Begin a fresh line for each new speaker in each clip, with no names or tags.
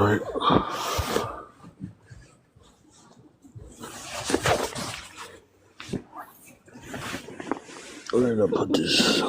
right. Where did I put this?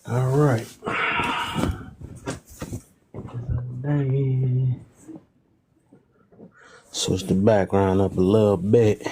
All right. Switch the background up a little bit.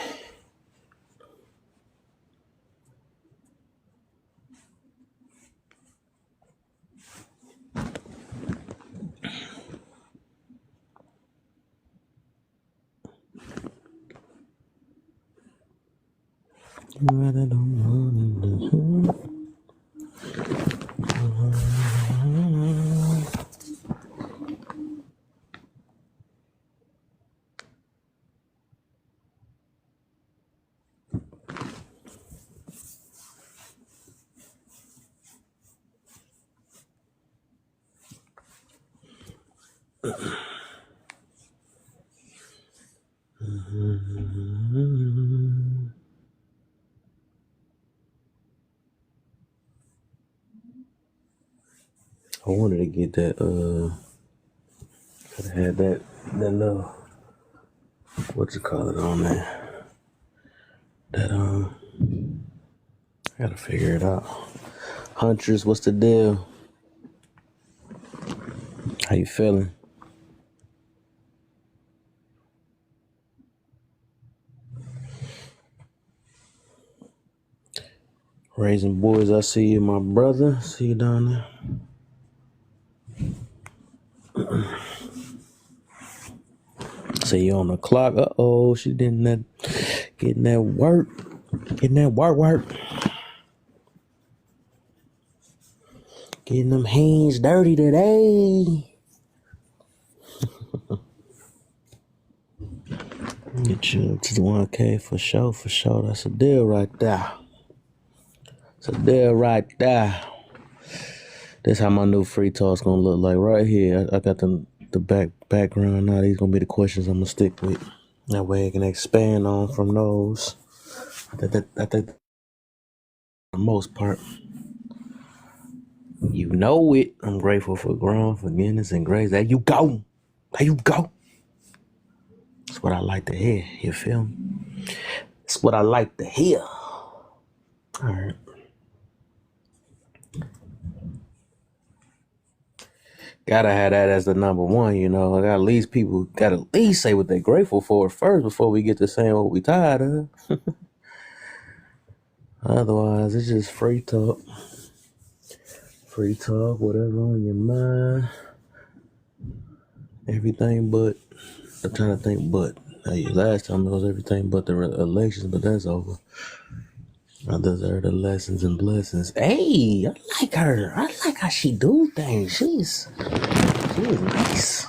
I wanted to get that, could have had that little, what you call it on there? That, I gotta figure it out. Huntress, what's the deal? How you feeling? Raising boys, I see you, my brother. See you down there. See you on the clock. Uh-oh, she getting that work. Getting that work. Getting them hands dirty today. Get you to the 1K for sure. That's a deal right there. It's a deal right there. That's how my new free talk's gonna look like right here. I got the background now. These gonna be the questions I'm gonna stick with. That way I can expand on from those. I think for the most part. You know it. I'm grateful for growing, forgiveness, and grace. There you go. That's what I like to hear. You feel me? That's what I like to hear. All right. Gotta have that as the number one, you know. People gotta at least say what they're grateful for first before we get to saying what we tired of. Otherwise, it's just free talk. Free talk, whatever on your mind. Everything but. I'm trying to think but. Last time it was everything but the elections, but that's over. I deserve the lessons and blessings. Hey, I like her. I like how she do things. She's nice.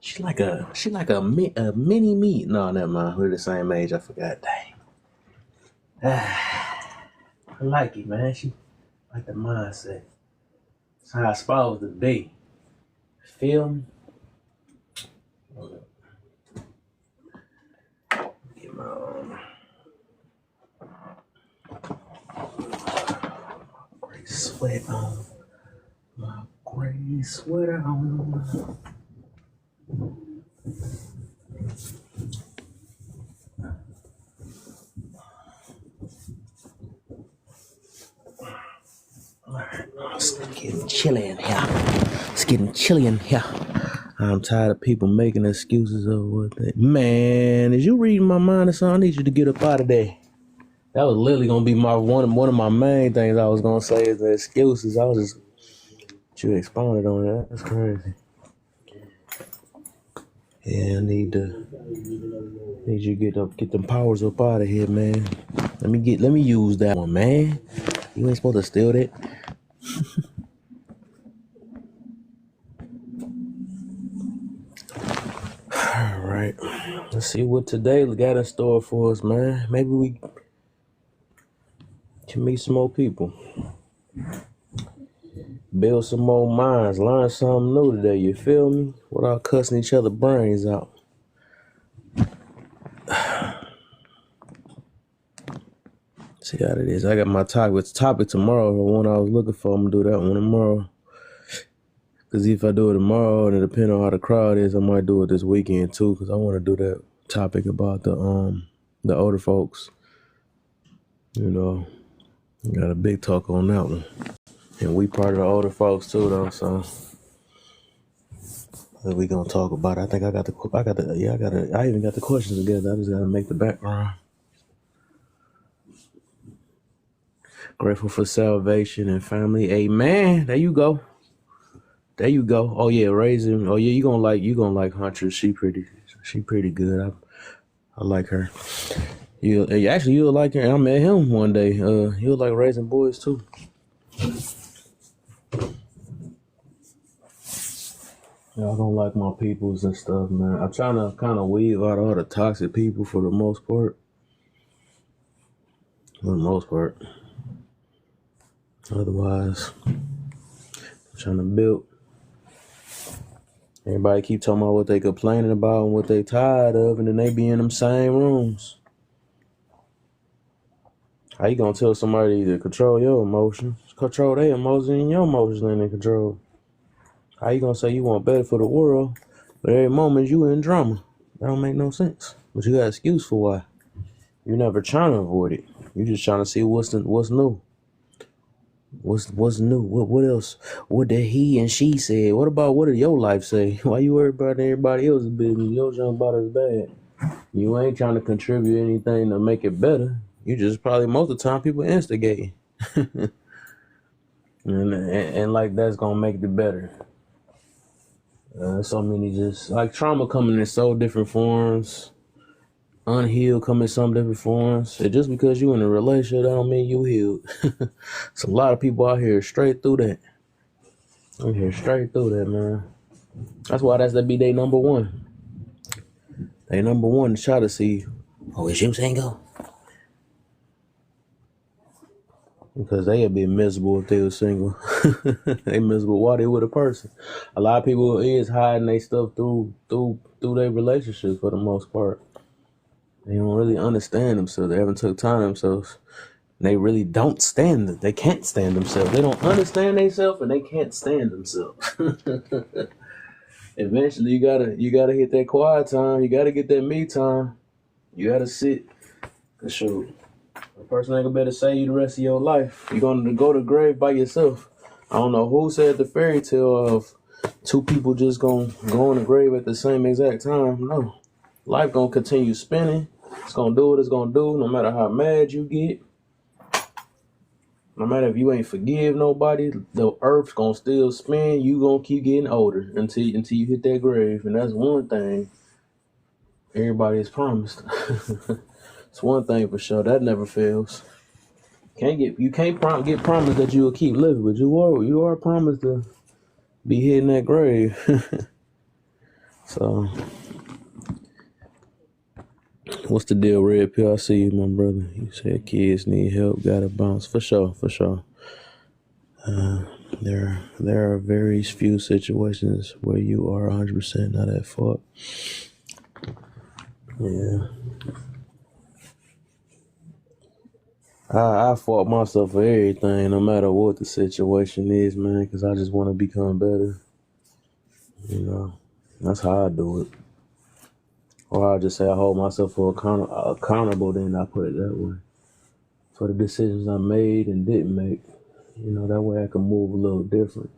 She like a mini me. No, never mind. We're the same age. I forgot. Dang. I like it, man. She like the mindset. That's how I supposed to be. Feel me? Get my gray sweat on. My gray sweater on. It's getting chilly in here. I'm tired of people making excuses of what they... Man, is you reading my mind or something? I need you to get up out of there. That was literally gonna be one of my main things I was gonna say is the excuses. I was just you expounded on that. That's crazy. Yeah, I need you to get them powers up out of here, man. Let me use that one, man. You ain't supposed to steal that. All right. Let's see what today got in store for us, man. Maybe we can meet some more people. Build some more minds. Learn something new today, you feel me? Without cussing each other brains out. See how it is. I got my topic tomorrow. The one I was looking for, I'm gonna do that one tomorrow. Cause if I do it tomorrow, and it depends on how the crowd is, I might do it this weekend too. Cause I want to do that topic about the older folks. You know, got a big talk on that one, and we part of the older folks too, though. So we gonna talk about it. I think I even got the questions together. I just gotta make the background. Grateful for salvation and family. Amen. There you go. Oh yeah, raising. Oh yeah, you gonna like Huntress. She pretty good. I like her. You'll like her. I met him one day. You'll like raising boys too. Y'all don't like my peoples and stuff, man. I'm trying to kind of weed out all the toxic people for the most part. Otherwise, I'm trying to build. Everybody keep talking about what they complaining about and what they tired of, and then they be in them same rooms. How you gonna tell somebody to control your emotions? Control their emotions, and your emotions ain't in control. How you gonna say you want better for the world, but every moment you in drama? That don't make no sense. But you got an excuse for why. You never trying to avoid it. You just trying to see what's new. What's new? What else? What did he and she say? What did your life say? Why you worried about everybody else's business? Yours ain't about as bad. You ain't trying to contribute anything to make it better. You just probably most of the time people instigating. and like that's gonna make it better. So many just like trauma coming in so different forms. Unhealed come in some different forms. And just because you in a relationship, that don't mean you healed. It's a lot of people out here straight through that. I'm here straight through that, man. That's why that be their number one. They number one to try to see, is you single? Because they'd be miserable if they were single. They miserable while they with a person. A lot of people is hiding their stuff through their relationships for the most part. They don't really understand themselves. They haven't took time themselves. They really don't stand it. They can't stand themselves. They don't understand themselves and they can't stand themselves. Eventually you gotta hit that quiet time. You gotta get that me time. You gotta sit. Cause shoot, a person ain't gonna be able to save you the rest of your life. You're gonna go to the grave by yourself. I don't know who said the fairy tale of two people just gonna go in the grave at the same exact time. No. Life gonna continue spinning. It's gonna do what it's gonna do, no matter how mad you get. No matter if you ain't forgive nobody, the earth's gonna still spin. You gonna keep getting older until you hit that grave, and that's one thing everybody is promised. It's one thing for sure that never fails. You can't get promised that you will keep living, but you are promised to be hitting that grave. So. What's the deal, Red Pill? I see you, my brother. You said kids need help, gotta bounce. For sure. There are very few situations where you are 100% not at fault. Yeah. I fault myself for everything, no matter what the situation is, man, because I just want to become better. You know, that's how I do it. Or I just say I hold myself for accountable, then I put it that way. For the decisions I made and didn't make. You know, that way I can move a little different.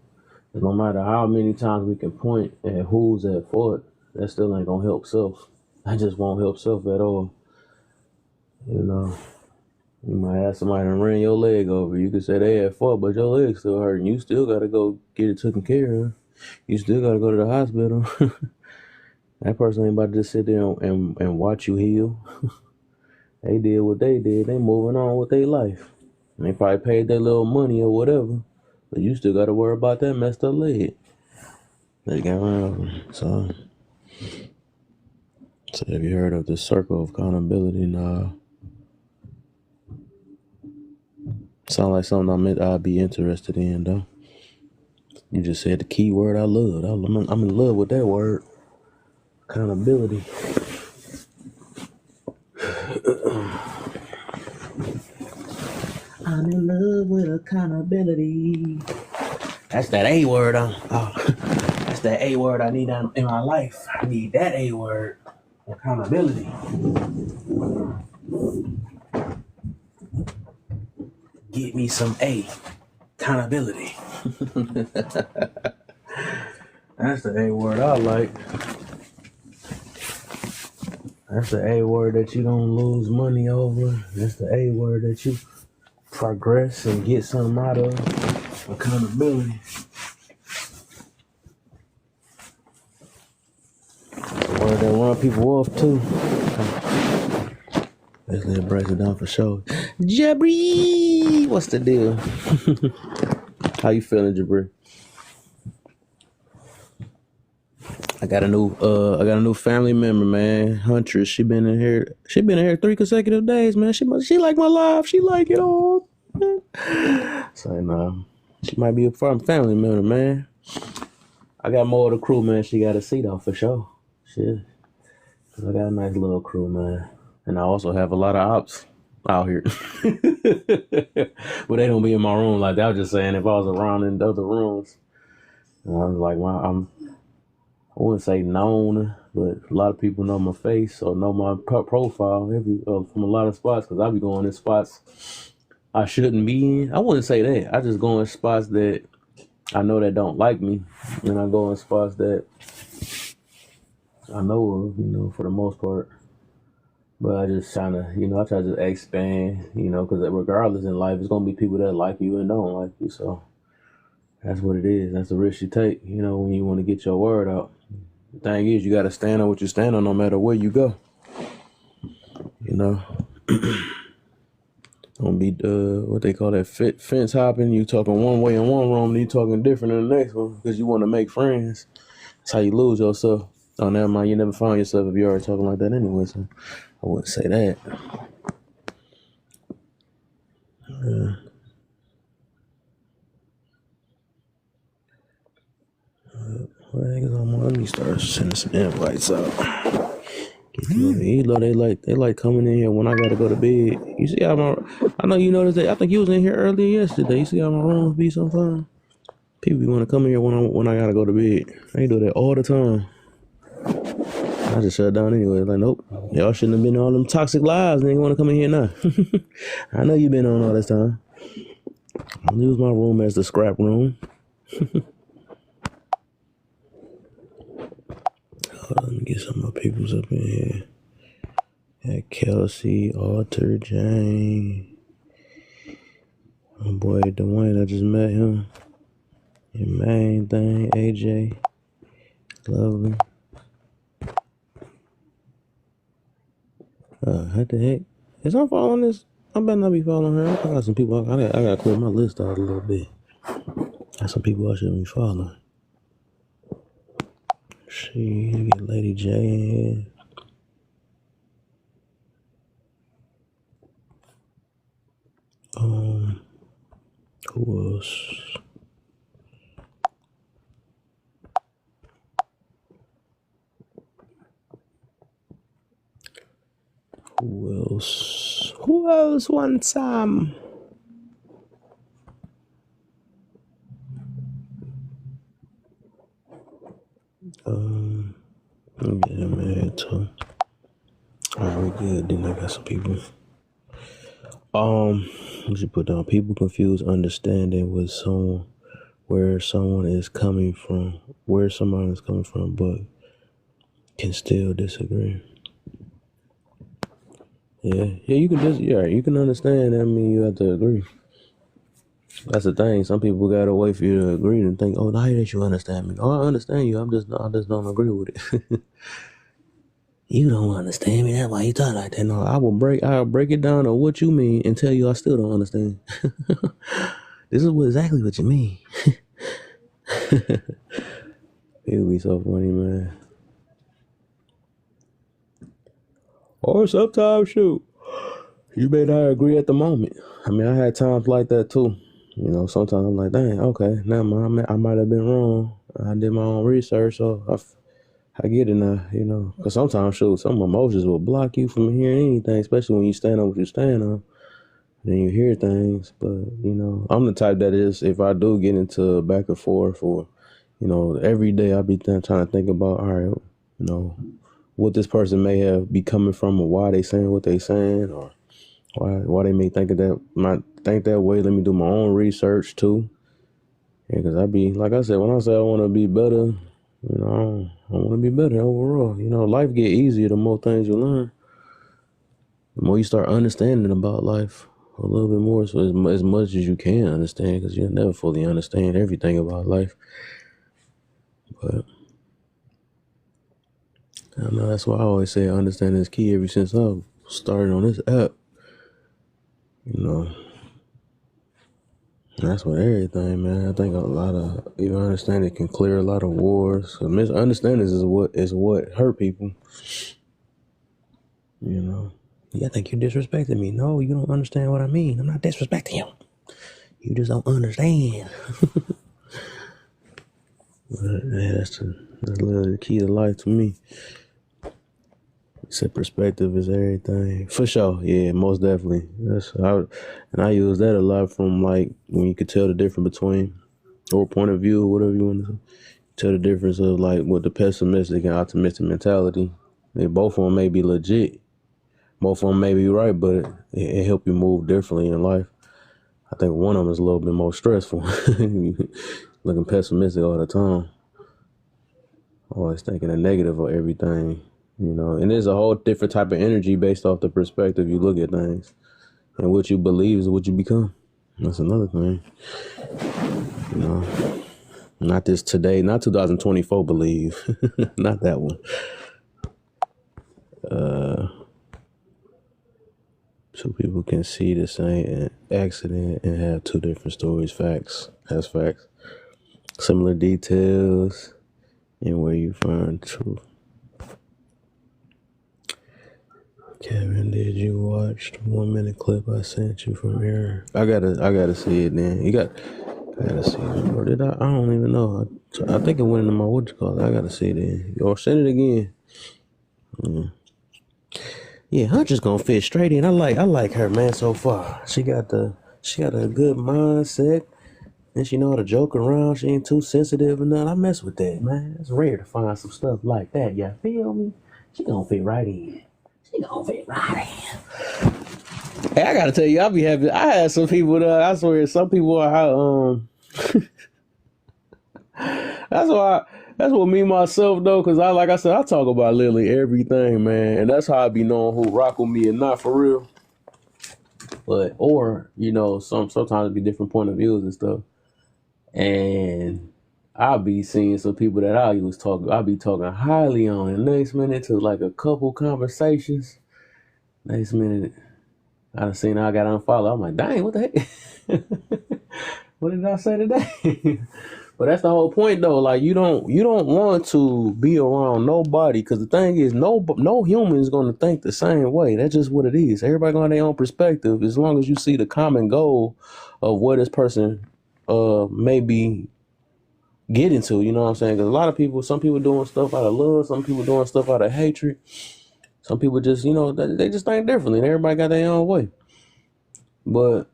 And no matter how many times we can point at who's at fault, that still ain't gonna help self. That just won't help self at all. You know, You might have somebody to run your leg over. You could say they at fault, but your leg's still hurting. You still gotta go get it taken care of. You still gotta go to the hospital. That person ain't about to just sit there and watch you heal. They did what they did. They moving on with their life. And they probably paid their little money or whatever. But you still gotta worry about that messed up leg. They got around. So have you heard of the circle of accountability? Nah. Sound like something I'd be interested in though. You just said the key word I love. I'm in love with that word. Accountability. I'm in love with accountability. That's that A word. That's that A word I need in my life. I need that A word. Accountability. Get me some A. Accountability. That's the A word I like. That's the A word that you don't lose money over. That's the A word that you progress and get something out of. Accountability. It's the word that run people off too. Let's break it down for sure. Jabri, what's the deal? How you feeling, Jabri? I got a new family member, man. Huntress. She been in here 3 consecutive days, man. She like my life. She like it all. So nah, she might be a family member, man. I got more of the crew, man. She got a seat off for sure. Shit. I got a nice little crew, man. And I also have a lot of ops out here. But they don't be in my room like that. I was just saying if I was around in the other rooms. And I was like, well, I wouldn't say known, but a lot of people know my face or know my profile from a lot of spots because I be going in spots I shouldn't be in. I wouldn't say that. I just go in spots that I know that don't like me. And I go in spots that I know of, for the most part. But I just trying to, I try to just expand, because regardless in life, it's going to be people that like you and don't like you. So that's what it is. That's the risk you take, when you want to get your word out. The thing is, you got to stand on what you stand on no matter where you go. Don't be, what they call that, fence hopping. You talking one way in one room, and you talking different in the next one because you want to make friends. That's how you lose yourself. Oh, never mind. You never find yourself if you're already talking like that anyway. So I wouldn't say that. Let me start sending some invites out. They like coming in here when I gotta go to bed. You see how I know you noticed that. I think you was in here earlier yesterday. You see how my rooms be sometimes. People want to come in here when I gotta go to bed. They do that all the time. I just shut down anyway. Like, nope, y'all shouldn't have been on all them toxic lives. And they want to come in here now. I know you been on all this time. I'll use my room as the scrap room. Let me get some more peoples up in here. Got Kelsey, Arthur, Jane. My boy Dwayne, I just met him. Your main thing, AJ. Lovely. What the heck? Is I'm following this? I better not be following her. I got some people. I gotta clear my list out a little bit. Got some people I shouldn't be following. You get Lady J in here. Who else? Who else wants some? Let me get him in here too. Alright, we good. Then I got some people. We should put down people confuse understanding with someone where someone is coming from, but can still disagree. Yeah, you can just, you can understand. I mean, you have to agree. That's the thing. Some people gotta wait for you to agree and think, oh, now that you understand me. Oh, I understand you. I just don't agree with it. You don't understand me. That's why you talk like that. No, I'll break it down to what you mean and tell you I still don't understand. This is exactly what you mean. It would be so funny, man. Or sometimes, shoot, you may not agree at the moment. I mean, I had times like that too. You know, sometimes I'm like, dang, okay, now I might have been wrong. I did my own research, so I get it now, you know. Because sometimes, shoot, some emotions will block you from hearing anything, especially when you stand on what you stand on. Then you hear things, but, you know, I'm the type that is, if I do get into back and forth or, you know, every day I be trying to think about, all right, you know, what this person may have be coming from or why they saying what they saying or why they may think of that, might think that way. Let me do my own research too. Yeah, because I be, like I said, when I say I want to be better, you know, I want to be better overall. You know, life get easier the more things you learn. The more you start understanding about life a little bit more, so as much as you can understand, because you'll never fully understand everything about life. But I know that's why I always say understanding is key ever since I started on this app. You know, that's what everything, man. I think a lot of even understanding can clear a lot of wars. Misunderstandings is what hurt people. You know, yeah, I think you disrespected me. No, you don't understand what I mean. I'm not disrespecting you. You just don't understand. But, yeah, that's literally the key to life to me. Said perspective is everything. For sure. Yeah, most definitely. And I use that a lot from like when you could tell the difference between or point of view or whatever you want to tell the difference of like with the pessimistic and optimistic mentality. Both of them may be legit. Both of them may be right, but it help you move differently in life. I think one of them is a little bit more stressful. Looking pessimistic all the time. Always thinking the negative of everything. You know, and there's a whole different type of energy based off the perspective you look at things. And what you believe is what you become. That's another thing. You know, not this today, not 2024 believe. Not that one. Two people can see the same accident and have two different stories. Facts. That's facts. Similar details and where you find truth. Kevin, did you watch the 1 minute clip I sent you from here? I gotta see it then. I gotta see it. Or did I? I don't even know. I think it went into my I gotta see it then. Or send it again. Yeah, Hunter's gonna fit straight in. I like her, man, so far. She got a good mindset. And she know how to joke around. She ain't too sensitive or nothing. I mess with that, man. It's rare to find some stuff like that. You feel me? She gonna fit right in. She gonna fit right in. Hey, I gotta tell you, I be happy. I had some people that I swear, some people are That's why. That's what me myself though, cause like I said, I talk about literally everything, man, and that's how I be knowing who rock with me and not for real. But or you know, sometimes it be different point of views and stuff, and I'll be seeing some people that I'll be talking highly on, and next minute to like a couple conversations, next minute I seen I got unfollowed. I'm like, dang, what the heck? What did I say today? But that's the whole point, though. Like you don't want to be around nobody because the thing is, no human is going to think the same way. That's just what it is. Everybody got their own perspective. As long as you see the common goal of what this person may be getting to, you know what I'm saying? Because a lot of people, some people doing stuff out of love, some people doing stuff out of hatred. Some people just, you know, they just think differently. And everybody got their own way. But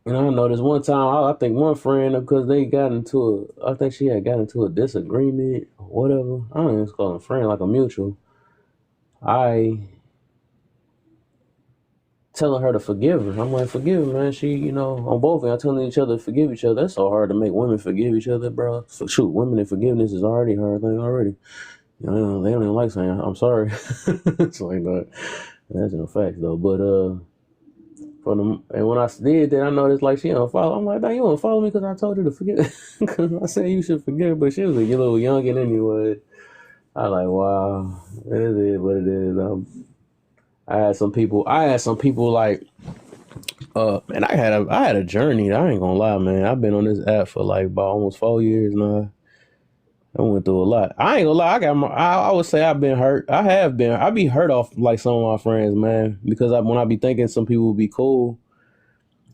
and I know this one time, I think one friend, because I think she had got into a disagreement or whatever. I don't even call him a friend, like a mutual. I telling her to forgive her. I'm like, forgive her, man. She, you know, on both ends, telling each other to forgive each other. That's so hard to make women forgive each other, bro. So, shoot, women and forgiveness is already a hard thing already. You know, they don't even like saying, I'm sorry. It's like that. That's no facts though. But and when I did that, I noticed like she don't follow. I'm like, dang, you don't follow me because I told you to forget. Because I said you should forget, but she was a little youngin' anyway. I like, wow, it is what it is. I had some people. Like, and I had a journey. I ain't gonna lie, man. I've been on this app for like about almost 4 years now. I went through a lot. I ain't gonna lie. I would say I've been hurt. I have been. I be hurt off like some of my friends, man, because when I be thinking some people would be cool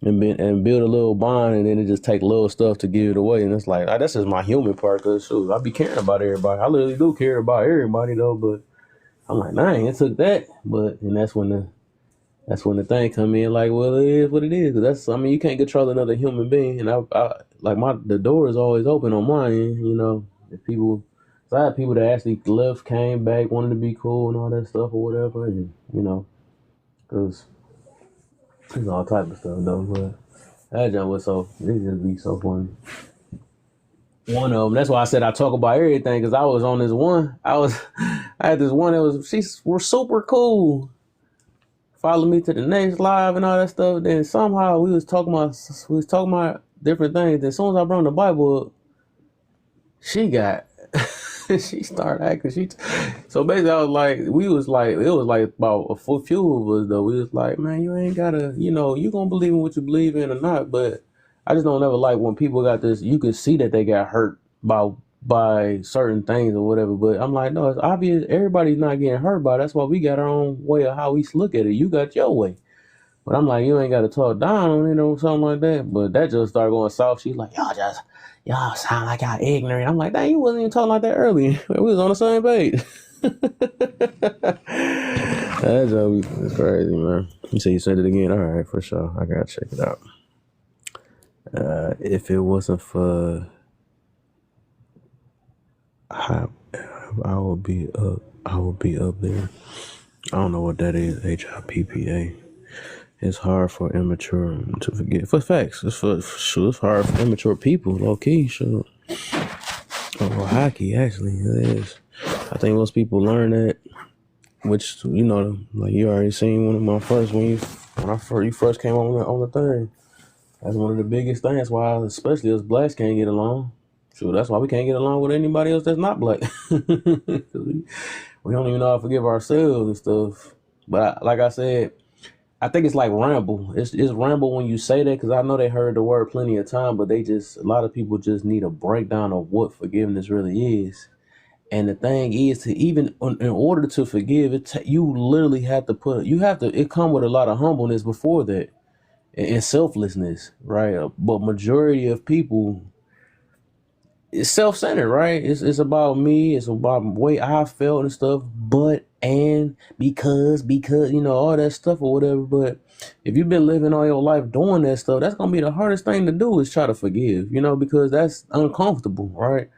and build a little bond, and then it just take little stuff to give it away, and it's like that's just my human part. Cause shoot, I be caring about everybody. I literally do care about everybody though, but I'm like, dang, it took that. And that's when the thing come in. Like, well, it is what it is. You can't control another human being, and I like the door is always open on mine. You know, if people. So I had people that actually left, came back, wanted to be cool and all that stuff or whatever, and cause there's all type of stuff though. But that jump was they just be so funny. One of them. That's why I said I talk about everything because I was on this one. I had this one that were super cool. Follow me to the next live and all that stuff. Then somehow we was talking about different things. As soon as I brought the Bible up, she got she started acting. So basically, it was like about a few of us though. We was like, man, you ain't gotta, you gonna believe in what you believe in or not. But I just don't ever like when people got this. You could see that they got hurt by certain things or whatever. But I'm like, no, it's obvious. Everybody's not getting hurt by it. That's why we got our own way of how we look at it. You got your way. But I'm like, you ain't got to talk down, something like that. But that just started going south. She's like, y'all sound like y'all ignorant. I'm like, dang, you wasn't even talking like that earlier. We was on the same page. That's it's crazy, man. You say you sent it again? All right, for sure. I gotta check it out. If it wasn't for I would be up. I would be up there. I don't know what that is. HIPPA. It's hard for immature to forget. For facts, it's hard for immature people. Low key, sure. Or hockey, actually, it is. I think most people learn that, which like you already seen one of my first when you first came on the thing. That's one of the biggest things why, especially us blacks, can't get along. Sure, that's why we can't get along with anybody else that's not black. We don't even know how to forgive ourselves and stuff. But like I said, I think it's like ramble. It's ramble when you say that because I know they heard the word plenty of time, but a lot of people just need a breakdown of what forgiveness really is. And the thing is, to even in order to forgive, you literally have to it come with a lot of humbleness before that and selflessness, right? But majority of people, it's self-centered, right? It's about me. It's about the way I felt and stuff. Because all that stuff or whatever. But if you've been living all your life doing that stuff, that's gonna be the hardest thing to do is try to forgive, because that's uncomfortable, right?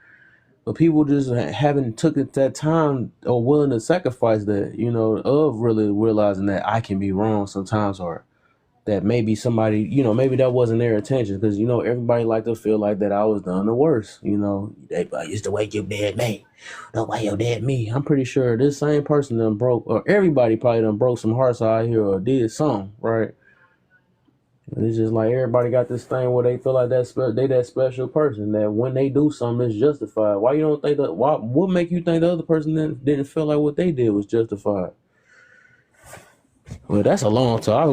But people just haven't took it that time or willing to sacrifice that, of really realizing that I can be wrong sometimes, or that maybe somebody, maybe that wasn't their intention. Because, everybody like to feel like that I was done the worst. It's the way you did me, the way you did me. I'm pretty sure this same person done broke, or everybody probably done broke some hearts out here or did something, right? And it's just like everybody got this thing where they feel like they that special person that when they do something it's justified. Why you don't think that? What make you think the other person didn't feel like what they did was justified? Well, that's a long time.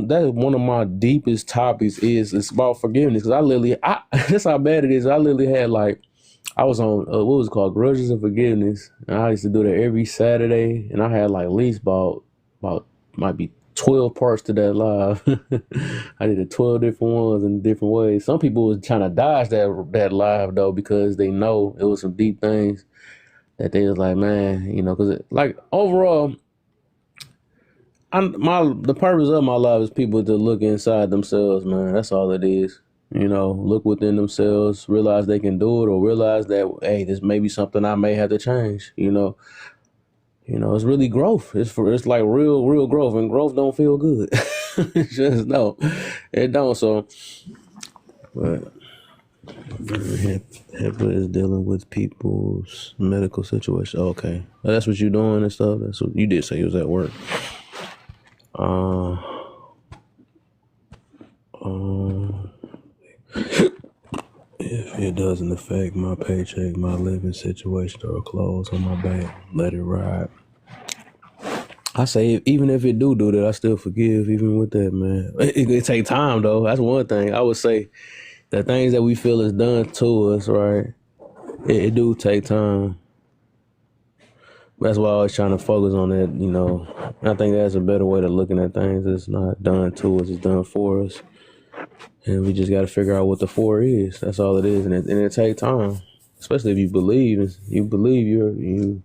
That's one of my deepest topics it's about forgiveness. Because that's how bad it is. I literally had I was on, what was it called? Grudges and Forgiveness. And I used to do that every Saturday. And I had at least about might be 12 parts to that live. I did it 12 different ones in different ways. Some people was trying to dodge that live though, because they know it was some deep things that they was like, man, because overall, the purpose of my life is people to look inside themselves, man. That's all it is. Look within themselves, realize they can do it, or realize that, hey, this may be something I may have to change. It's really growth. It's like real growth, and growth don't feel good. It just no, it don't. So, but HIPAA is dealing with people's medical situation. Okay, that's what you're doing and stuff. That's what you did say you was at work. If it doesn't affect my paycheck, my living situation, or clothes on my back, let it ride. I say even if it do that, I still forgive even with that, man. It take time though. That's one thing. I would say the things that we feel is done to us, right? It do take time. That's why I was trying to focus on that, you know. I think that's a better way of looking at things. It's not done to us, it's done for us. And we just got to figure out what the for is. That's all it is. And it take time, especially if you believe. And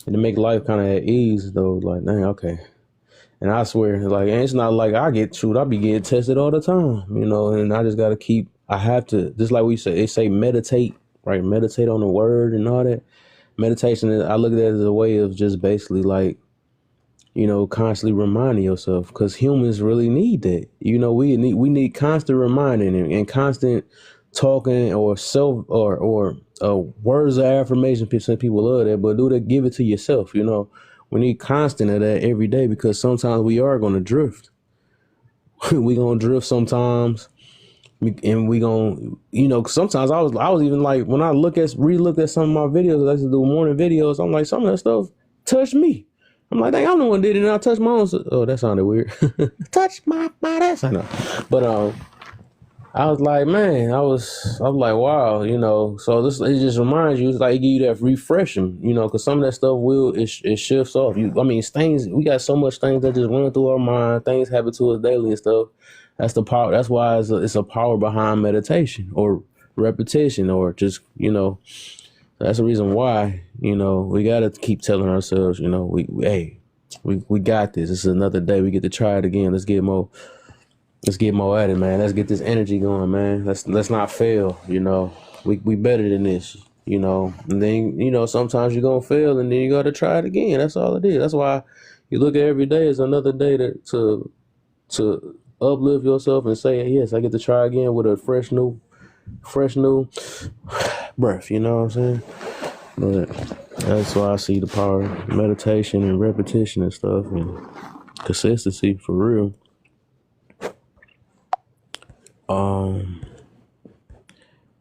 to make life kind of at ease, though. Like, dang, okay. And I swear, like, and it's not like I be getting tested all the time, you know. And I just got to I have to, just like they say meditate, right? Meditate on the word and all that. Meditation, I look at it as a way of just basically like, you know, constantly reminding yourself, because humans really need that. You know, we need constant reminding and constant talking or words of affirmation. People love that, but give it to yourself. You know, we need constant of that every day, because sometimes we are going to drift. We gonna drift sometimes, and we gonna, you know, sometimes I was even like, when I re-look at some of my videos, I used to do morning videos, I'm like, some of that stuff touched me. I'm like, dang, I'm the one did it, and I touched my own. Oh, that sounded weird. Touch my ass. I know, but I was like, man, I was like, wow, you know. So it just reminds you, it's like it give you that refreshing, you know, because some of that stuff it shifts off. Things, we got so much things that just run through our mind. Things happen to us daily and stuff. That's the power. That's why it's a power behind meditation or repetition, or just, you know. That's the reason why, you know, we got to keep telling ourselves, you know, we got this. This is another day. We get to try it again. Let's get more at it, man. Let's get this energy going, man. Let's not fail, you know. We better than this, you know. And then, you know, sometimes you're going to fail, and then you got to try it again. That's all it is. That's why you look at every day as another day to uplift yourself and say, yes, I get to try again with a fresh new breath, you know what I'm saying? But that's why I see the power of meditation and repetition and stuff, and consistency for real.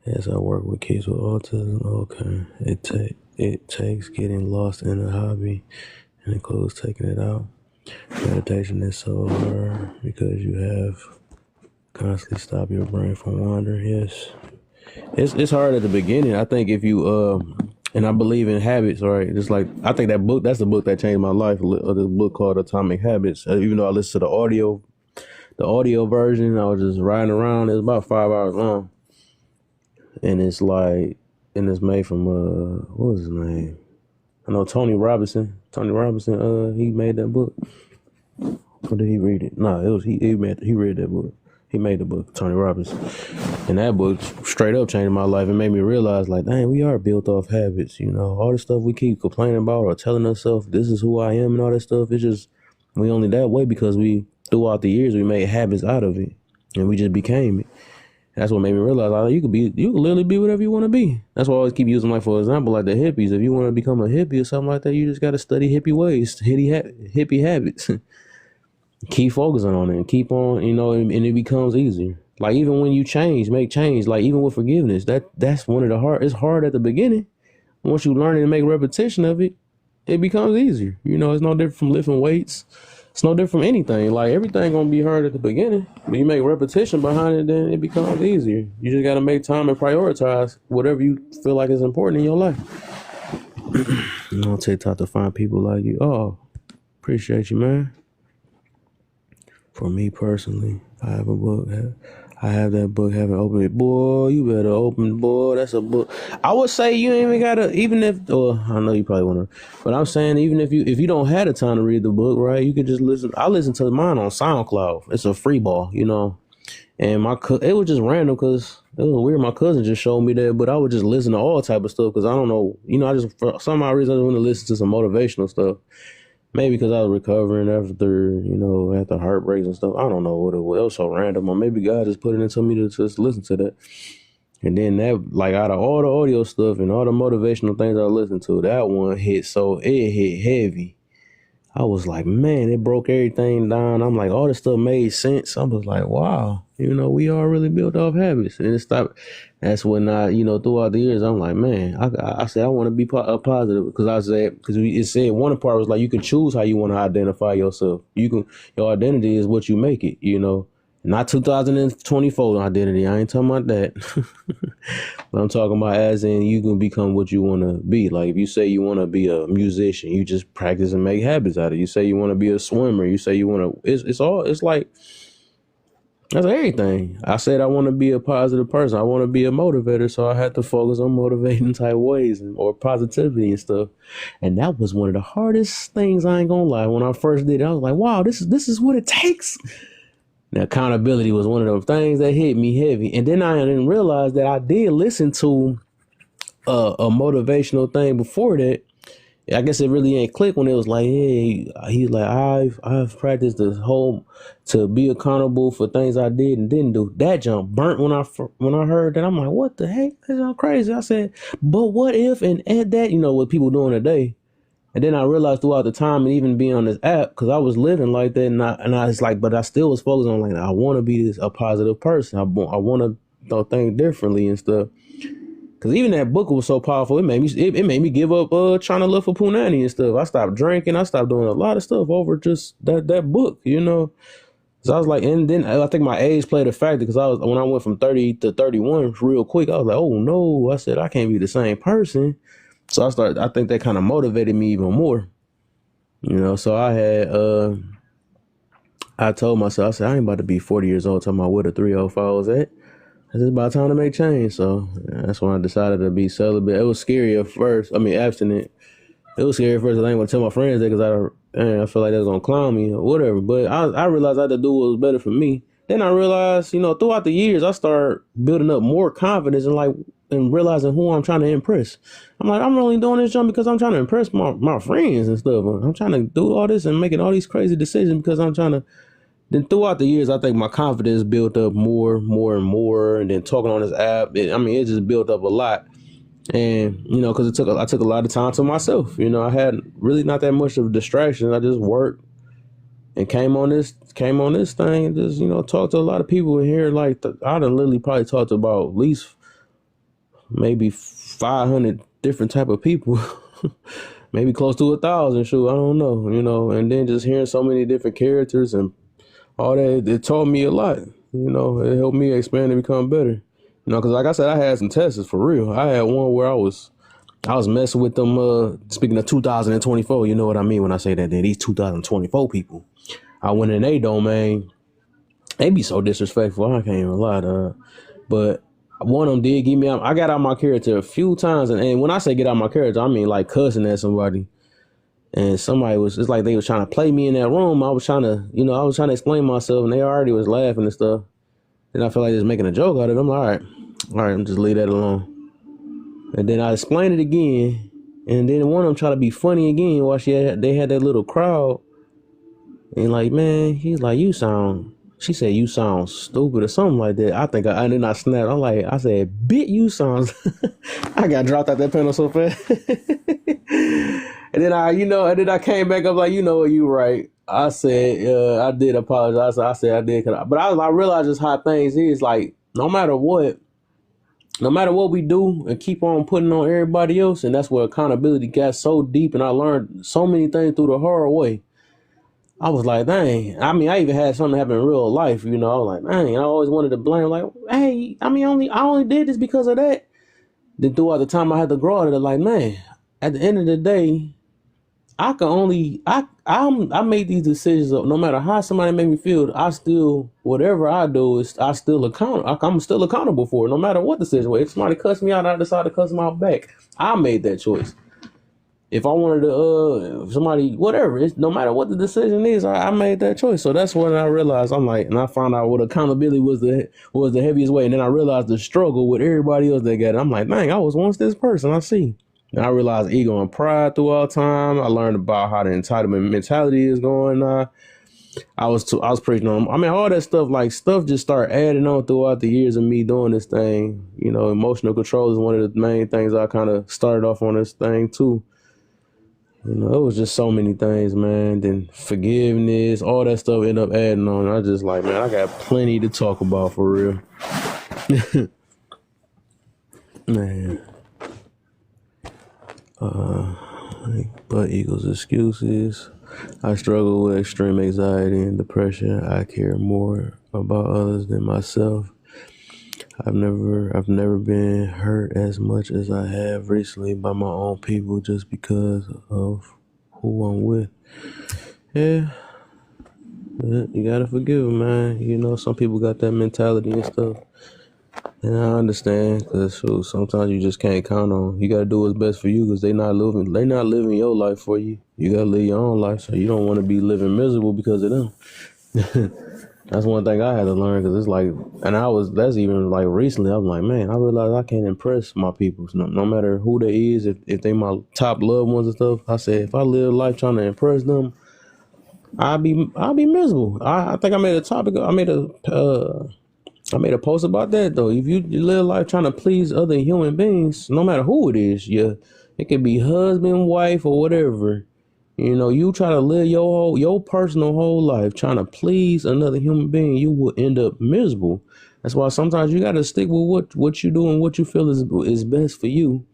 As I work with kids with autism, okay, it takes getting lost in a hobby and includes taking it out. Meditation is so hard because you have constantly stop your brain from wandering. Yes, it's hard at the beginning. I think if you and I believe in habits, right? Just like, I think that's the book that changed my life. This book called Atomic Habits. Even though I listened to the audio version, I was just riding around. It was about 5 hours long, and it's made from what was his name? I know Tony Robinson. He made that book. Or did he read it? No, it was he read that book. He made the book, Tony Robbins. And that book straight up changed my life and made me realize, like, dang, we are built off habits, you know. All the stuff we keep complaining about or telling ourselves, this is who I am and all that stuff, it's just, we only that way because throughout the years, we made habits out of it. And we just became it. That's what made me realize, like, you could literally be whatever you want to be. That's why I always keep using, like, for example, like the hippies. If you want to become a hippie or something like that, you just got to study hippie ways, hippie habits. Keep focusing on it and keep on, you know, and it becomes easier. Like, even when you make change, like even with forgiveness, that's one of the hard. It's hard at the beginning. Once you learn it and make repetition of it, it becomes easier. You know, it's no different from lifting weights. It's no different from anything. Like, everything gonna be hard at the beginning, but you make repetition behind it, then it becomes easier. You just gotta make time and prioritize whatever you feel like is important in your life. You know, TikTok to find people like you. Oh, appreciate you, man. For me personally, I have a book. I have that book. Haven't opened it. Boy, you better open. Boy, that's a book. I would say you ain't even gotta. Even if, I know you probably wanna, but I'm saying, even if you don't have the time to read the book, right? You could just listen. I listen to mine on SoundCloud. It's a free ball, you know. And it was just random because it was weird. My cousin just showed me that, but I would just listen to all type of stuff because I don't know. You know, for some odd reason I just want to listen to some motivational stuff. Maybe because I was recovering after heartbreaks and stuff. I don't know what it was. It was so random. Or maybe God just put it into me to just listen to that. And then that, like, out of all the audio stuff and all the motivational things I listened to, that one hit, so it hit heavy. I was like, man, it broke everything down. I'm like, all this stuff made sense. I was like, wow, we all really built off habits. And it stopped. That's when throughout the years, I'm like, man, I said I want to be a positive, because it said one part was like, you can choose how you want to identify yourself. Your identity is what you make it, Not 2024 identity. I ain't talking about that. But I'm talking about as in you can become what you want to be. Like if you say you want to be a musician, you just practice and make habits out of it. You say you want to be a swimmer. You say you want to, it's like, that's everything. I said I want to be a positive person. I want to be a motivator. So I had to focus on motivating type ways or positivity and stuff. And that was one of the hardest things, I ain't gonna lie. When I first did it, I was like, wow, this is what it takes. Now, accountability was one of those things that hit me heavy. And then I didn't realize that I did listen to a motivational thing before that. I guess it really ain't click when it was like, hey, he's like, I've practiced this whole to be accountable for things I did and didn't do. That jump burnt when I heard that. I'm like, what the heck? That's all crazy. I said, but what if, and add that, what people doing today. And then I realized throughout the time and even being on this app, because I was living like that, and I was like, but I still was focused on like, I want to be a positive person. I want to think differently and stuff. Because even that book was so powerful, it made me give up trying to look for punani and stuff. I stopped drinking. I stopped doing a lot of stuff over just that book, So I was like, and then I think my age played a factor, because when I went from 30 to 31 real quick, I was like, oh no, I said I can't be the same person. So I think that kind of motivated me even more, so I told myself, I said, I ain't about to be 40 years old talking about where the 305 was at. It's about time to make change. So that's when I decided to be celibate. It was scary at first. I mean, abstinent. It was scary at first. I didn't want to tell my friends that, because I felt like they was going to clown me or whatever. But I realized I had to do what was better for me. Then I realized, throughout the years, I started building up more confidence and realizing who I'm trying to impress. I'm like, I'm really doing this jump because I'm trying to impress my friends and stuff. I'm trying to do all this and making all these crazy decisions because I'm trying to. Then throughout the years, I think my confidence built up more and more. And then talking on this app, it just built up a lot. And, because I took a lot of time to myself. I had really not that much of a distraction. I just worked and came on this thing and just, talked to a lot of people in here. Like, I done literally probably talked to about at least maybe 500 different type of people. Maybe close to 1,000, shoot, I don't know, and then just hearing so many different characters and all that, it taught me a lot, it helped me expand and become better, because like I said, I had some tests for real. I had one where I was messing with them, speaking of 2024, you know what I mean when I say that, these 2024 people, I went in their domain, they be so disrespectful, I can't even lie, but one of them did give me, I got out my character a few times, and when I say get out my character, I mean like cussing at somebody. And somebody it's like they was trying to play me in that room. I was trying to explain myself, and they already was laughing and stuff. And I felt like they was making a joke out of it. I'm like, all right, I'm just leave that alone. And then I explained it again, and then one of them tried to be funny again while they had that little crowd. And like, man, he's like, she said, you sound stupid or something like that. I think I did not snap. I said, bit you sounds. I got dropped out that panel so fast. And then I came back up like, what, you right. I said, I did apologize. I said I did. But I realized just how things is. Like, no matter what we do and keep on putting on everybody else. And that's where accountability got so deep. And I learned so many things through the hard way. I was like, dang. I even had something happen in real life. I was like, dang. I always wanted to blame. Like, hey, I only did this because of that. Then throughout the time I had to grow out of it, like, man, at the end of the day, I made these decisions. No matter how somebody made me feel, whatever I do I'm still accountable for it, no matter what decision. If somebody cussed me out, I decided to cuss them out back. I made that choice. If I wanted to, somebody, whatever, no matter what the decision is, I made that choice. So that's when I realized, and I found out what accountability was the heaviest way. And then I realized the struggle with everybody else that got it. I'm like, dang, I was once this person. I see. And I realized ego and pride throughout time. I learned about how the entitlement mentality is going on. I was preaching on. I mean, all that stuff, like stuff, just start adding on throughout the years of me doing this thing. You know, emotional control is one of the main things I kind of started off on this thing too. You know, it was just so many things, man. Then forgiveness, all that stuff ended up adding on. I just like, man, I got plenty to talk about for real. Man, but equals excuses. I struggle with extreme anxiety and depression. I care more about others than myself. I've never been hurt as much as I have recently by my own people just because of who I'm with. Yeah, you gotta forgive 'em, man. You know, some people got that mentality and stuff. And I understand, cause sometimes you just can't count on. You gotta do what's best for you, cause they not living your life for you. You gotta live your own life, so you don't want to be living miserable because of them. That's one thing I had to learn, cause it's like, that's even like recently. I'm like, man, I realized I can't impress my people, no matter who they is. If they my top loved ones and stuff, I said if I live life trying to impress them, I'll be miserable. I think I made a topic. I made a post about that though. If you live life trying to please other human beings, no matter who it is, it could be husband, wife, or whatever. You know, you try to live your personal whole life trying to please another human being, you will end up miserable. That's why sometimes you got to stick with what you do and what you feel is best for you.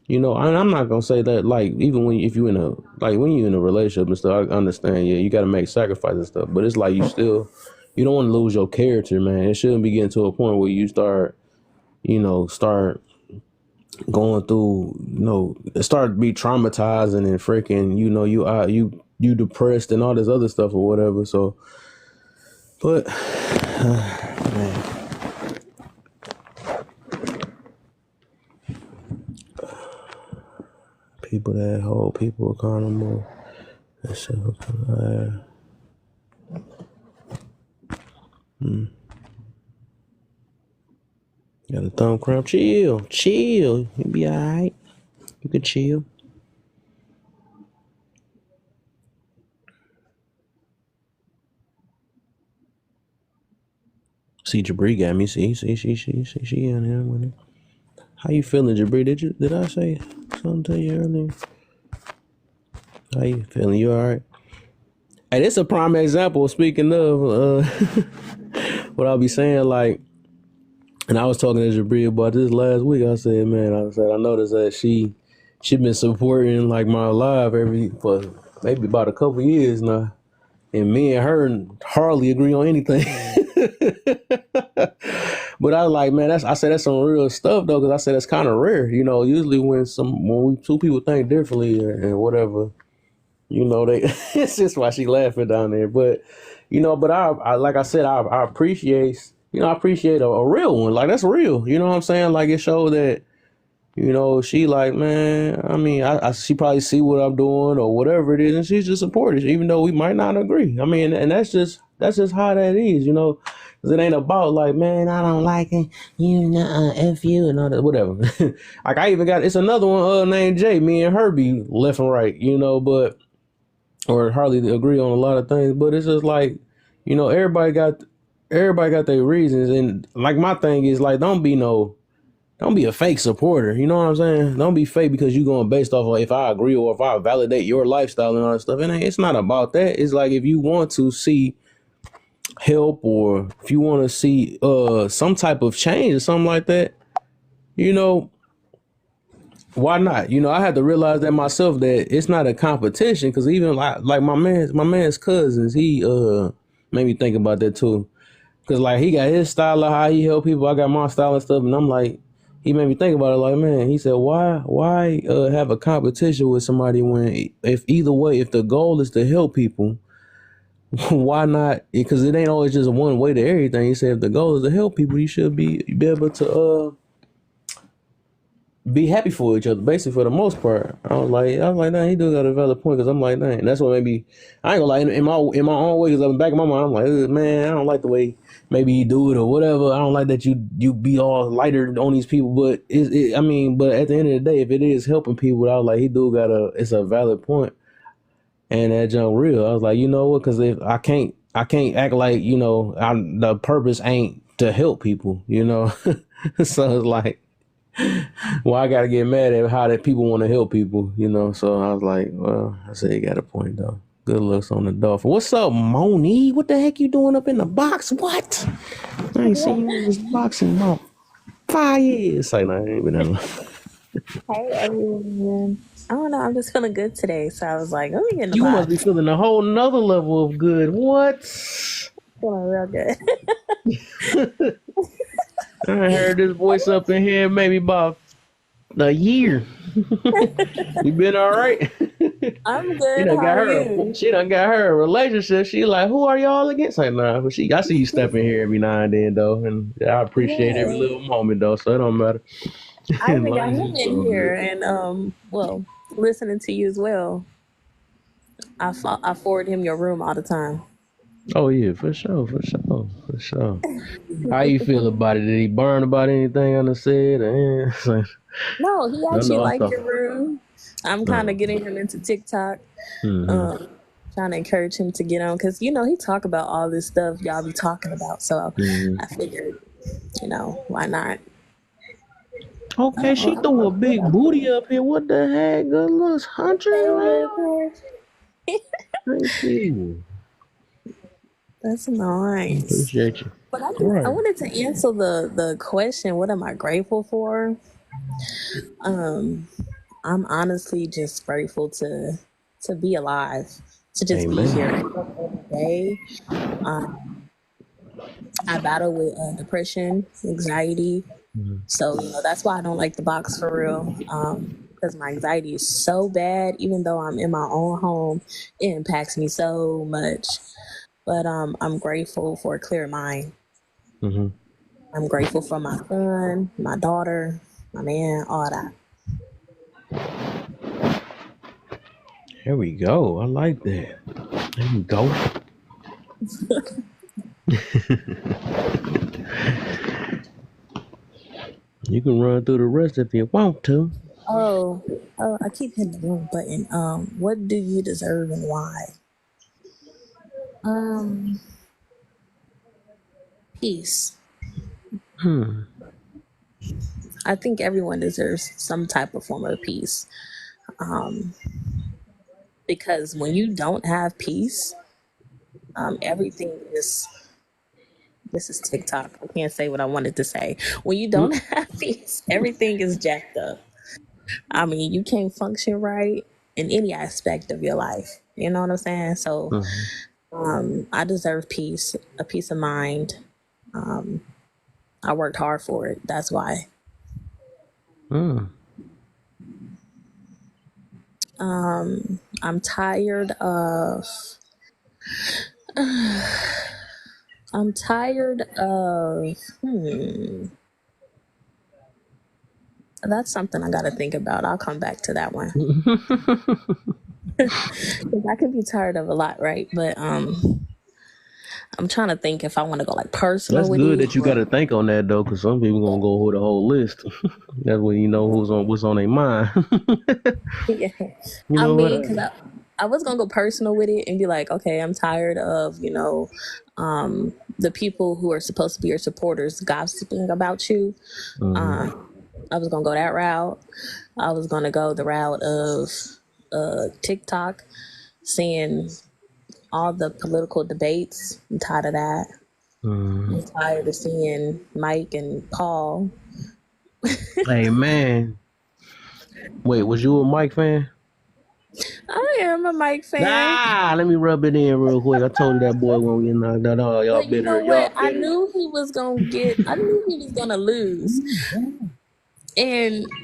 You know, and I'm not gonna say that like even when you're in a relationship and stuff. I understand, yeah, you got to make sacrifices and stuff, but it's like you don't want to lose your character, man. It shouldn't be getting to a point where you start going through, start be traumatized and then freaking, you depressed and all this other stuff or whatever. So, but man, people that hold people accountable. That shit. Got a thumb cramp. Chill. You'll be alright. You can chill. See, Jabri got me. See, she in here with it. How you feeling, Jabri? Did I say something to you earlier? How you feeling? You alright? Hey, this a prime example. Speaking of what I'll be saying, like, and I was talking to Jabri about this last week. I said, I noticed that she been supporting like my live for maybe about a couple years now, and me and her hardly agree on anything. But I was like, man, I said that's some real stuff though, because I said that's kind of rare. You know, usually when two people think differently and whatever, you know, they it's just why she laughing down there. But but I like I said, I appreciate. I appreciate a real one. Like, that's real. You know what I'm saying? Like, it showed that, she like, man, I mean, she probably see what I'm doing or whatever it is, and she's just supportive, even though we might not agree. I mean, and that's just how that is, 'cause it ain't about like, man, I don't like it, F you and all that, whatever. Like, it's another one named Jay. Me and her be left and right, but, or hardly agree on a lot of things, but it's just like, everybody got their reasons, and like my thing is like don't be a fake supporter. You know what I'm saying? Don't be fake because you going based off of if I agree or if I validate your lifestyle and all that stuff. And it's not about that. It's like if you want to see help or if you want to see some type of change or something like that, why not? I had to realize that myself, that it's not a competition, because even like my man's cousins, he made me think about that too. Cause like he got his style of how he help people, I got my style and stuff, and I'm like, he made me think about it. Like, man, he said, why have a competition with somebody when if the goal is to help people, why not? Because it ain't always just one way to everything. He said if the goal is to help people, you should be able to be happy for each other, basically, for the most part. I was like, nah, he do got a valid point, because I'm like, dang, that's what maybe I ain't gonna lie, in my own way, because in the back of my mind, I'm like, man, I don't like the way maybe he do it or whatever. I don't like that you be all lighter on these people, but but at the end of the day, if it is helping people, I was like, he do got it's a valid point, and that junk real. I was like, you know what? Because if I I can't act like, the purpose ain't to help people, So it's like, well, I gotta get mad at how that people want to help people, So I was like, well, I said you got a point though. Good looks on the dolphin. What's up, Moni? What the heck you doing up in the box? What? I ain't seen you in this box in about 5 years. Like, I ain't been there.
Hey everyone. I don't know, I'm just feeling good today. So I was like, let me get in the
You must be
box.
feeling a whole nother level of good. What?
Feeling real good.
I heard this voice up in here maybe about a year. You been all right?
I'm good. How are you?
She done got her a relationship. She like, who are y'all against? Like, nah, but I see you stepping here every now and then though, and I appreciate every
Yeah.
little moment though, so it don't matter.
I even got
Long as
him
it's
in
all
here
good.
and well, listening to you as well. I forward him your room all the time.
Oh yeah, for sure, for sure, for sure. How you feel about it? Did he burn about anything on the set?
No, he
I
actually
know I'm
liked your
talking.
room. I'm kind of
No.
getting him into TikTok.
Mm-hmm.
Um Trying to encourage him to get on because he talk about all this stuff y'all be talking about. So
Mm-hmm.
I figured, why not?
Okay, she threw a big booty up here. What the heck? Good looks, Huntress, man. Thank you.
That's nice.
Appreciate you.
But
All
I
right.
wanted to answer the question, what am I grateful for? Um, I'm honestly just grateful to be alive, to just be here
Amen.
every day. Um, I battle with depression, anxiety, so that's why I don't like the box for real. Because my anxiety is so bad, even though I'm in my own home, it impacts me so much. But I'm grateful for a clear mind.
Mm-hmm.
I'm grateful for my son, my daughter, my man, all that.
Here we go. I like that. There we go. You can run through the rest if you want to.
Oh, I keep hitting the wrong button. What do you deserve and why? Um, Peace.
Hmm.
I think everyone deserves some type of form of peace. Um, because when you don't have peace, everything is. This is TikTok. I can't say what I wanted to say. When you don't have peace, everything is jacked up. I mean, you can't function right in any aspect of your life. You know what I'm saying? So,
Mm-hmm.
I deserve peace, a peace of mind. Um, I worked hard for it. That's why.
Mm.
I'm tired of. I'm tired of. That's something I got to think about. I'll come back to that one. 'Cause I can be tired of a lot, right? But I'm trying to think if I want to go like personal
That's
with
good
it
that you got
or
to think on that though, because some people gonna go over the whole list. That's when you know what's on their mind.
yeah.
You
I
know what?
mean, because I was gonna go personal with it and be like, okay, I'm tired of the people who are supposed to be your supporters gossiping about you.
Mm-hmm.
Um, I was gonna go that route. I was gonna go the route of TikTok, seeing all the political debates. I'm tired of that.
Mm-hmm.
I'm tired of seeing Mike and Paul.
Hey man, wait, was you a Mike fan?
I am a Mike fan.
Ah, let me rub it in real quick. I told you that boy when we knocked out. Oh, y'all
But you know
bitter.
what?
Y'all bitter.
I knew he was gonna lose.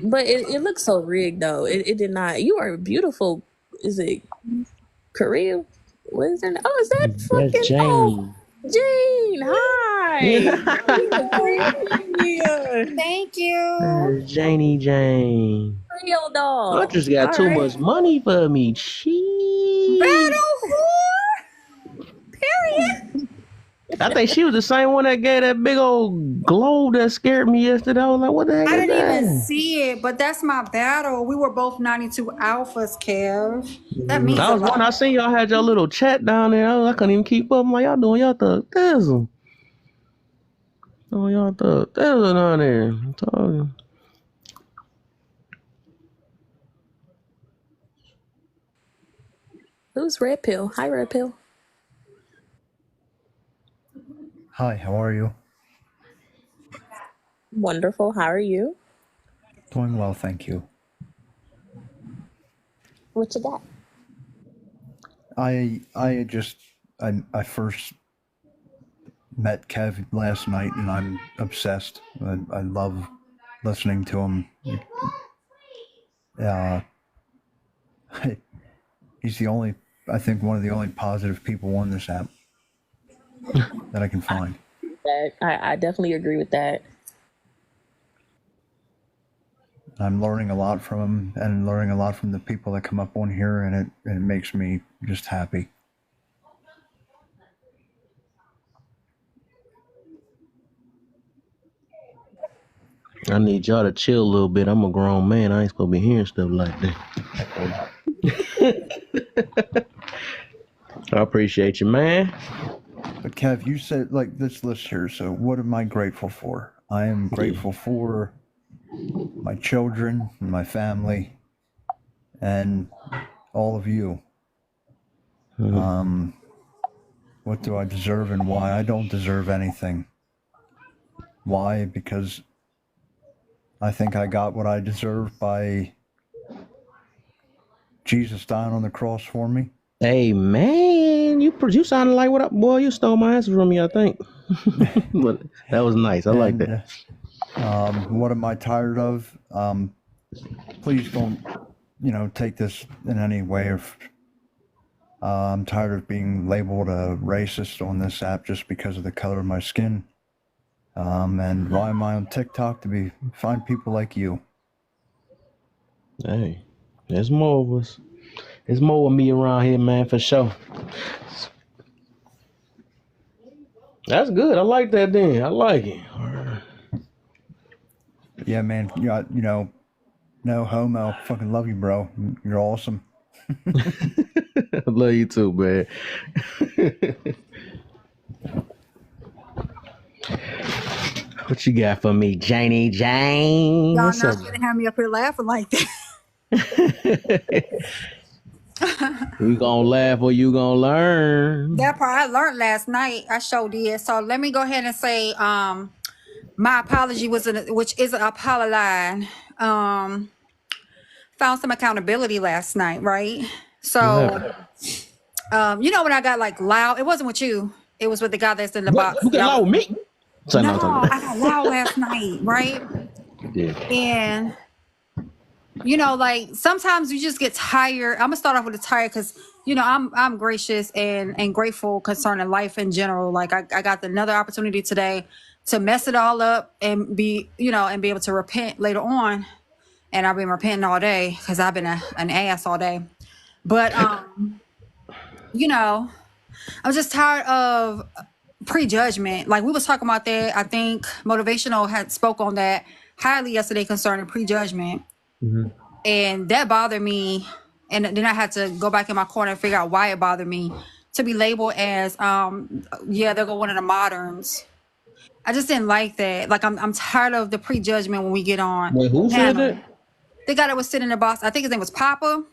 But it looks so rigged though. It did not. You are beautiful. Is it Korea? What is her name? Oh, is that
That's
fucking
Jane.
Jane? Hi. You look pretty.
Thank you.
That's Janie Jane.
Creole
I
doll.
just got
All
too
right.
much money for me. She.
Battle whore. Period.
I think she was the same one that gave that big old glow that scared me yesterday. I was like, what the heck
I
is
didn't even
that?
see it, but that's my battle. We were both 92 alphas, Kev. That means
I
a
was one. I
lot.
seen y'all had your little chat down there. I couldn't even keep up. I'm like, y'all doing y'all thug thizzle. Oh, y'all thug thizzle down there. I'm telling you.
Who's Red Pill? Hi, Red Pill.
Hi, how are you?
Wonderful. How are you?
Doing well, thank you.
What you got?
I first met Kev last night and I'm obsessed. I love listening to him. Uh, he's I think one of the only positive people on this app that I can find.
I definitely agree with that.
I'm learning a lot from him and learning a lot from the people that come up on here, and it makes me just happy.
I need y'all to chill a little bit. I'm a grown man. I ain't supposed to be hearing stuff like that. I appreciate you, man.
But Kev, you said like this list here. So what am I grateful for? I am grateful for my children, and my family, and all of you. What do I deserve and why? I don't deserve anything. Why? Because I think I got what I deserve by Jesus dying on the cross for me.
Hey, man, you sounded like what up, boy? You stole my answer from me, I think. But that was nice. I like that.
What am I tired of? Please don't, take this in any way. I'm tired of being labeled a racist on this app just because of the color of my skin. And why am I on TikTok? To find people like you.
Hey, there's more of us. There's more of me around here, man, for sure. That's good. I like that then. I like it.
Yeah, man. No homo. Fucking love you, bro. You're awesome.
I love you too, man. What you got for me, Janie Jane?
Y'all
What's up?
not gonna have me up here laughing like that.
You gonna laugh or you gonna learn?
That part I learned last night. I sure did. So let me go ahead and say, my apology which is an apology. Found some accountability last night, right?
What
So, when I got like loud, it wasn't with you. It was with the guy that's in the
What?
box.
You get loud with me? So
No,
no, talking
I got loud last night, right?
Yeah.
And like sometimes you just get tired. I'm gonna start off with a tired because I'm gracious and grateful concerning life in general. Like I got another opportunity today to mess it all up and be able to repent later on. And I've been repenting all day because I've been an ass all day. But I'm just tired of prejudgment. Like we was talking about that. I think Motivational had spoke on that highly yesterday concerning prejudgment. And that bothered me. And then I had to go back in my corner and figure out why it bothered me to be labeled as, they'll go one of the moderns. I just didn't like that. Like I'm tired of the prejudgment when we get on
Wait, who said
panel.
that?
The guy that was sitting in the box, I think his name was Papa.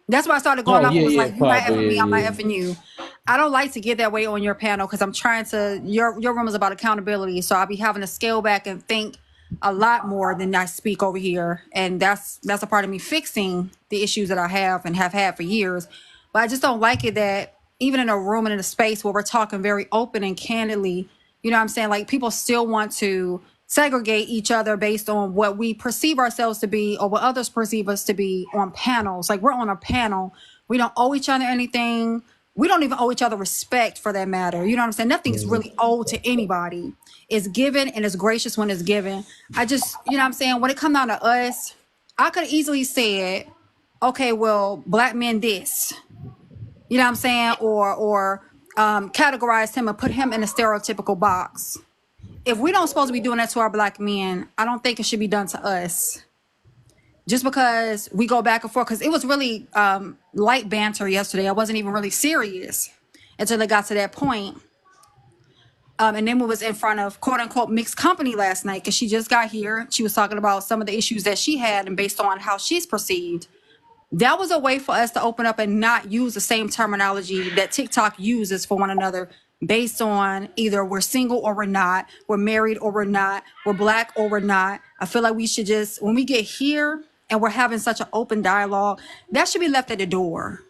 That's why I started going
Oh
off and
yeah,
was
yeah,
like, you not
Papa,
effing me, I'm not
yeah,
effing you. I don't like to get that way on your panel because I'm trying to, your room is about accountability. So I'll be having to scale back and think a lot more than I speak over here. And that's a part of me fixing the issues that I have and have had for years. But I just don't like it that even in a room and in a space where we're talking very open and candidly, you know what I'm saying? Like people still want to segregate each other based on what we perceive ourselves to be or what others perceive us to be on panels. Like we're on a panel. We don't owe each other anything. We don't even owe each other respect for that matter. You know what I'm saying? Nothing is really owed to anybody. It's given and it's gracious when it's given. I just, you know what I'm saying? When it comes down to us, I could easily say, okay, well, black men this. You know what I'm saying? Or categorize him and put him in a stereotypical box. If we don't supposed to be doing that to our black men, I don't think it should be done to us. Just because we go back and forth, because it was really light banter yesterday. I wasn't even really serious until it got to that point. And then we was in front of quote unquote mixed company last night because she just got here. She was talking about some of the issues that she had and based on how she's perceived. That was a way for us to open up and not use the same terminology that TikTok uses for one another based on either we're single or we're not, we're married or we're not, we're black or we're not. I feel like we should just, when we get here and we're having such an open dialogue, that should be left at the door.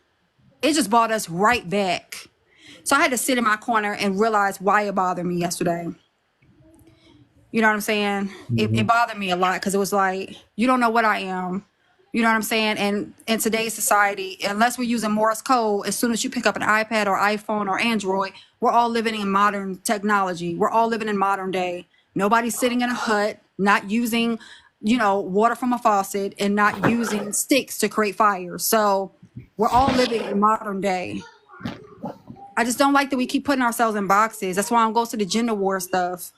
It just brought us right back. So I had to sit in my corner and realize why it bothered me yesterday. You know what I'm saying? It bothered me a lot because it was like, you don't know what I am. You know what I'm saying? And in today's society, unless we're using Morse code, as soon as you pick up an iPad or iPhone or Android, we're all living in modern technology. We're all living in modern day. Nobody's sitting in a hut, not using, water from a faucet and not using sticks to create fires. So we're all living in modern day. I just don't like that we keep putting ourselves in boxes. That's why I don't go to the gender war stuff.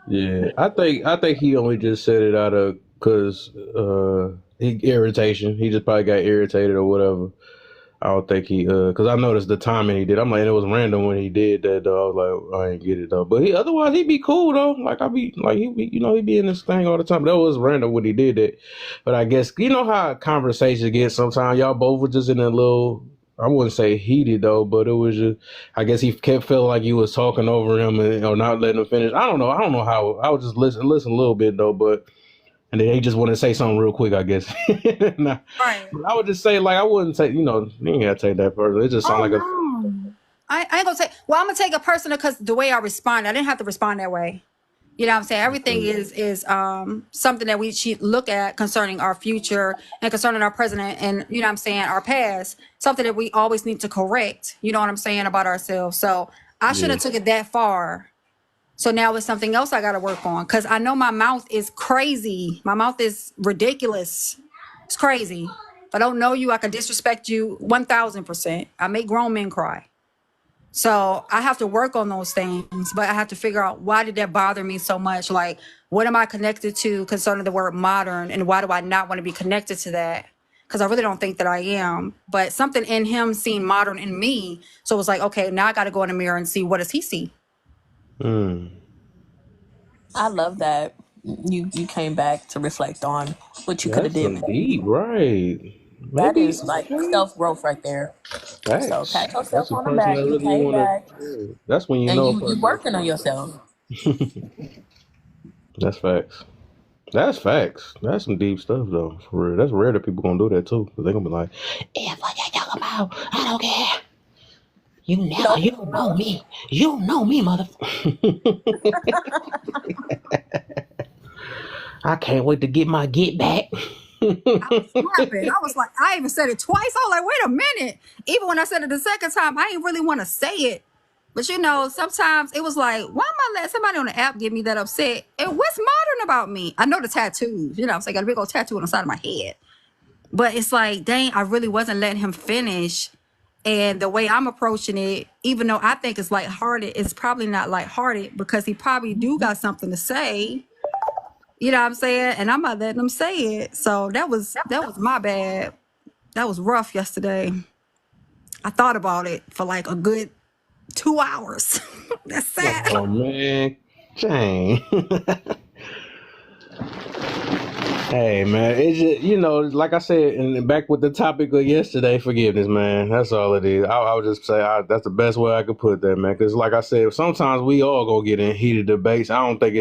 Yeah, I think he only just said it out of because irritation. He just probably got irritated or whatever. I don't think he because I noticed the timing he did. I'm like, it was random when he did that though. I was like, I ain't get it though. But otherwise he'd be cool though. Like he'd be in this thing all the time. That was random when he did that. But I guess how conversations get sometimes. Y'all both were just in a little, I wouldn't say heated though, but it was just, I guess he kept feeling like you was talking over him and not letting him finish. I don't know how. I would just listen a little bit though, but. And then they just want to say something real quick, I guess. Nah,
Right.
I would just say, I wouldn't say, you ain't got to take that further. It just sounds like
no. I ain't gonna say, well, I'm gonna take it personal because the way I respond, I didn't have to respond that way. You know what I'm saying? Everything is something that we should look at concerning our future and concerning our present and, you know what I'm saying, our past, something that we always need to correct, you know what I'm saying, about ourselves. So I shouldn't have took it that far. So now it's something else I got to work on because I know my mouth is crazy. My mouth is ridiculous. It's crazy. If I don't know you, I can disrespect you 1000%. I make grown men cry. So I have to work on those things, but I have to figure out why did that bother me so much? Like, what am I connected to concerning the word modern and why do I not want to be connected to that? Because I really don't think that I am. But something in him seen modern in me. So it was like, okay, now I got to go in the mirror and see what does he see?
I love that you came back to reflect on what you could have
that's
did
some
better.
deep, right?
That
Maybe
is like self growth right there. So
facts.
pat
That's
yourself
a
on the
person
back.
that
You
really
came
want
back
to. That's when you
and
know a
you
person.
working on yourself.
That's facts. That's facts. That's some deep stuff though. For real. That's rare that people gonna do that too. Cause they gonna be like, "If what you talking about, I don't care. You don't know me. You don't know me, mother." I can't wait to get my get back.
I was snapping. I was like, I even said it twice. I was like, wait a minute. Even when I said it the second time, I didn't really want to say it. But sometimes it was like, why am I letting somebody on the app get me that upset? And what's modern about me? I know the tattoos, I'm saying, I got a big old tattoo on the side of my head. But it's like, dang, I really wasn't letting him finish. And the way I'm approaching it, even though I think it's lighthearted, it's probably not lighthearted because he probably do got something to say. You know what I'm saying? And I'm not letting him say it. So that was my bad. That was rough yesterday. I thought about it for like a good 2 hours. That's sad.
Oh man, Jane. Hey man, it's just like I said, and back with the topic of yesterday, forgiveness, man. That's all it is. I would just say that's the best way I could put that, man. Because like I said, sometimes we all go get in heated debates. I don't think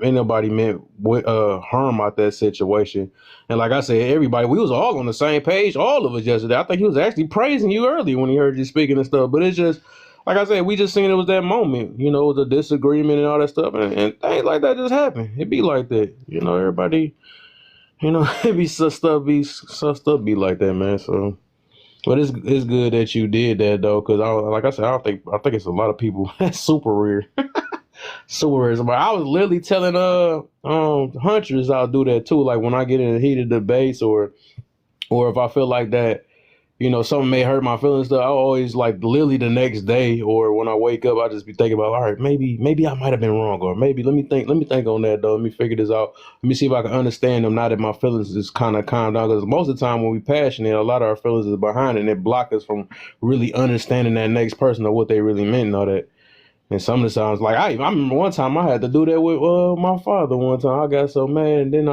anybody meant harm out that situation. And like I said, everybody, we was all on the same page, all of us yesterday. I think he was actually praising you earlier when he heard you speaking and stuff. But it's just, like I said, we just seen it was that moment, it was a disagreement and all that stuff. And things like that just happen. It be like that. Everybody... it be stuff be like that, man. So, but it's good that you did that though, because like I said, I think it's a lot of people that's super rare, super rare. But I was literally telling Huntress I'll do that too. Like when I get in a heated debates or if I feel like that something may hurt my feelings. Stuff. I always like literally the next day or when I wake up, I just be thinking about, all right, maybe I might have been wrong, or maybe let me think on that though. Let me figure this out. Let me see if I can understand them now that my feelings is kind of calmed down. Because most of the time when we passionate, a lot of our feelings is behind it, and it block us from really understanding that next person or what they really meant and all that. And some of the times, like I remember one time I had to do that with my father. One time I got so mad, and then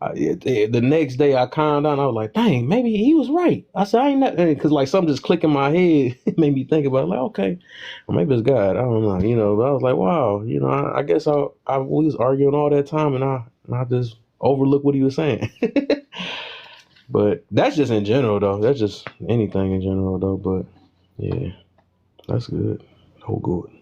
the next day I calmed down. I was like, dang, maybe he was right. I said, I ain't that, because like something just clicked in my head. It made me think about it, like, okay, well, maybe it's God. I don't know, but I was like, wow, I guess we was arguing all that time, and I just overlooked what he was saying. But that's just in general, though. That's just anything in general, though. But yeah, that's good. Oh, good.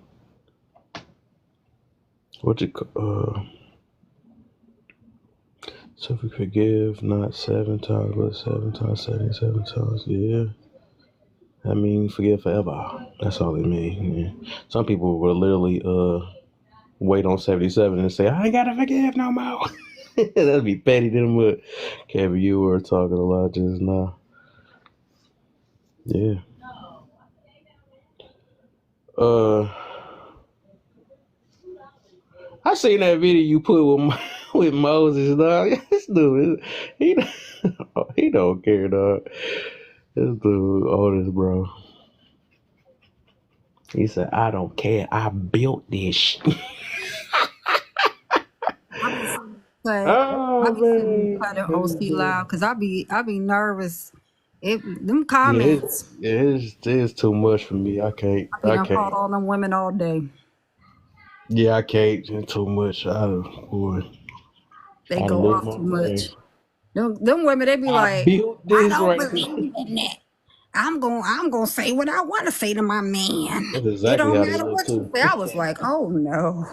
So if we forgive not 7 times, but 7 times, 77 times, yeah. I mean, forgive forever. That's all it means. Yeah. Some people will literally wait on 77 and say, I ain't gotta forgive no more. That'd be petty to them. But Kevin, you were talking a lot just now. Yeah. I seen that video you put with Moses, dog. This dude, he don't care, dog. This dude, oldest bro. He said, I don't care. I built this.
I be sitting kind of OC loud because I be nervous. Them comments.
It's too much for me. I can't.
I called all them women all day.
Yeah, I can't. It's too much.
They go off too much. Them women, they be like, I don't believe in that. I'm gonna say what I want to say to my man.
That's exactly
it don't matter what you say. I was like, oh no.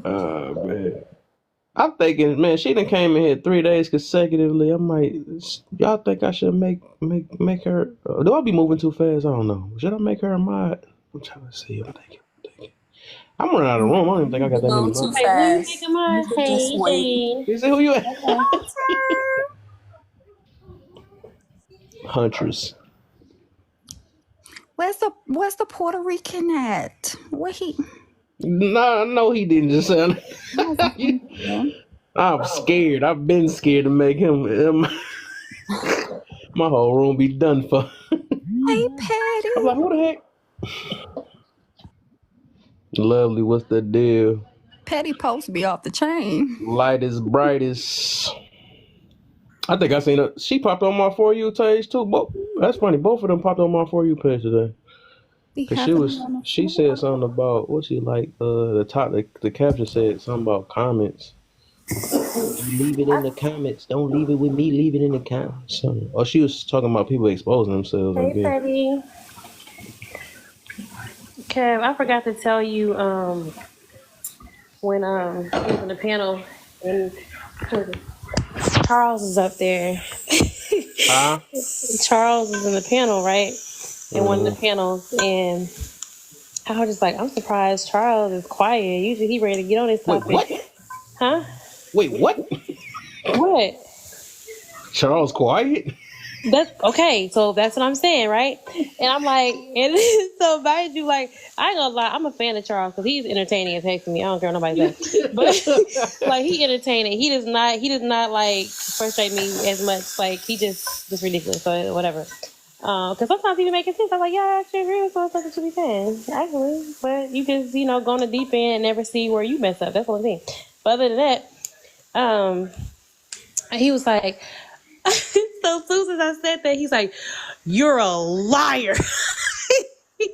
Man. I'm thinking, man, she done came in here 3 days consecutively. I might, y'all think I should make her, do I be moving too fast? I don't know. Should I make her a mod? I'm trying to see. I'm thinking. I'm running out of room. I don't even think I got that many
too
mods.
fast.
Hey, Jane.
You see who you at? Huntress.
Where's the Puerto Rican at? Where he?
No, he didn't just sound. I'm scared. I've been scared to make him. My whole room be done for.
Hey, Patty.
I'm like, who the heck? Lovely, what's the deal?
Patty post be off the chain.
Lightest, brightest. I think I seen her. She popped on my For You page too. That's funny. Both of them popped on my For You page today. Cause she said something about what she like. The caption said something about comments. You leave it in the comments. Don't leave it with me. Leave it in the comments. Or she was talking about people exposing themselves.
Hey, Patty. Kev, I forgot to tell you when he was on the panel and Charles is up there. Charles is in the panel, right? In one of the panels, and I was just like, I'm surprised Charles is quiet. Usually he ready to get on his topic.
Wait, what?
Huh?
Wait, what?
What?
Charles quiet?
That's okay. So that's what I'm saying, right? And I'm like, and so mind you, like, I ain't gonna lie, I'm a fan of Charles because he's entertaining and texting me. I don't care what nobody says, but like he entertaining. He does not like frustrate me as much. Like he just ridiculous. So whatever. Because sometimes he be making sense. I'm like, yeah, I actually agree with some stuff that you be saying, actually. But you just, go on the deep end and never see where you mess up. That's what I'm saying. But other than that, he was like, so soon as I said that, he's like, you're a liar. He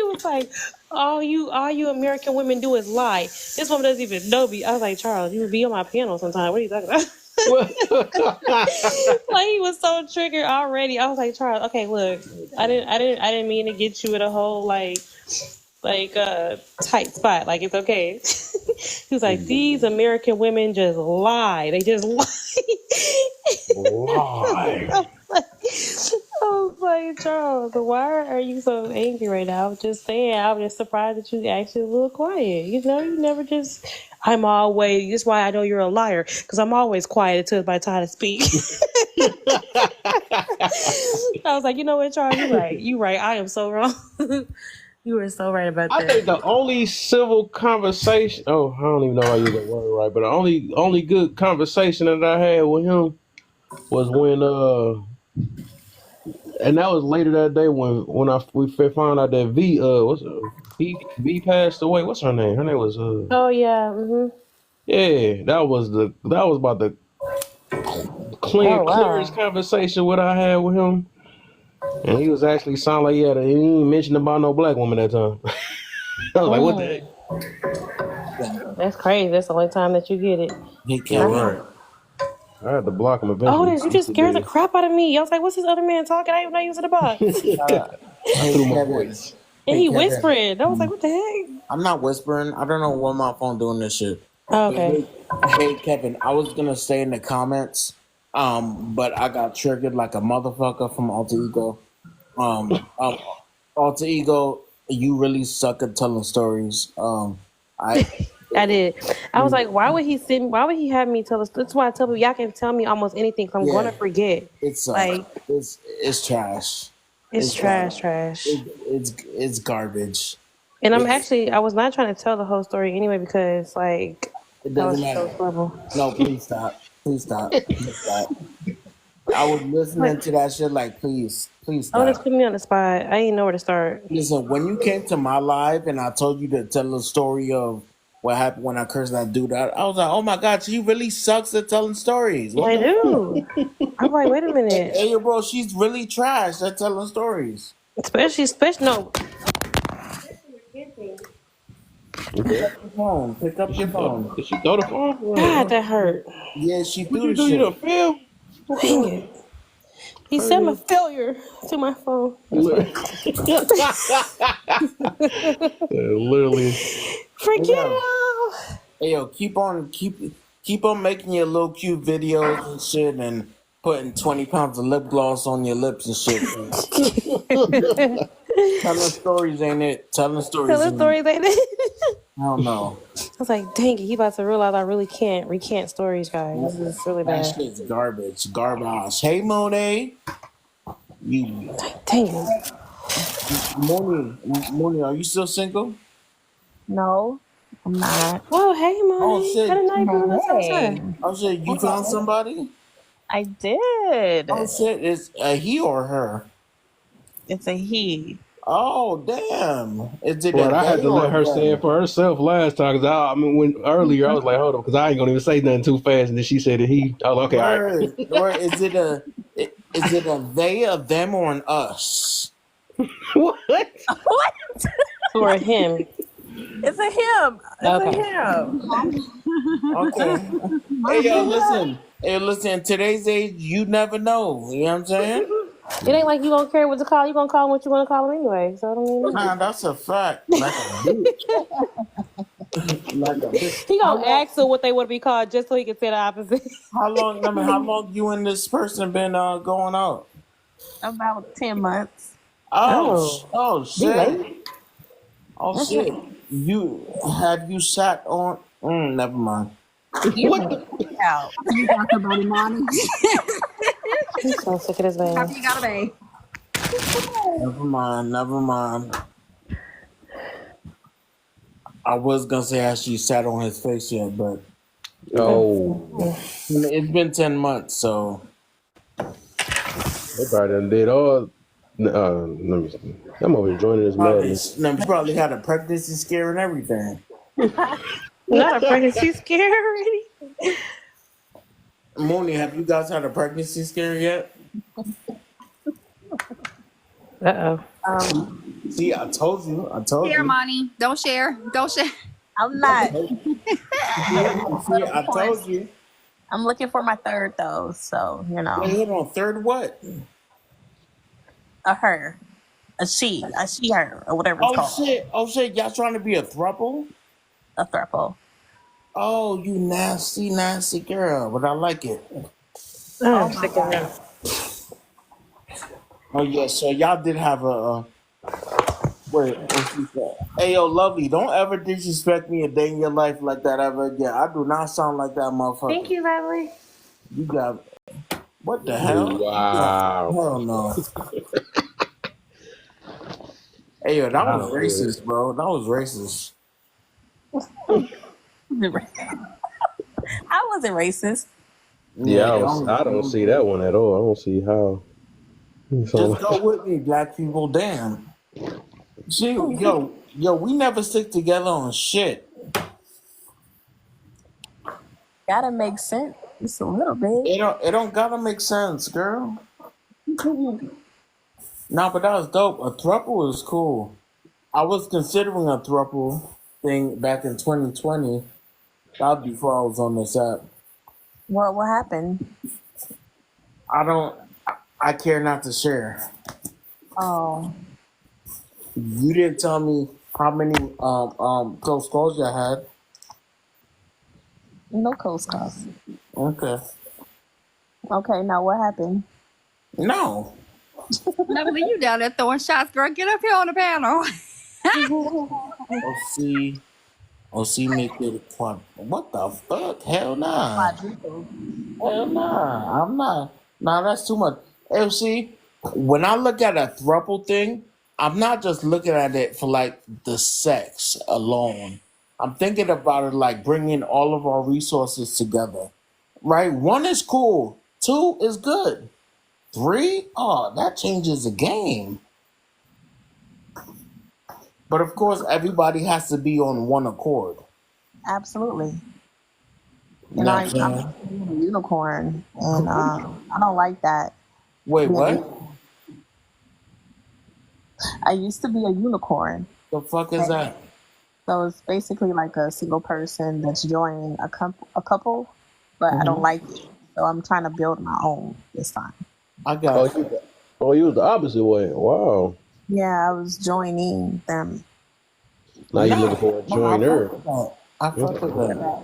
was like, all you American women do is lie. This woman doesn't even know me. I was like, Charles, you would be on my panel sometime. What are you talking about? Like he was so triggered already. I was like, Charles, okay, look, I didn't mean to get you in a whole like tight spot. Like it's okay. He was like, these American women just lie. They just lie.
Lie.
I was like, Charles, why are you so angry right now? I was just saying, I'm just surprised that you actually a little quiet. You know, you never just. I'm always. That's why I know you're a liar, because I'm always quiet until it's my time to speak. I was like, you know what, Charles, you're right. You're right. I am so wrong. You were so right about
I think
that.
the only civil conversation. Oh, I don't even know how you use that word right, but the only good conversation that I had with him was when and that was later that day when we found out that V passed away. What's her name? Her name was
Oh yeah.
yeah. That was about the
Oh
clearest
wow.
conversation what I had with him, and he was actually sound like he ain't mentioned about no black woman that time. I was like, what the heck?
Mm, that's crazy. That's the only time that you get it.
He
Yeah,
kept
I,
right.
I had to block him
oh,
eventually.
this you
He
just
still
scared the
did.
crap out of me. I was like, what's this other man talking? I didn't even know he was in the box.
Uh,
I
hey
threw my
Kevin.
voice.
And
Hey
he
Kevin.
whispering. I was like, what the heck?
I'm not whispering. I don't know why my phone doing this shit.
Oh,
But
okay.
hey Kevin, I was gonna say in the comments, but I got triggered like a motherfucker from Alter Ego. Um, Alter Ego, you really suck at telling stories. I
I did. I was like, why would he send? Why would he have me tell us? That's why I tell people y'all can tell me almost anything. Cause I'm
yeah,
gonna forget.
it sucks.
Like
It's trash.
it's
It's trash.
trash.
It's garbage.
And
It's
I was not trying to tell the whole story anyway because like
it
that
doesn't
was so
matter.
horrible.
No, please stop. Please stop. Please stop. I was
Like,
listening to that shit like, please
oh, just
stop.
put me on the spot. I didn't know where to start.
Listen, when you came to my live and I told you to tell the story of what happened when I cursed that dude out, I was like, oh my god, she really sucks at telling stories. What
I
the fuck?
do. I'm like, wait a minute.
Hey, bro, she's really trash at telling stories.
Especially no.
Pick
Okay.
up your phone. Pick up your phone.
Did she throw the phone?
God, that hurt.
Yeah, she
What
threw
you
the
do? You done
shit.
fail? What
Dang
the
it. He said I'm a
crazy?
failure to my phone. That's
Li-
funny.
Literally.
Hey,
Forget
yo,
it
hey, yo, keep on making your little cute videos and shit, and putting 20 pounds of lip gloss on your lips and shit.
all.
Telling stories ain't it? Telling stories
Telling
ain't it?
stories like that.
I don't know.
I was like, dang it, he about to realize I really can't recant stories, guys. This is really
That
bad.
shit's garbage. Garbage. Hey, Monet. You,
Dang it.
Mooney, are you still single?
No, I'm not.
Oh, hey,
Oh
Money. I
shit.
didn't know you been with us
Hey,
outside.
Oh shit. You found somebody?
I did.
Oh shit. Is he or her?
It's a he.
Oh damn. Is it a
But I had
they
to
or
let
a
her say it
them?
for herself last time. Cause I mean, when earlier I was like, hold up, because I ain't gonna even say nothing too fast. And then she said that he. I was like, okay, all right.
Word. Or is it a they, a them, or an us?
What?
What?
For him.
It's a him. It's a
Okay.
him.
Okay. Hey yo, listen. Hey, listen. Today's age, you never know. You know what I'm saying?
It ain't like you gonna care what to call. You gonna call him what you want to call him anyway. So I don't even know.
Nah, that's a fact. Like a bitch. Like a bitch.
He
How
gonna
long?
ask her what they want to be called just so he can say the opposite.
How long? I mean, how long you and this person been going out?
About 10 months.
Oh,
Oh
be
shit!
late.
Oh shit! You sat on? Never mind.
You
What the?
out.
You got somebody, Monty.
I'm so sick of this man.
Happy you got a bay.
Never mind. Never mind. I was gonna say how she sat on his face yet, but
Oh,
it's been 10 months, so
they probably done did all. Let me see. I'm over here joining this madness.
she probably had a pregnancy scare and everything.
Not a pregnancy scare already.
Mooney, have you guys had a pregnancy scare yet?
Uh
See, I told you. I told
Share,
you.
Monty. Don't share. Don't share.
I'm not.
See, I told you.
I'm looking for my third though, so
Wait, hold on. Third what?
a her, a she, her, or whatever it's called,
Oh shit! Y'all trying to be a throuple?
a throuple.
Oh, you nasty, nasty girl, but I like it.
I'm
Oh my
sick of
god.
him.
Oh yeah, so y'all did have a wait. What she said? Hey yo, lovely, don't ever disrespect me a day in your life like that ever again. I do not sound like that
Thank
motherfucker.
you, lovely.
You got what the hell?
Wow.
Hell no. Hey yo, that was
Wow.
racist, bro. That was racist.
I wasn't racist.
Yeah,
Yeah,
that was,
I
that
don't
was
see that one at all. I don't see how. So,
just go with me, black people. Damn. See, yo, we never stick together on shit.
Gotta make sense. Just a little bit.
It don't gotta make sense, girl. Nah, but that was dope. A throuple was cool. I was considering a throuple thing back in 2020. That was before I was on this app.
What happened?
I don't. I care not to share.
Oh,
You didn't tell me how many close calls you had.
no coast cost.
Okay.
Okay, now what happened?
No.
Lovely, you down there throwing shots, girl. Get up here on the panel.
OC. OC make it a quad. What the fuck? Hell nah.
Quadruple.
Hell nah. I'm not. Nah, that's too much. OC. When I look at a throuple thing, I'm not just looking at it for like the sex alone. I'm thinking about it like bringing all of our resources together. Right? One is cool. Two is good. Three? Oh, that changes the game. But of course, everybody has to be on one accord.
Absolutely.
You
And
know
I,
what I'm saying?
I'm a unicorn, and I don't like that.
Wait,
Being
what?
I used to be a unicorn,
The fuck is that?
so it's basically like a single person that's joining a couple, but I don't like it. So I'm trying to build my own this time.
I
oh,
got you.
you was the opposite way. Wow.
Yeah, I was joining them.
Now you looking for a joiner.
I fuck with that.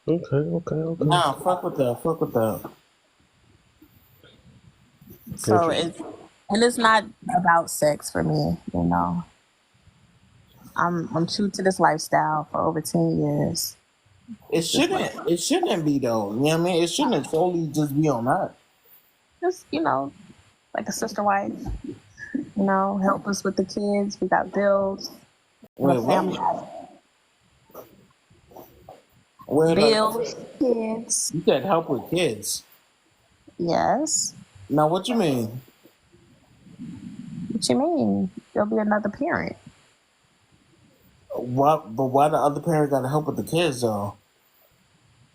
Okay.
Nah, fuck with that. Fuck with that.
So it's not about sex for me, you know. I'm true to this lifestyle for over 10 years.
It shouldn't be though. You know what I mean? It shouldn't solely just be on that.
Just, like a sister wife, help us with the kids. We got bills.
Wait,
The family
what?
has
Wait,
bills, kids.
you said help with kids.
Yes.
Now, what you mean?
What you mean? There'll be another parent.
What? But why the other parent got to help with the kids though?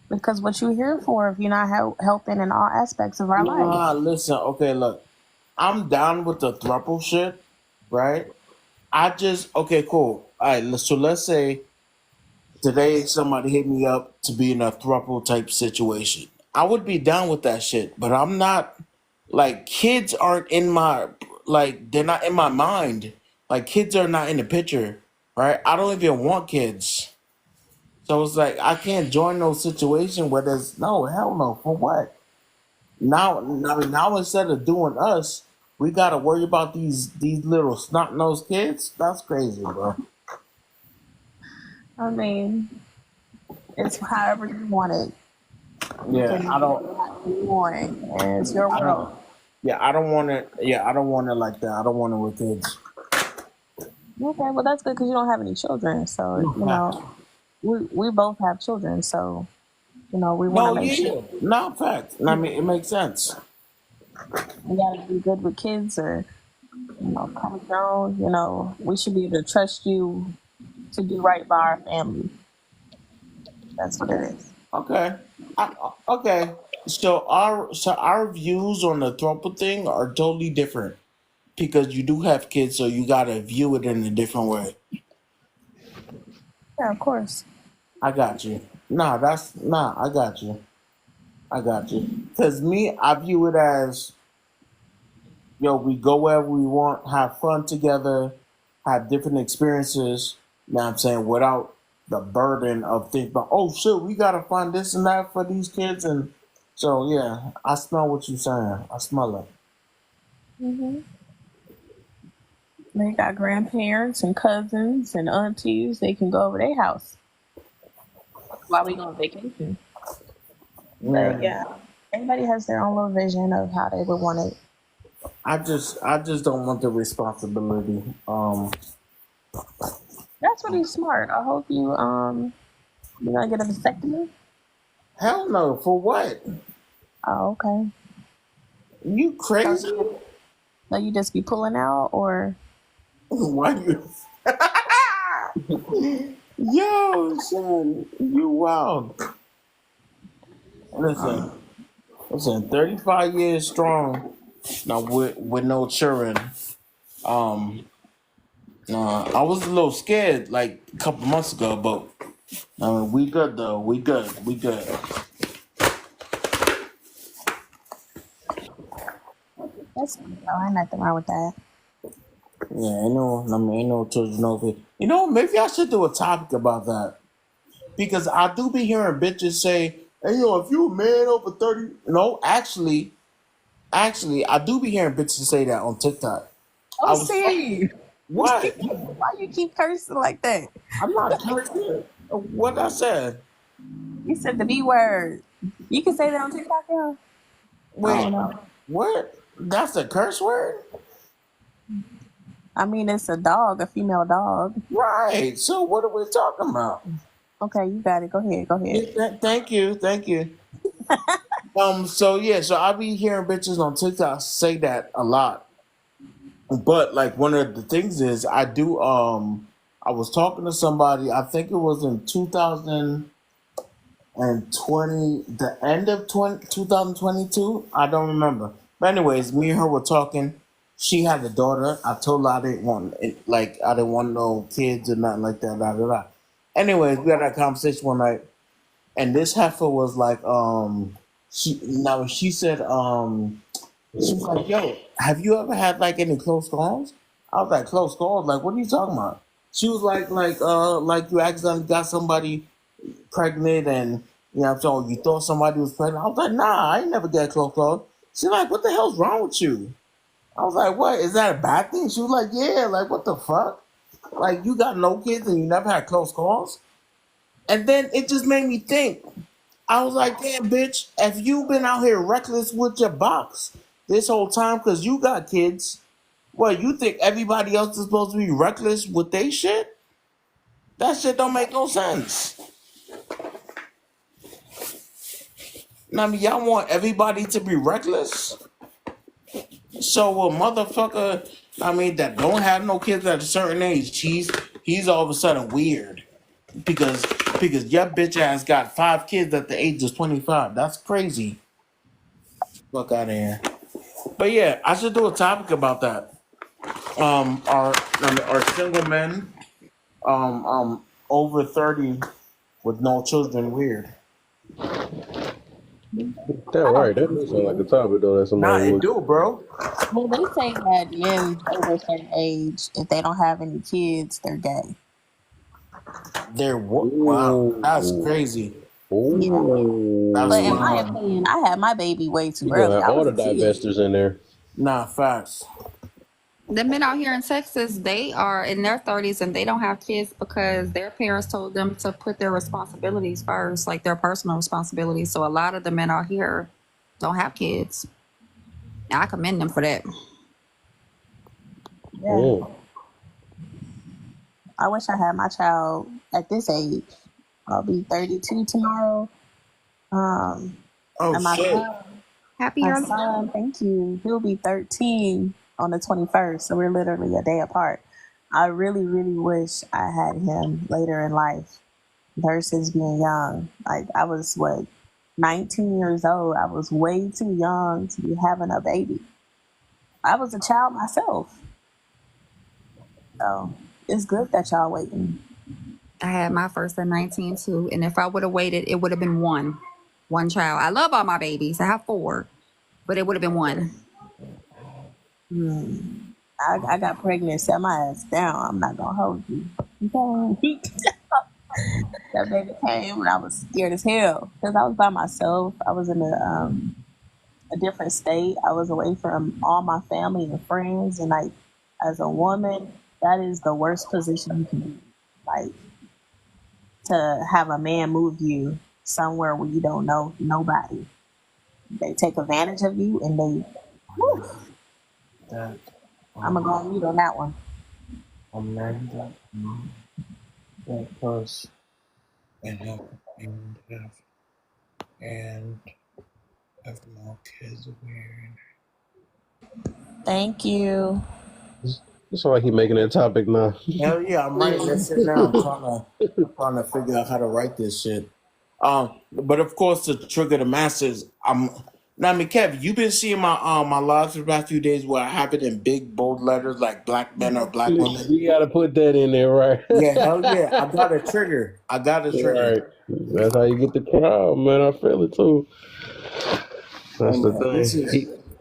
Because what you here for if you're not helping in all aspects of our life?
Nah, listen. Okay, look. I'm down with the throuple shit, right? Okay, cool. All right, so let's say today somebody hit me up to be in a throuple type situation. I would be down with that shit, but I'm not like kids aren't in my they're not in my mind. Like kids are not in the picture, right? I don't even want kids. So it's like I can't join no situation where there's no hell no for what? Now I mean now instead of doing us, we gotta worry about these little snot nosed kids. That's crazy, bro.
I mean, it's however you want it.
Yeah, I don't.
You want it, and it's your
I
world.
don't. Yeah, I don't want it. Yeah, I don't want it like that. I don't want it with kids.
Okay, well that's good because you don't have any children. So we both have children. So we want
No,
to make
yeah,
sure
no fact. I mean, it makes sense.
we gotta be good with kids or come grown. We should be able to trust you to do right by our family. That's what it is.
Okay. Okay. So our views on the throuple thing are totally different because you do have kids, so you gotta view it in a different way.
Yeah, of course.
I got you. I got you. I got you. Cause me, I view it as we go wherever we want, have fun together, have different experiences. You know what I'm saying? Without the burden of thinking about, oh shit, we gotta find this and that for these kids. And so, yeah, I smell what you're saying. I smell it.
They got grandparents and cousins and aunties. They can go over their house while we go on vacation. But
Man,
yeah, everybody has their own little vision of how they would want it.
I just don't want the responsibility.
That's really smart. I hope you're gonna get a vasectomy.
Hell no. For what?
Oh, okay.
You
So
crazy?
you just be pulling out, or
Why you? Yo, son, you wild. Listen, listen. 35 years strong. Now with no children. Um, I was a little scared like a couple months ago, but we good though. We good. We good.
that's ain't nothing wrong with that.
Yeah, ain't no children over here. Maybe I should do a topic about that because I do be hearing bitches say, "Hey, if you a man over 30," no, actually, I do be hearing bitches say that on TikTok. I
Oh,
was
see,
what?
why you keep cursing like that?
I'm not cursing. What I said?
You said the B word. You can say that on TikTok, yeah. I
Wait,
don't know.
what? That's a curse word,
I mean, it's a dog, a female dog.
right? So what are we talking about?
Okay, you got it. Go ahead. Go ahead.
Thank you, thank you. So yeah, so I be hearing bitches on TikTok say that a lot. But like one of the things is I was talking to somebody, I think it was in 2020, the end of 2022. I don't remember. But anyways, me and her were talking. She had a daughter. I told her I didn't want it, like I didn't want no kids or nothing like that. Da, da, da. Anyways, we had that conversation one night, and this heifer was like, she said, she was like, "Yo, have you ever had like any close calls?" I was like, "Close calls? Like, what are you talking about?" She was like you accidentally got somebody pregnant, and I'm saying, you thought somebody was pregnant. I was like, "Nah, I ain't never get close calls." She's like, "What the hell's wrong with you?" I was like, "What is that a bad thing?" She was like, "Yeah, like what the fuck? Like you got no kids and you never had close calls?" And then it just made me think. I was like, damn, bitch, have you been out here reckless with your box this whole time because you got kids? What, you think everybody else is supposed to be reckless with their shit? That shit don't make no sense. I mean, y'all want everybody to be reckless? So a motherfucker, that don't have no kids at a certain age, he's all of a sudden weird. Because your bitch ass got 5 kids at the age of 25. That's crazy. Fuck out of here. But yeah, I should do a topic about that. Are single men over 30 with no children weird?
That
I don't
right. That
think
does sound like a
so.
topic though that
Nah,
somebody
it
would.
do, bro.
Well, they say that men over a certain age, if they don't have any kids, they're gay.
They're wow. That's
Ooh.
crazy.
Yeah.
That's
But in my
Ooh.
opinion, I had my baby way too
You gonna
early.
have
I
all
was
the
a kid.
divestors in there.
nah facts.
The men out here in Texas, they are in their 30s and they don't have kids because their parents told them to put their responsibilities first, like their personal responsibilities. So a lot of the men out here don't have kids. And I commend them for that.
Yeah.
Mm.
I wish I had my child at this age. I'll be 32 tomorrow. Um,
Oh
and
shit.
Happy
my
early.
son, thank you. He'll be 13 on the 21st, so we're literally a day apart. I really, really wish I had him later in life versus being young. Like I was 19 years old. I was way too young to be having a baby. I was a child myself, so it's good that y'all waiting.
I had my first at 19 too. And if I would have waited, it would have been one child. I love all my babies. I have four, but it would have been one.
Hmm. I got pregnant, set my ass down. I'm not gonna hold you. Okay. That baby came and I was scared as hell because I was by myself. I was in a different state. I was away from all my family and friends, and like as a woman, that is the worst position you can be. Like, to have a man move you somewhere where you don't know nobody. They take advantage of you and they, whew,
That
I'm going to go on mute on that one.
Amanda, that purse and have more kids wearing.
Thank you.
It's like he making that topic now.
Hell yeah, I'm writing that shit now. I'm trying to figure out how to write this shit. But of course, to trigger the masses, now, I mean, Kev, you've been seeing my lives for the past few days where I have it in big bold letters like black men or black women.
You gotta put that in there, right?
Yeah, hell yeah, I got a trigger.
Right. That's how you get the crowd, man. I feel it too. That's the thing.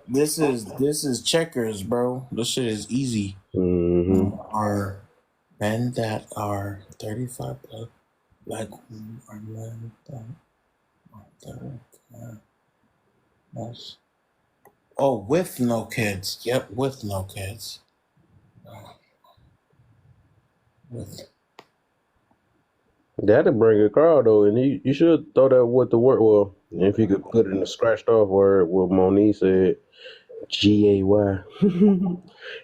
This is checkers, bro. This shit is easy. Are men that are 35 plus, like are men that are 35 plus. Oh, with no kids. Yep, with no kids. With
That'll bring a crowd though, and you should throw that with the word. Well, if you could put it in a scratched off word, what Monique said, GAY.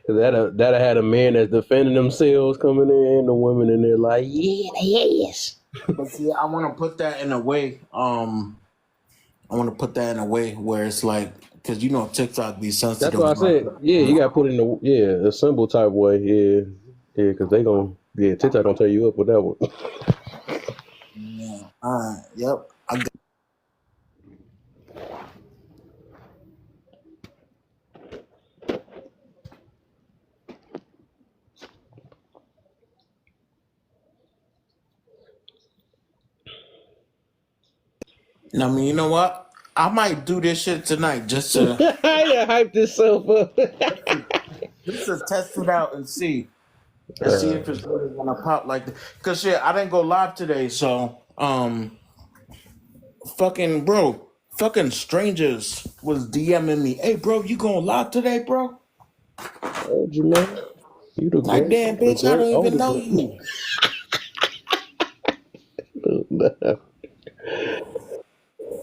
That'll had a man that's defending themselves coming in, the women in there like, yeah, yes.
But see, I want to put that in a way. I want to put that in a way where it's like, because you know TikTok be sensitive.
That's why I said, yeah, you got to put it in a symbol type way, yeah, because they TikTok don't tear you up with that one.
Yeah. All right. Yep. I mean, you know what? I might do this shit tonight just to
hype this up.
just to test it out and see if it's really gonna pop like that. Cause shit, I didn't go live today, so fucking strangers was DMing me. Hey, bro, you going live today, bro?
Told you, man. You the
Like, damn, bitch, I don't even know you.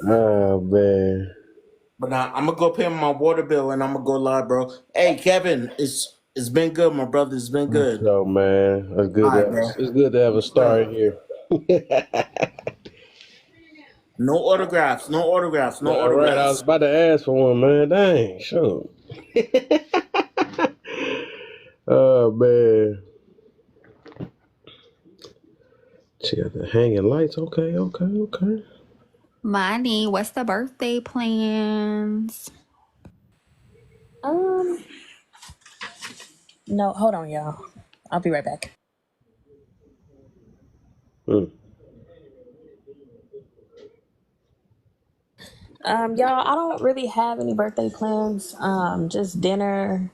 Oh man.
But now I'm gonna go pay my water bill and I'm gonna go live, bro. Hey, Kevin, it's been good, my brother. It's been good.
No, man. That's good. It's good to have a star in here.
No autographs.
All right, I was about to ask for one, man. Dang, sure. Oh man. She got the hanging lights. Okay.
Money, what's the birthday plans?
No, hold on, y'all. I'll be right back. Y'all, I don't really have any birthday plans. Just dinner,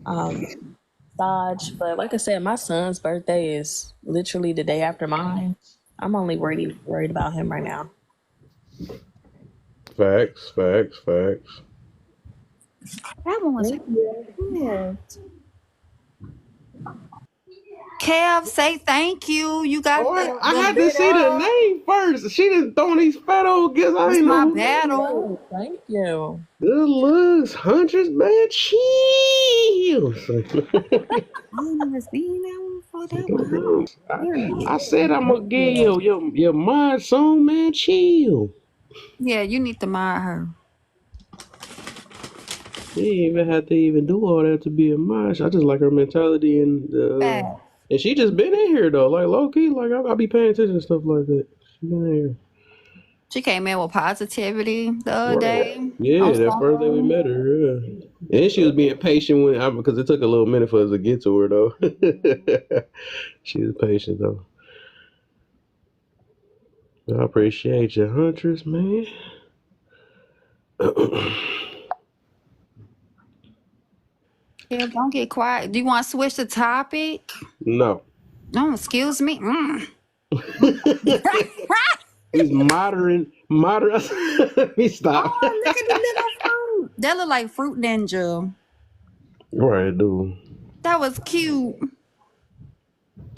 Dodge. But like I said, my son's birthday is literally the day after mine. I'm only worried about him right now.
Facts.
That one was Kev, say thank you. You got
I had to see the name first. She didn't throw these fat old gifts. I ain't
my
know.
battle.
Thank you.
Good looks, hundreds, man. Chill.
I never seen that one before. That one.
I said I'm gonna give you your mind song, man. Chill.
Yeah, you need to mind her.
You ain't even have to even do all that to be a mind. I just like her mentality and she just been in here though, like low key. Like I be paying attention to stuff like that. She been in here.
She came in with positivity the other day.
Yeah, that first day we met her. Yeah, and she was being patient because it took a little minute for us to get to her though. She was patient though. I appreciate you, Huntress, man.
Yeah, don't get quiet. Do you want to switch the topic?
No.
No, excuse me.
He's moderate. Let me stop.
Oh, look at the little fruit. That look like Fruit Ninja.
Right, dude.
That was cute.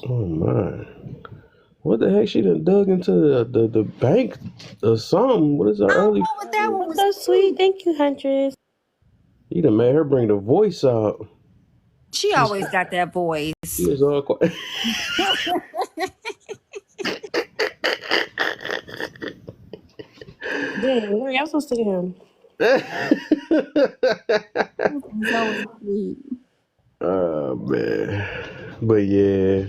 Oh my. What the heck? She done dug into the bank or something. What is her
I don't
early?
know what that one was.
So sweet. Thank you, Huntress.
You done made her bring the voice out.
She always got that voice.
She was all quiet.
Dang, where y'all supposed to get him?
So sweet.
Oh man. But yeah.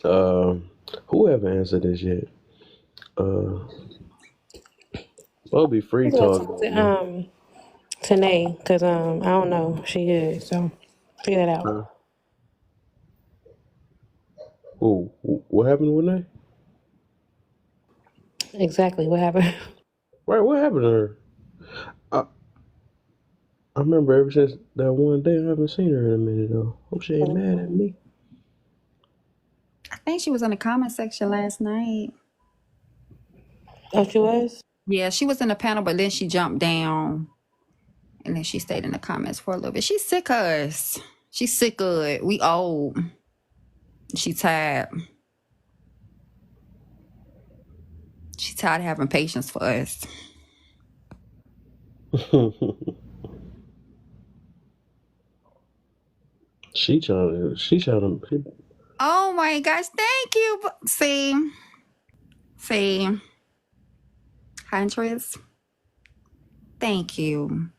Who haven't answered this yet? Bobby Free
I'm gonna
Talk.
talk to Tanae, cause I don't know who she is, so figure that out.
Who? What happened with that?
Exactly what happened.
Right, what happened to her? I remember ever since that one day I haven't seen her in a minute though. Hope she ain't mad at me.
I think she was in the comment section last night.
Oh, she was?
Yeah, she was in the panel, but then she jumped down. And then she stayed in the comments for a little bit. She's sick of us. She's sick of it. We old. She tired. She's tired of having patience for us.
She trying to.
Oh my gosh, thank you. See, Huntress, thank you.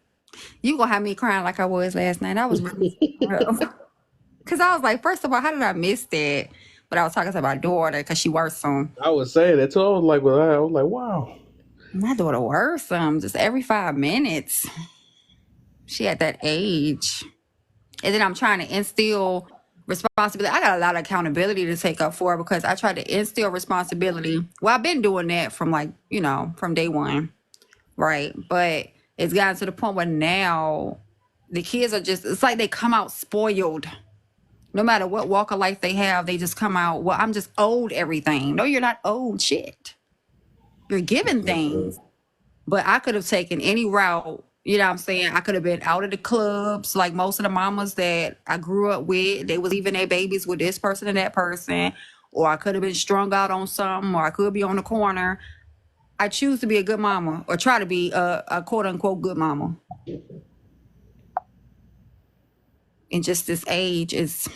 You gonna have me crying like I was last night. I was really because I was like, first of all, how did I miss that? But I was talking to my daughter because she works some.
I was saying that too. I was like, wow.
My daughter works some just every 5 minutes. She at that age. And then I'm trying to instill responsibility. I got a lot of accountability to take up for because I tried to instill responsibility. Well, I've been doing that from from day one. Right. But it's gotten to the point where now the kids are it's like they come out spoiled. No matter what walk of life they have, they just come out, well, I'm just owed everything. No, you're not owed shit. You're given things. But I could have taken any route. You know what I'm saying? I could have been out of the clubs like most of the mamas that I grew up with. They was leaving their babies with this person and that person. Or I could have been strung out on something. Or I could be on the corner. I choose to be a good mama. Or try to be a quote-unquote good mama. And just this age it's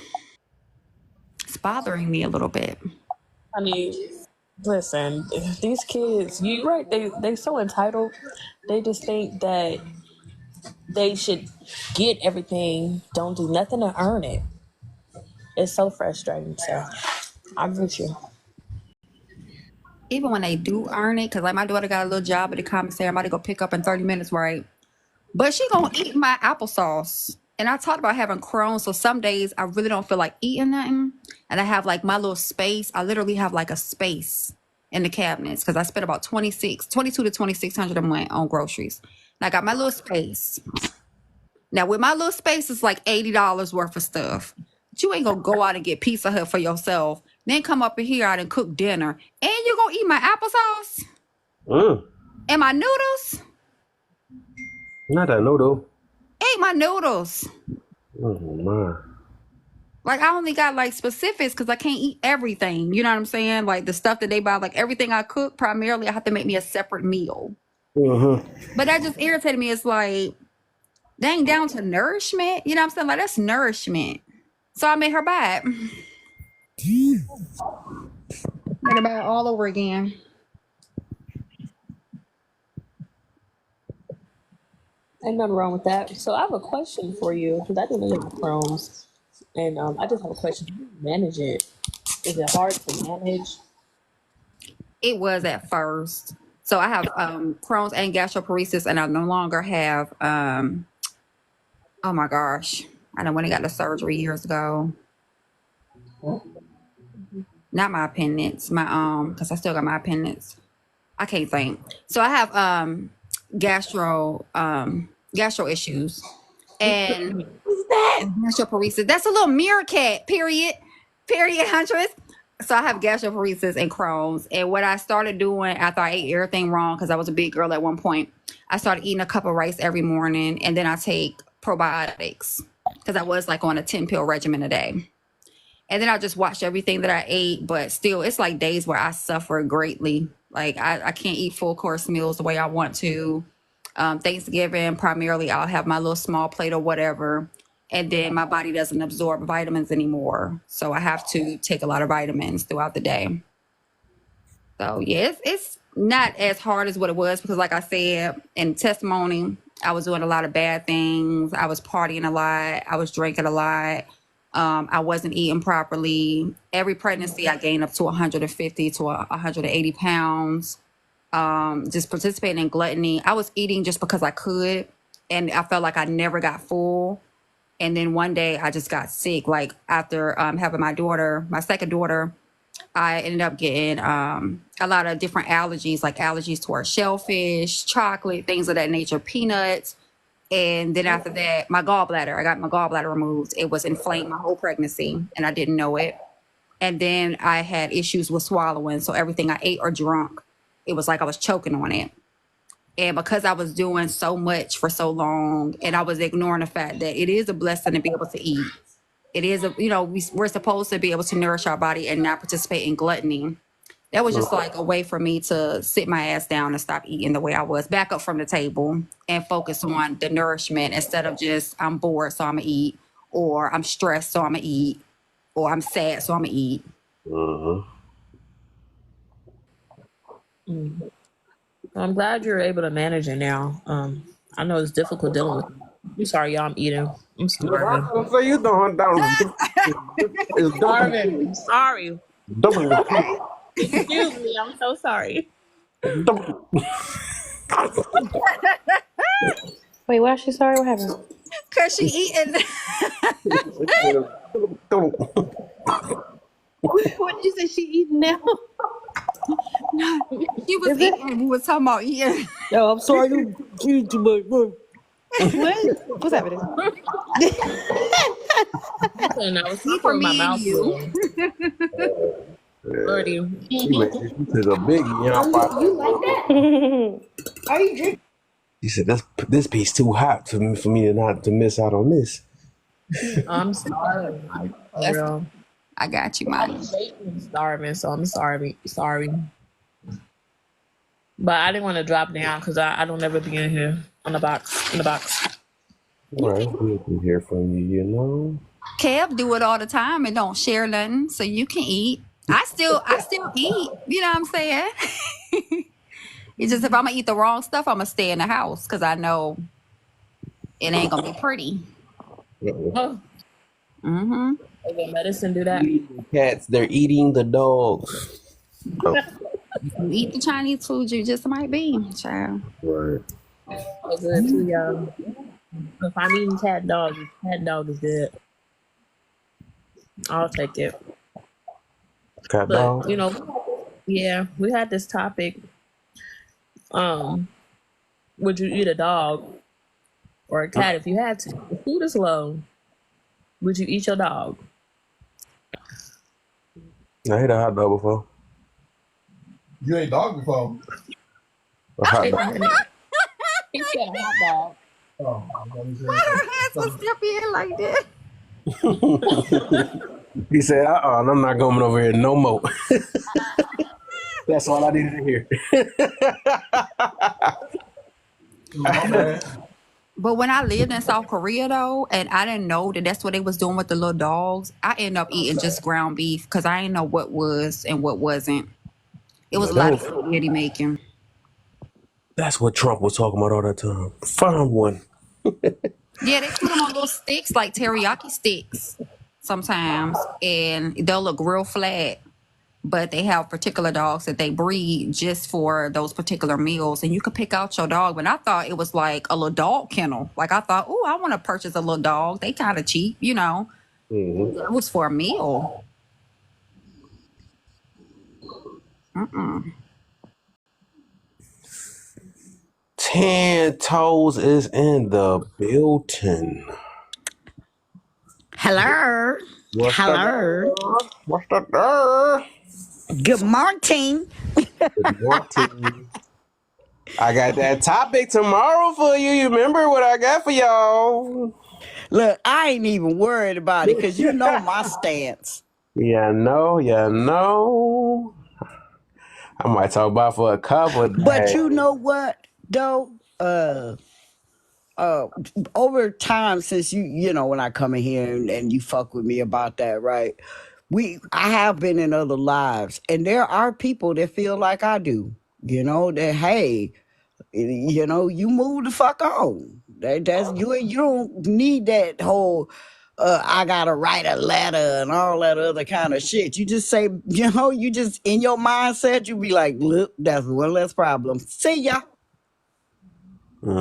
bothering me a little bit.
I mean, listen, these kids, you're right, they so entitled. They just think that they should get everything, don't do nothing to earn it. It's so frustrating. So I'm with you.
Even when they do earn it, because like my daughter got a little job at the commissary, I'm about to go pick up in 30 minutes, right? But she gonna eat my applesauce. And I talked about having Crohn's, so some days I really don't feel like eating nothing. And I have like my little space. I literally have like a space in the cabinets because I spent about 22 to 2,600 a month on groceries. And I got my little space. Now with my little space, it's like $80 worth of stuff. But you ain't gonna go out and get Pizza Hut for yourself, then come up in here out and cook dinner, and you gonna eat my applesauce and my noodles.
Not that noodle.
Ate my noodles.
Oh my.
Like I only got like specifics because I can't eat everything. You know what I'm saying? Like the stuff that they buy, like everything I cook, primarily I have to make me a separate meal. But that just irritated me. It's like, dang, down to nourishment. You know what I'm saying? Like that's nourishment. So I made her buy it. Made her buy it all over again.
Ain't nothing wrong with that. So I have a question for you because I didn't know you had Crohn's, and I just have a question. How do you manage it? Is it hard to manage?
It was at first. So I have Crohn's and gastroparesis, and I no longer have. Oh my gosh, I know when I got the surgery years ago. Not my appendix, my because I still got my appendix. I can't think. So I have gastro issues and gastroparesis. That's a little meerkat. Period. Huntress. So I have gastroparesis and Crohn's. And what I started doing after I ate everything wrong, because I was a big girl at one point, I started eating a cup of rice every morning, and then I take probiotics. because I was like on a 10 pill regimen a day. And then I just watched everything that I ate, but still, it's like days where I suffer greatly. Like I can't eat full course meals the way I want to. Thanksgiving, primarily, I'll have my little small plate or whatever. And then my body doesn't absorb vitamins anymore. So I have to take a lot of vitamins throughout the day. So yeah, it's not as hard as what it was because like I said in testimony, I was doing a lot of bad things. I was partying a lot. I was drinking a lot. I wasn't eating properly. Every pregnancy, I gained up to 150 to 180 pounds. Just participating in gluttony. I was eating just because I could, and I felt like I never got full. And then one day, I just got sick. Like after having my daughter, my second daughter, I ended up getting a lot of different allergies, like allergies towards shellfish, chocolate, things of that nature, peanuts. And then after that, I got my gallbladder removed. It was inflamed my whole pregnancy, and I didn't know it. And then I had issues with swallowing. So everything I ate or drunk, it was like I was choking on it. And because I was doing so much for so long, and I was ignoring the fact that it is a blessing to be able to eat. It is, we're supposed to be able to nourish our body and not participate in gluttony. That was just like a way for me to sit my ass down and stop eating the way I was, back up from the table and focus on the nourishment instead of just I'm bored, so I'm going to eat, or I'm stressed, so I'm going to eat, or I'm sad, so I'm going to eat.
I'm glad you're able to manage it now. I know it's difficult dealing with it. I'm sorry, y'all. I'm eating. I'm starving.
I'm say you doing it's
Starving. I'm sorry.
double.
Excuse me. I'm so sorry.
Wait, why is she sorry? What happened?
Because she eating.
What did you say she eating now?
She was eating. We were talking about eating.
No, I'm sorry. You eat too much. What? What's happening?
And I was
For
for my
me and
mouth.
you.
Lordy.
You took a biggie, you know.
Are you drinking?
He said, "This piece too hot for me not to miss out on this."
I'm sorry. For real.
I got you, Mike.
I'm starving, so I'm sorry. But I didn't want to drop down because I don't ever be in here in the box.
All right, good to hear from you. You know,
Kev do it all the time and don't share nothing, so you can eat. I still eat. You know what I'm saying? It's just if I'm gonna eat the wrong stuff, I'm gonna stay in the house because I know it ain't gonna be pretty.
Oh,
Mm-hmm.
okay, medicine do that.
cats, they're eating the dogs. Oh,
You eat the Chinese food, you just might be, child.
right.
It's good too, y'all. If I'm eating cat dog is good. I'll take it.
Cat
But
dog.
yeah, we had this topic. Would you eat a dog or a cat if you had to? The food is low. Would you eat your dog?
I ate a hot dog before.
You ate dog before.
A hot dog.
He said a hot dog.
Oh, I thought you said-
Why her hands was step in like that?
He said, I'm not coming over here no more. That's all I needed to hear.
My bad.
But when I lived in South Korea though, and I didn't know that that's what they was doing with the little dogs, I ended up eating just ground beef because I didn't know what was and what wasn't. It was a lot of spaghetti making.
That's what Trump was talking about all that time. Find one.
Yeah, they put them on little sticks like teriyaki sticks sometimes, and they'll look real flat. But they have particular dogs that they breed just for those particular meals, and you can pick out your dog. But I thought it was like a little dog kennel. Like I thought, oh, I want to purchase a little dog. They kind of cheap, you know.
Mm-hmm.
It was for a meal.
10 Toes is in the building.
Hello.
What's
Hello.
What's the
Good morning.
Good morning. I got that topic tomorrow for you. You remember what I got for y'all?
Look, I ain't even worried about it because you know my stance.
Yeah, no. I might talk about for a couple of
But
days.
you know what, though? Over time, since you know, when I come in here and you fuck with me about that, right? I have been in other lives, and there are people that feel like I do. You know that hey, you know, you move the fuck on. That's you. You don't need that whole. I gotta write a letter and all that other kind of shit. You just say, you know, you just in your mindset, you be like, look, that's one less problem. See ya.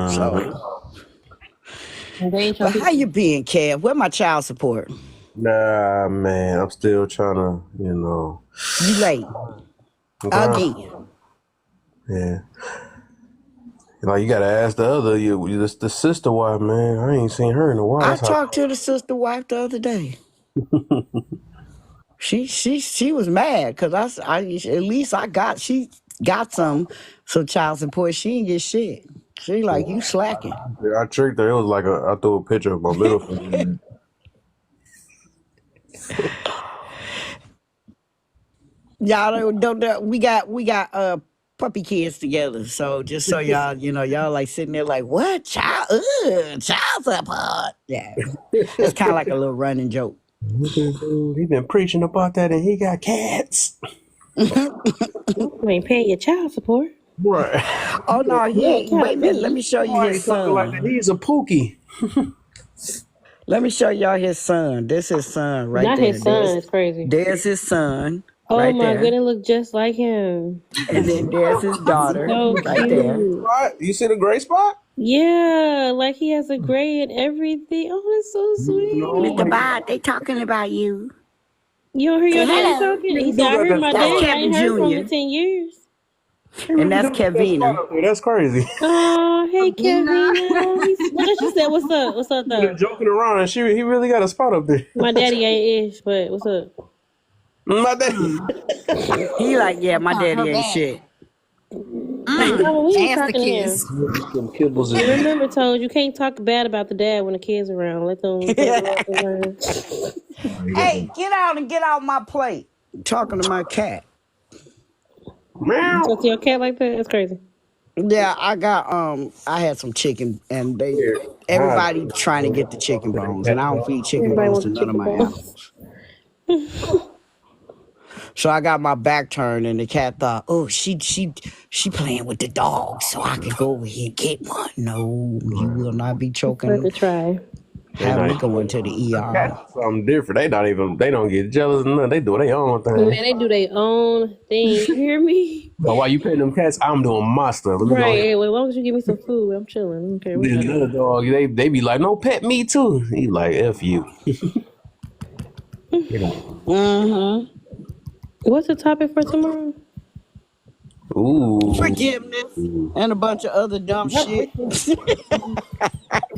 So,
They ain't your
but how
people.
you being, Kev? Where my child support?
Nah, man, I'm still trying to, you know.
You late
grind.
again?
Yeah. Like, you gotta ask the sister wife, man. I ain't seen her in a while.
I
That's how.
talked to the sister wife the other day. She was mad because I at least she got some child support. She didn't get shit. She like you slacking.
I tricked her. It was like I threw a picture of my middle finger.
Y'all don't we got puppy kids together. So just so y'all you know y'all like sitting there like what child support. Yeah, it's kind of like a little running joke.
He been preaching about that, and he got cats.
You ain't paying your child support.
Right.
Oh no, he
Yeah,
ain't. Wait a minute. Let me show you
Why he
his
talking like that?
son.
He's a pookie.
Let me show y'all his son. This his son right
Not
there.
his son. It's crazy.
There's his son
Oh
right
my
there.
goodness, look just like him.
And then there's his daughter
So
right there.
cute.
Spot? You see the gray spot?
Yeah, like he has a gray and everything. Oh, that's so
No.
sweet.
Mr. Bott, they talking about you.
You don't hear
Say
your daddy
hello.
talking? He
You
said,
do
I
got
heard
that
my
spot
That's
up
daddy. I
Kevin
ain't heard from him in
Jr.
10 years.
And that's
That spot
Kevina.
up there. That's crazy.
Oh, hey, Kevina. Look at you said, what's up? What's up,
Been
though?
joking around, and he really got a spot up there.
My daddy ain't ish, but what's up?
My daddy.
He like, yeah, my daddy ain't shit.
Mama, we ain't
Ask the
talking to him.
kids.
Some kibbles
And
in.
remember, Toad, you can't talk bad about the dad when the kids around. Let them grow up and learn.
Hey, get out and get out my plate. Talking to my cat.
You
Meow.
talk to your cat like that? That's crazy.
Yeah, I had some chicken and
Here.
everybody trying to get the chicken bones, and I don't feed chicken
Everybody
bones
want
to
the
none of
chicken
my
bones.
animals. So I got my back turned, and the cat thought, "Oh, she playing with the dog, so I could go over here and get one." No, you will not be
Worth
choking,
a try.
They
having
not
to go into the
cats
ER.
is something different. They don't get jealous or nothing. They do their own
Man,
thing.
they do their own thing. You hear me?
So while you petting them cats, I'm doing my stuff. Let me go
Right.
ahead.
Hey, well, as long as you give me some food, I'm chilling. I don't care what
Then
y'all
the
do.
other dog, they be like, no, pet me too. He like, F you. You know.
Mm-hmm.
What's the topic for tomorrow?
Ooh.
Forgiveness and a bunch of other dumb
Did I
shit.
make it?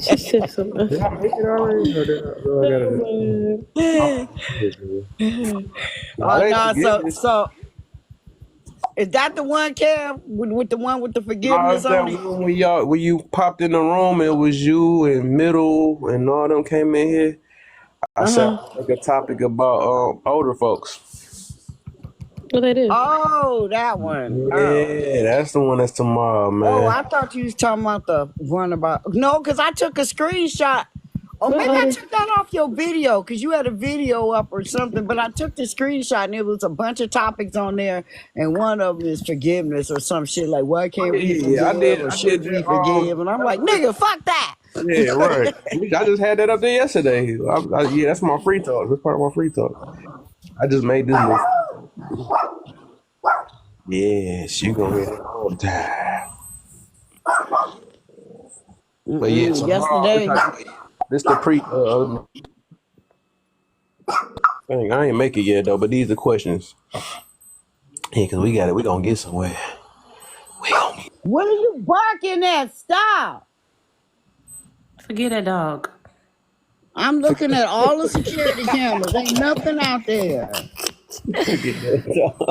She said something.
Did I make it already? Or do I gotta do
Oh,
it? Nah,
Oh
it ain't
no,
forgiveness.
so is that the one, Kev, with the one with the
No,
forgiveness
it's that
on it?
one when you popped in the room, it was you and Middle and all them came in here. I said
Uh-huh.
I'll make a topic about older folks.
what they do?
Oh, that one. Oh.
Yeah, that's the one that's tomorrow,
Oh,
man.
I thought you was talking about the one about no, because I took a screenshot. Or
What
maybe I
other?
took that off your video because you had a video up or something. But I took the screenshot and it was a bunch of topics on there, and one of them is forgiveness or some shit like why can't we
Yeah, I
forgive
did.
or
I did
should we forgive? And I'm like, nigga, fuck that.
Yeah, right. I just had that up there yesterday. Yeah, that's my free talk. That's part of my free talk. I just made this list. Yes, you gonna hear it all the time. But yeah, tomorrow
Yesterday.
this the pre. Dang, I ain't make it yet though. But these are questions. Yeah, cause we got it. We gonna get somewhere. We gonna get.
What are you barking at? Stop.
Forget that dog.
I'm looking at all the security cameras. Ain't nothing out there.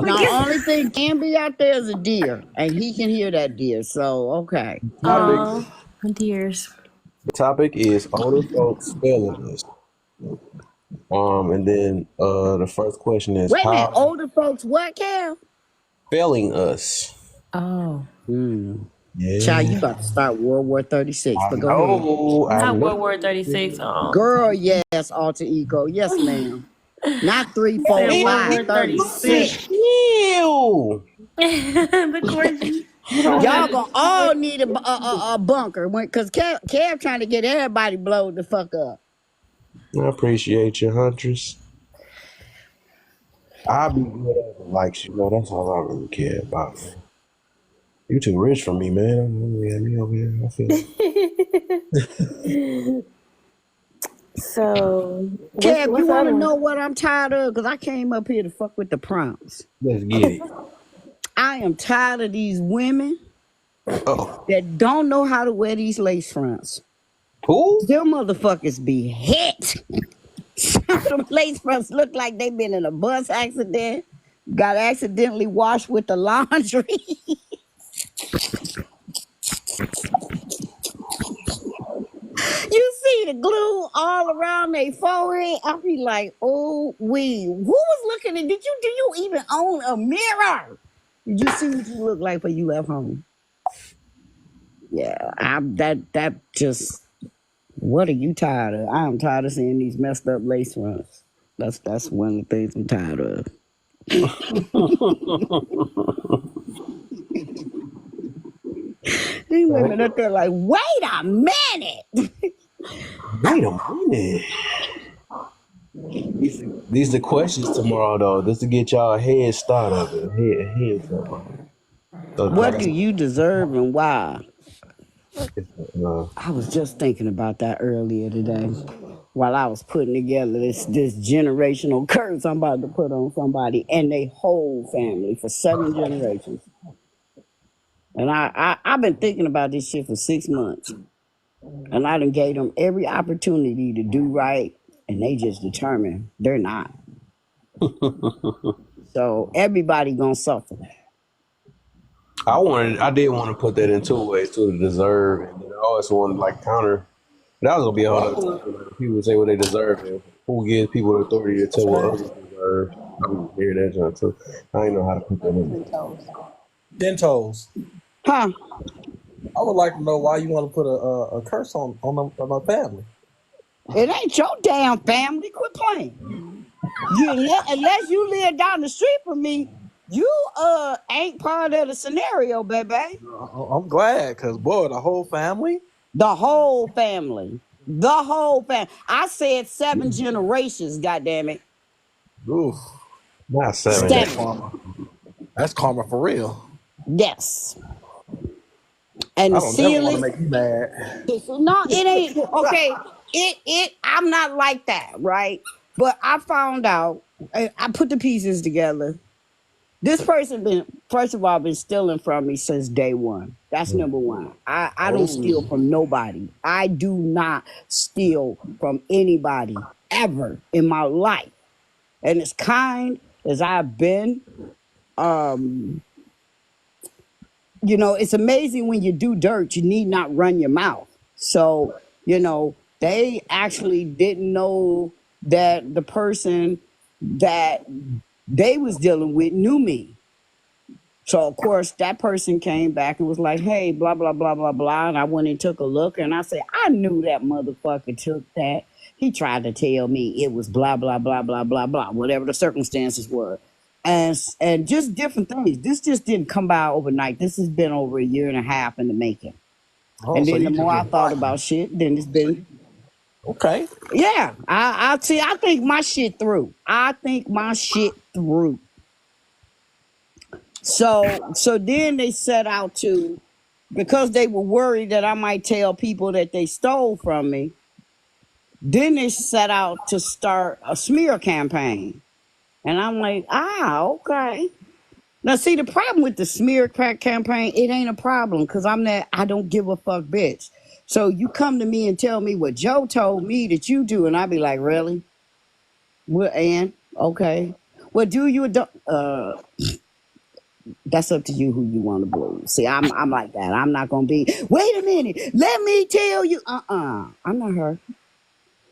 Now, only thing can be out there is a deer, and he can hear that deer. So, okay.
My big,
Dears.
The topic is older folks failing us. And then the first question is
Wait a minute,
how
older folks, what, Cam?
failing us.
Oh,
Child, you
Yeah,
about to start World War 36,
I
but go ahead.
know. I
not World
know.
War 36. Oh,
Girl, yes, alter ego. Yes, ma'am. Not 3,
you
4,
said
Man,
World
5,
War
you look this
36.
36.
chill.
The Corgi.
You don't
Y'all
have
gonna
to.
all need a bunker because Kev trying to get everybody blowed the fuck up.
I appreciate you, Huntress. I'll be good as it likes you, man. That's all I really care about, man. You too rich for me, man. Yeah, me over here. I feel it.
So,
Kev, you
what's the
want
other
to
one?
know what I'm tired of? Because I came up here to fuck with the prompts.
Let's get it.
I am tired of these women
Oh,
that don't know how to wear these lace fronts.
who?
Them motherfuckers be hit. Some of them lace fronts look like they been in a bus accident, got accidentally washed with the laundry. You see the glue all around their forehead. I be like, oh, who was looking at? Do you even own a mirror? Did you see what you look like when you left home? Yeah, that just. What are you tired of? I am tired of seeing these messed up lace fronts. That's one of the things I'm tired of. These women up there like, wait a minute.
Wait a minute. These the questions tomorrow, though. Just to get y'all a head start of it. Head start. So, like
What
I
do you deserve and why?
said,
I was just thinking about that earlier today while I was putting together this generational curse I'm about to put on somebody and their whole family for 7 generations. And I've been thinking about this shit for 6 months. And I done gave them every opportunity to do right, and they just determined they're not. So everybody gonna suffer.
I did want to put that in 2 ways too, to deserve, and then I always wanted to like counter. That was gonna be a whole other topic. Like, people say what they deserve, and who gives people the authority to tell what others deserve. I'm hear that John too. I ain't know how to put that in.
Dentos.
Huh?
I would like to know why you want to put a curse on my family.
It ain't your damn family. Quit playing. Unless you live down the street from me, you ain't part of the scenario, baby.
I'm glad, cause boy, the whole family.
The whole family. The whole family. I said 7 generations, goddammit.
Oof,
Not 7.
that's
7.
karma. That's karma for real.
Yes. And
I
the
don't never want to
ceiling.
make you mad.
No, it ain't okay. I'm not like that, right? But I found out. I put the pieces together. This person been, first of all, been stealing from me since day one. That's number one. I don't steal from nobody. I do not steal from anybody ever in my life. And as kind as I've been, it's amazing when you do dirt, you need not run your mouth. So, they actually didn't know that the person that they was dealing with knew me. So of course that person came back and was like, hey, blah, blah, blah, blah, blah. And I went and took a look and I said, I knew that motherfucker took that. He tried to tell me it was blah, blah, blah, blah, blah, blah, whatever the circumstances were. And just different things. This just didn't come by overnight. This has been over a year and a half in the making.
Oh,
And
so
then the
you just
more I
been
thought
plotting.
about shit, then it's been,
Okay.
yeah, I think my shit through. I think my shit through. So then they set out to, because they were worried that I might tell people that they stole from me, then they set out to start a smear campaign. And I'm like, okay. Now, see, the problem with the smear campaign, it ain't a problem because I'm that I don't give a fuck bitch. So you come to me and tell me what Joe told me that you do, and I be like, really? Well, and okay. Well, do you that's up to you who you want to believe. See, I'm like that. I'm not gonna be. Wait a minute. Let me tell you. I'm not her.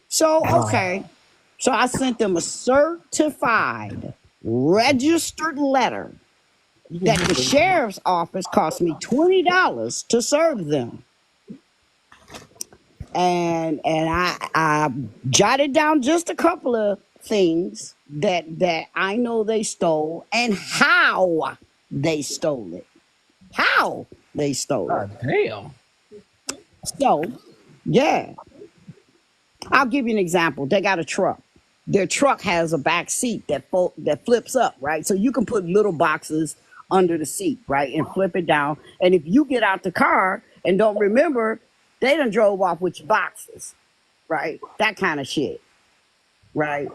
So okay. So I sent them a certified, registered letter that the sheriff's office cost me $20 to serve them. And I jotted down just a couple of things that I know they stole and how they stole it. How they stole it.
God damn.
So, yeah. I'll give you an example. They got a truck. Their truck has a back seat that flips up, right? So you can put little boxes under the seat, right, and flip it down. And if you get out the car and don't remember, they done drove off with your boxes, right? That kind of shit, right?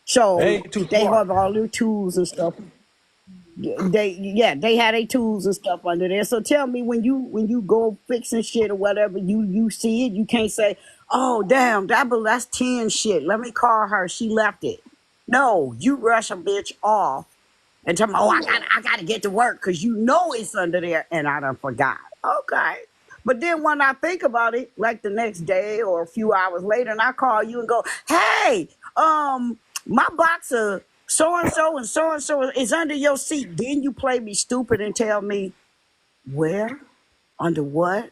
So
They ain't too
they
smart.
have all their tools and stuff. They had their tools and stuff under there. So tell me, when you go fixing shit or whatever, you see it, you can't say, oh damn, that's 10 shit, let me call her, she left it. No, you rush a bitch off and tell me, oh, I gotta get to work because you know it's under there and I done forgot. Okay. But then when I think about it, like the next day or a few hours later, and I call you and go, hey, my box of so and so is under your seat. Then you play me stupid and tell me, where? Under what?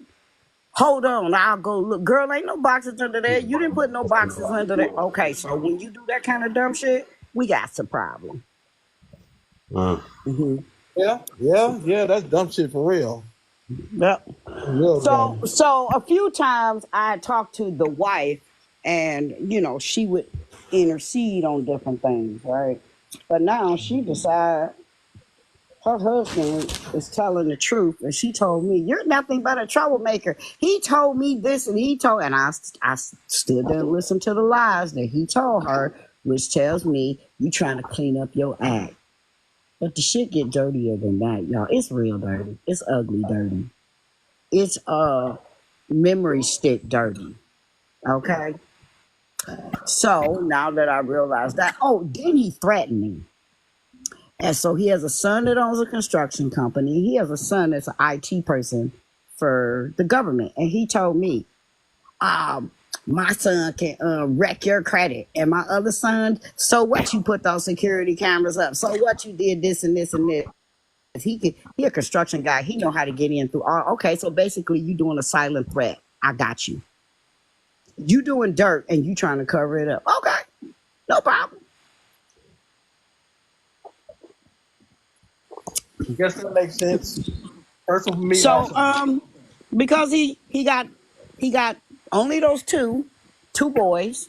Hold on, I'll go look. Girl, ain't no boxes under there. You didn't put no boxes under there. Okay, so when you do that kind of dumb shit, we got some problem.
Mm.
hmm
Yeah. That's dumb shit for real.
Yep.
Real
So
dumb.
so a few times I talked to the wife, and she would intercede on different things, right? But now she decided her husband is telling the truth, and she told me, "You're nothing but a troublemaker." He told me this, and I stood there and listened to the lies that he told her, which tells me you trying to clean up your act. But the shit get dirtier than that, y'all. It's real dirty. It's ugly dirty. It's memory stick dirty. Okay. So now that I realize that, oh, then he threatened me. And so he has a son that owns a construction company. He has a son that's an IT person for the government. And he told me, my son can wreck your credit. And my other son, so what, you put those security cameras up? So what, you did this and this and this? He a construction guy. He know how to get in through all. Okay, so basically you doing a silent threat. I got you. You doing dirt and you trying to cover it up. Okay, no problem.
I guess that makes sense. Personal for me
So
also.
because he got only those two boys.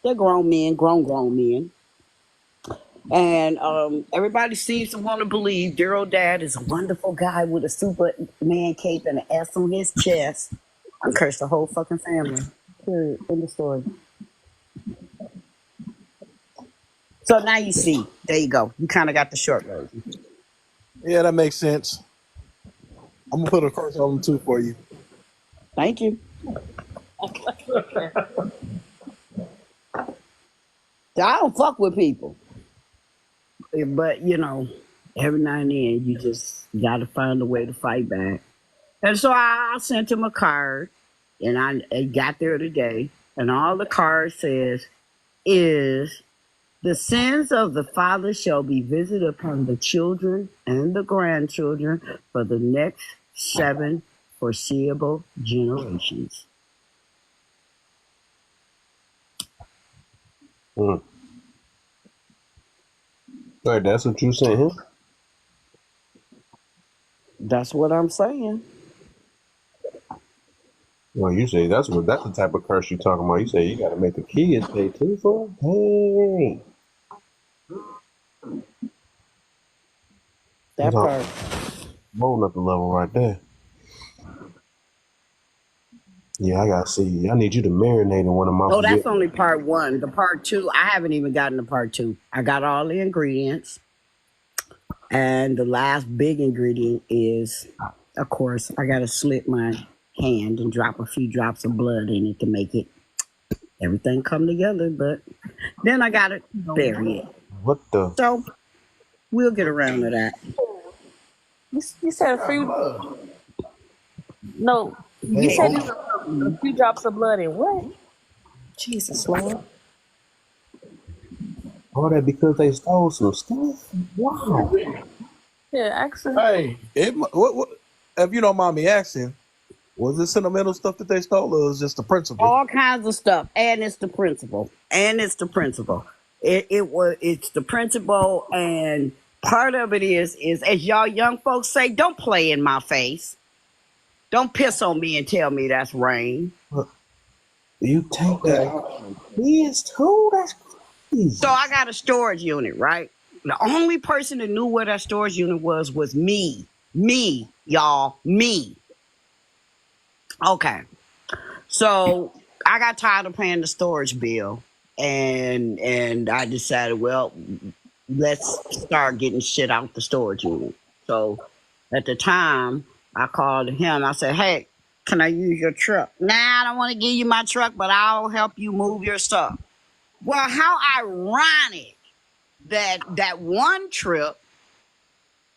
They're grown men, grown men. And everybody seems to want to believe Daryl Dad is a wonderful guy with a Superman cape and an S on his chest. I cursed the whole fucking family. Period. End of story. So now you see. There you go. You kind of got the short version.
Yeah, that makes sense. I'm gonna put a curse on them too for you.
Thank you. I don't fuck with people. But, every now and then you just got to find a way to fight back. And so I sent him a card, and it got there today. And all the card says is, the sins of the father shall be visited upon the children and the grandchildren for the next 7 foreseeable generations.
Mm. Right, that's what you sent him?
That's what I'm saying.
Well, you say that's the type of curse you talking about. You say you got to make the kids pay too for it? Hey.
That
That's all
part.
rolling up the level right there. Yeah, I gotta see. I need you to marinate in one of my
Oh, that's
forget.
only part 1. The part 2, I haven't even gotten to part 2. I got all the ingredients. And the last big ingredient is, of course, I got to slit my hand and drop a few drops of blood in it to make everything come together. But then I got to bury it.
What the?
So we'll get around to that.
You said a few. No, you
Hey,
said it was a few drops of blood in what? Jesus Lord.
All that because they stole some stuff? Wow.
Yeah, actually.
Hey, what? If you don't mind me asking, was it sentimental stuff that they stole, or was it just the principle?
all kinds of stuff, and it's the principal, and it's the principal. It's the principal, and part of it is as y'all young folks say, don't play in my face, don't piss on me and tell me that's rain.
You take that out from kids too? That's crazy.
So I got a storage unit, right? The only person that knew where that storage unit was me, y'all, me. Okay. So I got tired of paying the storage bill, and I decided, well, let's start getting shit out the storage unit. So at the time, I called him. I said, hey, can I use your truck? Nah, I don't want to give you my truck, but I'll help you move your stuff. Well, how ironic that one trip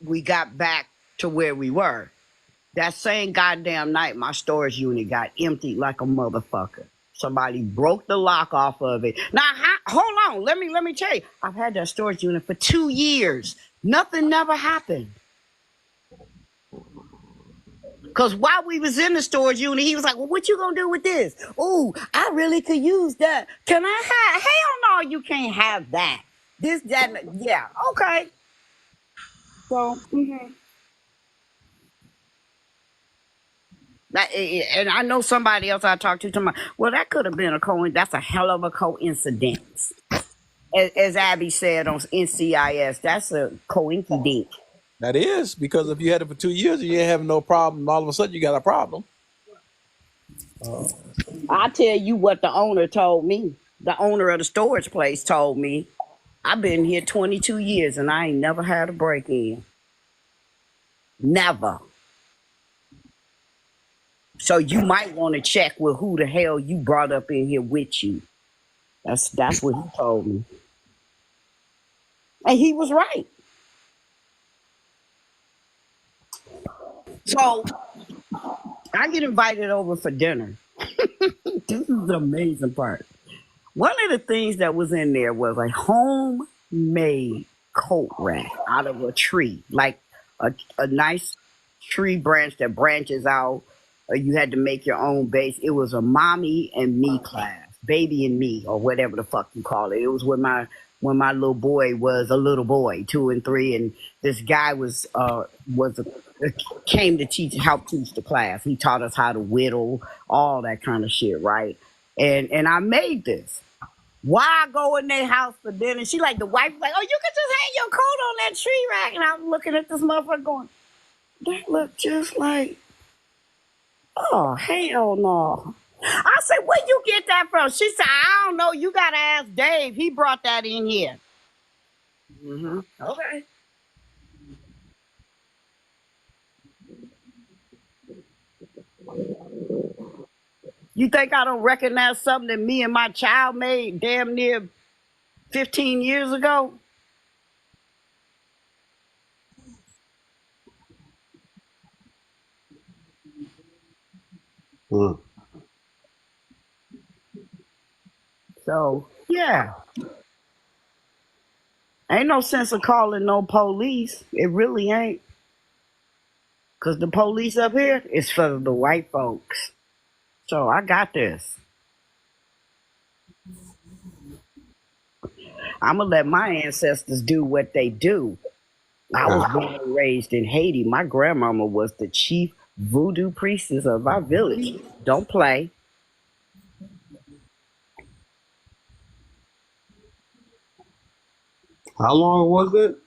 we got back to where we were. That same goddamn night, my storage unit got emptied like a motherfucker. Somebody broke the lock off of it. Now, hold on. Let me tell you. I've had that storage unit for 2 years. Nothing never happened. Because while we was in the storage unit, he was like, well, what you gonna do with this? Ooh, I really could use that. Can I have? Hell no, you can't have that. This, that, yeah, okay. So, and I know somebody else I talked to, well, that could have been a coincidence. That's a hell of a coincidence. As Abby said on NCIS, that's a coincidence.
That is, because if you had it for 2 years and you ain't having no problem, all of a sudden you got a problem.
I tell you what the owner told me. The owner of the storage place told me, I've been here 22 years and I ain't never had a break-in. Never. So you might want to check with who the hell you brought up in here with you. That's what he told me. And he was right. So I get invited over for dinner. This is the amazing part. One of the things that was in there was a homemade coat rack out of a tree, like a nice tree branch that branches out. You had to make your own base. It was a mommy and me class, baby and me, or whatever the fuck you call it. It was when my little boy was a little boy, 2 and 3, and this guy came to help teach the class. He taught us how to whittle, all that kind of shit, right? And I made this. Why I go in their house for dinner? She like, the wife like, oh, you can just hang your coat on that tree rack. And I'm looking at this motherfucker going, that look just like, oh, hell no. I said, where you get that from? She said, I don't know. You got to ask Dave. He brought that in here. Okay. You think I don't recognize something that me and my child made damn near 15 years ago? So, yeah. Ain't no sense of calling no police. It really ain't. Because the police up here is for the white folks. So I got this. I'm going to let my ancestors do what they do. I was born and raised in Haiti. My grandmama was the chief voodoo priestess of our village. Don't play.
How long was it?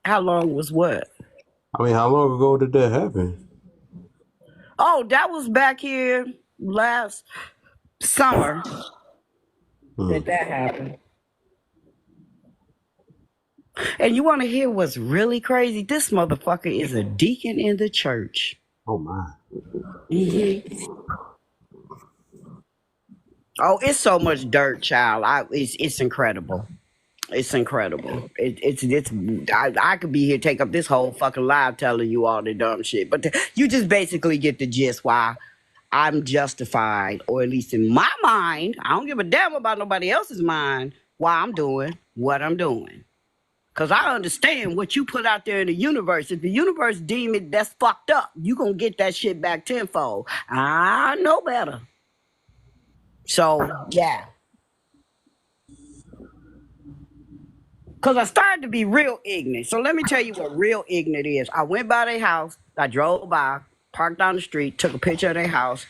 How long was what?
I mean, how long ago did that happen?
Oh, that was back here last summer that happened. And you want to hear what's really crazy? This motherfucker is a deacon in the church.
Oh, my.
Oh, it's so much dirt, child. It's incredible. It's incredible. It's. I could be here, take up this whole fucking live telling you all the dumb shit, but you just basically get the gist why I'm justified, or at least in my mind. I don't give a damn about nobody else's mind. Why I'm doing what I'm doing, cause I understand what you put out there in the universe. If the universe deem it that's fucked up, you gonna get that shit back tenfold. I know better. So yeah. Because I started to be real ignorant. So let me tell you what real ignorant is. I went by their house. I drove by, parked down the street, took a picture of their house.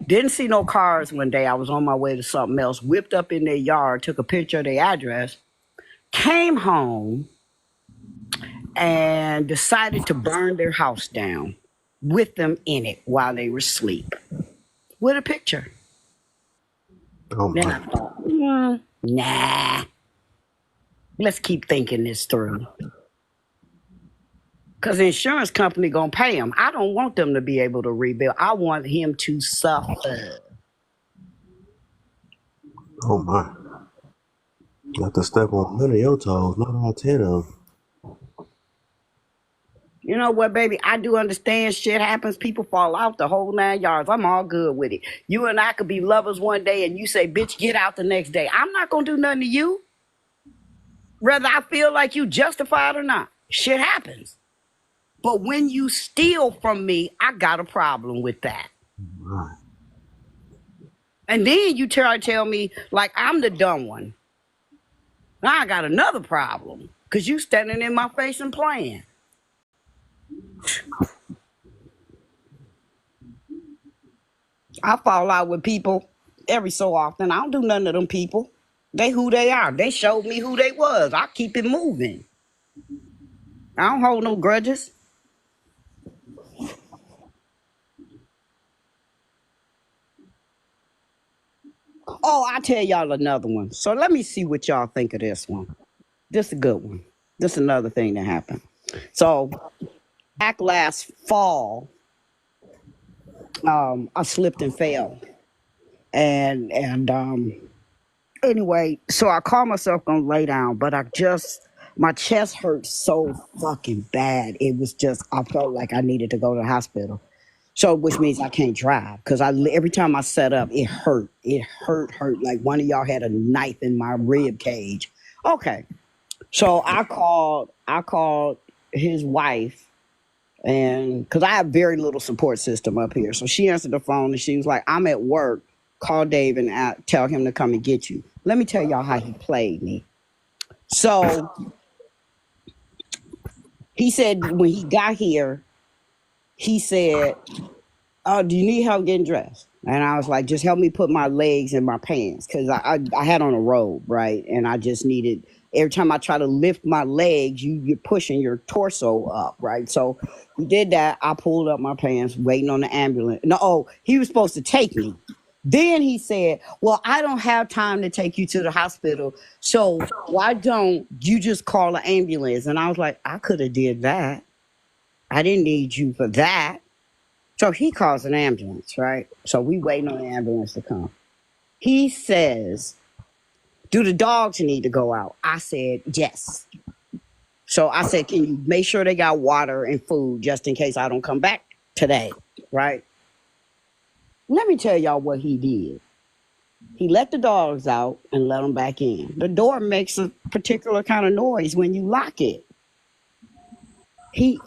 Didn't see no cars one day. I was on my way to something else. Whipped up in their yard, took a picture of their address. Came home and decided to burn their house down with them in it while they were asleep. With a picture.
Oh
Then
my.
I thought, nah. Let's keep thinking this through. Because the insurance company going to pay him. I don't want them to be able to rebuild. I want him to suffer.
Oh my. Got to step on none of your toes, not all 10 of them.
You know what, baby? I do understand shit happens. People fall out the whole 9 yards. I'm all good with it. You and I could be lovers one day and you say, bitch, get out the next day. I'm not going to do nothing to you. Whether I feel like you justified or not. Shit happens. But when you steal from me, I got a problem with that.
Right.
And then you tell me like I'm the dumb one. Now I got another problem because you standing in my face and playing. I fall out with people every so often. I don't do nothing to them people. They who they are. They showed me who they was. I keep it moving. I don't hold no grudges. Oh, I tell y'all another one. So let me see what y'all think of this one. This is a good one. This is another thing that happened. So back last fall, I slipped and fell. And anyway, so I called myself gonna lay down, but my chest hurt so fucking bad. It was just, I felt like I needed to go to the hospital. So, which means I can't drive because every time I set up, it hurt. It hurt. Like one of y'all had a knife in my rib cage. Okay. So I called his wife, and because I have very little support system up here. So she answered the phone and she was like, I'm at work. Call Dave and tell him to come and get you. Let me tell y'all how he played me. So he said when he got here, he said, oh, do you need help getting dressed? And I was like, just help me put my legs in my pants because I had on a robe, right? And I just needed, every time I try to lift my legs, you're pushing your torso up, right? So we did that. I pulled up my pants, waiting on the ambulance. No, he was supposed to take me. Then he said, well, I don't have time to take you to the hospital. So why don't you just call an ambulance? And I was like, I could have did that. I didn't need you for that. So he calls an ambulance, right? So we waiting on the ambulance to come. He says, do the dogs need to go out? I said, yes. So I said, can you make sure they got water and food just in case I don't come back today, right? Let me tell y'all what he did. He let the dogs out and let them back in. The door makes a particular kind of noise when you lock it.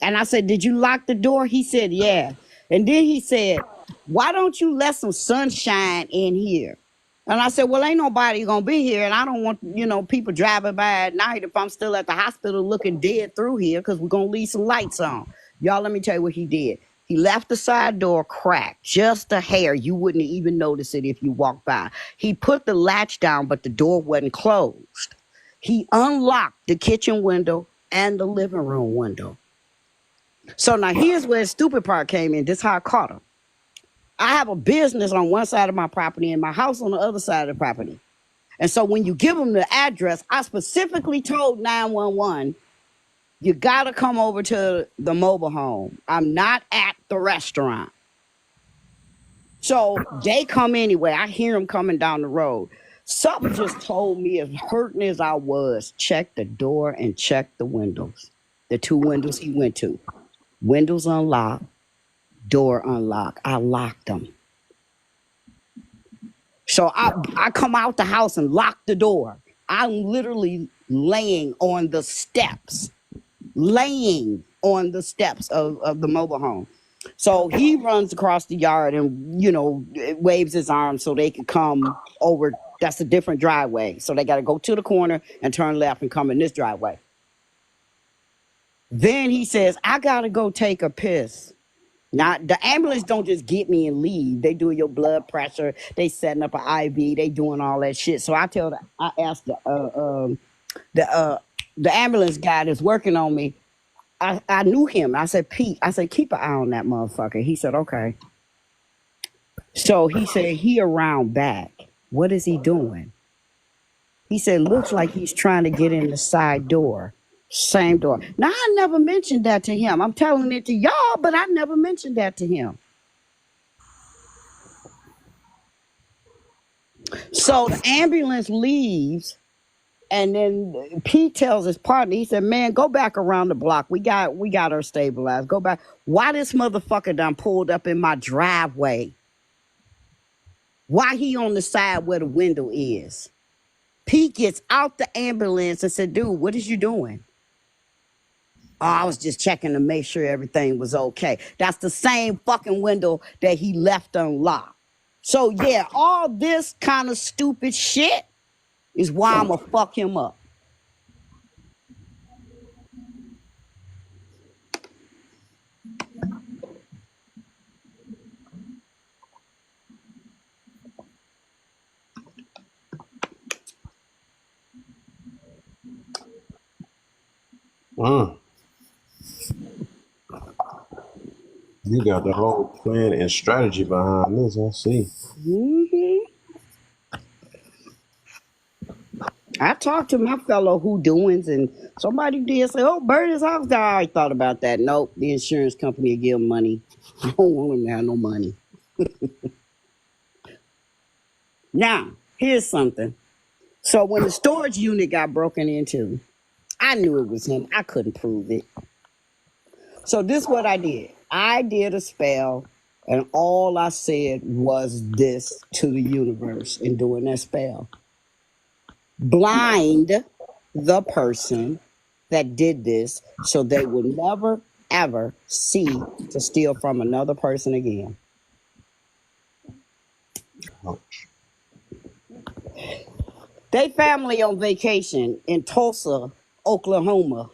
And I said, did you lock the door? He said, yeah. And then he said, why don't you let some sunshine in here? And I said, well, ain't nobody going to be here. And I don't want, people driving by at night if I'm still at the hospital looking dead through here because we're going to leave some lights on. Y'all, let me tell you what he did. He left the side door cracked, just a hair. You wouldn't even notice it if you walked by. He put the latch down, but the door wasn't closed. He unlocked the kitchen window and the living room window. So now here's where the stupid part came in. This is how I caught him. I have a business on one side of my property and my house on the other side of the property. And so when you give them the address, I specifically told 911, you got to come over to the mobile home. I'm not at the restaurant. So they come anyway. I hear them coming down the road. Something just told me, as hurting as I was, check the door and check the windows. The 2 windows he went to. Windows unlocked, door unlocked. I locked them. So I come out the house and lock the door. I'm literally laying on the steps of the mobile home. So he runs across the yard and, waves his arms so they can come over. That's a different driveway. So they got to go to the corner and turn left and come in this driveway. Then he says, I got to go take a piss. Now, the ambulance don't just get me and leave. They do your blood pressure. They setting up an IV. They doing all that shit. So I asked the ambulance guy that's working on me. I knew him. I said, Pete, keep an eye on that motherfucker. He said, okay. So he said, he around back. What is he doing? He said, looks like he's trying to get in the side door. Same door. Now, I never mentioned that to him. I'm telling it to y'all, but I never mentioned that to him. So the ambulance leaves, and then Pete tells his partner, he said, man, go back around the block. We got her stabilized. Go back. Why this motherfucker done pulled up in my driveway? Why he on the side where the window is? Pete gets out the ambulance and said, dude, what is you doing? Oh, I was just checking to make sure everything was okay. That's the same fucking window that he left unlocked. So, yeah, all this kind of stupid shit is why I'm going to fuck him up.
You got the whole plan and strategy behind this. I see.
I talked to my fellow who doings, and somebody did say, oh, burn his house down. I already thought about that. Nope, the insurance company will give him money. I don't want him to have no money. Now, here's something. So when the storage unit got broken into, I knew it was him. I couldn't prove it. So this is what I did. I did a spell, and all I said was this to the universe in doing that spell. Blind the person that did this so they would never, ever see to steal from another person again. They family on vacation in Tulsa, Oklahoma.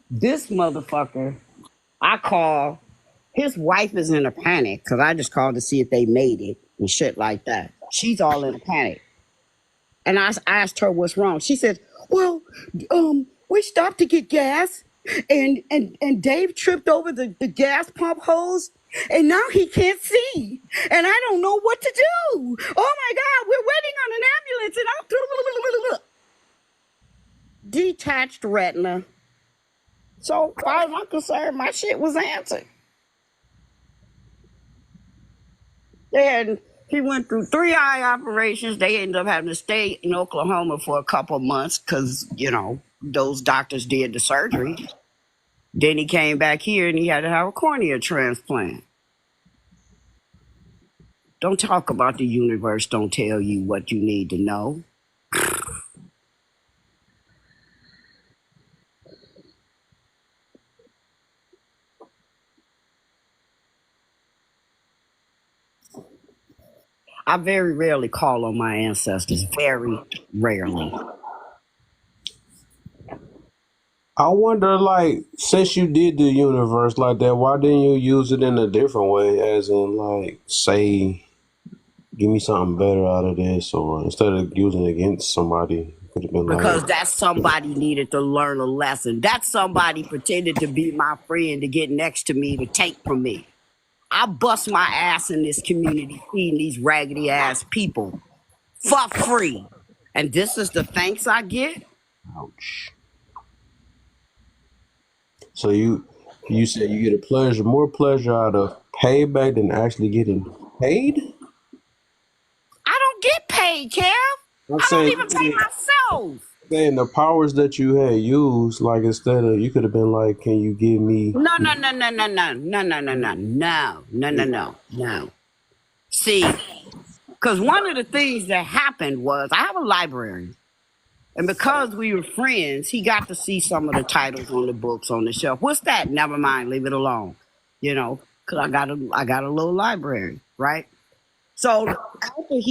This motherfucker, I call, his wife is in a panic because I just called to see if they made it and shit like that. She's all in a panic. And I asked her what's wrong. She said, well, we stopped to get gas and Dave tripped over the gas pump hose and now he can't see. And I don't know what to do. Oh my God, we're waiting on an ambulance and I'm detached retina. So as far as I'm concerned, my shit was answered. He went through 3 eye operations. They ended up having to stay in Oklahoma for a couple of months because, those doctors did the surgery. Then he came back here and he had to have a cornea transplant. Don't talk about the universe. Don't tell you what you need to know. I very rarely call on my ancestors. Very rarely.
I wonder, since you did the universe like that, why didn't you use it in a different way? As in, say, give me something better out of this, or instead of using it against somebody, could have been
because that somebody needed to learn a lesson. That somebody pretended to be my friend to get next to me to take from me. I bust my ass in this community feeding these raggedy ass people for free. And this is the thanks I get?
ouch. So you You said you get more pleasure out of payback than actually getting paid?
I don't get paid, Kev.
I'm
I don't
saying,
even pay myself.
saying the powers that you had used, like instead of you could have been like, can you give me
No, no, no, no, no, no, no, no, no, no, no, no, no, no, no. See, because one of the things that happened was I have a library. And because we were friends, he got to see some of the titles on the books on the shelf. What's that? Never mind, leave it alone. You know, because I got a little library, right? So after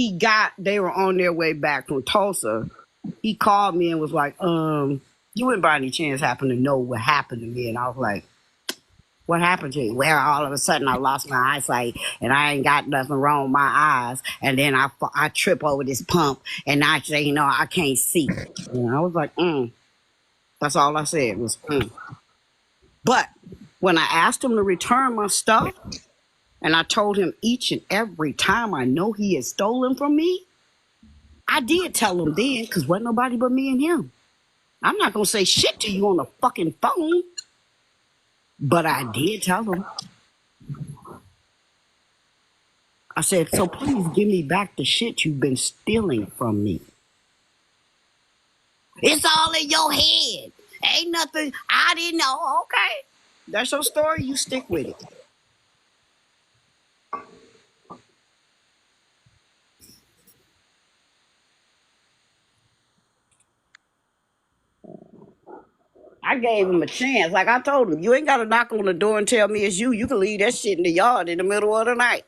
they were on their way back from Tulsa, he called me and was like, you wouldn't by any chance happen to know what happened to me? And I was like, what happened to you? Well, all of a sudden I lost my eyesight and I ain't got nothing wrong with my eyes. And then I trip over this pump and I say, you know, I can't see. And I was like, That's all I said was, But when I asked him to return my stuff and I told him each and every time I know he had stolen from me, I did tell him then because wasn't nobody but me and him. I'm not going to say shit to you on the fucking phone. But I did tell him. I said, so please give me back the shit you've been stealing from me. It's all in your head. Ain't nothing. I didn't know. Okay. That's your story. You stick with it. I gave him a chance. Like I told him, you ain't got to knock on the door and tell me it's you. You can leave that shit in the yard in the middle of the night.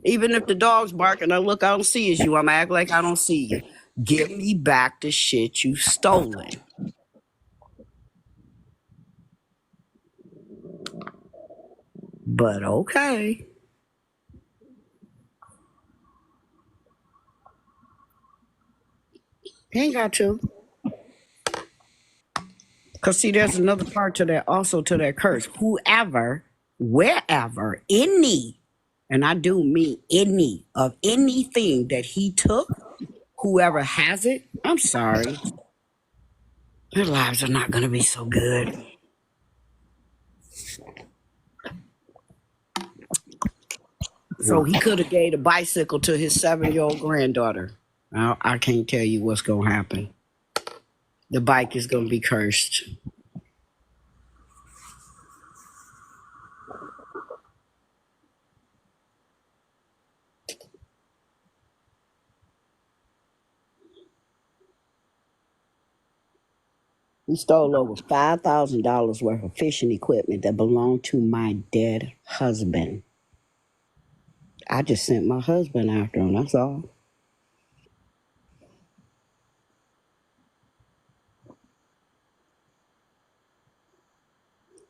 Even if the dog's barking, I look, I don't see it's you. I'm act like I don't see you. Give me back the shit you stolen. But okay. Ain't got to. Because, see, there's another part to that, also to that curse. Whoever, wherever, any, and I do mean any, of anything that he took, whoever has it, I'm sorry. Their lives are not going to be so good. So he could have gave a bicycle to his 7-year-old granddaughter. Now, I can't tell you what's going to happen. The bike is going to be cursed. He stole over $5,000 worth of fishing equipment that belonged to my dead husband. I just sent my husband after him, that's all.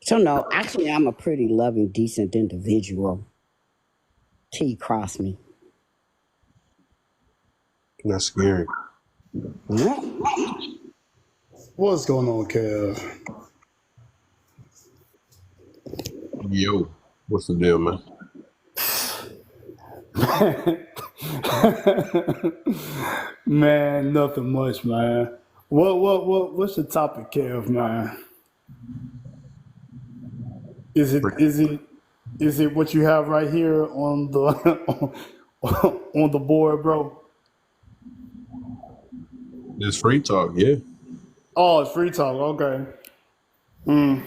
So no, actually I'm a pretty loving, decent individual. Till you cross me.
That's scary.
Yeah.
What's going on, Kev?
Yo, what's the deal, man?
Man, nothing much, man. What's the topic, Kev, man? Is it what you have right here on the on the board, bro?
It's free talk, yeah.
Oh, it's free talk. Okay. Oh,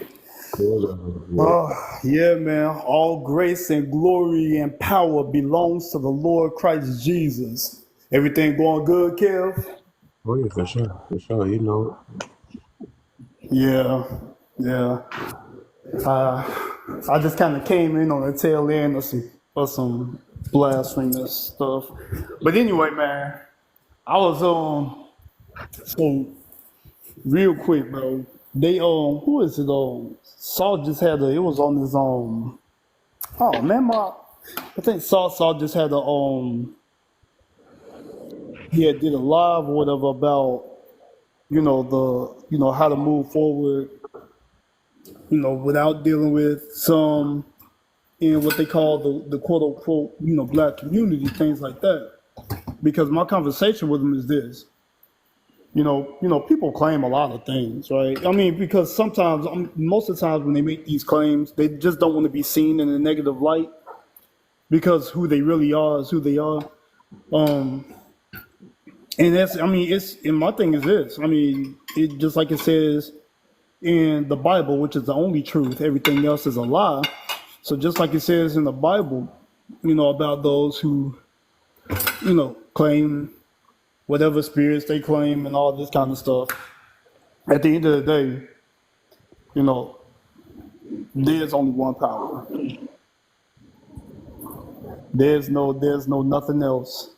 yeah, man. All grace and glory and power belongs to the Lord Christ Jesus. Everything going good, Kev?
Oh yeah, for sure. You know
Yeah, yeah. I just kind of came in on the tail end of some blasphemous stuff. But anyway, man, I was so real quick, bro. They who is it? Saul just had it was on his oh man, I think Saul just had he had did a live or whatever about how to move forward, without dealing with some in what they call the quote unquote black community, things like that. Because my conversation with him is this: People claim a lot of things, right? I mean, because sometimes, most of the times when they make these claims, they just don't want to be seen in a negative light because who they really are is who they are. Um, and and my thing is this. I mean, it just like it says in the Bible, which is the only truth. Everything else is a lie. So just like it says in the Bible, about those who, claim whatever spirits they claim and all this kind of stuff. At the end of the day, there's only one power. There's no nothing else.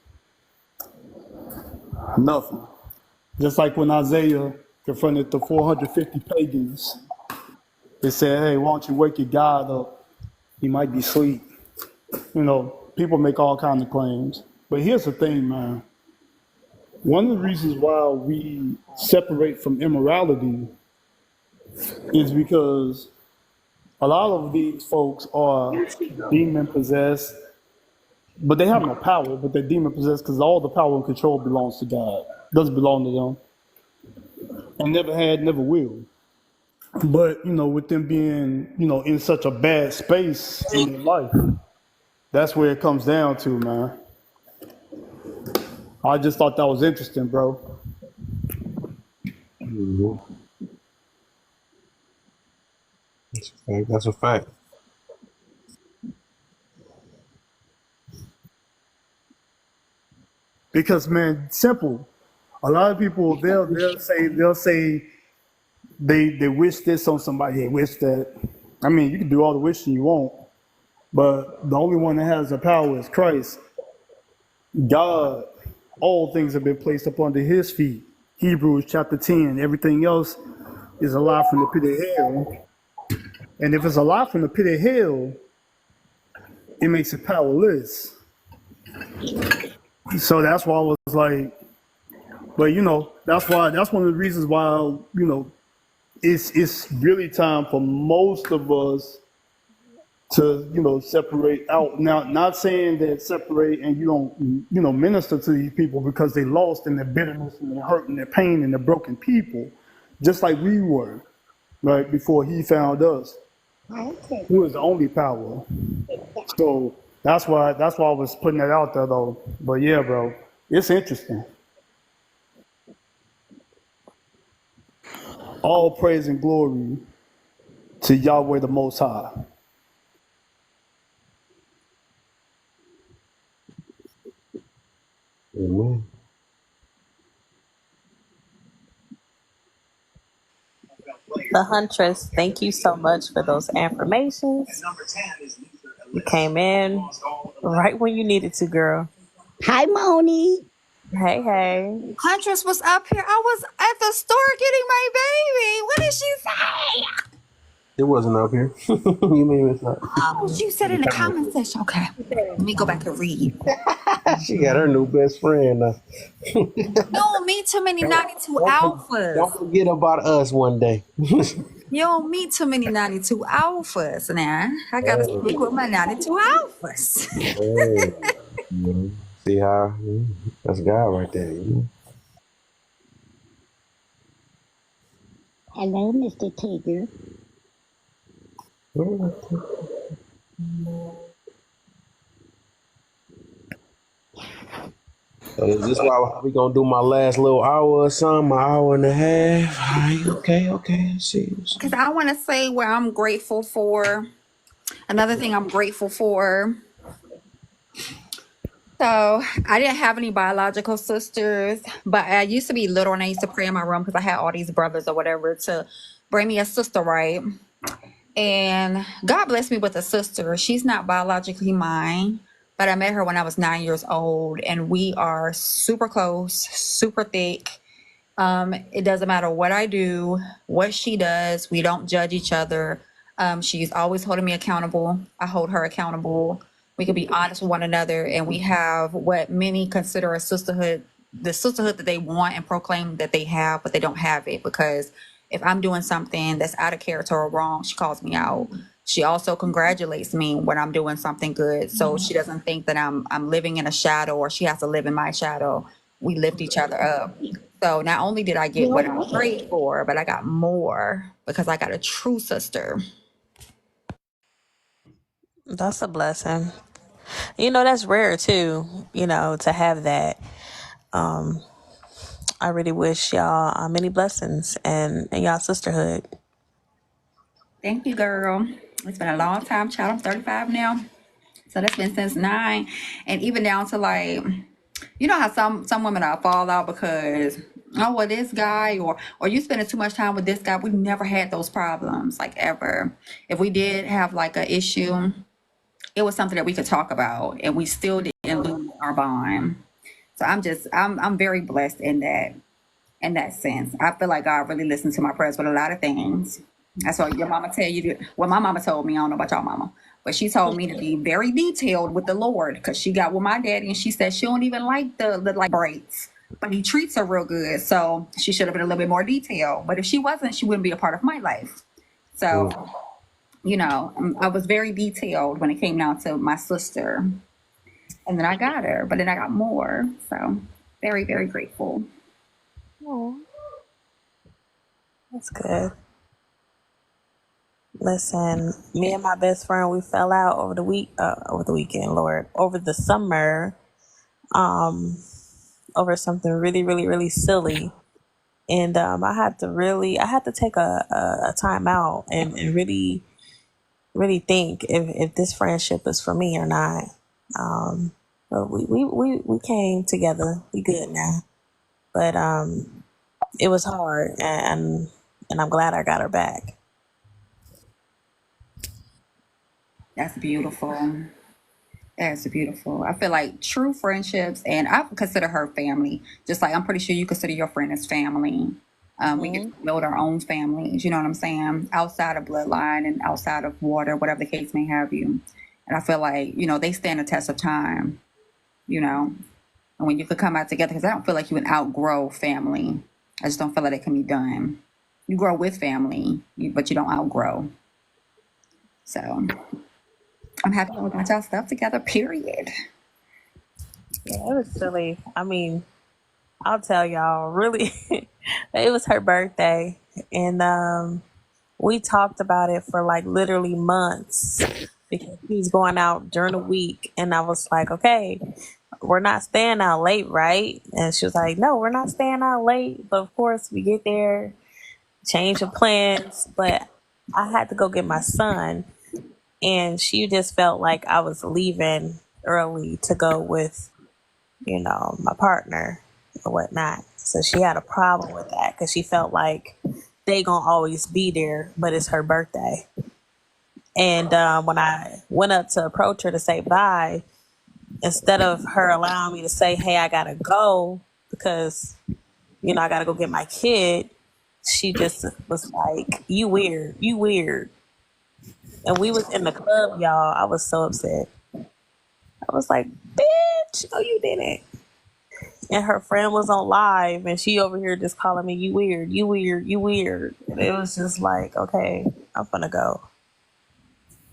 Nothing. Just like when Isaiah confronted the 450 pagans, they said, hey, why don't you wake your God up? He might be asleep. People make all kinds of claims. But here's the thing, man. One of the reasons why we separate from immorality is because a lot of these folks are demon possessed, but they have no power, but they're demon possessed because all the power and control belongs to God. Doesn't belong to them. And never had, never will. But, with them being, in such a bad space in their life, that's where it comes down to, man. I just thought that was interesting, bro.
Mhm. That's a fact. That's a fact.
Because, man, simple. A lot of people, they'll say they wish this on somebody, they wish that. I mean, you can do all the wishing you want, but the only one that has the power is Christ. God, all things have been placed up under his feet. Hebrews chapter 10. Everything else is a lie from the pit of hell. And if it's a lie from the pit of hell, it makes it powerless. So that's why I was like, but that's one of the reasons why, it's really time for most of us to, separate out. Now, not saying that separate and you don't, minister to these people because they lost in their bitterness and their hurt and their pain and their broken people, just like we were, right, before he found us. Who is the only power. So that's why I was putting that out there, though. But yeah, bro, it's interesting. All praise and glory to Yahweh the Most High.
Amen.
The Huntress, thank you so much for those affirmations. You came in right when you needed to, girl.
Hi, Moni.
Hey, hey.
Huntress was up here. I was at the store getting my baby. What did she say?
It wasn't up here. You mean it's not?
Oh, she said in the comment section. Okay, let me go back and read.
She got her new best friend.
You don't meet too many 92
Don't
alphas.
forget about us one day.
You don't meet too many 92 alphas now. I gotta speak with my 92 alphas.
Hey, see how that's God right there.
Hello, Mr. Tigger.
So is this why we gonna do my last little hour or something, my hour and a half? All right, okay. I see.
Because I want to say where I'm grateful for. Another thing I'm grateful for. So I didn't have any biological sisters, but I used to be little and I used to pray in my room because I had all these brothers or whatever to bring me a sister, right? And God blessed me with a sister. She's not biologically mine, but I met her when I was 9 years old, and we are super close, super thick. It doesn't matter what I do, what she does. We don't judge each other. She's always holding me accountable. I hold her accountable. We can be honest with one another, and we have what many consider a sisterhood, the sisterhood that they want and proclaim that they have, but they don't have it because if I'm doing something that's out of character or wrong, she calls me out. She also congratulates me when I'm doing something good, so she doesn't think that I'm living in a shadow or she has to live in my shadow. we lift each other up. So not only did I get what I prayed for, but I got more because I got a true sister.
That's a blessing. You know, that's rare too, you know, to have that. Um, I really wish y'all many blessings and y'all sisterhood.
Thank you, girl. It's been a long time, child. I'm 35 now. So that's been since 9. And even down to like, you know how some women are fall out because, oh well, this guy or you spending too much time with this guy. We've never had those problems, like ever. If we did have like an issue, it was something that we could talk about and we still didn't lose our bond. So I'm very blessed in that sense. I feel like God really listened to my prayers with a lot of things. That's what your mama tell you. Well, my mama told me, I don't know about y'all mama, but she told me to be very detailed with the Lord because she got with my daddy and she said she don't even like the like braids, but he treats her real good. So she should have been a little bit more detailed. But if she wasn't, she wouldn't be a part of my life. So, you know, I was very detailed when it came down to my sister. And then I got her, but then I got more. So very, very grateful.
Oh, that's good. Listen, me and my best friend, we fell out over the weekend, Lord, over the summer, um, over something really, really, really silly. And I had to take a time out and really, really think if this friendship is for me or not. But we came together. We good now. But it was hard, and I'm glad I got her back.
That's beautiful. That's beautiful. I feel like true friendships, and I consider her family, just like I'm pretty sure you consider your friend as family. We get to build our own families, you know what I'm saying? Outside of bloodline and outside of water, whatever the case may have you. And I feel like, you know, they stand the test of time, you know, and when you could come out together, because I don't feel like you would outgrow family. I just don't feel like it can be done. You grow with family, but you don't outgrow. So I'm happy we got y'all stuff together, period.
Yeah, it was silly. I mean, I'll tell y'all, really, it was her birthday, and we talked about it for like literally months because he was going out during the week, and I was like, okay, we're not staying out late, right? And she was like, no, we're not staying out late, but of course we get there, change of plans, but I had to go get my son, and she just felt like I was leaving early to go with, you know, my partner or whatnot. So she had a problem with that because she felt like they gonna always be there, but it's her birthday. And when I went up to approach her to say bye, instead of her allowing me to say, hey, I gotta go because, you know, I gotta go get my kid, she just was like, you weird, you weird. And we was in the club, y'all. I was so upset. I was like, bitch, no, you didn't. And her friend was on live, and she over here just calling me, you weird, you weird, you weird. And it was just like, okay, I'm gonna go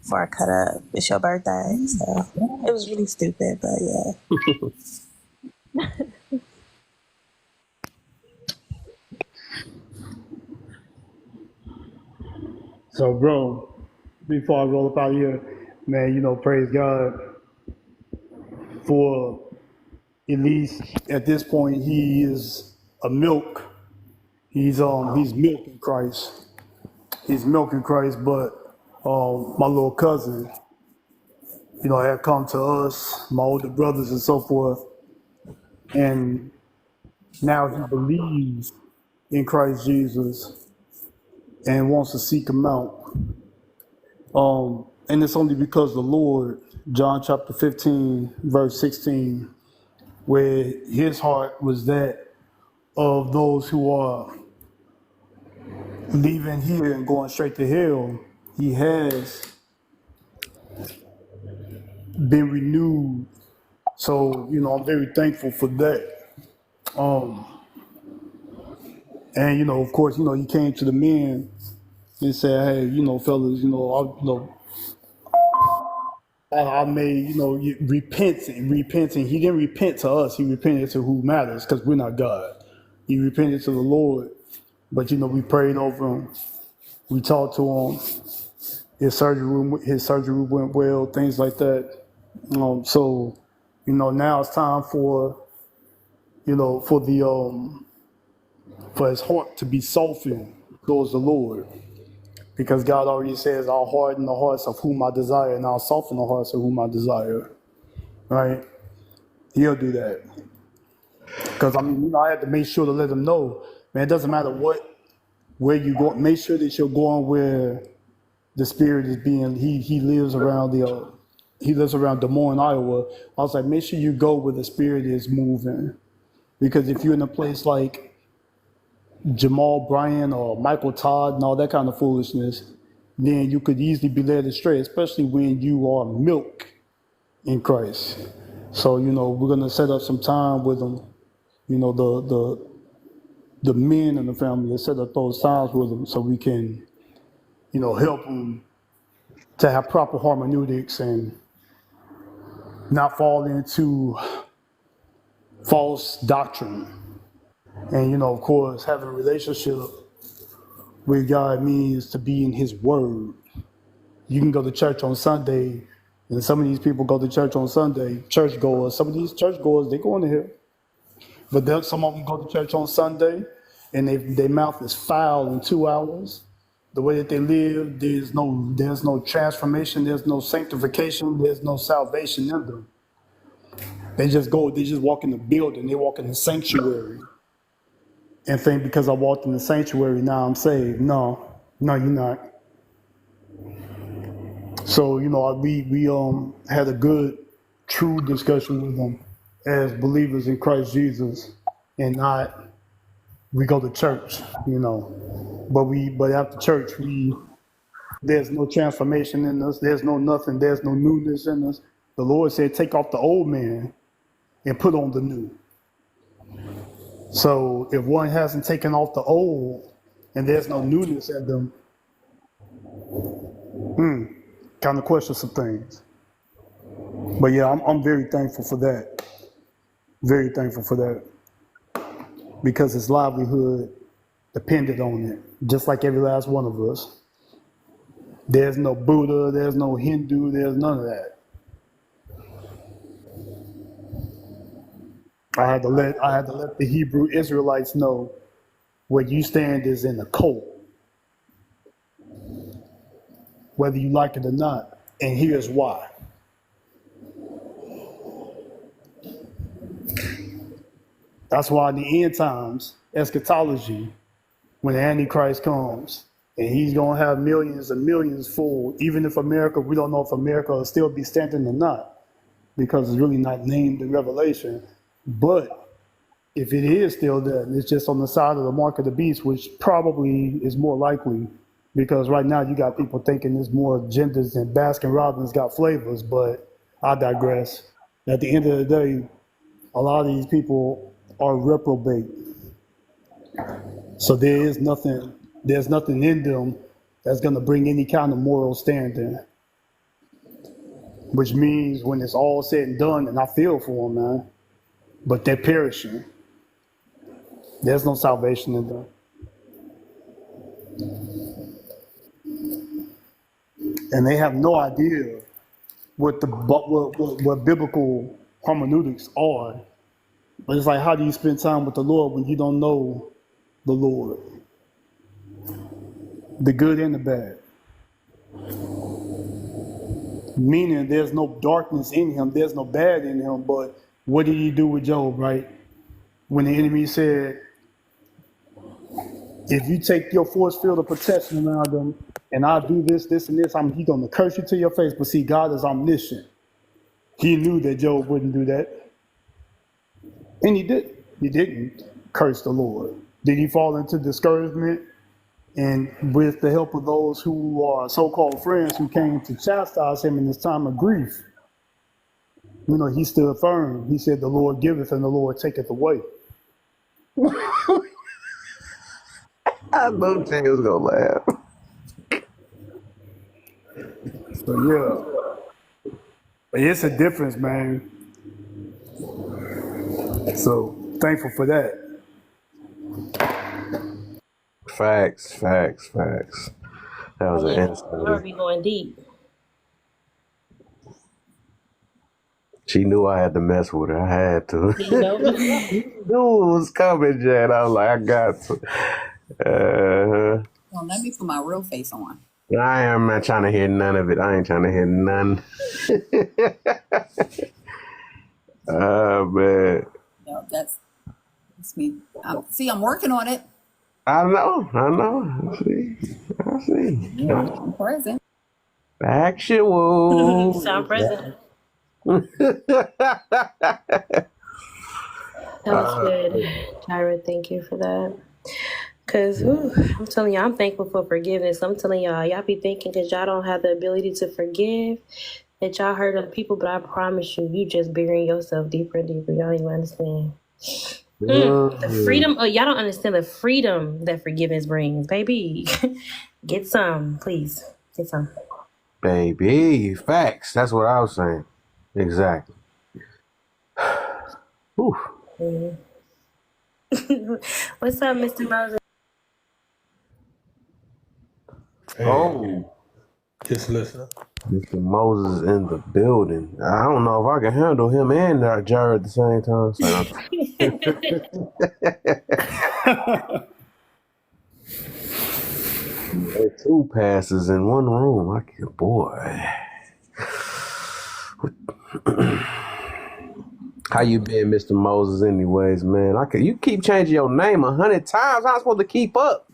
before I cut up. It's your birthday. So it was really stupid, but yeah.
So, bro, before I roll up out of here, man, you know, praise God for at least at this point he is a milk. He's milking Christ. He's milking Christ, but my little cousin, you know, had come to us, my older brothers and so forth, and now he believes in Christ Jesus and wants to seek him out. And it's only because the Lord, John chapter 15, verse 16, where his heart was that of those who are leaving here and going straight to hell, he has been renewed. So, you know, I'm very thankful for that. And, you know, of course, you know, he came to the men and said, hey, you know, fellas, you know, I made, repenting. He didn't repent to us. He repented to who matters because we're not God. He repented to the Lord. But, we prayed over him. We talked to him. His surgery went well, things like that. So, now it's time for, for his heart to be softened towards the Lord. Because God already says, I'll harden the hearts of whom I desire, and I'll soften the hearts of whom I desire. Right? He'll do that. Because, I had to make sure to let him know, man, it doesn't matter where you go. Make sure that you're going where the Spirit is being, he lives around Des Moines, Iowa. I was like, make sure you go where the Spirit is moving. Because if you're in a place like Jamal Bryant or Michael Todd and all that kind of foolishness, then you could easily be led astray, especially when you are milk in Christ. So, we're going to set up some time with them, the men in the family, to set up those times with them so we can, help them to have proper hermeneutics and not fall into false doctrine. And, of course, having a relationship with God means to be in his word. You can go to church on Sunday, and some of these people go to church on Sunday, churchgoers. Some of these churchgoers, they go into here. But then some of them go to church on Sunday, and their mouth is foul in 2 hours. The way that they live, there's no transformation, there's no sanctification, there's no salvation in them. They just walk in the building, they walk in the sanctuary, and think because I walked in the sanctuary, now I'm saved. No, you're not. So, we had a good, true discussion with them as believers in Christ Jesus, and not we go to church, but after church there's no transformation in us, there's no nothing, there's no newness in us. The Lord said, take off the old man and put on the new. So if one hasn't taken off the old and there's no newness in them, kind of question some things. But yeah, I'm very thankful for that. Very thankful for that. Because his livelihood depended on it, just like every last one of us. There's no Buddha, there's no Hindu, there's none of that. I had to let the Hebrew Israelites know where you stand is in the cult, whether you like it or not. And here's why. That's why in the end times, eschatology, when the Antichrist comes, and he's going to have millions and millions full, even if America, we don't know if America will still be standing or not, because it's really not named in Revelation. But if it is still there, it's just on the side of the mark of the beast, which probably is more likely, because right now you got people thinking there's more agendas than Baskin Robbins got flavors, but I digress. At the end of the day, a lot of these people are reprobate. So there's nothing in them that's going to bring any kind of moral standing, which means when it's all said and done, and I feel for them, man, but they're perishing. There's no salvation in them. And they have no idea what biblical hermeneutics are. But it's like, how do you spend time with the Lord when you don't know the Lord? The good and the bad. Meaning there's no darkness in him, there's no bad in him, but what did he do with Job, right? When the enemy said, if you take your force field of protection around them, and I do this, this, and this, he's going to curse you to your face. But see, God is omniscient. He knew that Job wouldn't do that. And he did. He didn't curse the Lord. Did he fall into discouragement? And with the help of those who are so-called friends who came to chastise him in this time of grief, he stood firm. He said, the Lord giveth and the Lord taketh away.
I know Jay was gonna laugh.
So yeah. But it's a difference, man. So thankful for that.
Facts. That was
Oh,
an
yeah.
insight.
I'll be going deep.
She knew I had to mess with her. I had to.
You know?
Knew it was coming, Jan. I was like, I got to.
Well, let me put my real face on.
I am not trying to hear none of it. I ain't trying to hear none. Oh, man.
No, that's me. See, I'm working on it.
I know. I see.
Yeah, I'm present.
Factual.
Sound present. That was good, Tyra. Thank you for that. Cause I'm telling you, I'm thankful for forgiveness. I'm telling y'all be thinking because y'all don't have the ability to forgive that y'all hurt other people, but I promise you, you just burying yourself deeper and deeper. Y'all don't even understand. The freedom. Oh, y'all don't understand the freedom that forgiveness brings, baby. Get some, please. Get some.
Baby, facts. That's what I was saying. Exactly. Whew.
What's up, Mr. Moses?
Hey,
Oh,
just listening.
Mr. Moses in the building. I don't know if I can handle him and Jared at the same time. So, two passes in one room. I can't, boy. How you been, Mr. Moses? Anyways, man, you keep changing your name 100 times. How am I supposed to keep up?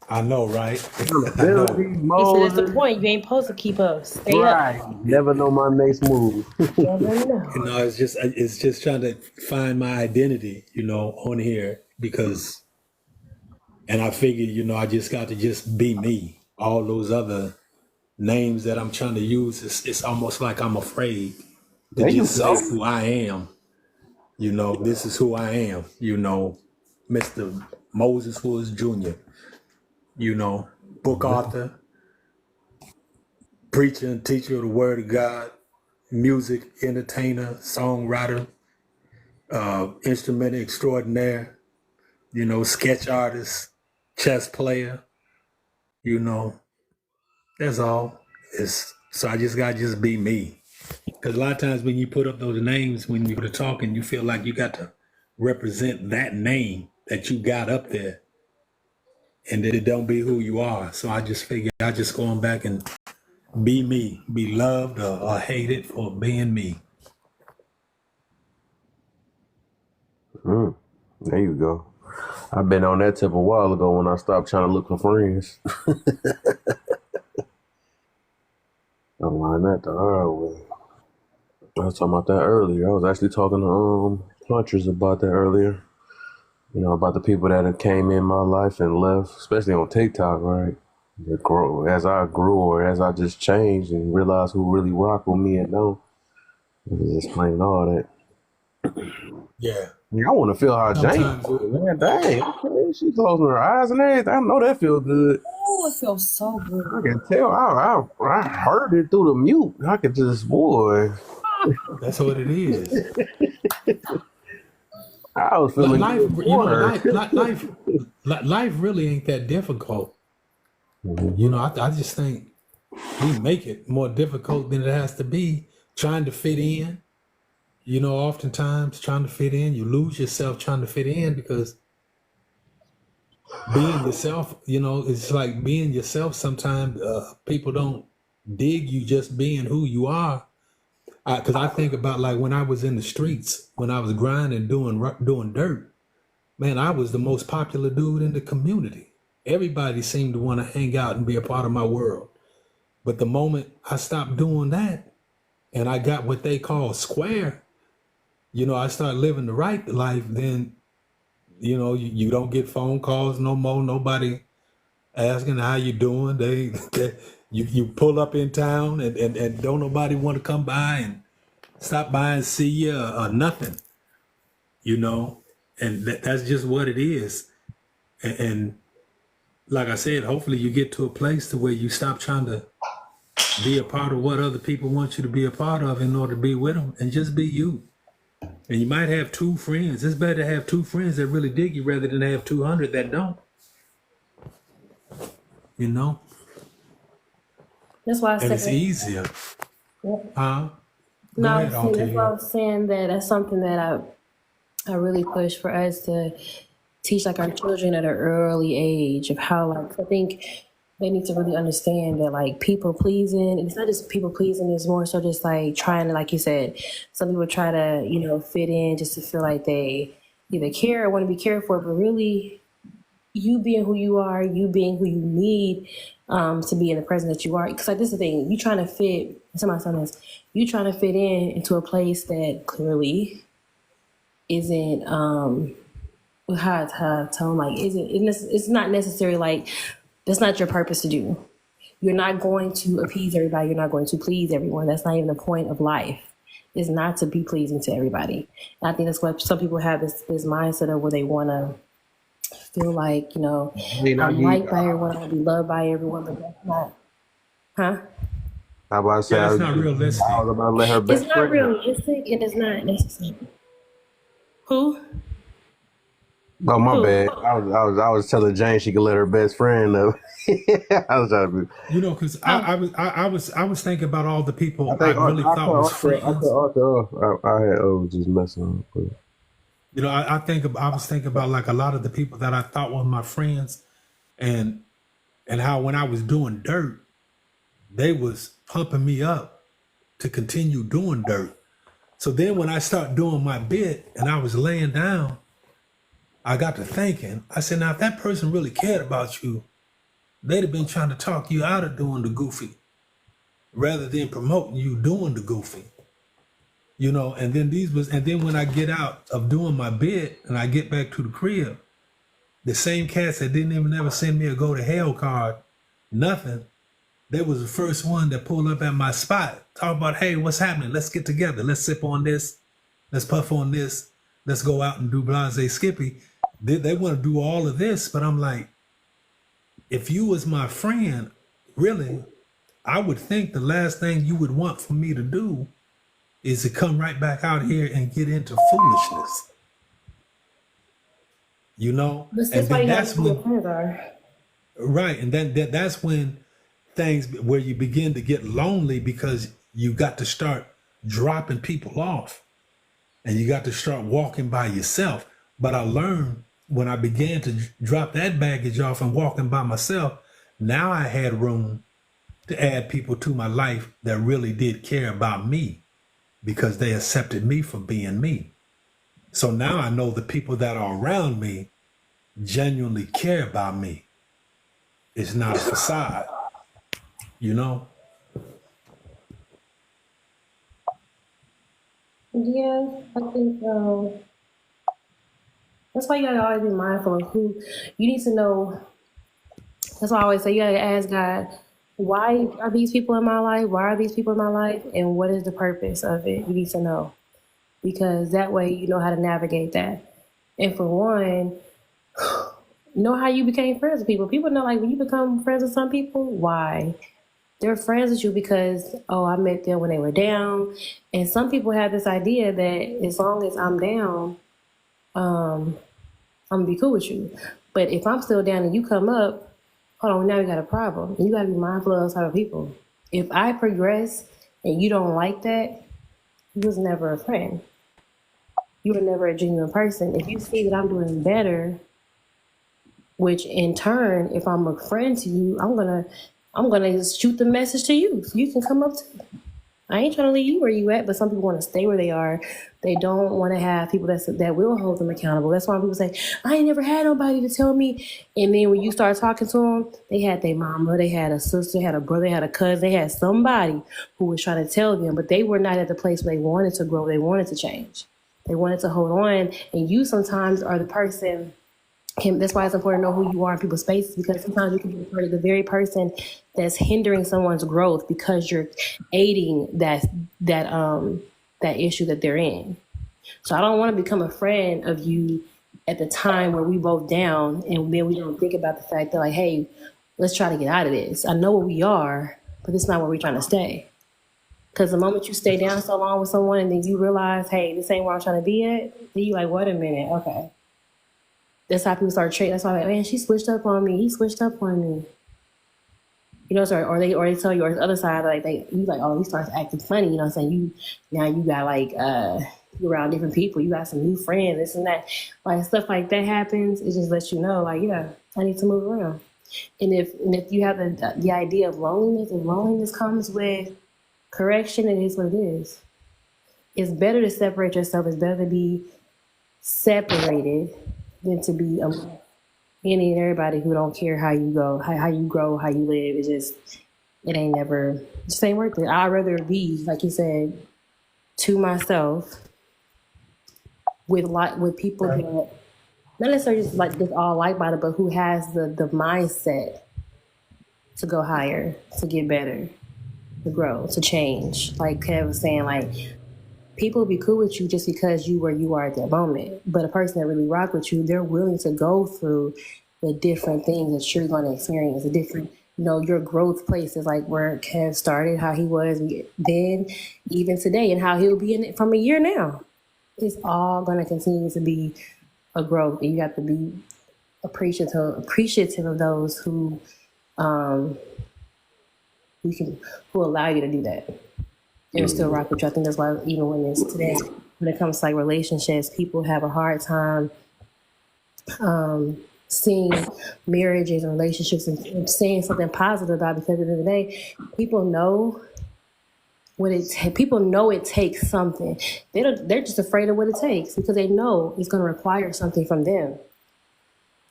I know, right? I
Billy
know.
He said, that's the
Moses.
point. You ain't supposed to keep up. Stay
Right.
up.
Never know my next move.
Never know.
You know, it's just trying to find my identity, on here because, and I figured, I just got to just be me. All those other names that I'm trying to use, it's almost like I'm afraid to
There you
just
go.
say who I am. This is who I am. Mr. Moses Woods Jr. Book author, preacher and teacher of the Word of God, music entertainer, songwriter, instrument extraordinaire, sketch artist, chess player, that's all. So I just gotta just be me. Because a lot of times when you put up those names, when you go to talking, you feel like you got to represent that name that you got up there, and that it don't be who you are. So I just figured I just go on back and be me, be loved or hated for being me.
There you go. I've been on that tip a while ago when I stopped trying to look for friends. I learned that the hard way. I was talking about that earlier. I was actually talking to Huntress about that earlier. About the people that have came in my life and left, especially on TikTok, right? As I grew or as I just changed and realized who really rock with me and don't. Just explain all that.
Yeah.
I want to feel how Jane
Sometimes
feels, man. Dang, okay. She closing her eyes and everything. I know that feels good.
Oh, it feels so
I
good.
can tell. I heard it through the mute. I could just, boy.
that's what it is.
I was feeling
Life,
good.
life really ain't that difficult. I just think we make it more difficult than it has to be. Trying to fit in, oftentimes trying to fit in, you lose yourself trying to fit in because being yourself, it's like being yourself. Sometimes people don't dig you just being who you are. Because I think about like when I was in the streets, when I was grinding, doing dirt, man, I was the most popular dude in the community. Everybody seemed to want to hang out and be a part of my world. But the moment I stopped doing that and I got what they call square, I started living the right life, then, you don't get phone calls no more. Nobody asking how you doing. You pull up in town and don't nobody want to come by and stop by and see you or nothing, and that's just what it is. And like I said, hopefully you get to a place to where you stop trying to be a part of what other people want you to be a part of in order to be with them, and just be you. And you might have 2 friends. It's better to have 2 friends that really dig you rather than have 200 that don't. You know,
That's why I
and it's
said.
easier.
Yeah.
Huh? Go
No,
ahead,
that's
Auntie.
why I was saying that that's something that I really push for us to teach like our children at an early age of how like I think they need to really understand that like people pleasing, it's not just people pleasing, it's more so just like trying to, like you said, some people try to, you know, fit in just to feel like they either care or want to be cared for, but really you being who you are, you being who you need to be in the present that you are. Because like this is the thing, you trying to fit. Somebody said this. You trying to fit in into a place that clearly isn't how to tone like isn't it's not necessary. Like that's not your purpose to do. You're not going to appease everybody. You're not going to please everyone. That's not even the point of life. Is not to be pleasing to everybody. And I think that's what some people have this mindset of where they want to feel like, you know, I'm liked by everyone, I'll be loved by everyone, but that's not, huh?
I about to say,
Yeah,
I
that's
was,
not realistic.
I was about to let her
It's
best
not
friend.
realistic. It is not necessary. Who?
Oh, my
Who?
bad. I was telling Jane she could let her best friend know. I was trying to be.
You know, because I was thinking about all the people
I
I
think
really thought was
I
friends.
cut Arthur off. I had just messing up.
You know, I was thinking about like a lot of the people that I thought were my friends, and how when I was doing dirt, they was pumping me up to continue doing dirt. So then when I started doing my bit and I was laying down, I got to thinking, I said, now if that person really cared about you, they'd have been trying to talk you out of doing the goofy rather than promoting you doing the goofy. You know, and then when I get out of doing my bit and I get back to the crib, the same cats that didn't even ever send me a go to hell card, nothing, they was the first one that pulled up at my spot, talk about, hey, what's happening? Let's get together. Let's sip on this. Let's puff on this. Let's go out and do Blase Skippy. They want to do all of this, but I'm like, if you was my friend, really, I would think the last thing you would want for me to do is to come right back out here and get into foolishness. You know?
But
And
that's why
then
you have
that's
to be your
when,
friends are.
right, and then that's when things, where you begin to get lonely because you got to start dropping people off and you got to start walking by yourself. But I learned when I began to drop that baggage off and walking by myself, now I had room to add people to my life that really did care about me because they accepted me for being me. So now I know the people that are around me genuinely care about me. It's not a facade, you know?
Yeah, I think that's why you gotta always be mindful of who you need to know. That's why I always say you gotta ask God, why are these people in my life? Why are these people in my life? And what is the purpose of it? You need to know. Because that way you know how to navigate that. And for one, know how you became friends with people. People know like when you become friends with some people, why? They're friends with you because, oh, I met them when they were down. And some people have this idea that as long as I'm down, I'm gonna be cool with you. But if I'm still down and you come up, hold on, now we got a problem. And you gotta be mindful of those type of people. If I progress and you don't like that, you was never a friend. You were never a genuine person. If you see that I'm doing better, which in turn, if I'm a friend to you, I'm gonna shoot the message to you. So you can come up to me. I ain't trying to leave you where you at, but some people want to stay where they are. They don't want to have people that will hold them accountable. That's why people say, I ain't never had nobody to tell me. And then when you start talking to them, they had their mama, they had a sister, they had a brother, they had a cousin, they had somebody who was trying to tell them, but they were not at the place where they wanted to grow, they wanted to change. They wanted to hold on. And you sometimes are the person, that's why it's important to know who you are in people's spaces, because sometimes you can be part of the very person that's hindering someone's growth because you're aiding that issue that they're in. So I don't want to become a friend of you at the time where we both down and then we don't think about the fact that like, hey, let's try to get out of this. I know what we are, but this is not where we're trying to stay. Because the moment you stay down so long with someone and then you realize, hey, this ain't where I'm trying to be at, then you like, wait a minute, okay. That's how people start trading. That's why, like, man, she switched up on me. He switched up on me. You know, or they tell you, or the other side, like you like, oh, he starts acting funny. You know what I'm saying? Now you got like you around different people. You got some new friends, this and that. Like stuff like that happens. It just lets you know, like, yeah, I need to move around. And if you have the idea of loneliness, and loneliness comes with correction, it is what it is. It's better to separate yourself. It's better to be separated than to be any and everybody who don't care how you go, how you grow, how you live. It ain't never, just ain't worth it. I'd rather be, like you said, to myself with people that not necessarily just all like-minded, but who has the mindset to go higher, to get better, to grow, to change. Like Kev was saying, like, people will be cool with you just because you where you are at that moment. But a person that really rock with you, they're willing to go through the different things that you're going to experience, the different, your growth places, like where Kev started, how he was then, even today, and how he'll be in it from a year now. It's all going to continue to be a growth. And you have to be appreciative of those who allow you to do that. And still rock with you. I think that's why even when it comes to like relationships, people have a hard time seeing marriages and relationships and saying something positive about it, because at the end of the day, people know it takes something. They're just afraid of what it takes because they know it's going to require something from them.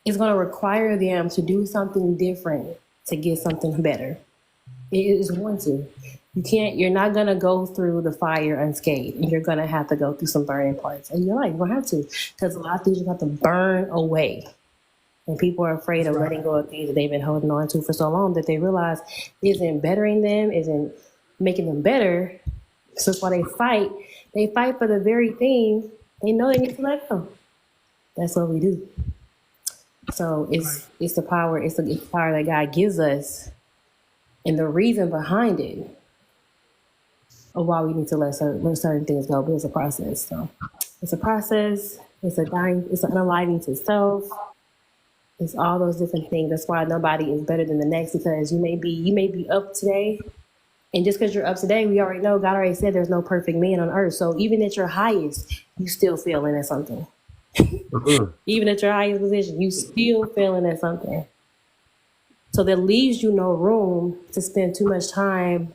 It's going to require them to do something different to get something better. It is going to. You're not going to go through the fire unscathed, and you're going to have to go through some burning parts. And you're like, you're going to have to, because a lot of things you have to burn away. And people are afraid of letting go of things that they've been holding on to for so long that they realize isn't bettering them, isn't making them better. So that's why they fight. They fight for the very thing they know they need to let go. That's what we do. So it's the power. It's the power that God gives us, and the reason behind it of why we need to let certain things go. But it's a process. So it's a process. It's an unaliving to self. It's all those different things. That's why nobody is better than the next, because you may be up today, and just because you're up today, we already know God already said there's no perfect man on earth. So even at your highest, you still failing at something. Even at your highest position, you still failing at something. So that leaves you no room to spend too much time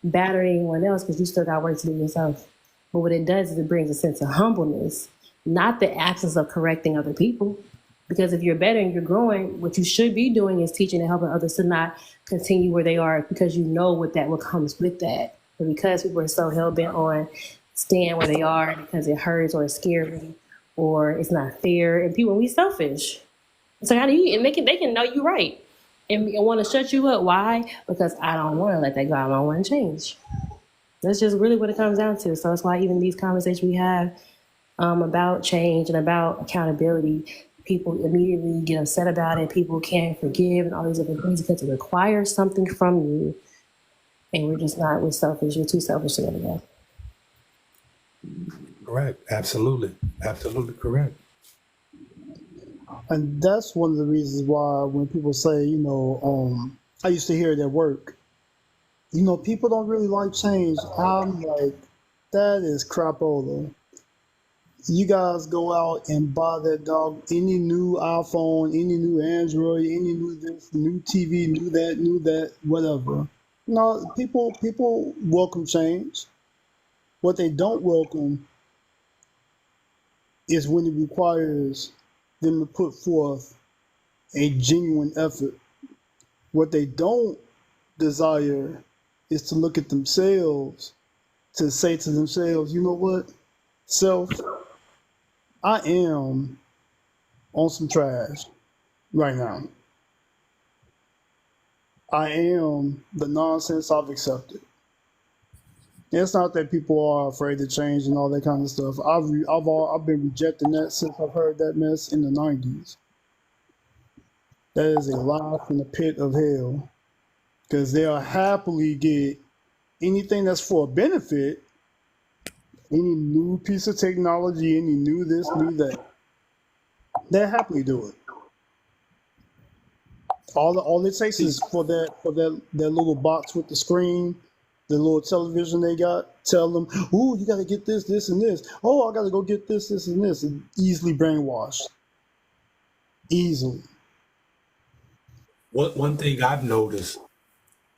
battering anyone else, because you still got work to do yourself. But what it does is it brings a sense of humbleness, not the absence of correcting other people. Because if you're better and you're growing, what you should be doing is teaching and helping others to not continue where they are, because you know what comes with that. But because people are so hell-bent on staying where they are because it hurts or it's scary or it's not fair, and people, we selfish. So how do you, and they can know you right and want to shut you up. Why? Because I don't want to let that go. I don't want to change. That's just really what it comes down to. So that's why even these conversations we have about change and about accountability, people immediately get upset about it. People can't forgive and all these other things because it requires something from you. And we're selfish. We're too selfish to let it go.
Correct. Absolutely. Absolutely correct.
And that's one of the reasons why when people say, I used to hear it at work, people don't really like change. I'm like, that is crapola. You guys go out and buy that dog, any new iPhone, any new Android, any new this, new TV, new that, whatever. No, people welcome change. What they don't welcome is when it requires them to put forth a genuine effort. What they don't desire is to look at themselves, to say to themselves, you know what, self, I am on some trash right now. I am the nonsense I've accepted. It's not that people are afraid to change and all that kind of stuff. I've been rejecting that since I've heard that mess in the 90s. That is a lie from the pit of hell. because they'll happily get anything that's for a benefit, any new piece of technology, any new this, new that. They'll happily do it. All it takes is for that little box with the screen, the little television they got. Tell them, "Ooh, you got to get this, this, and this. Oh, I got to go get this, this, and this." And easily brainwashed. Easily.
One thing I've noticed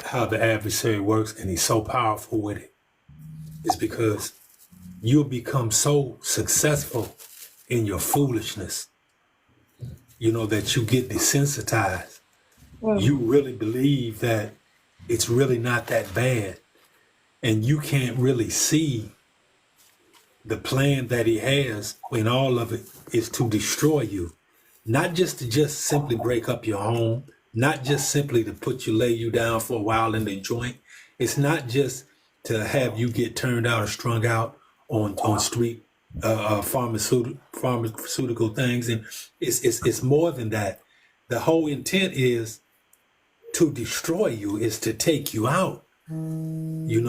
how the adversary works, and he's so powerful with it, is because you'll become so successful in your foolishness, that you get desensitized. You really believe that it's really not that bad, and you can't really see the plan that he has when all of it is to destroy you. Not just to simply break up your home, not just simply to lay you down for a while in the joint. It's not just to have you get turned out or strung out on street pharmaceutical things. And it's more than that. The whole intent is to destroy you, is to take you out, and you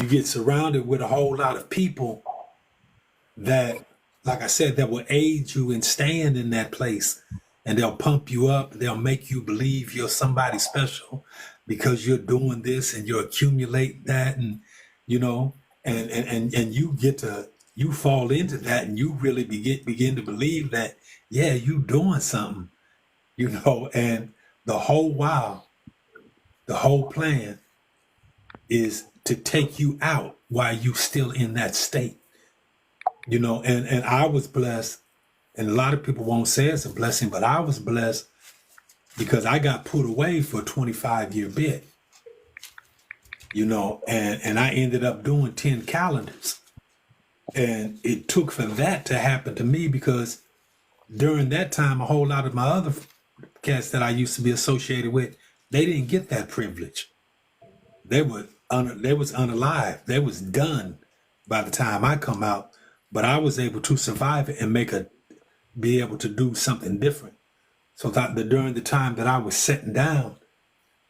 get surrounded with a whole lot of people that, like I said, that will aid you in staying in that place, and they'll pump you up. They'll make you believe you're somebody special because you're doing this and you accumulate that, and and you fall into that, and you really begin to believe that, yeah, you doing something, and the whole plan is to take you out while you still in that state. And I was blessed, and a lot of people won't say it's a blessing, but I was blessed because I got put away for a 25-year bit, and I ended up doing 10 calendars. And it took for that to happen to me because during that time, a whole lot of my other cats that I used to be associated with, they didn't get that privilege. They was unalive. They was done by the time I come out. But I was able to survive it and be able to do something different. So that during the time that I was sitting down,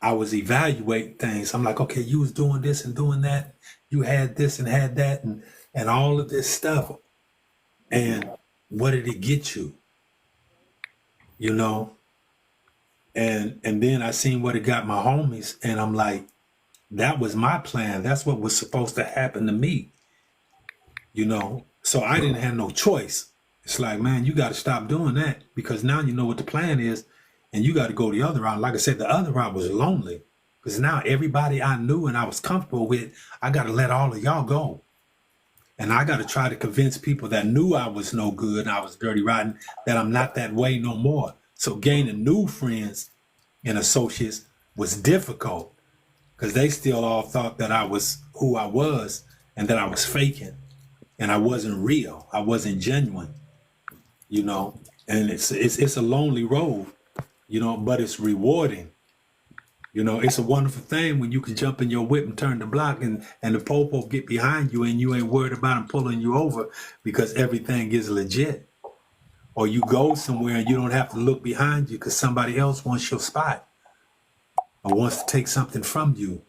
I was evaluating things. I'm like, okay, you was doing this and doing that. You had this and had that and all of this stuff. And what did it get you? And then I seen what it got my homies, and I'm like, that was my plan. That's what was supposed to happen to me. So I didn't have no choice. It's like, man, you got to stop doing that because now you know what the plan is, and you got to go the other route. Like I said, the other route was lonely because now everybody I knew and I was comfortable with, I got to let all of y'all go. And I got to try to convince people that knew I was no good and I was dirty rotten that I'm not that way no more. So gaining new friends and associates was difficult because they still all thought that I was who I was and that I was faking. And I wasn't real. I wasn't genuine, and it's a lonely road, but it's rewarding. It's a wonderful thing when you can jump in your whip and turn the block and the popo get behind you and you ain't worried about them pulling you over because everything is legit. Or you go somewhere and you don't have to look behind you because somebody else wants your spot or wants to take something from you,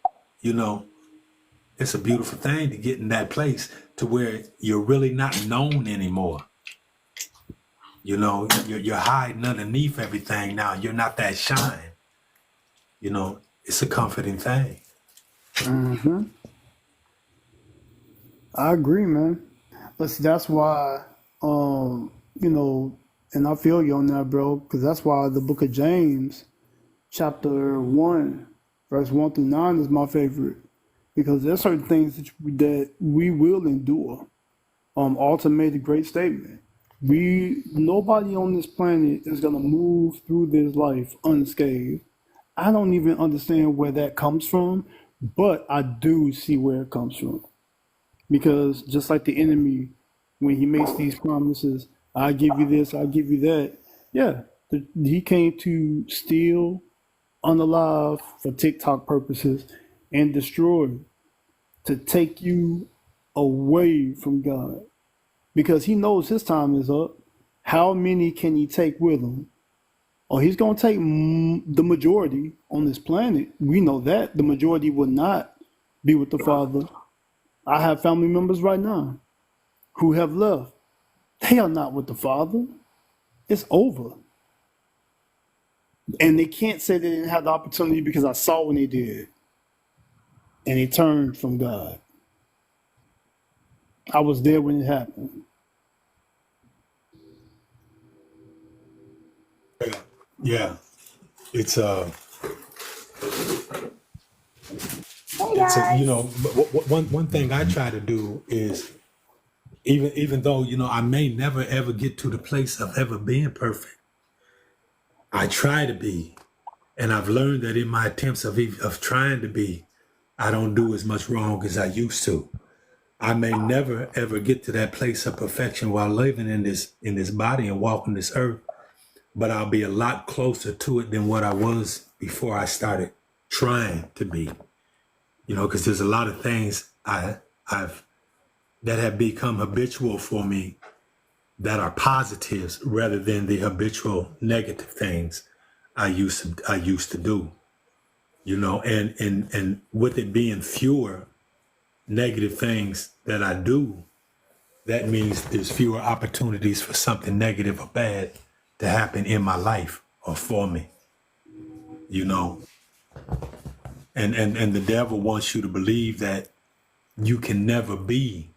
It's a beautiful thing to get in that place to where you're really not known anymore. You're hiding underneath everything now. You're not that shine. It's a comforting thing.
Mm-hmm. I agree, man. That's why, and I feel you on that, bro, because that's why the book of James, chapter 1, verse 1 through 9 is my favorite. Because there's certain things that we will endure. Alton made a great statement. Nobody on this planet is gonna move through this life unscathed. I don't even understand where that comes from, but I do see where it comes from. Because just like the enemy, when he makes these promises, I give you this, I give you that. Yeah, he came to steal, unalive for TikTok purposes, and destroy, to take you away from God. Because he knows his time is up. How many can he take with him? or he's going to take the majority on this planet, we know that the majority will not be with the Father. I have family members right now who have left. They are not with the Father. It's over. And they can't say they didn't have the opportunity because I saw when they did. And they turned from God. I was there when it happened.
Yeah. It's
Hey
it's
guys.
one thing I try to do is even though I may never ever get to the place of ever being perfect, I try to be, and I've learned that in my attempts of trying to be, I don't do as much wrong as I used to. I may never ever get to that place of perfection while living in this body and walking this earth, but I'll be a lot closer to it than what I was before I started trying to be. Because there's a lot of things I've that have become habitual for me that are positives rather than the habitual negative things I used to do. And with it being fewer negative things that I do, that means there's fewer opportunities for something negative or bad to happen in my life or for me. And the devil wants you to believe that you can never be.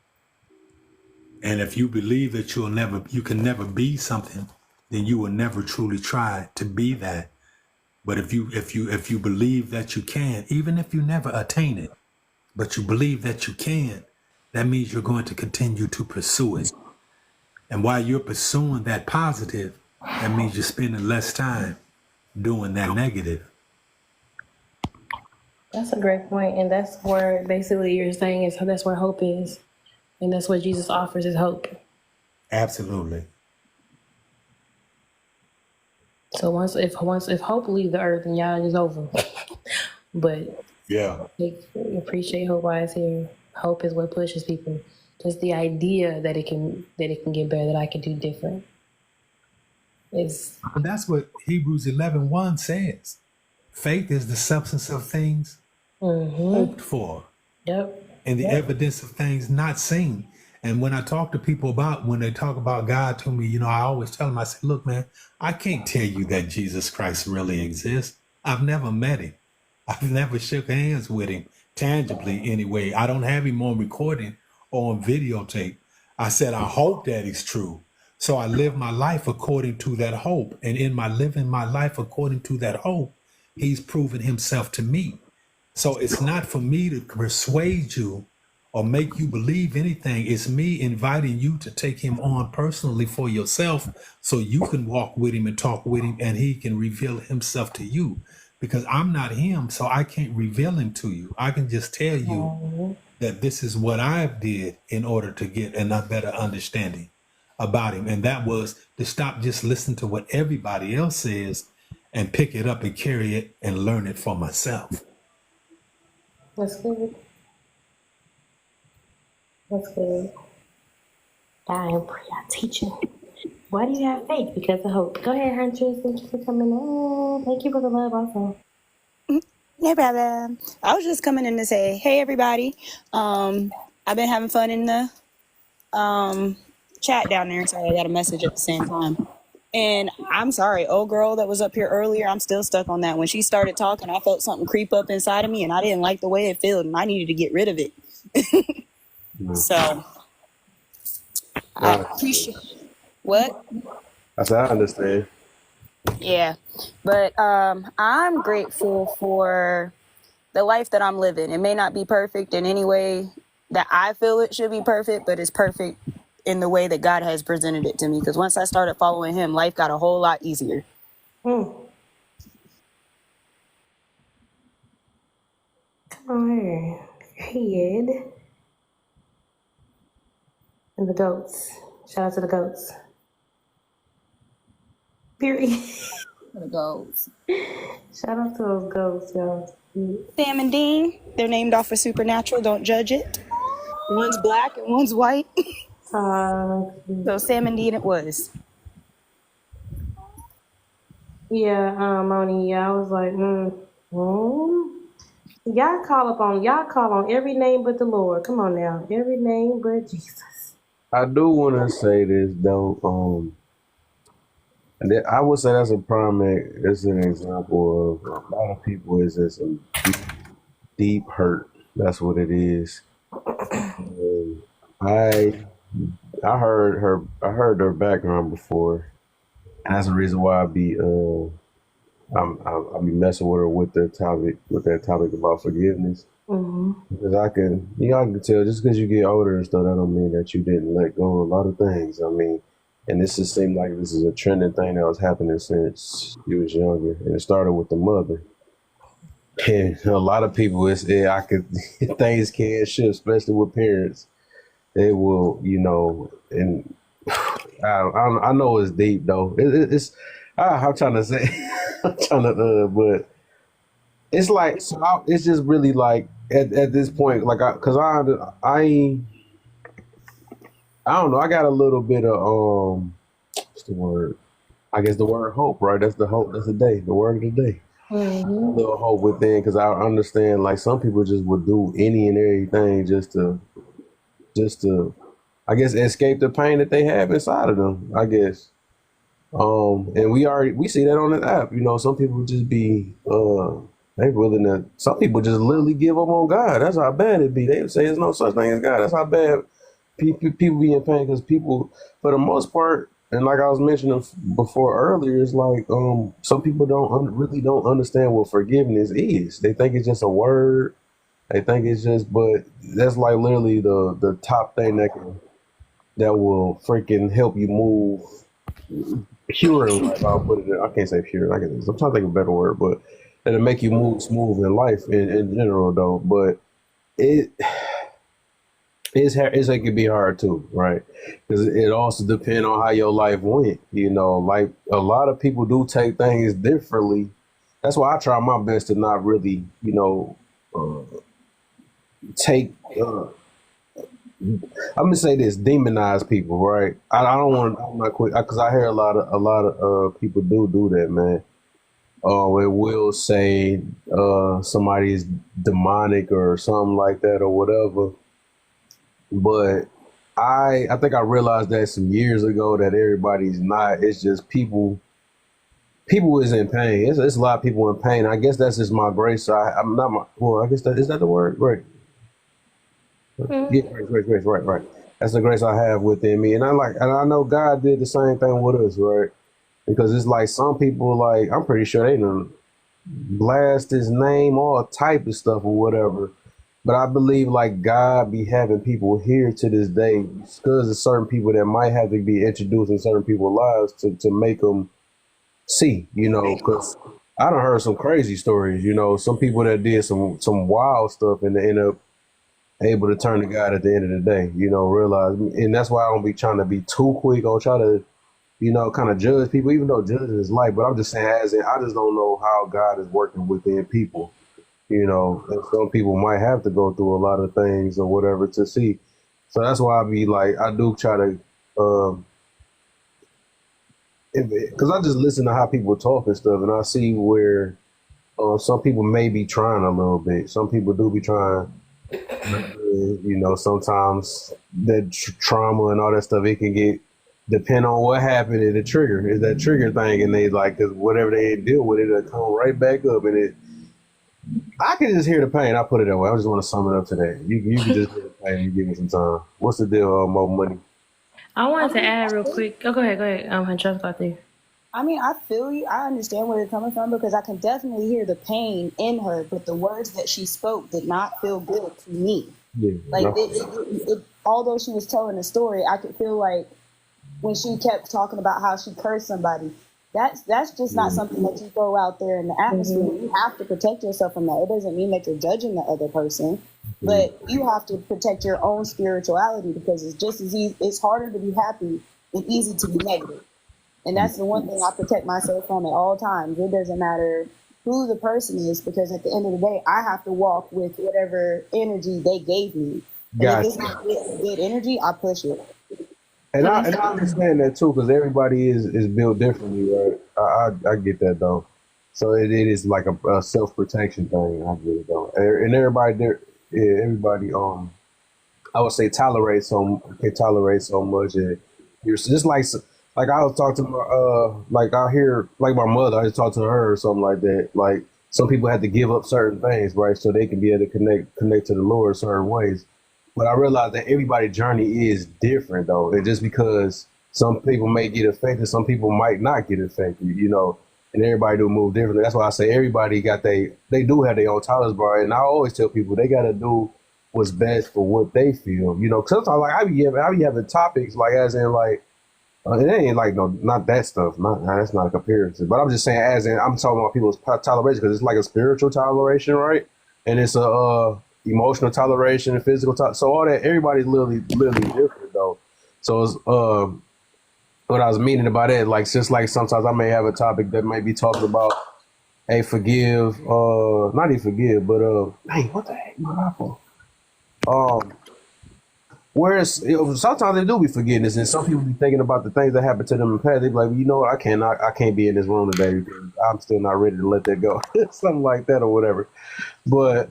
And if you believe that you can never be something, then you will never truly try to be that. But if you believe that you can, even if you never attain it, but you believe that you can, that means you're going to continue to pursue it. And while you're pursuing that positive, that means you're spending less time doing that negative.
That's a great point, and that's where basically you're saying is that's where hope is, and that's what Jesus offers is hope.
Absolutely.
So if hope leaves the earth, then y'all is over. But
Yeah.
appreciate hope while it's here. Hope is what pushes people. Just the idea that it can get better, that I can do different. Is
And that's what Hebrews 11:1 says. Faith is the substance of things hoped for,
Yep.
and the evidence of things not seen. And when I talk to people when they talk about God to me, I always tell them, I say, look, man, I can't tell you that Jesus Christ really exists. I've never met him. I've never shook hands with him tangibly anyway. I don't have him on recording or on videotape. I said, I hope that is true. So I live my life according to that hope. And in my living my life according to that hope, he's proven himself to me. So it's not for me to persuade you or make you believe anything. It's me inviting you to take him on personally for yourself so you can walk with him and talk with him and he can reveal himself to you. Because I'm not him, so I can't reveal him to you. I can just tell you that this is what I did in order to get a better understanding about him. And that was to stop just listening to what everybody else says and pick it up and carry it and learn it for myself.
That's good. That's good. I am teaching. Why do you have faith? Because of hope. Go ahead, Huntress. Thank you for coming on. Thank you for the love also.
No problem. I was just coming in to say, hey everybody. I've been having fun in the chat down there, so I got a message at the same time. And I'm sorry, old girl that was up here earlier, I'm still stuck on that. When she started talking, I felt something creep up inside of me and I didn't like the way it felt and I needed to get rid of it. So I appreciate what?
I said, I understand.
Yeah. But I'm grateful for the life that I'm living. It may not be perfect in any way that I feel it should be perfect, but it's perfect in the way that God has presented it to me. Because once I started following him, life got a whole lot easier.
Come on here. Period. And the goats. Shout out to the goats. Period.
The goats.
Shout out to those goats, y'all.
Sam and Dean, they're named off of Supernatural. Don't judge it. One's black and one's white. So Sam and Dean it was.
Yeah, Moni, yeah, I was like, y'all call on every name but the Lord. Come on now. Every name but Jesus.
I do want to say this though. And I would say that's a it's an example of a lot of people is in some deep hurt. That's what it is. And I heard her background before, and that's the reason why I be be messing with her with that topic about forgiveness. Because I can tell just because you get older and stuff, that don't mean that you didn't let go of a lot of things. I mean, and this just seemed like this is a trending thing that was happening since you was younger, and it started with the mother. And a lot of people, things can shift, especially with parents. They will, and I know it's deep though. I'm trying to say, but it's like, it's just really like at this point, like, I don't know. I got a little bit of what's the word? I guess the word hope, right? That's the hope. That's the day. The word of the day. A little hope within, because I understand like some people just would do any and everything just to, I guess, escape the pain that they have inside of them. I guess. And we see that on the app. Some people just be they willing to. Some people just literally give up on God. That's how bad it be. They say there's no such thing as God. That's how bad people be in pain, because people, for the most part, and like I was mentioning before earlier, it's like some people really don't understand what forgiveness is. They think it's just a word. They think it's just, but that's like literally the top thing that will freaking help you move pure. Like I'll put it in, I can't say pure. I'm trying to think of a better word, but it'll make you move smooth in life in general though. But it can be hard too, right? Because it also depends on how your life went. Like a lot of people do take things differently. That's why I try my best to not really, take. I'm gonna say this: demonize people, right? I don't want. I'm not quick because I hear a lot of people do that, man. It will say somebody's demonic or something like that or whatever. But I think I realized that some years ago that everybody's not. It's just people is in pain. It's a lot of people in pain. I guess that's just my grace. I'm not my. Well, I guess is that the word, right? Yeah, grace, right. That's the grace I have within me, and I know God did the same thing with us, right? Because it's like some people, like I'm pretty sure they done blast His name, all type of stuff or whatever. But I believe like God be having people here to this day because of certain people that might have to be introduced in certain people's lives to make them see, because I done heard some crazy stories, some people that did some wild stuff and they end up able to turn to God at the end of the day, realize. And that's why I don't be trying to be too quick or try to, kind of judge people, even though judging is light. But I'm just saying, I just don't know how God is working within people. And some people might have to go through a lot of things or whatever to see. So that's why I be like, I do try to, because I just listen to how people talk and stuff, and I see where some people may be trying a little bit. Some people do be trying. Sometimes that trauma and all that stuff, it can depend on what happened and the trigger is that trigger thing, and they like, because whatever they deal with, it'll come right back up, and I can just hear the pain. I put it that way. I just want to sum it up today. You can just hear the pain. You give me some time. What's the deal, Mo Money?
I wanted to add real quick. Oh, go ahead. Hunter, got there.
I mean, I feel you. I understand where you're coming from because I can definitely hear the pain in her, but the words that she spoke did not feel good to me.
Yeah,
like, although she was telling a story, I could feel like when she kept talking about how she cursed somebody, that's just not something that you throw out there in the atmosphere. You have to protect yourself from that. It doesn't mean that you're judging the other person, but you have to protect your own spirituality because it's just as easy. It's harder to be happy and easy to be negative. And that's the one thing I protect myself from at all times. It doesn't matter who the person is, because at the end of the day, I have to walk with whatever energy they gave me. And if it's not good energy, I push it.
And I understand that too, because everybody is built differently, right? I get that though. So it is like a self protection thing. I get it though. And everybody there, yeah, everybody I would say can tolerate so much. And you're just like I was talking to my like I hear like my mother. I just talked to her or something like that. Like some people have to give up certain things, right, so they can be able to connect to the Lord certain ways. But I realize that everybody's journey is different though, and just because some people may get affected, some people might not get affected, you know, and everybody do move differently. That's why I say everybody they do have their own tolerance bar, and I always tell people they got to do what's best for what they feel, you know. 'Cause sometimes like I be having topics like as in like. It ain't like no, not that stuff. That's not a comparison. But I'm just saying, as in, I'm talking about people's toleration because it's like a spiritual toleration, right? And it's a emotional toleration and physical. So all that, everybody's literally different though. So it's, what I was meaning about it, like just like sometimes I may have a topic that might be talking about, hey, forgive, not even forgive, but hey, what the heck, my iPhone? Whereas sometimes they do be forgetting this, and some people be thinking about the things that happened to them in the past. They be like, you know what, I can't be in this room today because I'm still not ready to let that go, something like that or whatever. But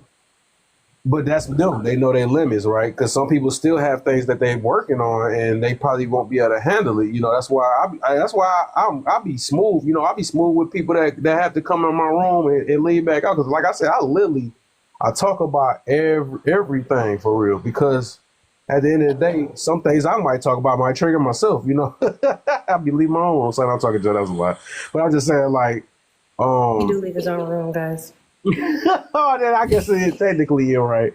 that's them. They know their limits, right? Because some people still have things that they're working on, and they probably won't be able to handle it. You know, that's why I be smooth. You know, I be smooth with people that have to come in my room and leave back out. Because like I said, I talk about everything for real because. At the end of the day, some things I might talk about might trigger myself, you know. I'll be leaving my own room, saying I'm talking to that was a lot. But I'm just saying, like,
He do leave his own room, guys.
oh, then I guess technically you're right.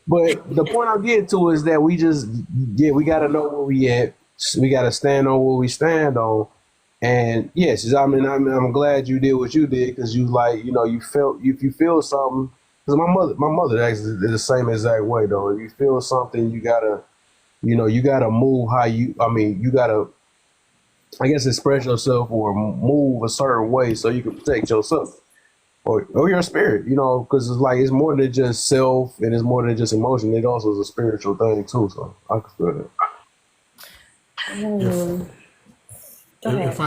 But the point I'm getting to is that we got to know where we at. We got to stand on where we stand on. And yes, I mean, I'm glad you did what you did because you like, you know, you felt if you feel something. Because my mother actually is the same exact way though. If you feel something, you gotta move you gotta, I guess, express yourself or move a certain way so you can protect yourself or your spirit, you know, because it's more than just self and it's more than just emotion. It also is a spiritual thing too. So I can feel that.
If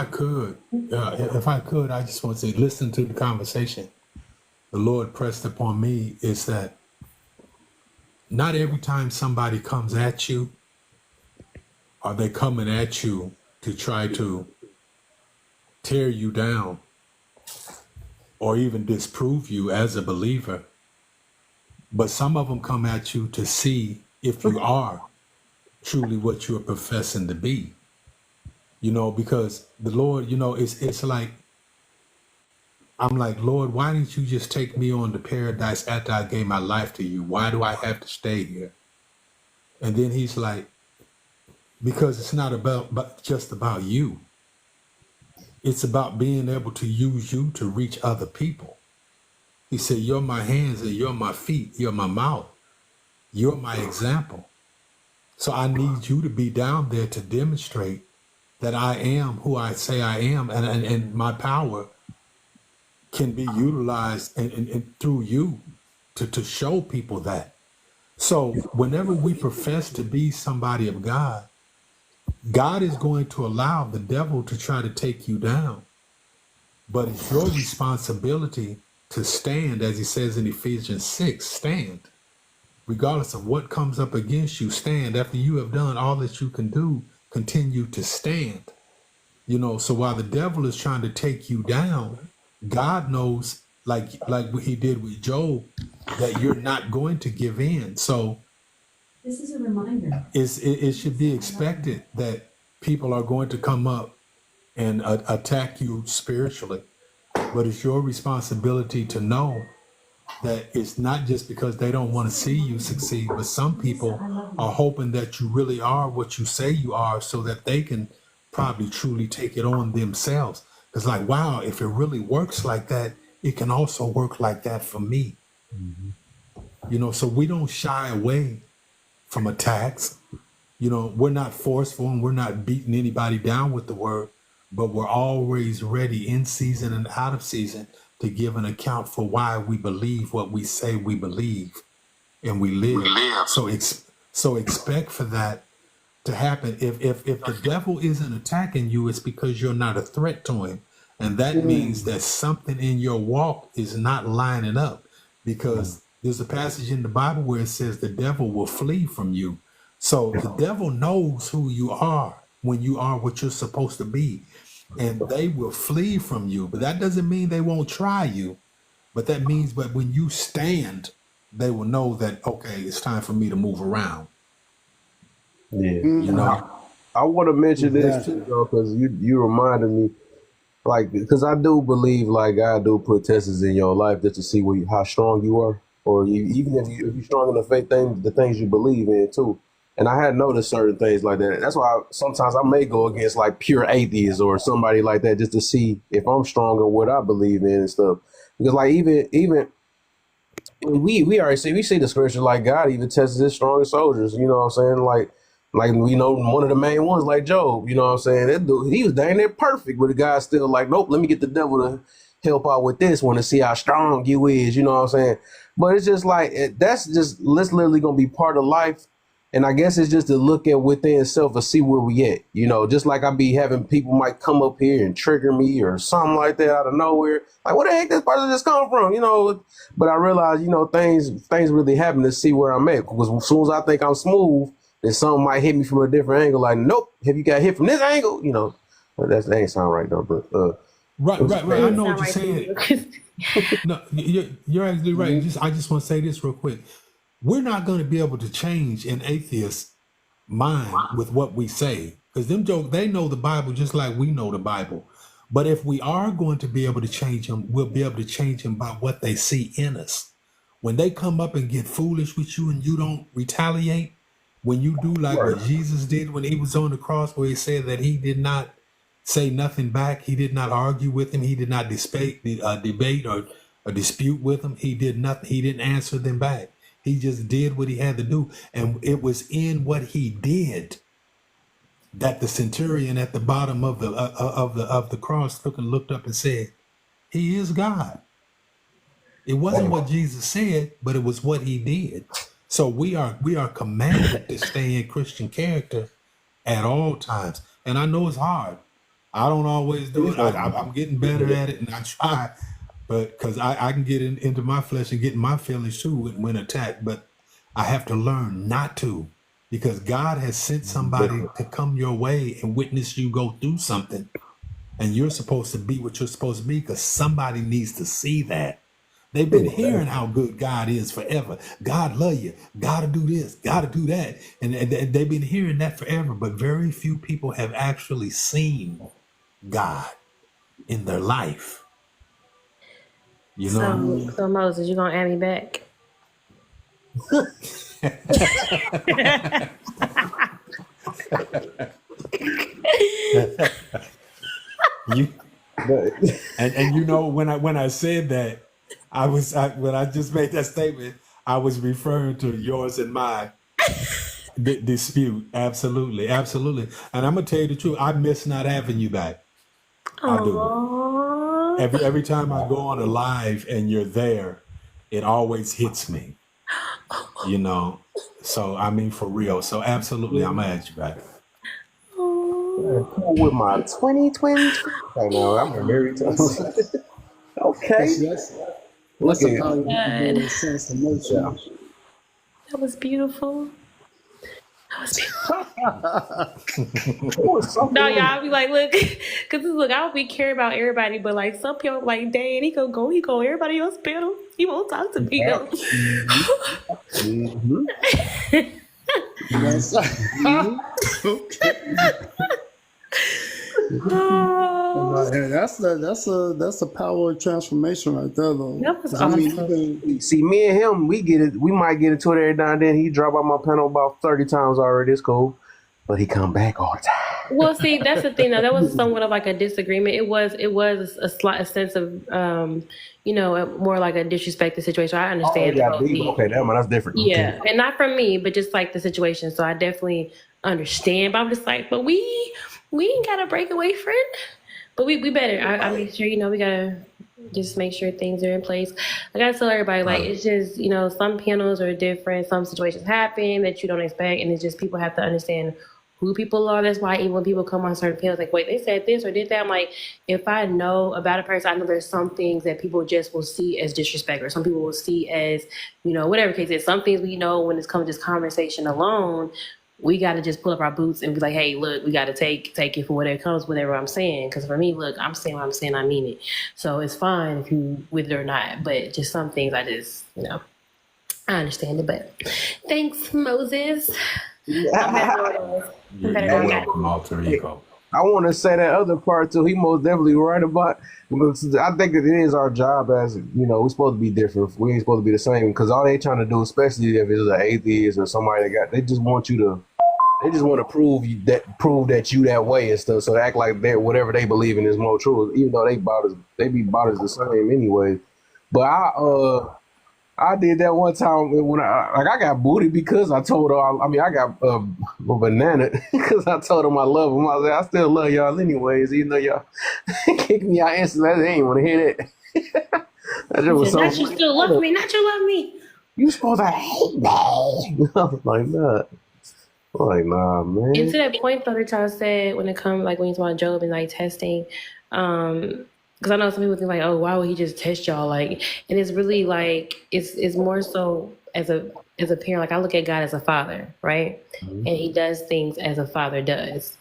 I could, I just want to say, listen to the conversation. The Lord pressed upon me is that not every time somebody comes at you, are they coming at you to try to tear you down or even disprove you as a believer. But some of them come at you to see if you are truly what you're professing to be. You know, because the Lord, you know, it's like, I'm like, Lord, why didn't you just take me on to paradise after I gave my life to you? Why do I have to stay here? And then he's like, because it's not just about you. It's about being able to use you to reach other people. He said, you're my hands and you're my feet. You're my mouth. You're my example. So I need you to be down there to demonstrate that I am who I say I am, and my power can be utilized and through you to show people that. So whenever we profess to be somebody of God, God is going to allow the devil to try to take you down. But it's your responsibility to stand, as he says in Ephesians 6, stand. Regardless of what comes up against you, stand. After you have done all that you can do, continue to stand. You know, so while the devil is trying to take you down, God knows, like he did with Job, that you're not going to give in. So this is a reminder. It should be expected that people are going to come up and attack you spiritually. But it's your responsibility to know that it's not just because they don't want to see you succeed, but some people are hoping that you really are what you say you are so that they can probably truly take it on themselves. It's like, wow, if it really works like that, it can also work like that for me. Mm-hmm. You know, so we don't shy away from attacks. You know, we're not forceful and we're not beating anybody down with the word, but we're always ready in season and out of season to give an account for why we believe what we say we believe and we live. So expect for that to happen. If the devil isn't attacking you, it's because you're not a threat to him. And that means that something in your walk is not lining up, because there's a passage in the Bible where it says the devil will flee from you. So the devil knows who you are when you are what you're supposed to be, and they will flee from you. But that doesn't mean they won't try you. But that means, but when you stand, they will know that, okay, it's time for me to move around.
Yeah.
You know?
I want to mention this too, though, because you reminded me, like, because I do believe, like, God do put tests in your life just to see how strong you are, or even if you're strong in the faith thing, the things you believe in too. And I had noticed certain things like that. That's why sometimes I may go against like pure atheists or somebody like that just to see if I'm strong in what I believe in and stuff. Because like even we already see the scripture, like God even tests his strongest soldiers. You know what I'm saying? Like we know one of the main ones, like Job. You know what I'm saying? That dude, he was dang near perfect, but the guy's still like, nope. Let me get the devil to help out with this one to see how strong you is. You know what I'm saying? But it's just like that's literally gonna be part of life. And I guess it's just to look at within self and see where we at. You know, just like I be having people might come up here and trigger me or something like that out of nowhere. Like, where the heck this person just come from? You know, but I realize, you know, things really happen to see where I'm at. Because as soon as I think I'm smooth, then something might hit me from a different angle. Like, nope, have you got hit from this angle? You know, that ain't sound right though. But
right. I know what you're saying. No, you're actually right. I just want to say this real quick. We're not going to be able to change an atheist's mind with what we say, because they know the Bible just like we know the Bible. But if we are going to be able to change them, we'll be able to change them by what they see in us. When they come up and get foolish with you and you don't retaliate, when you do like what Jesus did when he was on the cross, where he said that he did not say nothing back, he did not argue with him, he did not debate or dispute with them, he did nothing, he didn't answer them back. He just did what he had to do. And it was in what he did that the centurion at the bottom of the cross looked up and said, he is God. It wasn't what Jesus said, but it was what he did. So we are commanded to stay in Christian character at all times. And I know it's hard. I don't always do it. I'm getting better at it, and I try. But because I can get into my flesh and get in my feelings too when attacked, but I have to learn not to, because God has sent somebody to come your way and witness you go through something, and you're supposed to be what you're supposed to be, because somebody needs to see that. They've been hearing how good God is forever. God love you. Gotta do this. Gotta do that. And they've been hearing that forever, but very few people have actually seen God in their life. You know?
So Moses, you gonna add me back?
And you know, when I said that, when I just made that statement, I was referring to yours and my dispute. Absolutely. And I'm gonna tell you the truth. I miss not having you back. I do. Every time I go on a live and you're there, it always hits me, you know. So I mean, for real. So absolutely, I'm gonna add you back.
With my 2020. I know I'm married to. Okay.
That's a powerful sense of motion.
That was beautiful. No, y'all be like, look, because look, I don't be caring about everybody, but like some people like, dang, he go, everybody else better. He won't talk to me though.
That's a power of transformation right there, though.
That was awesome.
See, me and him, we might get into it every now and then. He drop out my panel about 30 times already. It's cool, but he come back all the time.
Well, see, that's the thing. Though, that was somewhat of like a disagreement. It was a sense of, more like a disrespected situation. I understand.
Okay, that's different.
Yeah, and not from me, but just like the situation. So I definitely understand. But I'm just like, but we ain't got a breakaway friend. But we better. I make sure, we gotta just make sure things are in place. I gotta tell everybody, like, it's just, some panels are different. Some situations happen that you don't expect, and it's just people have to understand who people are. That's why even when people come on certain panels, like, wait, they said this or did that. I'm like, if I know about a person, I know there's some things that people just will see as disrespect, or some people will see as, whatever case is. Some things we know when it's come to this conversation alone, we got to just pull up our boots and be like, hey, look, we got to take it for whatever comes, whatever I'm saying. Because for me, look, I'm saying what I'm saying, I mean it. So it's fine if you with it or not. But just some things I just, I understand it. But thanks, Moses. I'm better than that.
Alter ego.
I want to say that other part too. He most definitely right about. I think that it is our job as we're supposed to be different. We ain't supposed to be the same because all they trying to do, especially if it's an atheist or somebody they just want you to. They just want to prove that you that way and stuff. So they act like that whatever they believe in is more true, even though they be about as the same anyway. But I did that one time when I got booted because I told her. I got a banana because I told them I love them. I said I still love y'all anyways, even though y'all kicked me out instantly. They ain't want to hear that. That just was so.
Not you still love me. Not you love me.
You supposed to hate me. I was like that. I'm like nah, man.
And to that point, though, that y'all said when it comes like when you talk about Job and like testing, because I know some people think like, oh, why would he just test y'all? Like, and it's really like it's more so as a parent. Like I look at God as a father, right? Mm-hmm. And he does things as a father does.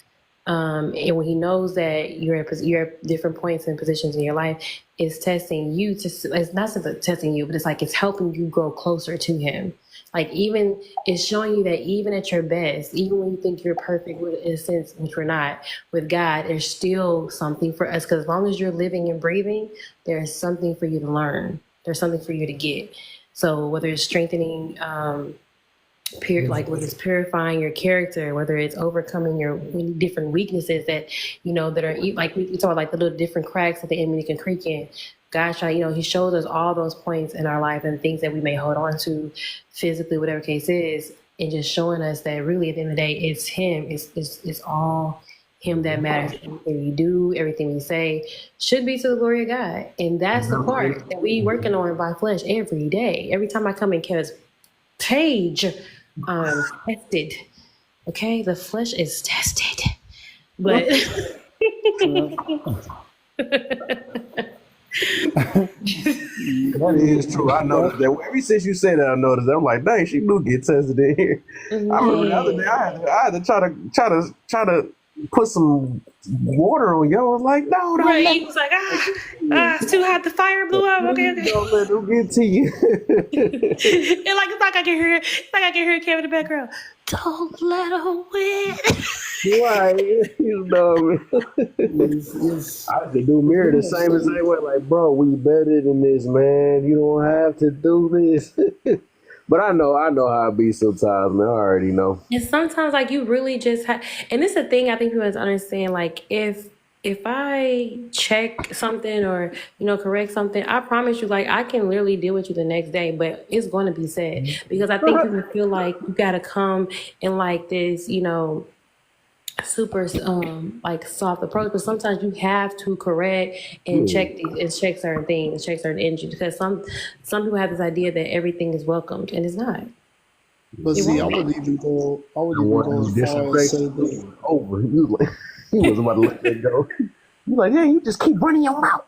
And when he knows that you're at different points and positions in your life, it's testing you it's not simply testing you, but it's like it's helping you grow closer to him. Like even it's showing you that even at your best, even when you think you're perfect in a sense, which we're not, with God, there's still something for us. Because as long as you're living and breathing, there's something for you to learn. There's something for you to get. So whether it's strengthening, like whether it's purifying your character, whether it's overcoming your different weaknesses that, that are like we talk about like the little different cracks that the enemy can creak in. God, he shows us all those points in our life and things that we may hold on to physically, whatever case is, and just showing us that really at the end of the day, it's him. It's all him that matters. Everything we do, everything we say should be to the glory of God. And that's the part that we working on by flesh every day. Every time I come in Kevin's page, tested. Okay, the flesh is tested. But
that is true. I noticed that. Ever since you said that, I noticed that. I'm like, dang, she do get tested in here. Mm-hmm. I remember the other day I had to try to put some water on you. I was like, no, don't
right. He was like, it's too hot. The fire blew up. Okay.
Don't let them get to you.
It's like I can hear it. It's like I can hear Kevin in the background. Don't let her win.
Right, I have to do mirror the same way. Like, bro, we better than this, man. You don't have to do this. But I know how it be sometimes, man. I already know.
And sometimes, like, you really just have, and this is the thing I think people have to understand. Like, if I check something or correct something, I promise you, like, I can literally deal with you the next day, but it's going to be said because I think people feel like you got to come in like this, super like soft approach, but sometimes you have to correct and check certain things, check certain energies, because some people have this idea that everything is welcomed and it's not.
But see, I would even go as far as say that
over. He was about to let that go. You're like, yeah, you just keep running your mouth.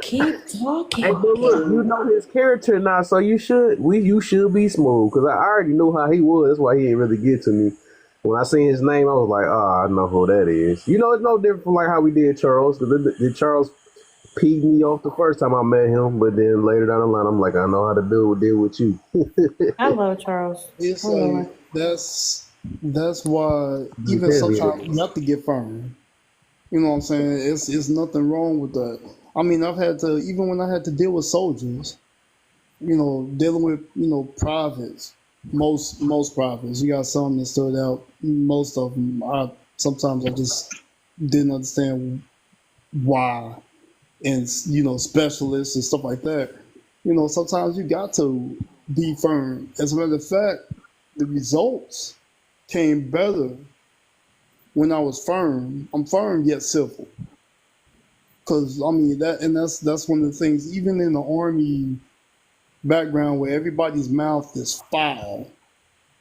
Keep talking.
Hey, but look, you know his character now, so you should be smooth, because I already knew how he was. That's why he didn't really get to me. When I seen his name, I was like, I know who that is. It's no different from like how we did Charles. Did Charles peed me off the first time I met him, but then later down the line, I'm like, I know how to deal with you.
I love Charles.
It's like, that's why even sometimes you have to get firm. You know what I'm saying? It's nothing wrong with that. I mean, I've had to, even when I had to deal with soldiers, dealing with privates. Most prophets, you got some that stood out. Most of them, sometimes I just didn't understand why, and specialists and stuff like that. Sometimes you got to be firm. As a matter of fact, the results came better when I was firm. I'm firm yet civil, because I mean that's one of the things. Even in the Army background where everybody's mouth is foul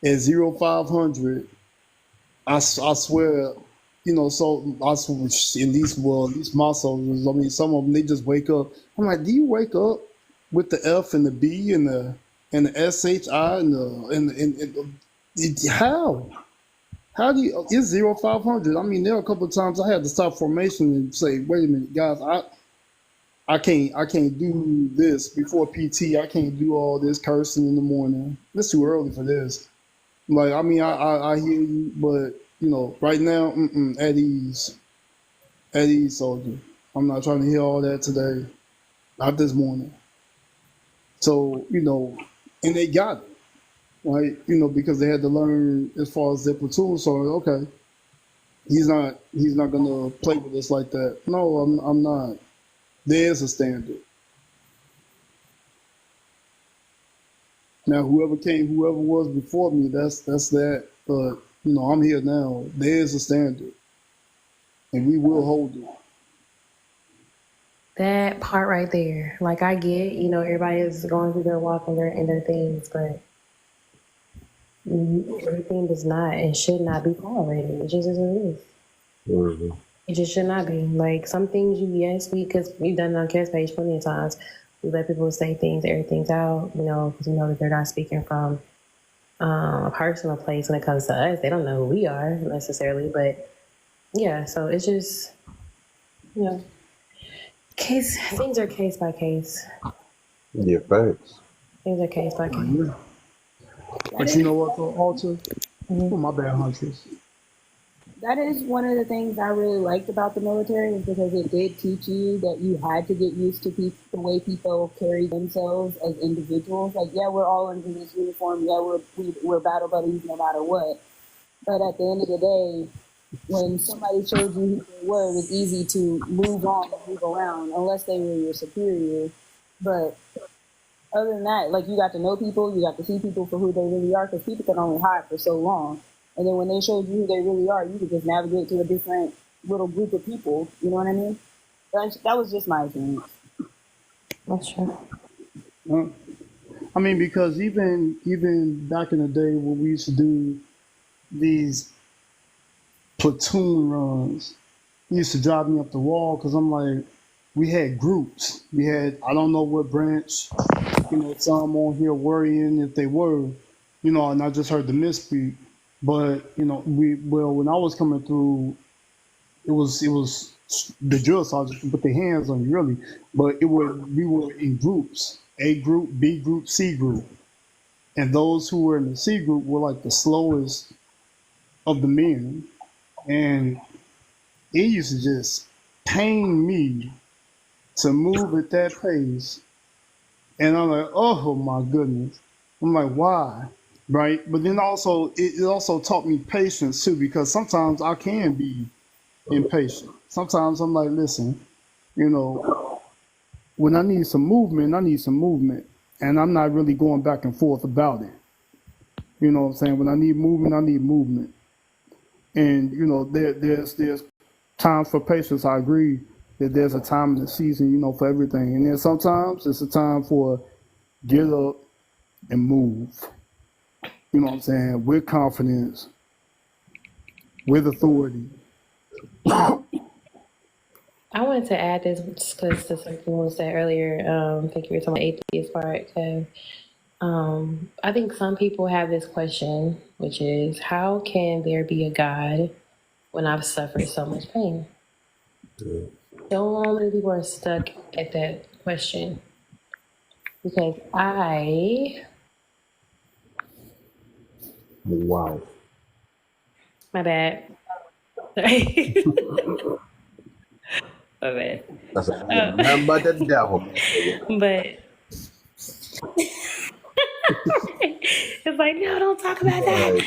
at 0500, I swear, so I swear, at least, well, at least my soldiers, I mean, some of them, they just wake up. I'm like, do you wake up with the F and the B and the SHI how? How do you, it's 0500. I mean, there are a couple of times I had to stop formation and say, wait a minute, guys, I can't do this before PT. I can't do all this cursing in the morning. It's too early for this. Like, I mean, I hear you, but right now, at ease, soldier. I'm not trying to hear all that today, not this morning. So and they got it, right? Because they had to learn as far as their platoon. So okay, he's not gonna play with us like that. No, I'm not. There's a standard. Now, whoever was before me, that's that. But I'm here now. There's a standard, and we will hold it.
That part right there, like I get, everybody is going through their walk and their things, but everything does not and should not be tolerated. It just is what it is.
Mm-hmm.
It just should not be. Like some things, because we've done it on Care's page plenty of times. We let people say things, air things out, because we know that they're not speaking from a personal place when it comes to us. They don't know who we are necessarily, but yeah. So it's just, things are case by case.
Yeah, thanks.
Things are case by case.
Yeah. But you know what, though, Alter? Oh, my bad, Huntress.
That is one of the things I really liked about the military, is because it did teach you that you had to get used to the way people carry themselves as individuals. Like, yeah, we're all under this uniform. Yeah, we're battle buddies no matter what. But at the end of the day, when somebody showed you who they were, it was easy to move on and move around, unless they were your superior. But other than that, like, you got to know people, you got to see people for who they really are, because people can only hide for so long. And then when they showed you who they really are, you could just navigate to a different little group of people. You know what I mean? That was just my opinion.
That's true.
I mean, because even back in the day when we used to do these platoon runs, it used to drive me up the wall, because I'm like, we had groups. We had, I don't know what branch, some on here worrying if they were, and I just heard the misspeak. But when I was coming through, it was the drill sergeant put their hands on you, really. But we were in groups: A group, B group, C group, and those who were in the C group were like the slowest of the men, and it used to just pain me to move at that pace. And I'm like, oh my goodness. I'm like, why? Right? But then also, it also taught me patience too, because sometimes I can be impatient. Sometimes I'm like, listen, when I need some movement, I need some movement. And I'm not really going back and forth about it. You know what I'm saying? When I need movement, I need movement. And, there's times for patience. I agree that there's a time in the season, for everything. And then sometimes it's a time for get up and move. You know what I'm saying? With confidence, with authority.
I wanted to add this because to something was said earlier. I think you were talking about atheist part. Because I think some people have this question, which is, how can there be a God when I've suffered so much pain? So many people are stuck at that question, because
Wow.
my bad. Sorry. My bad.
That's nothing but the devil.
But it's like, no, don't talk about that.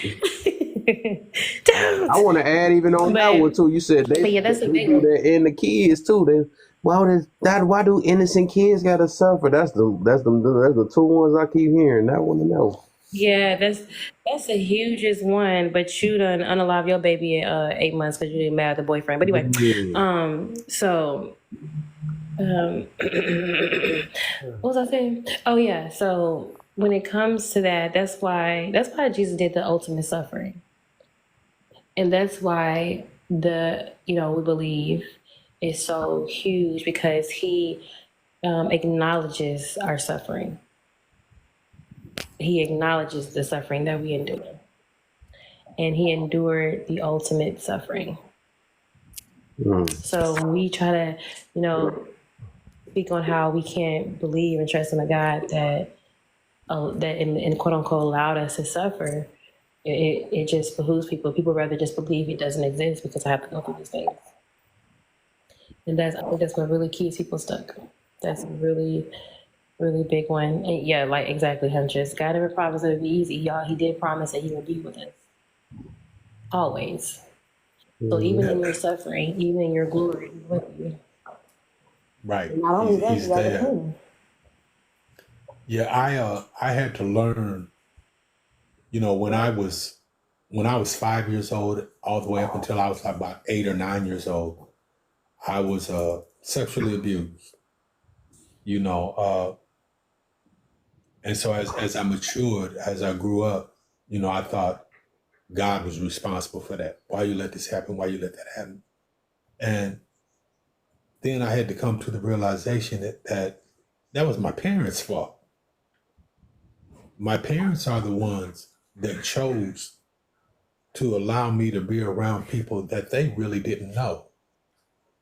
Don't.
I want to add even on that one too. You said they
that's the
do
big one.
that in the kids too. Why do innocent kids gotta suffer? That's the two ones I keep hearing. I want to know.
Yeah, that's the hugest one. But you done unalive your baby at 8 months because you didn't mad at the boyfriend. But anyway, what was I saying? Oh yeah. So when it comes to that, that's why Jesus did the ultimate suffering. And that's why we believe is so huge, because he acknowledges our suffering. He acknowledges the suffering that we endure. And he endured the ultimate suffering. So when we try to, speak on how we can't believe and trust in a God that and quote unquote allowed us to suffer, it just behooves people. People rather just believe it doesn't exist because I have to go through these things. And I think that's what really keeps people stuck. That's a really, really big one. And yeah, like exactly, Huntress. God never promised it would be easy, y'all. He did promise that he would be with us. Always. So even in your suffering, even in your glory, he's with you.
Right.
And not only that,
He's
you got the
there.
kingdom.
Yeah, I had to learn, when I was 5 years old, all the way up until I was like about 8 or 9 years old, I was sexually abused. And so as I matured, as I grew up, I thought God was responsible for that. Why you let this happen? Why you let that happen? And then I had to come to the realization that was my parents' fault. My parents are the ones that chose to allow me to be around people that they really didn't know,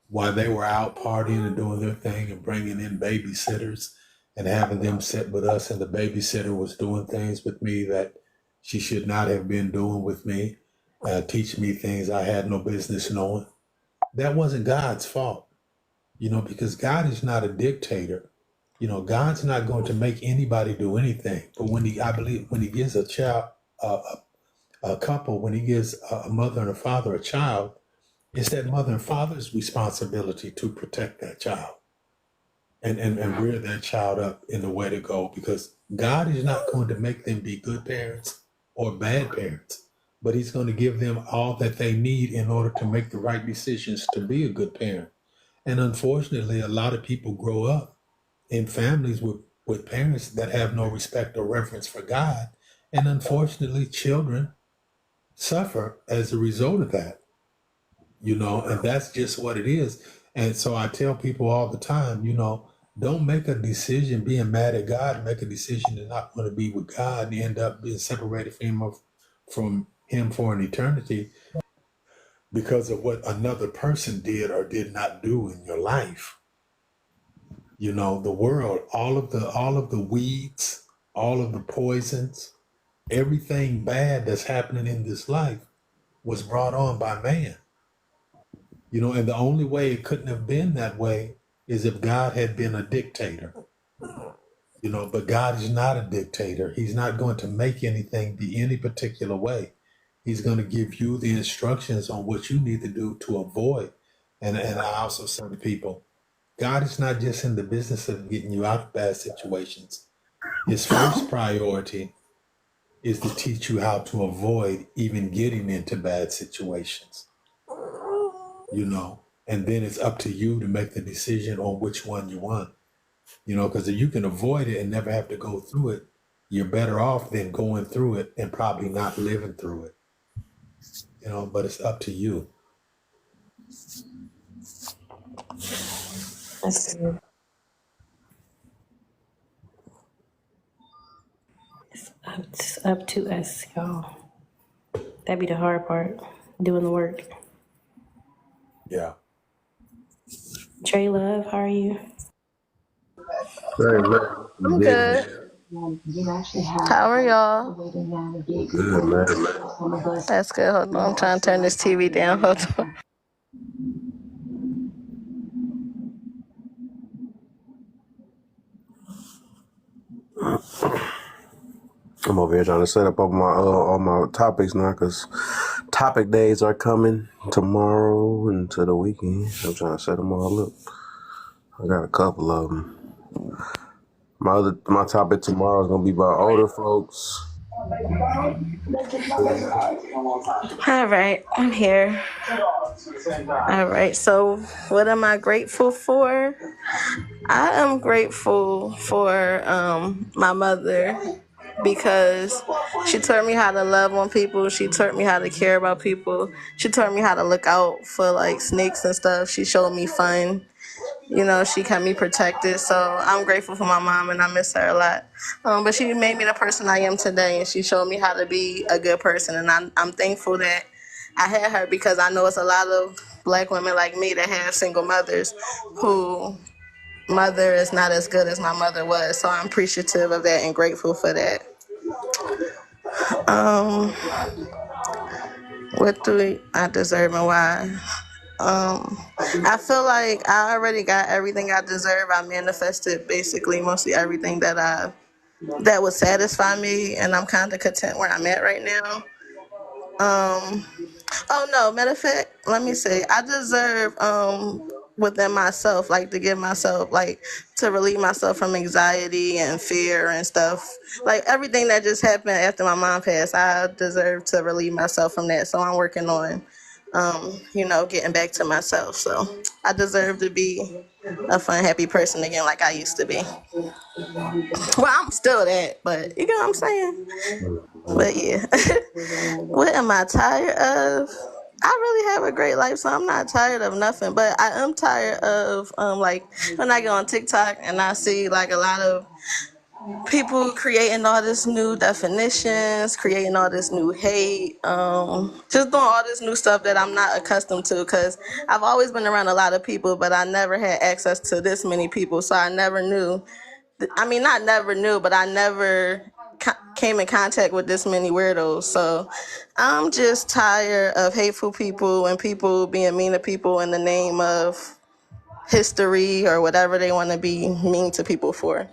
while they were out partying and doing their thing and bringing in babysitters and having them sit with us. And the babysitter was doing things with me that she should not have been doing with me, teach me things I had no business knowing. That wasn't God's fault, because God is not a dictator. God's not going to make anybody do anything. But I believe when he gives a child, a couple, when he gives a mother and a father a child, it's that mother and father's responsibility to protect that child and rear that child up in the way to go, because God is not going to make them be good parents or bad parents, but he's going to give them all that they need in order to make the right decisions to be a good parent. And unfortunately, a lot of people grow up in families with parents that have no respect or reverence for God. And unfortunately, children suffer as a result of that, and that's just what it is. And so I tell people all the time, don't make a decision being mad at God, make a decision to not want to be with God and end up being separated from him for an eternity because of what another person did or did not do in your life. The world, all of the weeds, all of the poisons, everything bad that's happening in this life was brought on by man. And the only way it couldn't have been that way is if God had been a dictator. But God is not a dictator. He's not going to make anything be any particular way. He's going to give you the instructions on what you need to do to avoid. And I also say to people, God is not just in the business of getting you out of bad situations. His first priority is to teach you how to avoid even getting into bad situations. And then it's up to you to make the decision on which one you want. Because if you can avoid it and never have to go through it, you're better off than going through it and probably not living through it. But it's up to you.
That's good. It's up to us, y'all. That'd be the hard part, doing the work.
Yeah.
Trey Love, how are you?
I'm good. How are y'all?
Good, man.
That's good. Hold on. I'm trying to turn this TV down. Hold on.
I'm over here trying to set up all my topics now, because topic days are coming tomorrow and to the weekend. I'm trying to set them all up. I got a couple of them. My topic tomorrow is gonna be about older folks.
All right. I'm here. All right. So, what am I grateful for? I am grateful for my mother because she taught me how to love on people. She taught me how to care about people. She taught me how to look out for like snakes and stuff. She showed me fun. She kept me protected. So I'm grateful for my mom and I miss her a lot. But she made me the person I am today, and she showed me how to be a good person. And I'm thankful that I had her, because I know it's a lot of Black women like me that have single mothers who mother is not as good as my mother was. So I'm appreciative of that and grateful for that. What do I deserve and why? I feel like I already got everything I deserve. I manifested basically mostly everything that would satisfy me, and I'm kind of content where I'm at right now. Oh no, matter of fact, let me say, I deserve within myself, like to give myself, like to relieve myself from anxiety and fear and stuff. Like everything that just happened after my mom passed, I deserve to relieve myself from that. So I'm working on getting back to myself. So I deserve to be a fun, happy person again like I used to be. Well, I'm still that, but you know what I'm saying? But yeah. What am I tired of? I really have a great life, so I'm not tired of nothing. But I am tired of like when I go on TikTok and I see like a lot of people creating all this new definitions, creating all this new hate, just doing all this new stuff that I'm not accustomed to, because I've always been around a lot of people, but I never had access to this many people, so I never knew. I mean, not never knew, but I never came in contact with this many weirdos. So I'm just tired of hateful people and people being mean to people in the name of history or whatever they want to be mean to people for.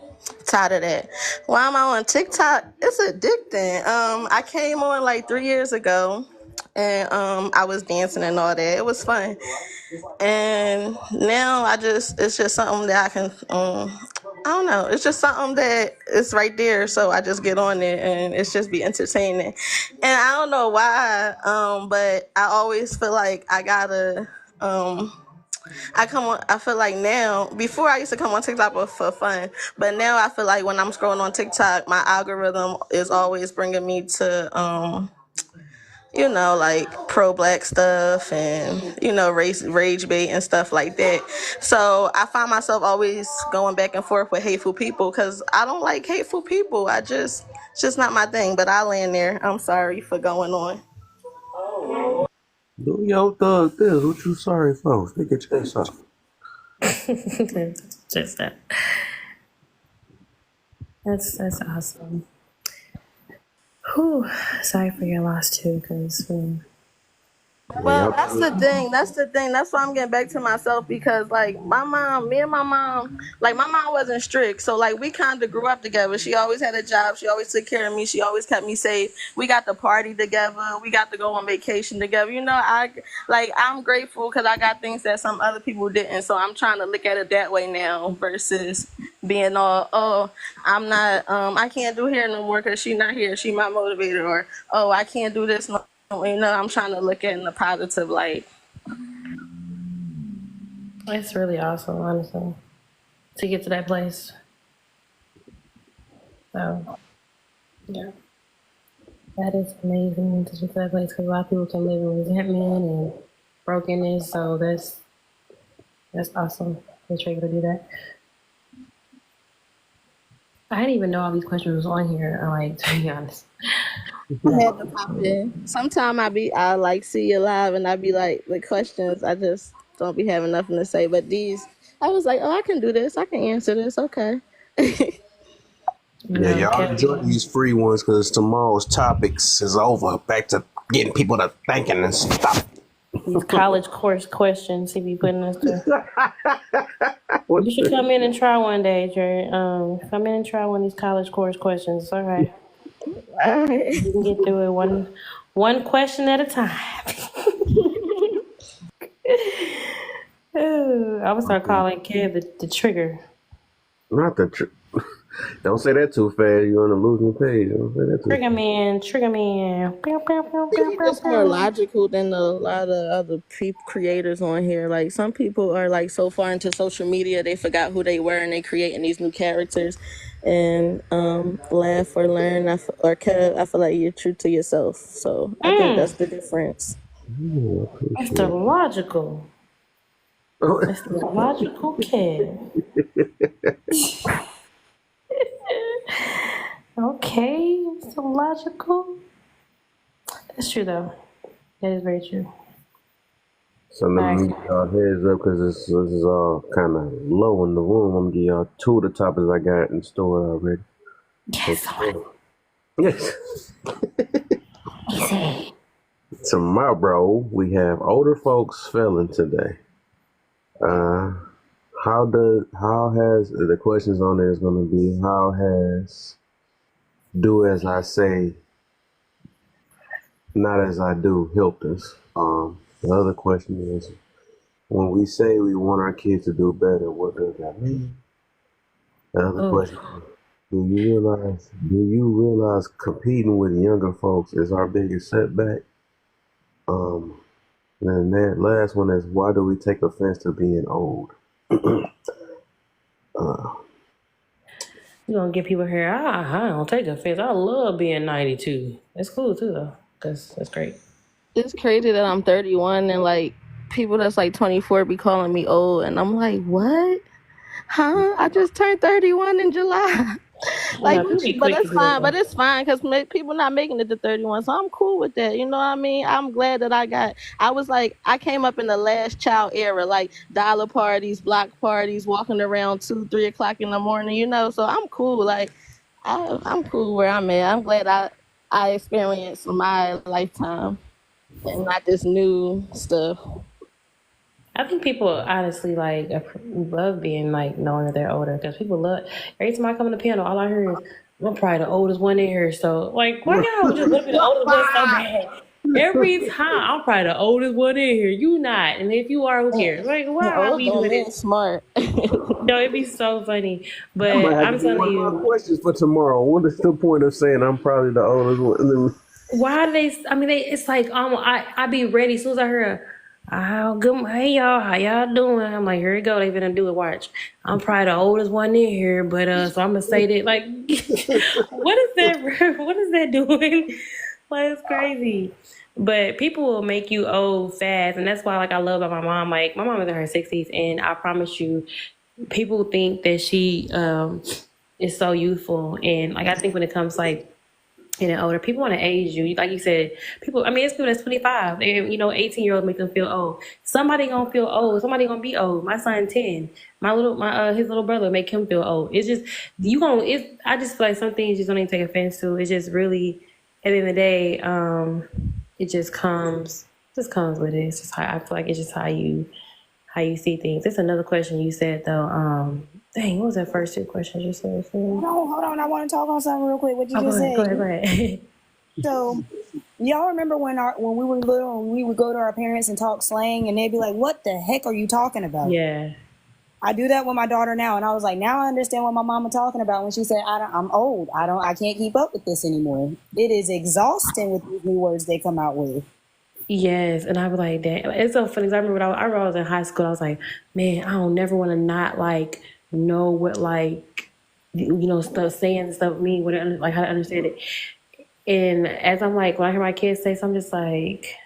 Tired of that. Why am I on TikTok? It's addicting. I came on like 3 years ago, and I was dancing and all that. It was fun. And now it's just something that I can, I don't know. It's just something that is right there. So I just get on it and it's just be entertaining. And I don't know why, but I always feel like I gotta, I feel like now, before I used to come on TikTok for fun, but now I feel like when I'm scrolling on TikTok, my algorithm is always bringing me to, like pro-Black stuff and, rage bait and stuff like that. So I find myself always going back and forth with hateful people because I don't like hateful people. It's just not my thing, but I land there. I'm sorry for going on.
Do your thug this. What you sorry for? Stick your chest up.
Just that. That's awesome. Whew. Sorry for your loss too, because.
Well, that's the thing. That's why I'm getting back to myself, because like me and my mom, like my mom wasn't strict. So like we kind of grew up together. She always had a job. She always took care of me. She always kept me safe. We got to party together. We got to go on vacation together. I'm grateful because I got things that some other people didn't. So I'm trying to look at it that way now versus being all, I'm not, I can't do hair no more because she's not here. She my motivator. Or, I can't do this no. I'm trying to look at it in a positive light.
It's really awesome, honestly, to get to that place. So, yeah, that is amazing to get to that place, because a lot of people can live in resentment and brokenness. So that's awesome that you're able to do that. I didn't even know all these questions was on here. To be honest.
I had to pop in. Sometimes I like see you live and I be like, the questions, I just don't be having nothing to say. But these, I was like, I can do this. I can answer this. Okay.
Yeah, y'all enjoy these free ones because tomorrow's topics is over. Back to getting people to thinking and stuff.
These college course questions he be putting us through. You should come in and try one day, Jerry. Come in and try one of these college course questions. It's all right.
All right.
You can get through it one question at a time. Ooh, I would start calling Kev the trigger.
Not the trigger. Don't say that too fast. You're on the losing page. Don't say that too
Trigger man.
I think he's just more logical than a lot of other creators on here. Like some people are like so far into social media they forgot who they were and they creating these new characters. and laugh or learn. Or Kev, I feel like you're true to yourself. So I think that's the difference.
Ooh, I
That's
appreciate
the
it.
logical. That's the logical kid. Okay, it's the logical. That's true though. That is very true.
So let me give y'all a heads up because this is all kind of low in the room. I'm gonna give y'all two of the topics I got in store already. Yes. Tomorrow we have older folks failing today. How has the questions on there is going to be how has do as I say, not as I do helped us. The other question is when we say we want our kids to do better, what does that mean? The other question is, do you realize competing with younger folks is our biggest setback? And then that last one is why do we take offense to being old?
You're gonna get people here. I don't take offense. I love being 92. That's cool too, though. That's great.
It's crazy that I'm 31 and like people that's like 24 be calling me old, and I'm like, what? Huh? I just turned 31 in July. Like,
Yeah, be
but
quick to
that's
do that,
fine.
though.
But it's fine because people not making it to 31, so I'm cool with that. You know what I mean? I'm glad that I was like, I came up in the last child era, like dollar parties, block parties, walking around 2, 3 o'clock in the morning. You know, so I'm cool. Like, I'm cool where I'm at. I'm glad I experienced my lifetime and not this new stuff.
I think people honestly like love being like knowing that they're older because people love. Every time I come on the piano, all I hear is I'm probably the oldest one in here. So like, why y'all just want to be the oldest one so bad? Every time I'm probably the oldest one in here. You not, and if you are, who cares? Like, why are
Old
we
don't
doing
mean
it?
smart.
No, it'd be so funny. But
That might have
I'm
to be one
telling
of my
you,
questions for tomorrow. What is the point of saying I'm probably the oldest one?
why do they? I mean, it's like I be ready as soon as I hear. Hey y'all, how y'all doing? I'm like, here we go. They finna do it. Watch. I'm probably the oldest one in here, but so I'm gonna say that. Like, what is that? What is that doing? Like, it's crazy. But people will make you old fast, and that's why, like, I love about my mom. Like, my mom is in her 60s, and I promise you, people think that she is so youthful, and like I think when it comes like getting older, people want to age you. Like you said, people. I mean, it's people that's 25. And 18-year-olds make them feel old. Somebody gonna feel old. Somebody gonna be old. My son 10. His little brother make him feel old. It's just I just feel like some things you just don't even take offense to. It's just really at the end of the day, it just comes with it. It's just how I feel like it's just how you see things. That's another question you said though. Dang, what was that first two questions you said?
Hold on. I want to talk on something real quick. What you
Oh,
just said.
go ahead.
So, y'all remember when we were little and we would go to our parents and talk slang and they'd be like, "What the heck are you talking about?"
Yeah.
I do that with my daughter now, and I was like, now I understand what my mama talking about when she said, "I'm old. I can't keep up with this anymore." It is exhausting with these new words they come out with.
Yes, and I was like, "Damn!" It's so funny. 'Cause I remember when I was in high school. I was like, "Man, I don't never want to not like know what like stuff saying and stuff mean, what like how to understand it." And as I'm like, when I hear my kids say something, I'm just like,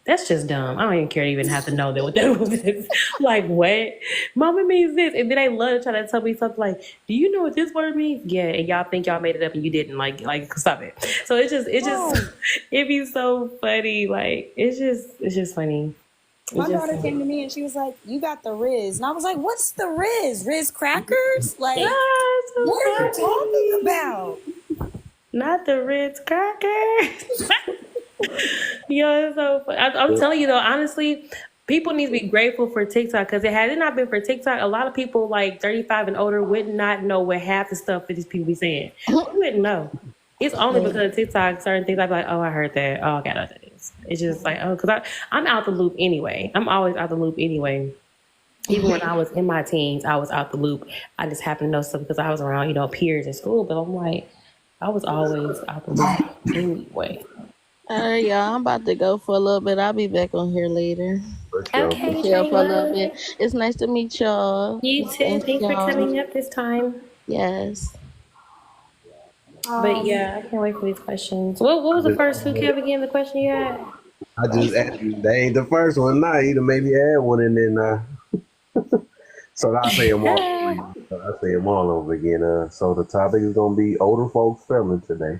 that's just dumb. I don't even care to even have to know that what that is. Like, what? Mama means this. And then they love to try to tell me something like, do you know what this word means? Yeah, and y'all think y'all made it up and you didn't. Like stop it. So it'd be so funny. Like, it's just funny.
My daughter came to me and she was like, "You got the Riz." And I was like, "What's the Riz? Riz crackers? Like, what are you talking about?"
Not the Ritz crackers. Yo, it's so funny. I'm telling you though, honestly, people need to be grateful for TikTok because had it not been for TikTok, a lot of people like 35 and older would not know what half the stuff that these people be saying. We wouldn't know. It's only because of TikTok, certain things I'd be like, oh, I heard that. Oh, okay, that's what it is. It's just like, oh, because I'm out the loop anyway. I'm always out the loop anyway. Even when I was in my teens, I was out the loop. I just happened to know stuff because I was around, peers in school. But I'm like, I was always out the loop anyway.
All right, y'all. I'm about to go for a little bit. I'll be back on here later.
Okay,
Chill for a little bit. It's nice to meet y'all.
You too. Thanks for coming up this time.
Yes.
But yeah, I can't wait for these questions. What was the first two, Kev, again? The question you had?
I just asked you, they ain't the first one. Nah, you done maybe add one and then so I'll say them all over again. I'll say them all over again. So the topic is gonna be older folks feeling today.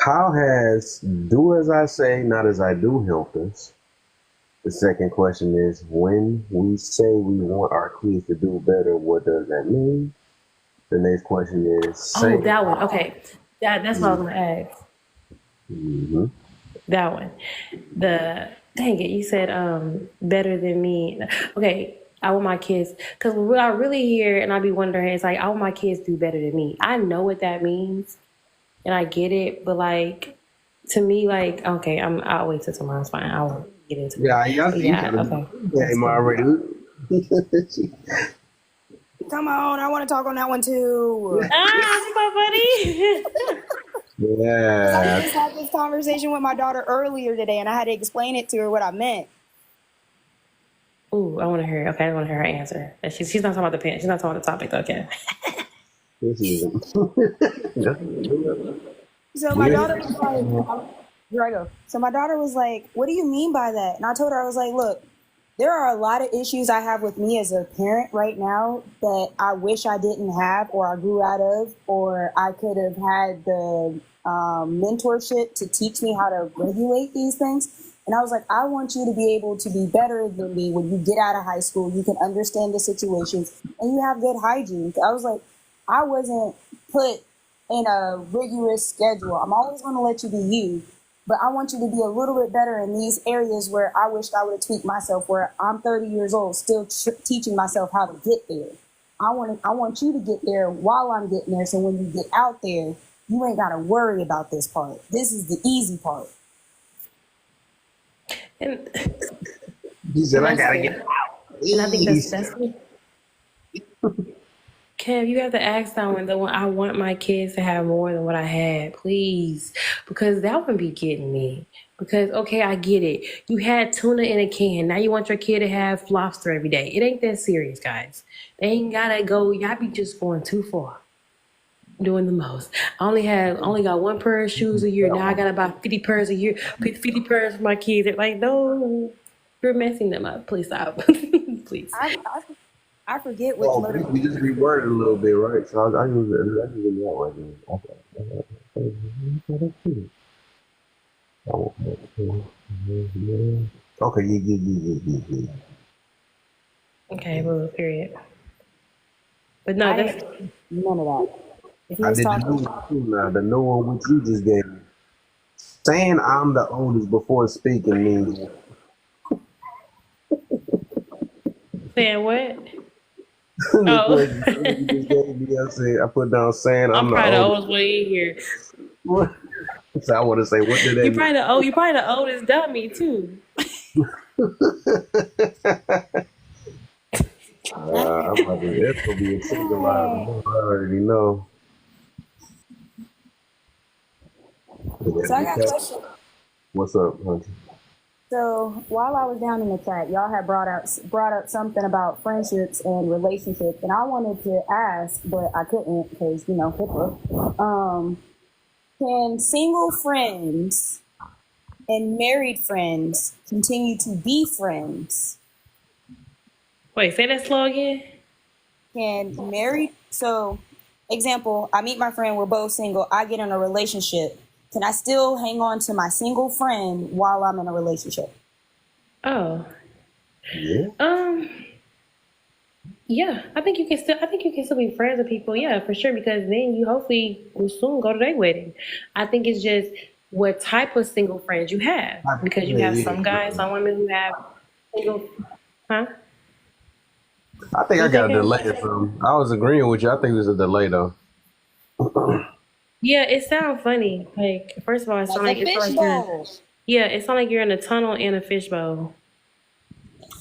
How has do as I say, not as I do helped us? The second question is, when we say we want our kids to do better, what does that mean? The next question is,
Oh, that one. Okay. That's what I was going to ask.
Mm-hmm.
That one. Dang it, you said better than me. Okay, I want my kids, because what I really hear, and I be wondering, is like, I want my kids to do better than me. I know what that means, and I get it, but like, to me, like, okay, I'll wait till tomorrow. It's fine. I won't get into it. Okay.
Game already.
Come on, I want to talk on that one too.
So funny.
Yeah.
I just had this conversation with my daughter earlier today, and I had to explain it to her what I meant.
Ooh, I want to hear. Okay, I want to hear her answer. She's not talking about the pen. She's not talking about the topic. Okay.
So my daughter was like, here I go. So my daughter was like, what do you mean by that? And I told her, I was like, look, there are a lot of issues I have with me as a parent right now that I wish I didn't have, or I grew out of, or I could have had the mentorship to teach me how to regulate these things. And I was like, I want you to be able to be better than me when you get out of high school. You can understand the situations and you have good hygiene. I was like, I wasn't put in a rigorous schedule. I'm always going to let you be you, but I want you to be a little bit better in these areas where I wished I would have tweaked myself, where I'm 30 years old, still teaching myself how to get there. I want you to get there while I'm getting there. So when you get out there, you ain't got to worry about this part. This is the easy part.
And
he said, I gotta get out.
And I think that's Kev, you have to ask that one. The one, I want my kids to have more than what I had, please, because that would be getting me. Because okay, I get it. You had tuna in a can. Now you want your kid to have lobster every day. It ain't that serious, guys. They ain't gotta go. Y'all be just going too far. Doing the most. I only got one pair of shoes a year. Now I got about 50 pairs a year. 50 pairs for my kids. They're like, no, you're messing them up. Please stop. Please.
I forget which motor.
We just reworded a little bit, right? So I use it that way. Okay, yeah.
Okay, well, period. But no, that's
none of that.
I did the new one too now. The new one which you just gave me. Saying I'm the oldest before speaking means.
saying what?
Oh. You just gave me, I put down saying I'm the
probably the
oldest.
oldest way in here.
What? So I want to say, what did that
You
mean?
probably the oldest dummy too.
I'm about to, that's gonna be a single line. I already know.
So I got a question.
What's up, Hunter?
So while I was down in the chat, y'all had brought up something about friendships and relationships, and I wanted to ask, but I couldn't because HIPAA. Can single friends and married friends continue to be friends?
Wait, say that slow again.
Can married, so example, I meet my friend, we're both single, I get in a relationship. Can I still hang on to my single friend while I'm in a relationship?
Oh.
Yeah.
Yeah, I think you can still be friends with people, yeah, for sure, because then you hopefully will soon go to their wedding. I think it's just what type of single friends you have. Because you have some guys, some women who have single, huh?
I think I got a delay or something. I was agreeing with you. I think it was a delay though.
Yeah, it sounds funny. Like, first of all, it sounds like it sounds like you're in a tunnel and a fishbowl.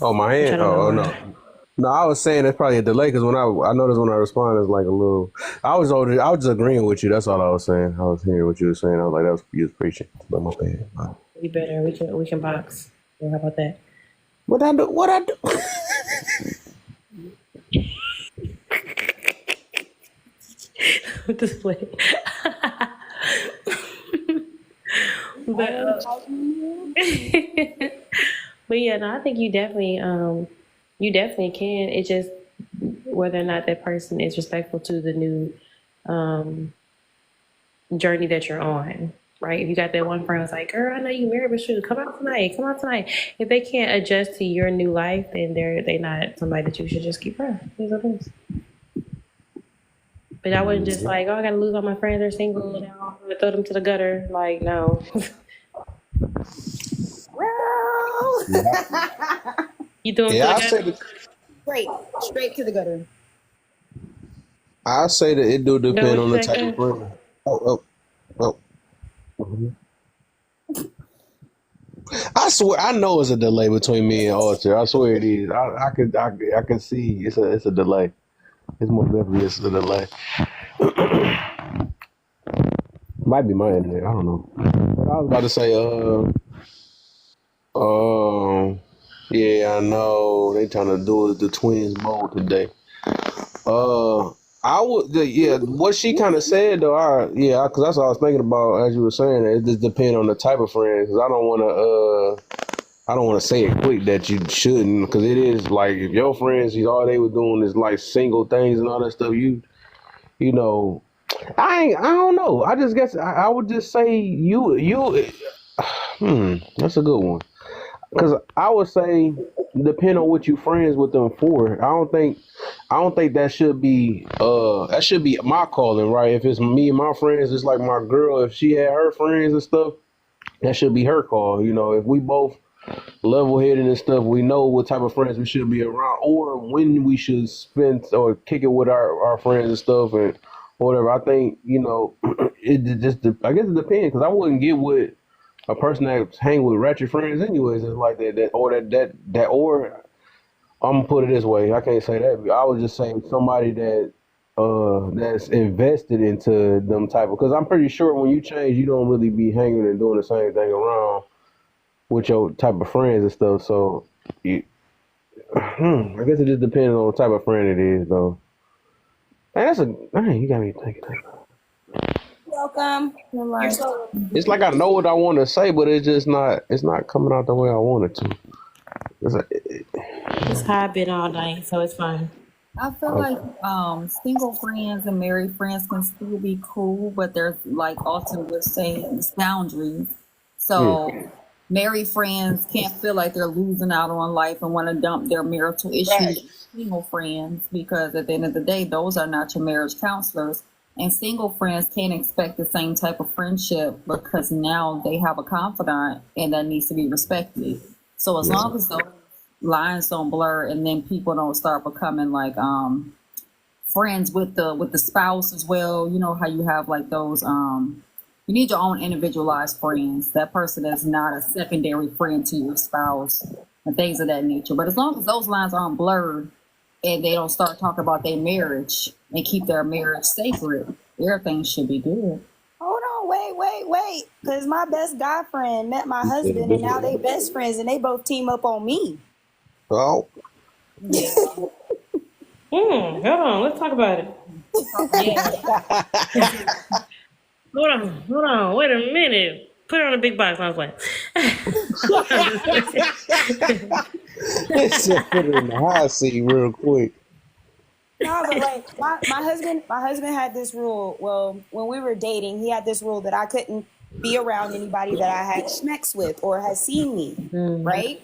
Oh, my hand. Oh no. No, I was saying it's probably a delay because when I noticed when I responded, it's like a little. I was just agreeing with you. That's all I was saying. I was hearing what you were saying. I was like, you was preaching. But my bad.
We better. We can box. Yeah, how about that?
What I do?
Just play. But but yeah, no, I think you definitely can. It's just whether or not that person is respectful to the new journey that you're on, right? If you got that one friend who's like, girl, I know you married, but shoot, come out tonight. If they can't adjust to your new life, then they're not somebody that you should just keep around. These are things. But I wouldn't just like, oh, I gotta lose all my friends, they're single, and I'm gonna throw them to the gutter. Like, no.
Well,
You threw them
Yeah,
to the gutter?
straight to the gutter.
I say that it do
That
depend
what
on
you
the
said,
type of
Ken?
friend. Oh. Mhm. I swear, I know it's a delay between me and Archer. I swear it is. I can see it's a delay. It's more definitely it's a delay. Might be my internet. I don't know. But I was about to say, yeah, I know they trying to do the twins mode today. I would, yeah. What she kind of said though, because that's what I was thinking about as you were saying. It just depends on the type of friends. Because I don't want to say it quick that you shouldn't. Because it is like if your friends, all they were doing is like single things and all that stuff. You know, I don't know. I just guess I would just say you. That's a good one. Because I would say, depend on what you friends with them for. I don't think that should be my calling, right? If it's me and my friends, it's like my girl. If she had her friends and stuff, that should be her call. You know, if we both level headed and stuff, we know what type of friends we should be around, or when we should spend or kick it with our friends and stuff and whatever. I think it just I guess it depends because I wouldn't get with a person that hang with ratchet friends anyways. It's like that or I'm gonna put it this way. I can't say that. I was just saying somebody that's invested into them type of. Because I'm pretty sure when you change, you don't really be hanging and doing the same thing around with your type of friends and stuff. So, I guess it just depends on the type of friend it is, though. And you got me thinking.
Welcome.
It's like I know what I want to say, but it's just not. It's not coming out the way I want it to.
It's how I've been all night, so it's fine.
I feel like single friends and married friends can still be cool, but there's like Alton was saying, boundaries. So married friends can't feel like they're losing out on life and want to dump their marital issues
Right.
on single friends, because at the end of the day, those are not your marriage counselors. And single friends can't expect the same type of friendship because now they have a confidant and that needs to be respected. So as long as those lines don't blur and then people don't start becoming like friends with the spouse as well, you know how you have like those you need your own individualized friends. That person is not a secondary friend to your spouse and things of that nature. But as long as those lines aren't blurred and they don't start talking about their marriage and keep their marriage sacred, everything should be good.
Hold on, wait. Because my best guy friend met my husband and now they best friends and they both team up on me.
Oh,
Hold on, let's talk about it. Hold on, wait a minute. Put it on a big box. I was like,
let's just put it in the hot seat real quick.
No, but like my husband had this rule. Well, when we were dating, he had this rule that I couldn't be around anybody that I had schmecks with or had seen me, right?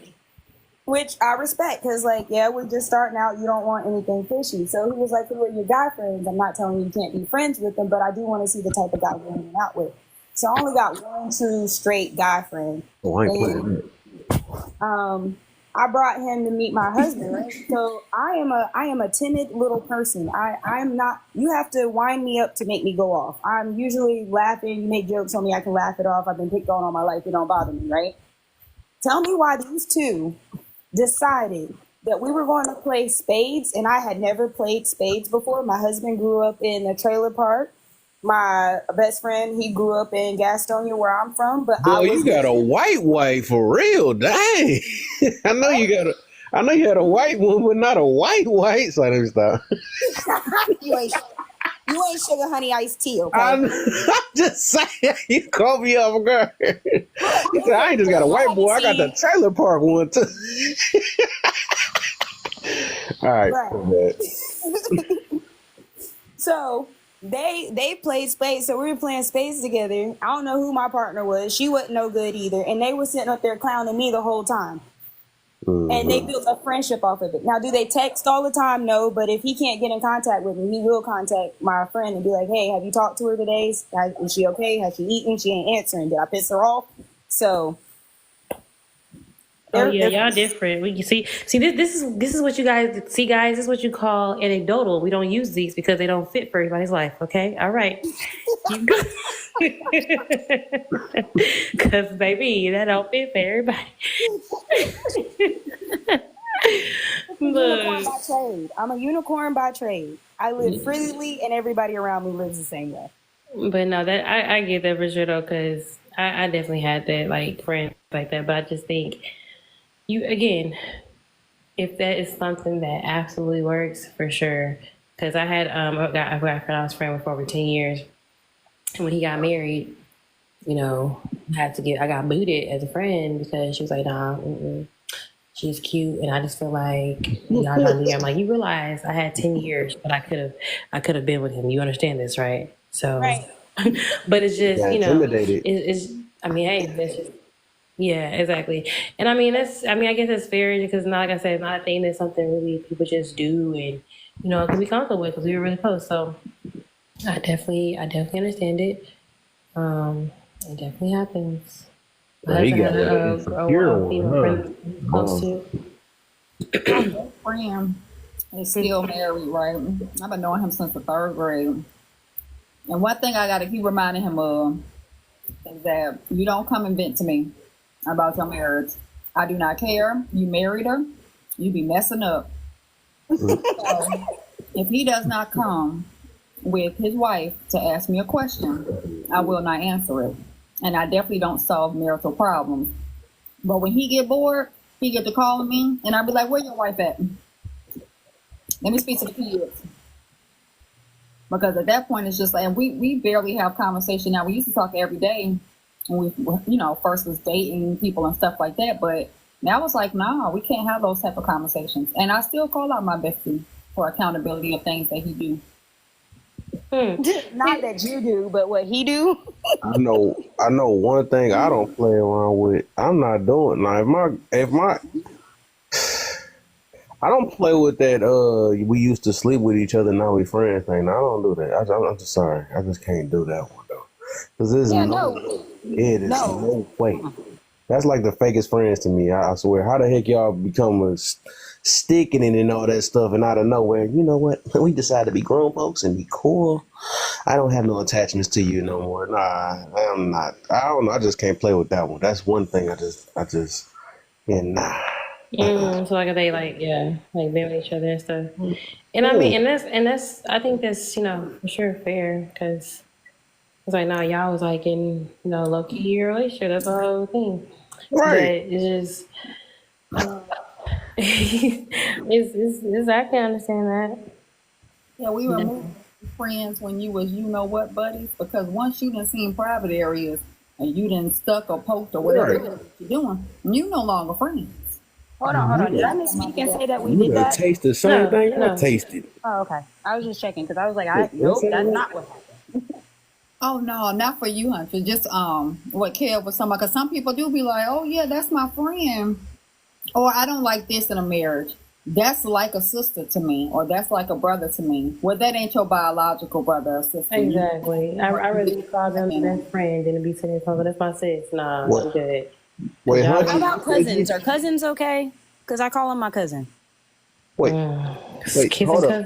Which I respect because, like, yeah, we're just starting out. You don't want anything fishy. So he was like, who are your guy friends? I'm not telling you you can't be friends with them, but I do want to see the type of guy you're hanging out with. So I only got 1 true straight guy friend.
Oh, I ain't playing that.
I brought him to meet my husband, right? So I am a timid little person. I'm not, you have to wind me up to make me go off. I'm usually laughing. You make jokes on me, I can laugh it off. I've been picked on all my life. It don't bother me, right? Tell me why these two decided that we were going to play spades, and I had never played spades before. My husband grew up in a trailer park. My best friend, he grew up in Gastonia, where I'm from. But
Boy, you got a white for real, dang! I know you had a white one, but not a white. So let me stop.
you You ain't sugar honey iced tea, okay?
I'm just saying, you called me off guard. You said, I ain't just got a white boy, I got the trailer park one too. All right.
Right. So they played spades. So we were playing spades together. I don't know who my partner was. She wasn't no good either. And they were sitting up there clowning me the whole time. And they built a friendship off of it. Now, do they text all the time? No, but if he can't get in contact with me, he will contact my friend and be like, hey, have you talked to her today? Is she okay? Has she eaten? She ain't answering. Did I piss her off? So
Oh yeah, y'all different. We see this is what you guys see, guys. This is what you call anecdotal. We don't use these because they don't fit for everybody's life. Okay, all right. Because baby, that don't fit for everybody.
Unicorn by trade. I'm a unicorn by trade. I live freely, and everybody around me lives the same way.
But no, that I get that for sure though, because I definitely had that like friends like that. But I just think you again, if that is something that absolutely works for sure. Because I had a friend I was friend with for over 10 years, and when he got married, you know, I got booted as a friend because she was like, nah, she's cute, and I just feel like y'all trying to. I'm like, you realize I had 10 years, but I could have been with him. You understand this, right? So,
right.
But it's just you know,
intimidated.
it's. I mean, hey, that's just. Yeah, exactly. And I mean, I guess it's fair because, like I said, it's not a thing that's something really people just do and, you know, can be comfortable with because we were really close. So I definitely understand it. It definitely happens.
Well, he got
a female friend close to.
My friend is still married, right? I've been knowing him since the 3rd grade. And one thing I got to keep reminding him of is that you don't come and vent to me about your marriage. I do not care. You married her. You be messing up. So, if he does not come with his wife to ask me a question, I will not answer it. And I definitely don't solve marital problems. But when he get bored, he get to calling me, and I'll be like, where your wife at? Let me speak to the kids. Because at that point, it's just like, and we barely have conversation now. We used to talk every day when we, first was dating people and stuff like that. But now it's like, nah, we can't have those type of conversations. And I still call out my bestie for accountability of things that he do.
Not that you do, but what he do.
I know one thing I don't play around with. I'm not doing now. If my I don't play with that. We used to sleep with each other, now we friends thing. No, I don't do that. I'm just sorry. I just can't do that one though. Because there's it is no way. That's like the fakest friends to me. I swear. How the heck y'all become sticking it and all that stuff, and out of nowhere, you know what? We decided to be grown folks and be cool. I don't have no attachments to you no more. Nah, I'm not. I don't know. I just can't play with that one. That's one thing. I just nah.
So like they like been with each other and stuff. And I mean, and that's I think that's for sure fair because it's like now y'all was like in low key relationship. That's the whole thing.
Right.
But it's just it's I can understand that.
Yeah, we were friends when you was what buddies, because once you done seen private areas and you done stuck or poked or whatever you're doing, you no longer friends.
Hold on. Did I misspeak and say that we did that?
Taste the same thing I tasted.
Oh, okay. I was just checking because I was like, nope, that's not what happened.
Oh no, not for you, Hunter. Just what Kev was talking about. Because some people do be like, oh yeah, that's my friend, or I don't like this in a marriage. That's like a sister to me, or that's like a brother to me. Well, that ain't your biological brother or sister.
Exactly. I really call them best friend than to be sitting in front of that's my sis. Nah, I'm good.
Wait,
how about cousins? Are cousins okay? Because I call him my cousin.
Wait, hold up.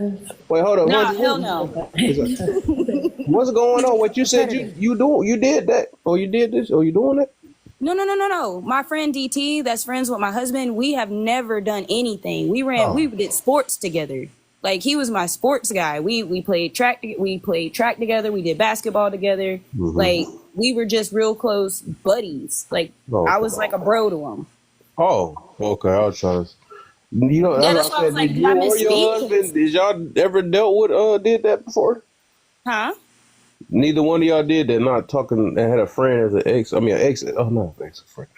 Wait, hold up.
No, hell no.
What's going on? What you said you did that, or you did this, or you doing that?
No. My friend DT, that's friends with my husband, we have never done anything. We did sports together. Like he was my sports guy. We played track together. We did basketball together. Mm-hmm. Like we were just real close buddies. Like I was like a bro to him.
Oh, okay. I was trying to.
That's why I was like,
did you or your husband, did y'all ever did that before?
Huh?
Neither one of y'all did that. Not talking. That had a friend as an ex. I mean, an ex. Oh no, ex a friend.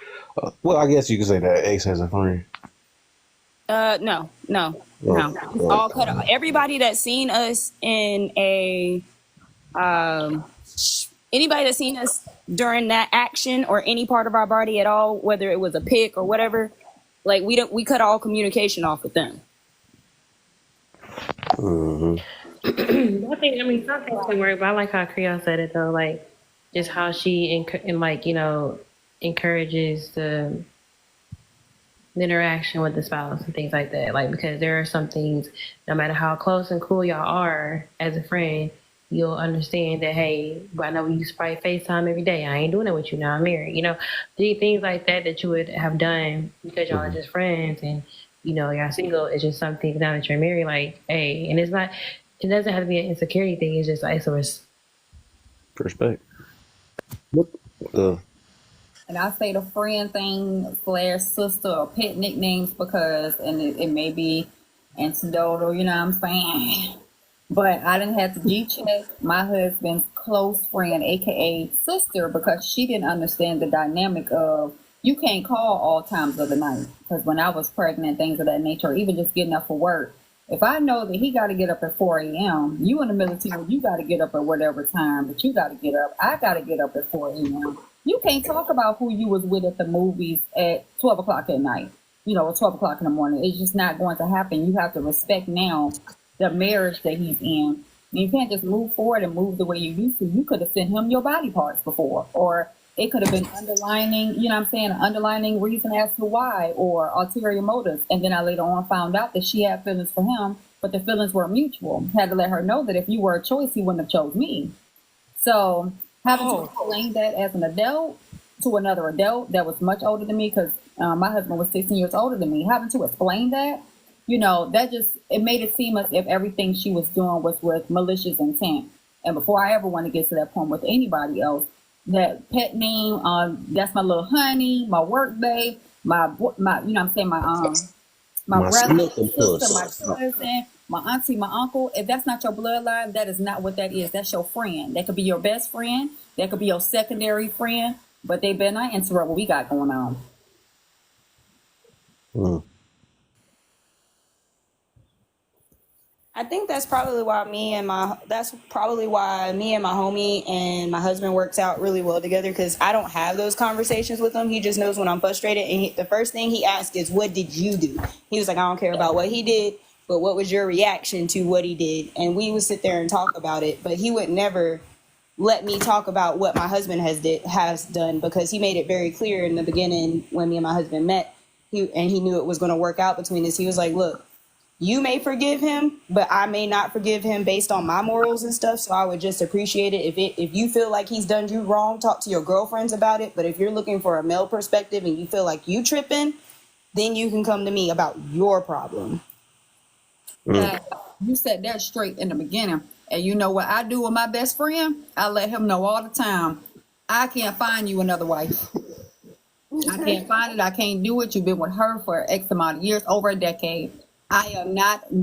Well, I guess you could say that ex has a friend.
No. All cut off. Everybody that's seen us in a anybody that's seen us during that action or any part of our body at all, whether it was a pic or whatever, like we cut all communication off with them.
Mm-hmm.
I mean, some things can work, but I like how Creole said it though, like just how she encourages the interaction with the spouse and things like that. Like, because there are some things, no matter how close and cool y'all are as a friend, you'll understand that, hey, I know we used to probably FaceTime every day. I ain't doing it with you now. I'm married. Things like that you would have done because y'all are just friends and, y'all single. It's just something now that you're married, like, hey, and it doesn't have to be an insecurity thing. It's just like, so it's
Respect. What the?
And I say the friend thing / sister or pet nicknames because, and it may be anecdotal, you know what I'm saying? But I didn't have to G-check my husband's close friend, aka sister, because she didn't understand the dynamic of you can't call all times of the night. Because when I was pregnant, things of that nature, or even just getting up for work, if I know that he got to get up at 4 a.m., you in the military, you got to get up at whatever time, but you got to get up. I got to get up at 4 a.m. You can't talk about who you was with at the movies at 12 o'clock at night, or 12 o'clock in the morning. It's just not going to happen. You have to respect now the marriage that he's in. And you can't just move forward and move the way you used to. You could have sent him your body parts before, or it could have been underlining, an underlining reason as to why, or ulterior motives. And then I later on found out that she had feelings for him, but the feelings were mutual. Had to let her know that if you were a choice, he wouldn't have chose me. So having to explain that as an adult to another adult that was much older than me, because my husband was 16 years older than me, having to explain that, it made it seem as if everything she was doing was with malicious intent. And before I ever want to get to that point with anybody else, that pet name, that's my little honey, my work babe, my my brother, sister, my cousin, my auntie, my uncle. If that's not your bloodline, that is not what that is. That's your friend. That could be your best friend. That could be your secondary friend. But they better not interrupt what we got going on.
I think that's probably why me and my homie and my husband works out really well together, because I don't have those conversations with him. He just knows when I'm frustrated, and the first thing he asks is, what did you do? He was like, I don't care about what he did, but what was your reaction to what he did? And we would sit there and talk about it, but he would never let me talk about what my husband has done, because he made it very clear in the beginning when me and my husband met, he knew it was going to work out between us. He was like, look, you may forgive him, but I may not forgive him based on my morals and stuff. So I would just appreciate it. If you feel like he's done you wrong, talk to your girlfriends about it. But if you're looking for a male perspective and you feel like you tripping, then you can come to me about your problem.
You said that straight in the beginning. And you know what I do with my best friend? I let him know all the time, I can't find you another wife. I can't find it. I can't do it. You've been with her for X amount of years, over a decade. I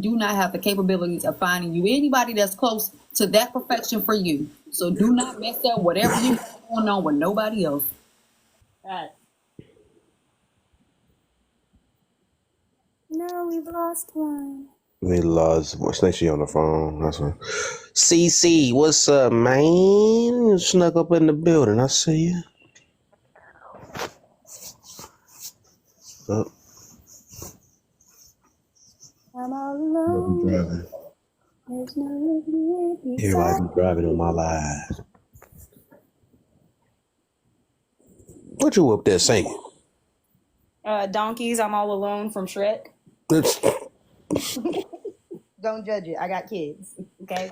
do not have the capabilities of finding you anybody that's close to that perfection for you. So do not mess up whatever you got going on with nobody else.
Right. No, we've lost one.
We lost. What's next? She on the phone. That's one. CC, what's up, man? You snuck up in the building. I see you. Oh.
I'm all alone.
Driving.
There's no
Everybody be driving on my live. What you up there singing?
Donkeys, I'm all alone from Shrek. Don't judge it. I got kids. Okay.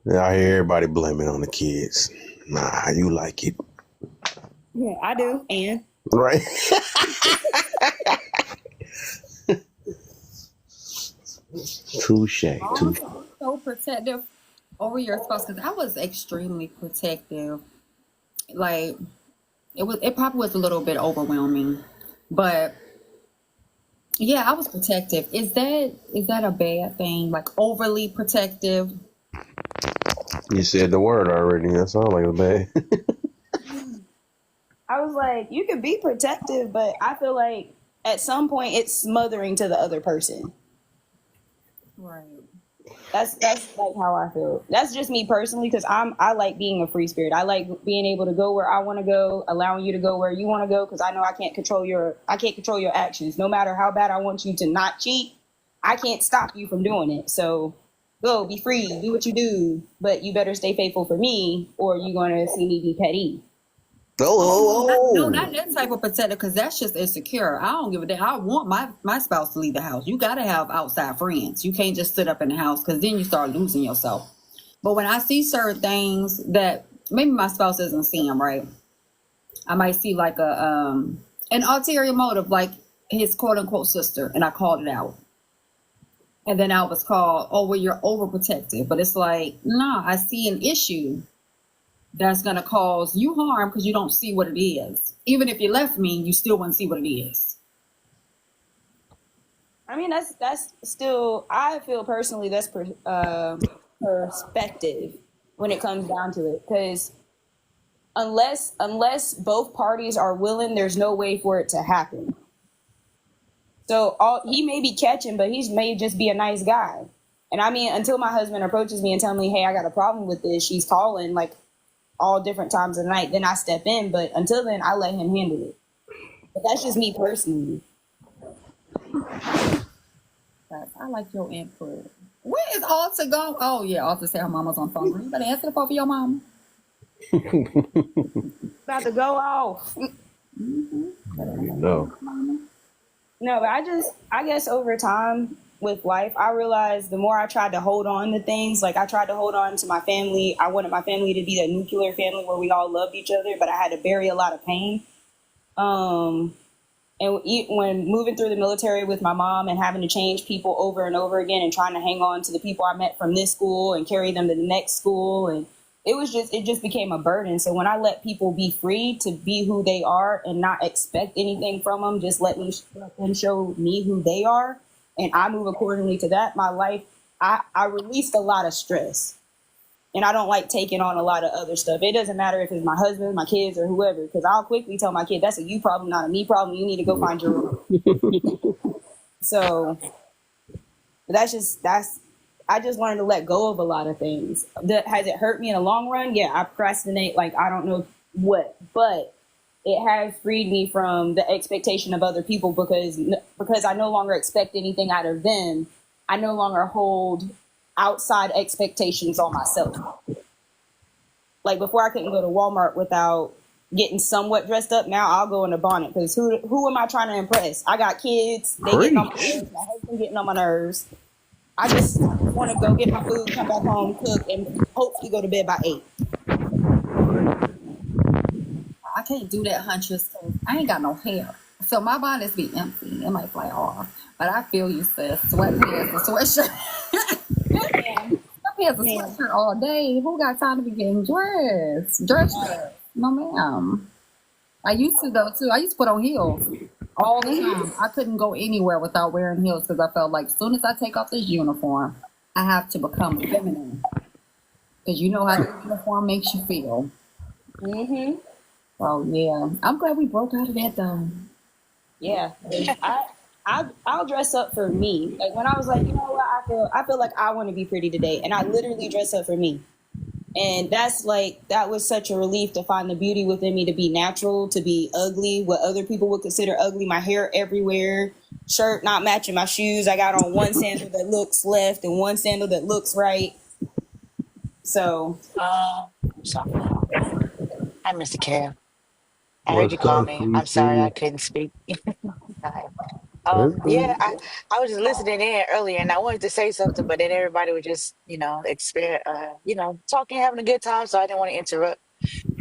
Yeah, I hear everybody blaming on the kids. Nah, you like it.
Yeah, I do. And
right. Touche.
So protective over your spouse, because I was extremely protective. Like it probably was a little bit overwhelming, but yeah, I was protective. Is that a bad thing? Like overly protective?
You said the word already. That sounds like a bad.
I was like, you can be protective, but I feel like at some point it's smothering to the other person.
Right.
That's like how I feel. That's just me personally, because I like being a free spirit. I like being able to go where I want to go, allowing you to go where you want to go, because I know I can't control your actions. No matter how bad I want you to not cheat, I can't stop you from doing it. So go, be free, do what you do, but you better stay faithful for me, or you're gonna see me be petty.
No, not that type of protector, because that's just insecure. I don't give a damn. I want my spouse to leave the house. You got to have outside friends. You can't just sit up in the house, because then you start losing yourself. But when I see certain things that maybe my spouse doesn't see them right, I might see like an ulterior motive, like his quote unquote sister, and I called it out. And then I was called, oh, well, you're overprotective. But it's like, nah, I see an issue that's going to cause you harm because you don't see what it is. Even if you left me, you still wouldn't see what it is.
I mean, that's still, I feel personally that's perspective when it comes down to it, because unless both parties are willing, there's no way for it to happen. So he may be catching, but he may just be a nice guy. And I mean, until my husband approaches me and tells me, hey, I got a problem with this, she's calling like all different times of the night, then I step in. But until then, I let him handle it. But that's just me personally.
I like your input. Where is Alta going? Oh, yeah, Alta said her mama's on phone. You better answer the phone for your mama.
About to go off.
No.
No, but I guess over time with life, I realized the more I tried to hold on to things, like I tried to hold on to my family. I wanted my family to be that nuclear family where we all loved each other, but I had to bury a lot of pain. And when moving through the military with my mom and having to change people over and over again and trying to hang on to the people I met from this school and carry them to the next school, and it just became a burden. So when I let people be free to be who they are and not expect anything from them, just let them show me who they are, and I move accordingly to that, my life, I released a lot of stress. And I don't like taking on a lot of other stuff. It doesn't matter if it's my husband, my kids, or whoever, because I'll quickly tell my kid, that's a you problem, not a me problem. You need to go find your own. So I just learned to let go of a lot of things. Has it hurt me in the long run? Yeah, I procrastinate like I don't know what, but it has freed me from the expectation of other people because I no longer expect anything out of them. I no longer hold outside expectations on myself. Like before, I couldn't go to Walmart without getting somewhat dressed up. Now I'll go in a bonnet, because who am I trying to impress? I got kids. They getting on my nerves. My husband getting on my nerves. I just want to go get my food, come back home, cook, and hopefully go to bed by 8.
I can't do that, Huntress, because I ain't got no hair. So my bonnets be empty. It might fly off. But I feel you, sis. Sweatpants and sweatshirt. Sweatpants and sweatshirt all day. Who got time to be getting dressed? Dress. No, ma'am. I used to, though, too. I used to put on heels all the time. I couldn't go anywhere without wearing heels, because I felt like as soon as I take off this uniform, I have to become feminine. Because you know how the uniform makes you feel.
Mm-hmm.
Oh, yeah. I'm glad we broke out of that, though.
Yeah. I'll dress up for me. Like when I was like, you know what, I feel like I want to be pretty today, and I literally dress up for me. And that was such a relief to find the beauty within me, to be natural, to be ugly, what other people would consider ugly. My hair everywhere, shirt not matching my shoes. I got on one sandal that looks left and one sandal that looks right. So,
Sorry. Hi, Mr. Cam. I heard
What's
you call
up,
me. I'm sorry I
CC?
couldn't speak. Hi.
That's
Yeah,
cool.
I was just listening in earlier, and I wanted to say something, but then everybody was just, talking, having a good time, so I didn't want to interrupt.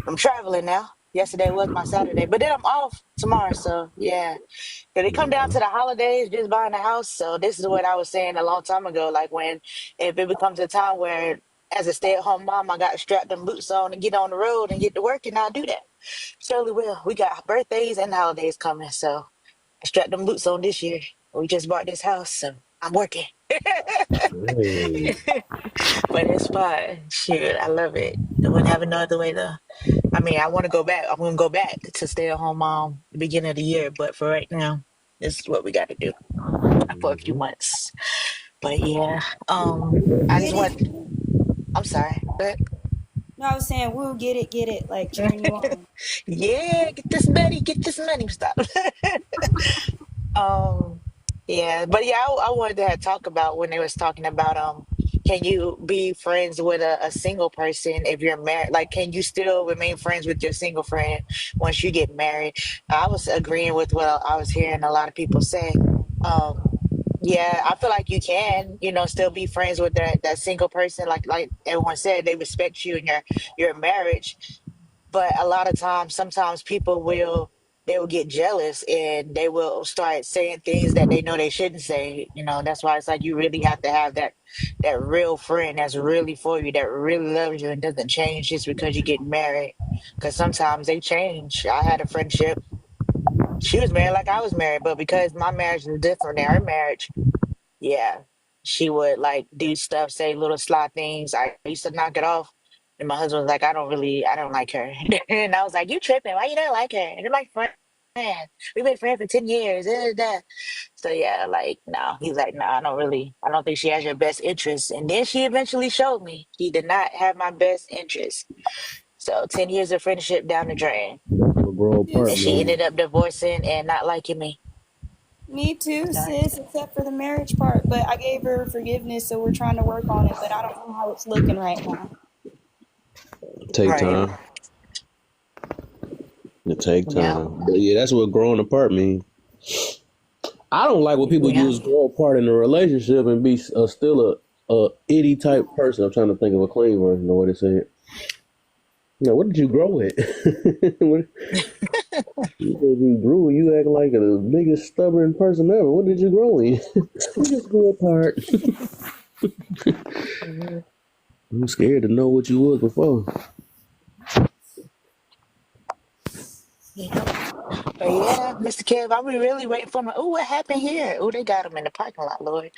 I'm traveling now. Yesterday was my Saturday, but then I'm off tomorrow, so yeah. If it come down
Yeah.
to the holidays, just buying a house. So this is what I was saying a long time ago. Like if it becomes a time where, as a stay-at-home mom, I got to strap them boots on and get on the road and get to work, and I'll do that. Surely will. We got birthdays and holidays coming, so I strapped them boots on this year. We just bought this house, so I'm working.
Hey.
But it's fun. Shit, I love it. I wouldn't have it no other way though. I mean, I want to go back. I'm gonna go back to stay at home mom the beginning of the year, but for right now, this is what we got to do for a few
Mhm.
months. But yeah, I just
Get
want.
it?
I'm sorry, but
No, I was saying, woo, get it, like cheering you on.
yeah, get this money, get this money. Stop. Um, yeah, but yeah, I wanted to talk about when they was talking about can you be friends with a single person if you're married? Like, can you still remain friends with your single friend once you get married? I was agreeing with what I was hearing a lot of people say. Um, yeah, I feel like you can, still be friends with that single person. Like everyone said, they respect you in your marriage, but a lot of times sometimes they will get jealous and they will start saying things that they know they shouldn't say. That's why it's like you really have to have that real friend that's really for you, that really loves you and doesn't change just because you get married, because sometimes they change. I had a friendship, she was married like I was married, but because my marriage is different than her marriage, yeah, she would like do stuff, say little sly things. I used to knock it off. And my husband was like, I don't like her. And I was like, you tripping. Why you don't like her? And they're like, friend. We've been friends for 10 years. So yeah, like, no. He's like, no, I don't think she has your best interest. And then she eventually showed me she did not have my best interest. So 10 years of friendship down the drain.
We'll grow
Yes,
apart,
And she
man.
ended up divorcing and not liking me.
me too,
No.
sis, except for the marriage part. But I gave her forgiveness, so we're trying to work on it. But I don't know how it's looking right now.
Take
Right.
time. It take
Yeah.
time. But yeah, that's what growing apart means. I don't like when people
Yeah.
use grow apart in a relationship and be still a itty type person. I'm trying to think of a clean version of what it said. Now, what did you grow with? What, you said you grew. You act like the biggest stubborn person ever. What did you grow in? We just grew apart.
Mhm.
I'm scared to know what you was before.
Yep. But yeah, Mr. Kev, I'll be really waiting for my. Oh, what happened here? Oh, they got him in the parking lot, Lord.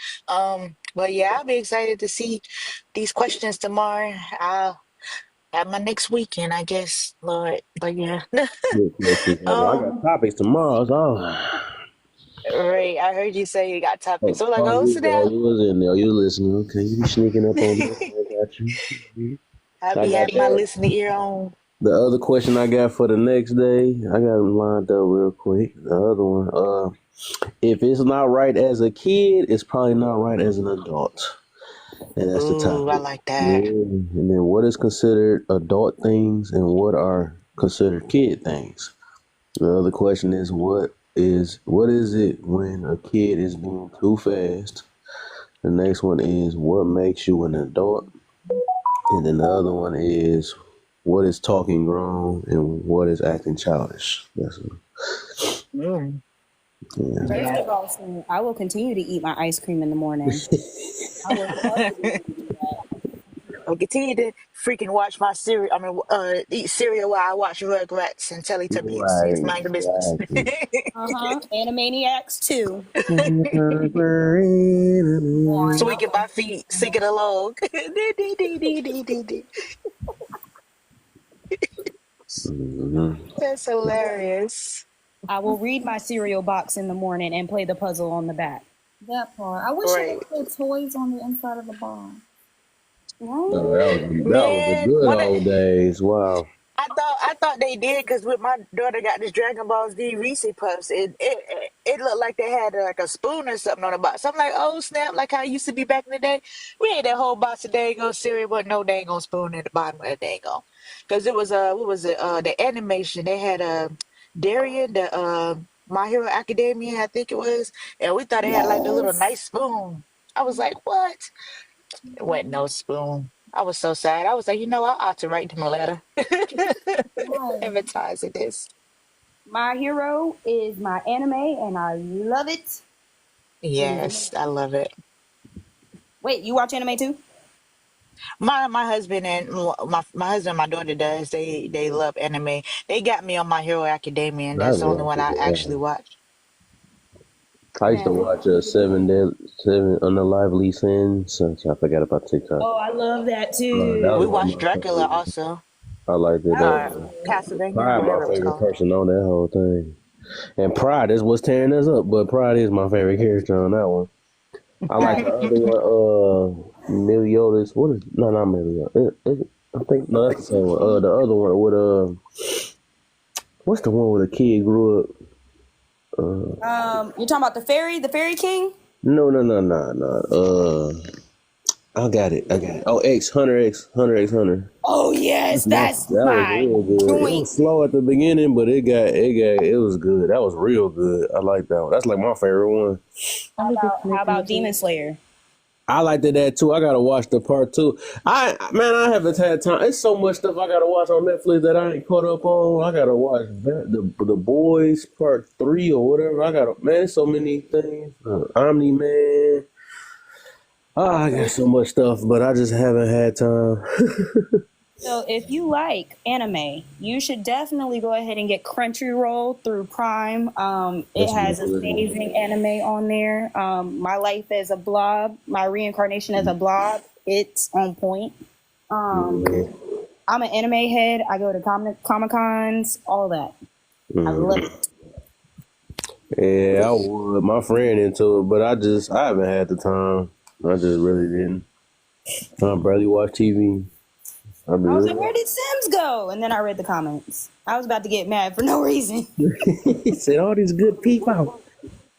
But yeah, I'll be excited to see these questions tomorrow. I'll have my next weekend, I guess, Lord. But yeah,
Good question. I got
um,
topics tomorrow. So.
Ray, I heard you say you got topics.
Oh,
I'm like, oh, sit down.
you was in there. You listening? Okay, you be sneaking up on me. I got you. Mhm.
I'll
I
be
got
having my
that.
listening ear on.
The other question I got for the next day, I got them lined up real quick. The other one, if it's not right as a kid, it's probably not right as an adult. And that's the
Ooh, I
topic.
like
Yeah.
that.
And then what is considered adult things and what are considered kid things? The other question is what is it when a kid is being too fast? The next one is what makes you an adult? And then the other one is what is talking grown and what is acting childish. That's
Mm,
yeah.
First
yeah.
of all, so I will continue to eat my ice cream in the morning. I will forever do that.
I'll continue to freaking watch my cereal. I mean, eat cereal while I watch Rugrats and Teletubbies. Yes,
Right,
mind your business.
exactly.
Animaniacs too.
Squeaking my feet, singing along.
Mhm.
That's hilarious.
I will read my cereal box in the morning and play the puzzle on the back.
That part. I wish it
Right.
would put toys on the inside of the bar.
Oh, that was the
Man,
good old days. Wow.
I thought they did because with my daughter got this Dragon Ball Z Reese Puffs, it looked like they had like a spoon or something on the box. I'm like, oh snap, like how it used to be back in the day. We had that whole box of dang on cereal, but no dang on spoon at the bottom of the dang on. Because it was what was it? The animation they had Darien, the My Hero Academia, I think it was, and we thought it had like the little
Yes.
nice spoon. I was like, what? It went no spoon. I was so sad. I was like, I ought to write them a letter.
Right.
Advertising this.
My hero is my anime, and I love it. It is
Yes, I
amazing.
love it.
Wait, you watch anime too?
My husband and my husband and my daughter does. They love anime. They got me on My Hero Academia, and
I
that's the only
love
one I actually
it.
watch.
I used to watch Seven Unlively Sins. I forgot about TikTok.
Oh, I love that
That
We
was
too.
one of
watched
my
Dracula
favorite.
also.
I liked it.
Castlevania,
Pride, my
whatever it was
favorite
called.
person on that whole thing. And Pride is what's tearing us up, but Pride is my favorite character on that one. I like the other one, Meliodas. What is? No, not Meliodas. I think no, that's the same one. The other one with what's the one where the kid grew up?
You're talking about the fairy king?
No. I got it. Oh, Hunter X Hunter.
Oh yes, that's
That was
my
real good. It
joint.
was slow at the beginning, but it was good. That was real good. I like that one. That's like my favorite one.
How about Demon Slayer?
I liked that too. I gotta watch the part 2. I haven't had time. It's so much stuff I gotta watch on Netflix that I ain't caught up on. I gotta watch the Boys part 3 or whatever. It's so many things. Omni Man. I got so much stuff, but I just haven't had time.
So if you like anime, you should definitely go ahead and get Crunchyroll through Prime. It has amazing anime on there. My life as a blob, my reincarnation as a blob, it's on point. I'm an anime head. I go to Comic-Cons, all that. I love it.
Yeah, I would. My friend into it, but I haven't had the time. I just really didn't. I barely watch TV.
I was like, where did Sims go? And then I read the comments. I was about to get mad for no reason.
He said all these good people.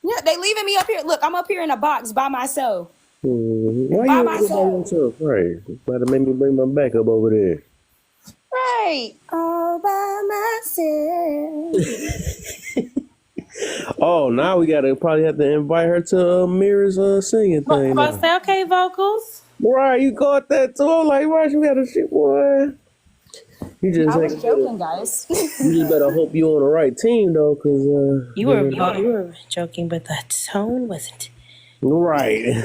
Yeah, they leaving me up here. Look, I'm up here in a box by myself.
Why
By
you
myself.
by yourself? Right. About to make me bring my back up over there.
Right. All by myself.
Oh, now we probably have to invite her to Mira's singing thing.
But say okay, vocals.
Right, you caught that too. I'm like, right, you got a shit, boy. You just
I was joking, guys.
you just better hope you're on the right team though, cause
You were joking, but the tone wasn't.
Right.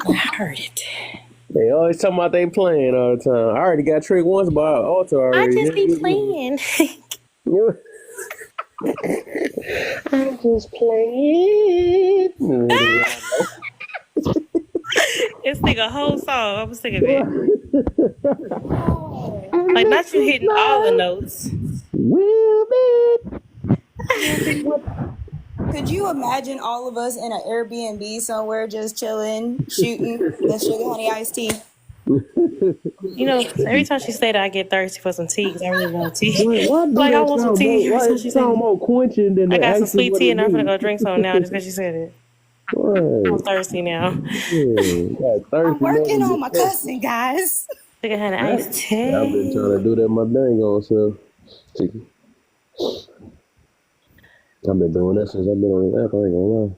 I heard it.
They always talking about they playing all the time. I already got tricked once by Alta already.
I just be playing.
I'm just playing.
It's like a whole song. I'm sick of it. Like, not you hitting all the notes.
Could you imagine all of us in an Airbnb somewhere just chilling, shooting the sugar honey iced tea?
You know, every time she say that, I get thirsty for some tea because I really want tea.
Why
Like, I want some tea.
Why it sound more quenching than
I
the
got some
actually
sweet
what
tea
it
and I'm gonna
do?
go drink some now just because she said it.
Right.
I'm thirsty now.
I'm working on my cussing, guys.
Sugar honey iced tea.
I've been trying to do that my dang on self. I've been doing that since I've been on the app. I ain't gonna lie.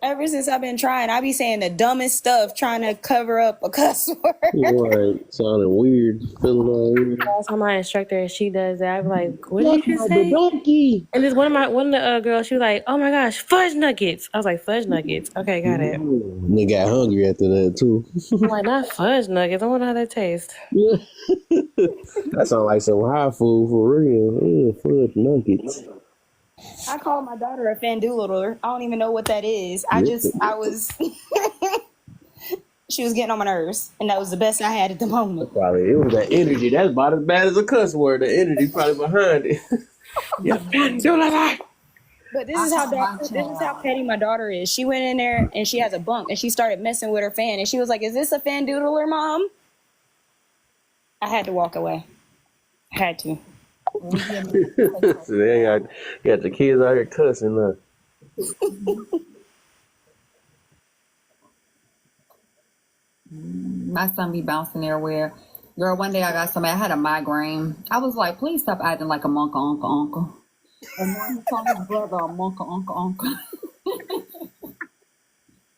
Ever since I've been trying, I be saying the dumbest stuff trying to cover up a cuss word.
Right, sounding weird, feeling all weird.
Last time my instructor, she does that. I'm like, what did you say? Donkey. And this one of the girls, she was like, oh my gosh, fudge nuggets. I was like, fudge nuggets. Okay, got it.
They got hungry after that too.
I'm like, not fudge nuggets. I wonder how that tastes.
That sounds like some high food for real. Fudge nuggets.
I call my daughter a fandoodler. I don't even know what that is. She was getting on my nerves, and that was the best I had at the moment.
Probably it was that energy. That's about as bad as a cuss word. The energy probably behind it. Yeah,
But this is how petty my daughter is. She went in there and she has a bunk, and she started messing with her fan, and she was like, "Is this a fandoodler, Mom?" I had to walk away. I had to.
So they got the kids out here cussing now.
My son be bouncing everywhere. Girl, one day I had a migraine. I was like, please stop acting like a monk, uncle. And then he called his brother a monk, uncle.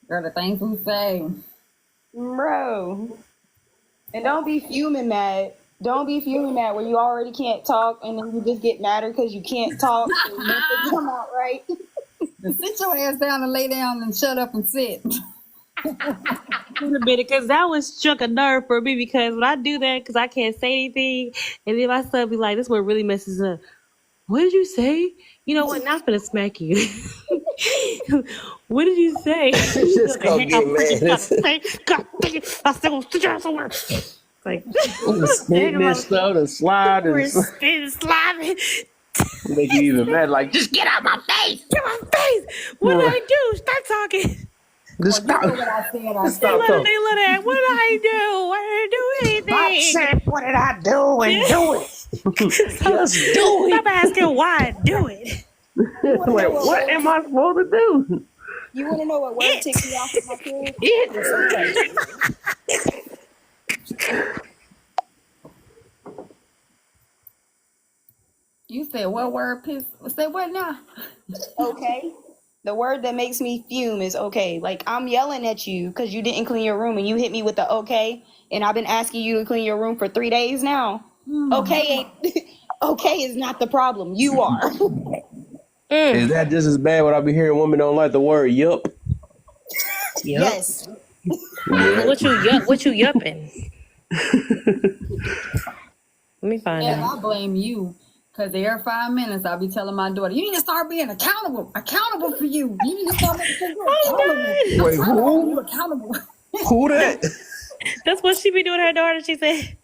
Girl, the things we say.
Bro. And don't be fuming mad. Don't be fuming mad when you already can't talk and then you just get madder because you can't talk and nothing come out right.
Sit your ass down and lay down and shut up and sit.
Because that was struck a nerve for me because when I do that, because I can't say anything, and then my son be like, this one really messes up. What did you say? You know what? Not gonna smack you. What did you say?
Just gonna get mad.
I said, well, sit down somewhere. Like,
Spitting this stuff, the slide,
we're
and
spitting, sliding.
make you even mad. Like, just get out my face.
Get my face. What did I do? Start talking.
Just stop.
What I said, I
They
said.
let it. What did I do? I didn't do anything.
What did I do? And do it.
Just do it.
Stop asking why I do it.
Wait, what am I supposed to do?
You want to know what word ticks me off with my kids?
You said what word? Say what now?
Okay. The word that makes me fume is okay. Like, I'm yelling at you because you didn't clean your room and you hit me with the okay. And I've been asking you to clean your room for 3 days now. Okay okay is not the problem. You are.
Is that just as bad when I be hearing women don't like the word yup?
Yes.
What you yupping? Let me find
Yeah,
out.
I blame you. Because every 5 minutes, I'll be telling my daughter, you need to start being accountable for you. You need to start making accountable.
Wait, who?
You accountable.
Who that?
That's what she be doing to her daughter. She said,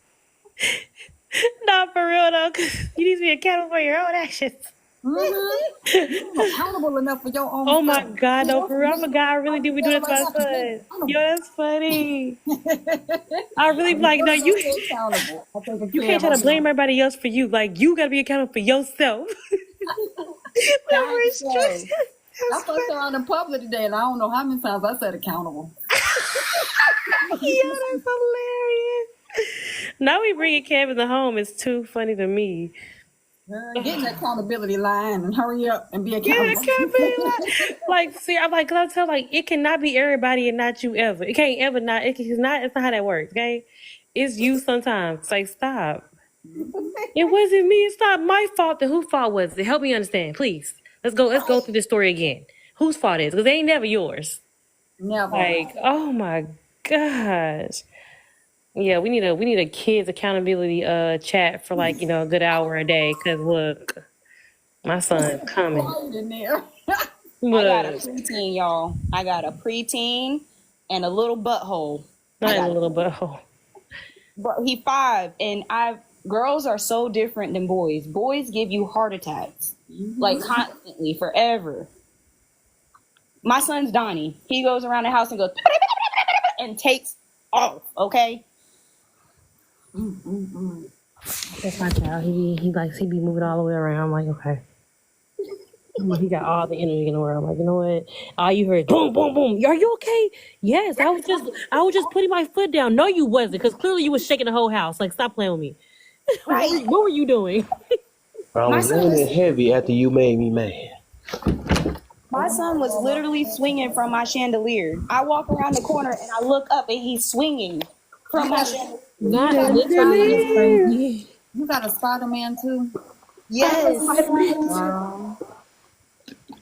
"Not for real though, 'cause you need to be accountable for your own actions."
You're accountable enough for your own
Oh my
stuff.
God, no, for real, I forgot. I really do be doing that to my son. Yo, that's funny. I really be like, no, you can't try to blame everybody else for you. Like, you gotta be accountable for yourself. Whatever is true.
I fucked around in public today, and I don't know how many times I said accountable.
Yeah, that's hilarious. Now we bringing Kevin to home is too funny to me.
Get in that accountability line and hurry up and be
Yeah,
accountable.
it can't be like, see, I'm like, cause I tell like it cannot be everybody and not you ever. It can't ever not. It's not how that works. Okay, it's you sometimes. Like, stop. It wasn't me. It's not my fault. Then whose fault was it? Help me understand, please. Let's go through this story again. Whose fault is? Because it ain't never yours.
Never.
Like, oh my gosh. Yeah, we need a kids accountability chat for like, a good hour a day. Cause look, my son's coming.
In there.
I got a
Look,
preteen, y'all. I got a preteen and a little butthole.
not in a little butthole.
But he 5, and girls are so different than boys. Boys give you heart attacks, like constantly, forever. My son's Donnie. He goes around the house and goes and takes off. Okay.
That's my child. He be moving all the way around. I'm like, okay. He got all the energy in the world. I'm like, you know what? All you heard, boom, boom, boom. Are you okay? Yes, I was just putting my foot down. No, you wasn't, because clearly you was shaking the whole house. Like, stop playing with me.
Right.
What were you doing?
I was leaning heavy after you made me mad.
My son was literally swinging from my chandelier. I walk around the corner and I look up and he's swinging from my chandelier.
Not literally.
You got a Spider-Man too?
Yes.
Wow.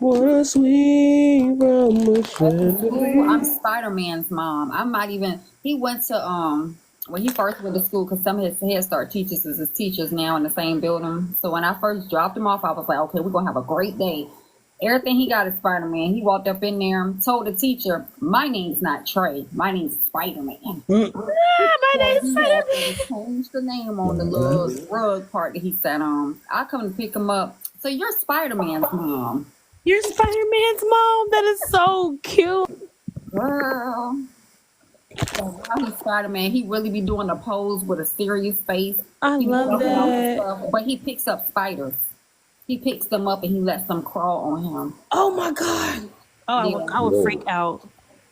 Wanna swing from a chandelier.
I'm Spider-Man's mom. I might even, he went to, when he first went to school, because some of his Head Start teachers is his teachers now in the same building. So when I first dropped him off, I was like, okay, we're going to have a great day. Everything he got is Spider-Man. He walked up in there, told the teacher, my name's not Trey. My name's Spider-Man.
My name's Spider-Man.
He changed the name on the little rug part that he sat on. I come to pick him up. So you're Spider-Man's mom.
You're Spider-Man's mom. That is so cute.
Girl. So while he's Spider-Man, he really be doing a pose with a serious face.
I
He be
love
walking off and
that.
stuff, but he picks up spiders. He picks them up and he lets them crawl on him.
Oh my God. Oh, I would freak out.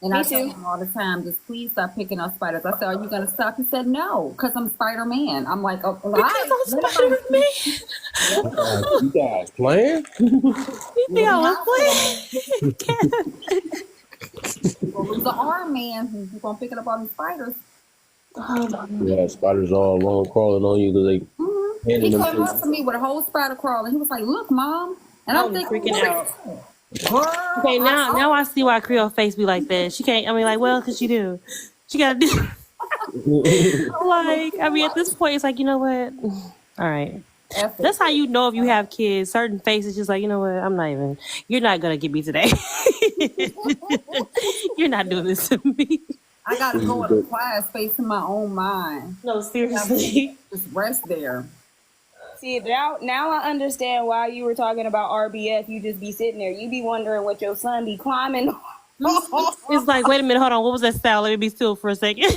And
Me
I tell
too.
him all the time, just please stop picking up spiders. I said, are you going to stop? He said, no, because I'm Spider-Man. I'm like, oh, all right.
Because I'm Spider-Man.
You guys playing?
You think I was playing?
Well, he's an arm man. He's going to pick it up all these spiders.
Yeah, spiders all along crawling on you because they
He
handing them
came up to me with a whole spider crawling. He was like, look, Mom. And
I
I'm
was
thinking,
freaking out.
Girl,
Okay, now I see why Creole face be like that. She can't. I mean, like, well, because she do. She gotta do. Like, I mean, at this point, it's like, you know what? All right,
effort.
That's how you know if you have kids. Certain faces just like, you know what, you're not gonna get me today. You're not doing this to me.
I gotta go in a quiet space in my own mind.
No, seriously.
Just rest there.
See, now I understand why you were talking about RBF. You just be sitting there. You be wondering what your son be climbing.
It's like, wait a minute, hold on. What was that sound? Let me be still for a second.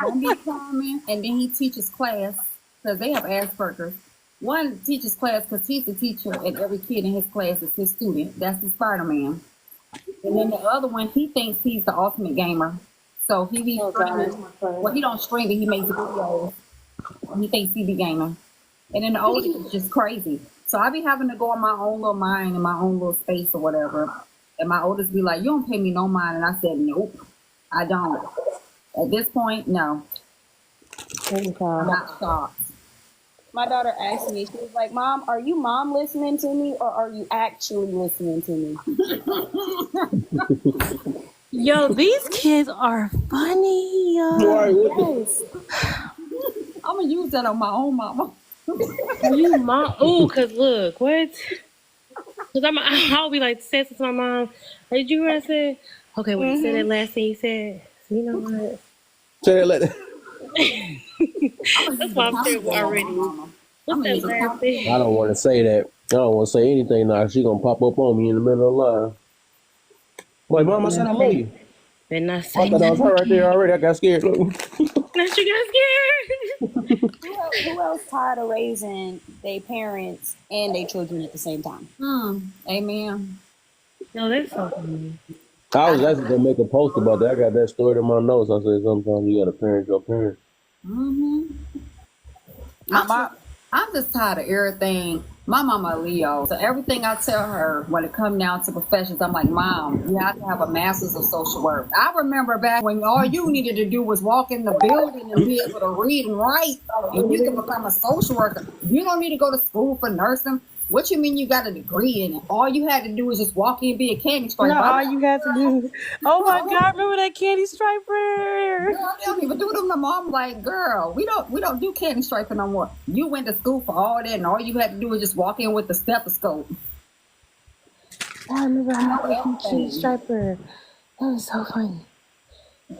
Don't be climbing, and then he teaches class because they have Asperger's. One teaches class because he's the teacher, and every kid in his class is his student. That's the Spider-Man. And then the other one, he thinks he's the ultimate gamer. So he be streaming. Well, he don't stream it. He makes videos. He thinks he be gaming. And then the oldest is just crazy. So I be having to go in my own little mind, in my own little space or whatever. And my oldest be like, you don't pay me no mind. And I said, nope, I don't. At this point, no. I'm not shocked.
My daughter asked me, she was like, Mom, are you listening to me or are you actually listening to me?
Yo, these kids are funny.
Yes. I'm going to use that on my own mama.
You mom? Oh, cause look, what? Cause I'll be like, say to my mom, hey, did you hear what I said? Okay, well, you said that last thing you said. So you know what?
Say it like that.
That's why I'm terrible already. What's that last thing?
I don't want to say that. I don't want to say anything now. She gonna pop up on me in the middle of the line. Like, Mom, I said I love you.
They're not
I
saying
thought that was her right there already. I got scared.
Now she got scared.
Who else tired of raising their parents and their children at the same time?
Amen.
No, that's so funny.
I was actually gonna make a post about that. I got that story in my notes. I said sometimes you gotta parent your parents.
I'm just tired of everything. My mama Leo, so everything I tell her when it comes down to professions, I'm like, Mom, you have to have a master's of social work. I remember back when all you needed to do was walk in the building and be able to read and write, and you can become a social worker. You don't need to go to school for nursing. What you mean you got a degree in it? All you had to do was just walk in and be a candy striper.
No, all you had to do. Oh my God, remember that candy striper?
Girl, they don't even do them no more. I'm like, girl, we don't do candy striping no more. You went to school for all that, and all you had to do was just walk in with the stethoscope.
I remember how candy striper. That was so funny.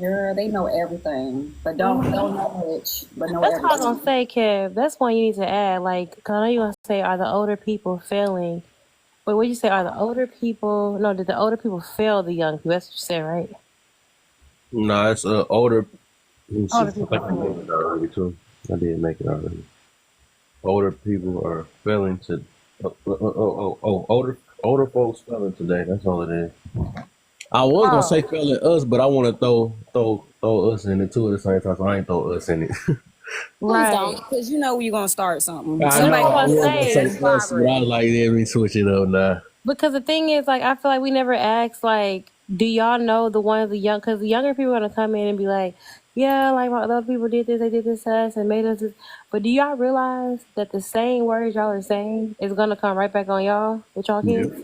Girl, they know everything, but don't know much, but know
That's
everything.
what I was gonna say, Kev. That's one you need to add. Like, cause I know you gonna say, are the older people failing? Wait, what you say? Are the older people? No, did the older people fail the young people? That's what you said, right?
No, it's older.
Older people.
I made it already too. I did make it already. Older people are failing to. Older folks failing today. That's all it is. I was gonna say failing us, but I want to throw us in it too at the same time. So I ain't throw us in it.
Please don't, because you know you're gonna start something.
I know. I was gonna say
it's
us, but I was like, let me switch it up now.
Because the thing is, like, I feel like we never asked, like, do y'all know the one of the young? Because the younger people are gonna come in and be like, yeah, like my other people did this, they did this to us and made us this. But do y'all realize that the same words y'all are saying is gonna come right back on y'all with y'all kids?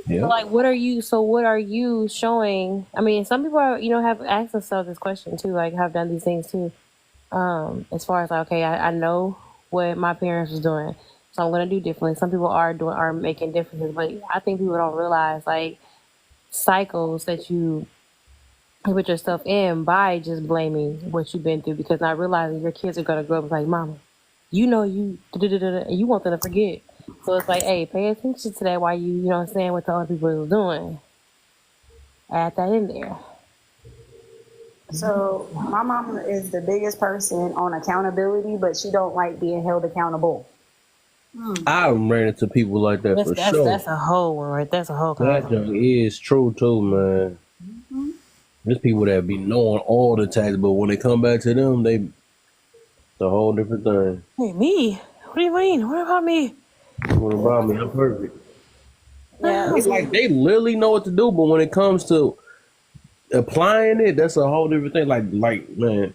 Yeah.
So, like, what are you showing? I mean, some people are, have asked themselves this question too, like, have done these things too. As far as like, okay, I know what my parents was doing, so I'm gonna do differently. Some people are making differences, but I think people don't realize like cycles that you put yourself in by just blaming what you've been through, because not realizing your kids are gonna grow up like, Mama, you and you want them to forget. So it's like, hey, pay attention to that while you know what I'm saying, what the other people is doing. Add that in there.
So my mama is the biggest person on accountability, but she don't like being held accountable.
I ran into people like that for sure.
That's a whole one, right? That's a whole
That junk is true too, man. There's people that be knowing all the tax, but when they come back to them, it's a whole different thing.
Hey, me? What do you mean? What about me?
What about me? I'm perfect.
Yeah,
It's like they literally know what to do, but when it comes to applying it, that's a whole different thing. Like man.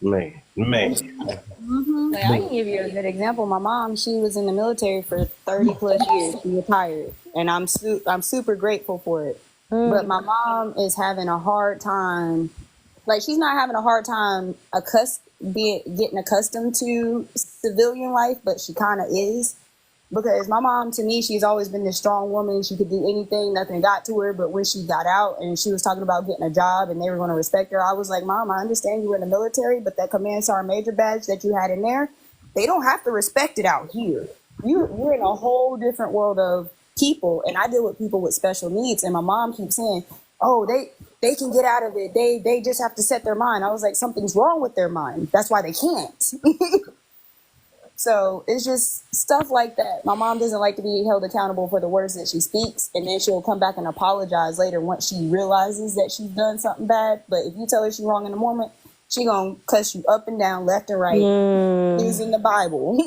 Like, I can give you a good example. My mom, she was in the military for 30 plus years. She retired, and I'm super grateful for it. But my mom is having a hard time like she's not having a hard time getting accustomed to civilian life, but she kind of is. Because my mom, to me, she's always been this strong woman. She could do anything, nothing got to her. But when she got out and she was talking about getting a job and they were going to respect her, I was like, Mom, I understand you were in the military, but that Command Sergeant Major badge that you had in there, they don't have to respect it out here. You're in a whole different world of people. And I deal with people with special needs. And my mom keeps saying, oh, they can get out of it. They just have to set their mind. I was like, something's wrong with their mind. That's why they can't. So it's just stuff like that. My mom doesn't like to be held accountable for the words that she speaks, and then she'll come back and apologize later once she realizes that she's done something bad. But if you tell her she's wrong in the moment, she gonna cuss you up and down, left and right, using the Bible.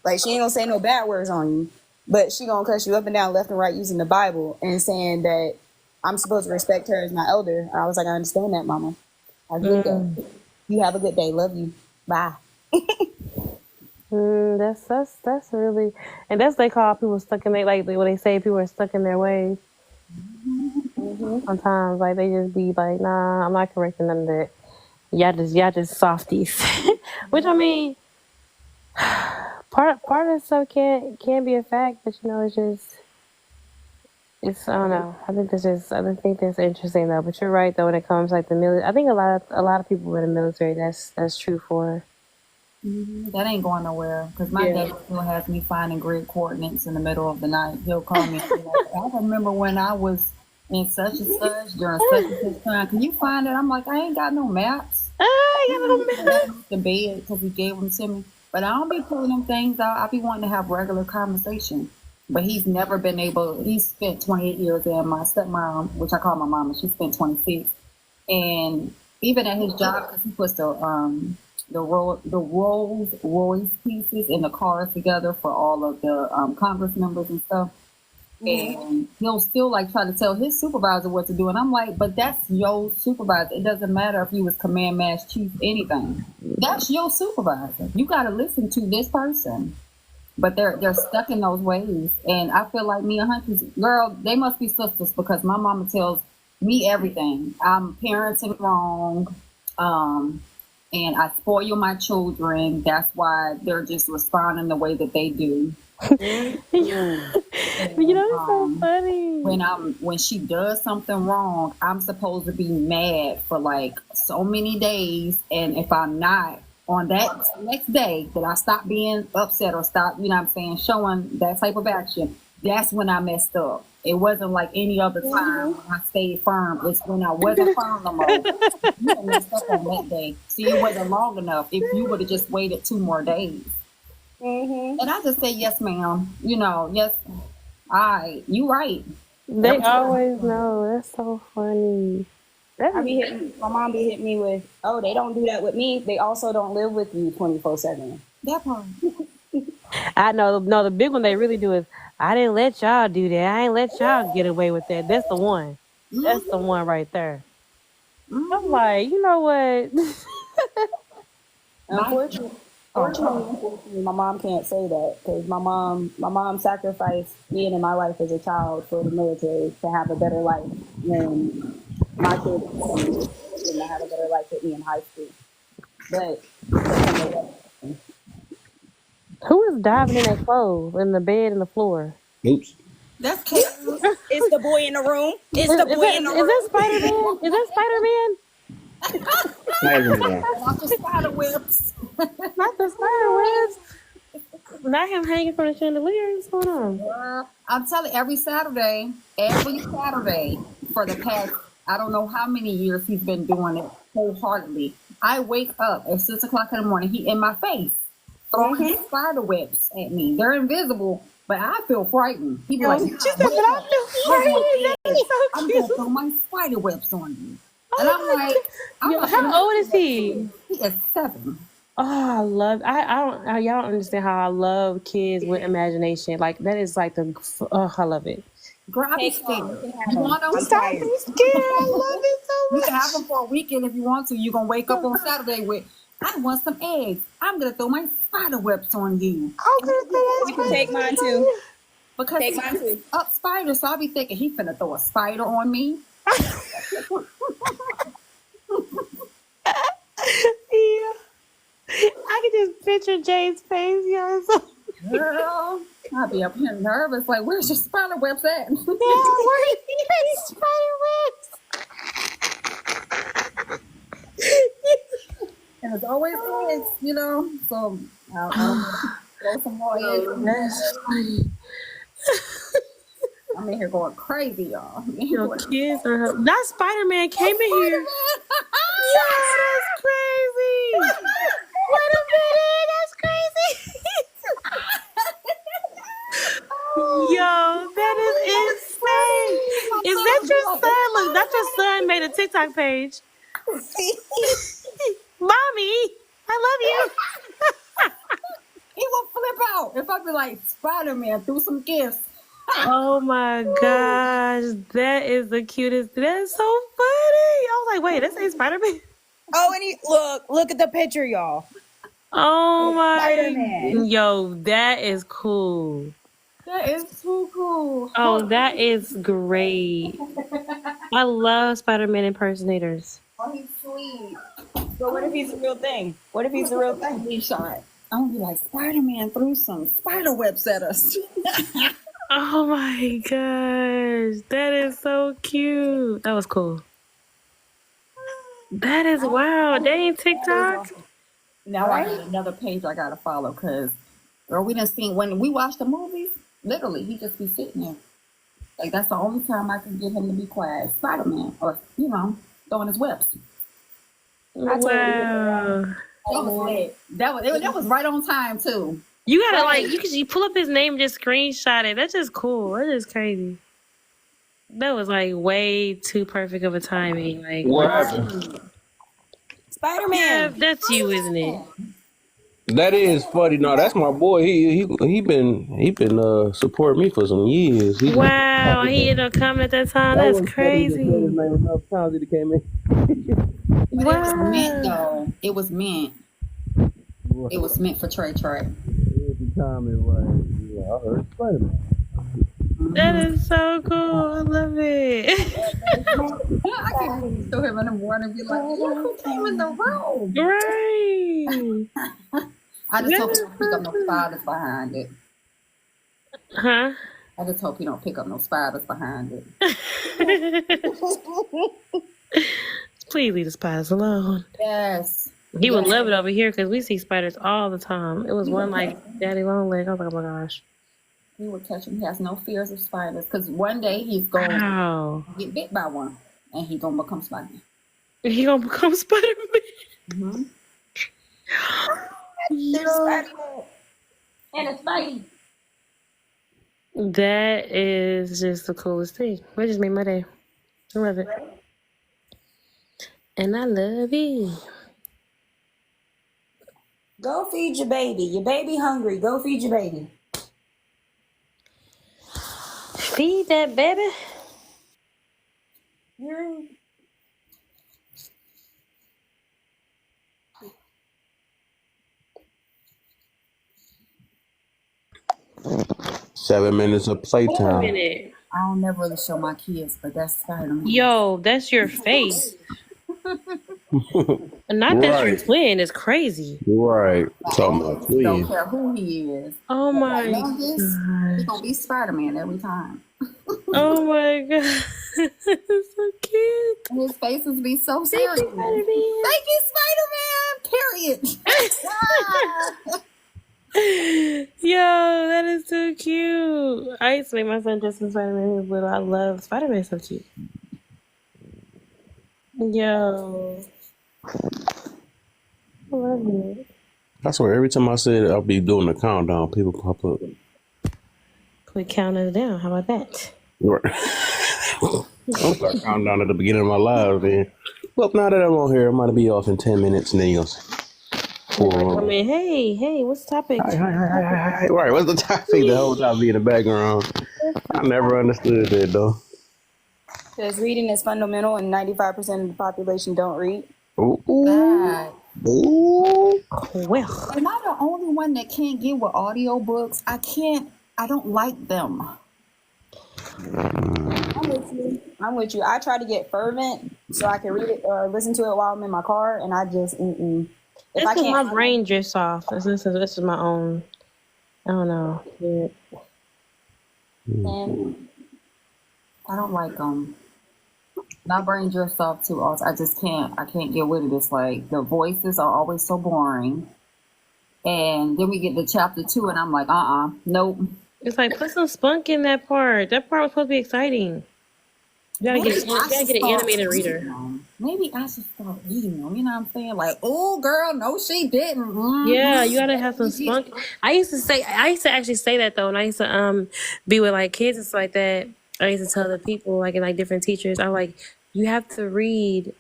Like she ain't gonna say no bad words on you, but she gonna cuss you up and down, left and right, using the Bible and saying that I'm supposed to respect her as my elder. And I was like, I understand that, Mama. I get that. You have a good day. Love you. Bye.
That's really, and that's what they call people stuck in their, like when they say people are stuck in their ways. Sometimes like they just be like, nah, I'm not correcting none of that. Y'all just softies. Which I mean, part of stuff can be a fact, but you know, it's I don't know. I think that's interesting though. But you're right though when it comes like the military. I think a lot of people in the military that's true for.
That ain't going nowhere because my dad still has me finding grid coordinates in the middle of the night. He'll call me and be like, I remember when I was in such and such during such and such time. Can you find it? I'm like, I ain't got no maps.
I ain't got no maps.
The bed because he gave them to me. But I don't be pulling them things out. I be wanting to have regular conversation. But he's never been able. He spent 28 years there. My stepmom, which I call my mama, she spent 26. And even at his job, because he puts the Rolls Royce pieces in the cars together for all of the Congress members and stuff. And he'll still like try to tell his supervisor what to do. And I'm like, but that's your supervisor. It doesn't matter if you was command mass chief, anything. That's your supervisor. You got to listen to this person. But they're stuck in those ways. And I feel like me and Hunter's girl, they must be sisters because my mama tells me everything. I'm parenting wrong. And I spoil my children. That's why they're just responding the way that they do.
You know, it's so funny.
When she does something wrong, I'm supposed to be mad for like so many days. And if I'm not on that next day that I stop being upset or stop, you know what I'm saying, showing that type of action, that's when I messed up. It wasn't like any other time when I stayed firm. It's when I wasn't firm no more. You messed up on that day. See, it wasn't long enough. If you would have just waited 2 more days. And I just say, yes, ma'am. You know, yes, you right.
They always know. That's so funny.
My mom be hitting me with, oh, they don't do that with me. They also don't live with you 24/7.
That part.
I know. No, the big one they really do is, I didn't let y'all do that. I ain't let y'all get away with that. That's the one. That's the one right there. I'm like, you know what?
Unfortunately, my mom can't say that because my mom sacrificed being in my life as a child for the military to have a better life when my kids didn't have a better life with me in high school. But
who is diving in their clothes in the bed and the floor?
Oops.
That's
it's the boy in the room. It's the boy in the room.
Is that Spider-Man? Is that Spider-Man?
Spider-Man.
Not the spider webs.
Not the spider webs. Not him hanging from the chandelier. What's going on?
I'm telling you, every Saturday for the past, I don't know how many years he's been doing it wholeheartedly. I wake up at 6 o'clock in the morning. He in my face, throwing spider webs at me. They're invisible, but I feel frightened. He be like,
she said, but I feel frightened. That's so
I'm
cute.
gonna throw my spider webs on you. And I'm like,
how old is he?
He is 7.
Oh, I love. Y'all don't understand how I love kids with imagination. Like that is like I love it.
Girl, I be scared. You want them?
Stop being scared. I love it so much.
You can have them for a weekend if you want to. You're gonna wake up on Saturday with, I want some eggs. I'm gonna throw my spider webs on you.
You can take mine too.
Because
Take mine too.
Up spider, so I'll be thinking he finna throw a spider on me.
picture Jade's face, y'all. So
Girl, I'll be up here nervous. Like, where's your spider webs at?
yeah, where is spider webs?
And it's always eggs, you know. So I'll throw some more eggs.
That's funny.
I'm in here going crazy, y'all.
Your kids are that Spider-Man came in here. Yo, that's crazy. Wait a minute, that's crazy. Yo, that is insane. Is that your son? Look, that's your son made a TikTok page. Mommy, I love you.
He will flip out if I be like, Spider-Man, threw some gifts.
Oh my gosh, that is the cutest. That's so funny. I was like, wait, that ain't Spider-Man.
Oh, and look at the picture, y'all.
Oh my,
Spider-Man.
yo, that is cool.
That is so cool.
Oh, that is great. I love Spider-Man impersonators.
Oh, he's sweet.
But what if he's the real thing? What if he's the real thing?
He shot. I'm gonna be like, Spider-Man threw some spider webs at us.
Oh my gosh, that is so cute. That was cool. That is wow. Dang, TikTok.
Now I got another page I gotta follow because, girl, we done seen when we watch the movies. Literally, he just be sitting there. Like that's the only time I can get him to be quiet. Spider-Man, or you know, throwing his webs.
Wow.
That was right on time too.
You gotta like you pull up his name and just screenshot it. That's just cool. That is crazy. That was like way too perfect of a timing. Like
What happened?
Spider-Man.
yeah, that's you, isn't it?
That is funny. No, that's my boy. He been supporting me for some years.
Wow, he ended up coming at that time.
That
That's
was funny to say his
crazy.
name enough times that he came in.
But it was meant though. It was meant. It was meant for Trey.
Every time it was, yeah, I heard Spider-Man.
That is so cool. I love it.
I can still hear him in the morning and be like, look who came in the room.
Right.
I just hope he don't pick up no spiders behind it.
Huh?
I just hope he don't pick up no spiders behind it.
Please leave the spiders alone.
Yes.
He would love it over here because we see spiders all the time. It was one like Daddy Long Leg. I was like, oh my gosh.
He would catch him. He has no fears of spiders because one day he's going to get bit by one and he's going to become Spider-Man.
He gonna become Spider-Man.
Mm-hmm.
Yo.
Spider-Man. And it's Spidey.
That is just the coolest thing. That just made my day. I love it. And I love it.
Go feed your baby. Your baby hungry. Go feed your baby.
Feed that baby.
Yeah.
7 minutes of
Wait a
playtime.
minute.
I don't never really show my kids, but that's Spider-Man.
Yo, that's your face. Not that you're
Right.
twin. It's crazy.
Right. Talking about
Don't
twins.
care who he is.
Oh my
Youngest, he's
gosh.
gonna be Spider-Man every time.
Oh my god. It's so cute.
And his faces be so serious.
Thank you, Spider-Man.
Thank you, Spider-Man. Period.
Yo, that is so cute. I used to make my son dress as Spider-Man when he was little. I love Spider-Man. So cute. Yo, I love it.
I swear, every time I said I'll be doing the countdown, people pop up.
Quick count us down. How about that?
Right. I'm start counting down at the beginning of my live, then. Well, now that I'm on here, I'm going to be off in 10 minutes, and then you'll see.
I mean, hey, what's the topic?
Hi. Right, what's the topic? The whole time be in the background. I never understood that, though.
Because reading is fundamental and 95% of the population don't read.
Ooh.
God.
Ooh.
Well,
Am I the only one that can't get with audiobooks? I don't like them.
I'm with you. I try to get Fervent so I can read it or listen to it while I'm in my car, and I just, If
It's
I
because
can't,
my brain drifts off. This is my own. I don't know. Yeah.
And I don't like my brain drifts off too. Also, I can't get with it. It's like the voices are always so boring. And then we get to chapter 2, and I'm like, nope.
It's like put some spunk in that part. That part was supposed to be exciting. You gotta
Maybe
get
I should
an
start
animated
reading
reader.
them. Maybe I should start reading them. You know what I'm saying? Like, oh, girl, no, she didn't.
Yeah, you gotta have some spunk. I used to actually say that though, and I used to be with like kids and stuff like that. I used to tell the people like and like different teachers, I'm like, you have to read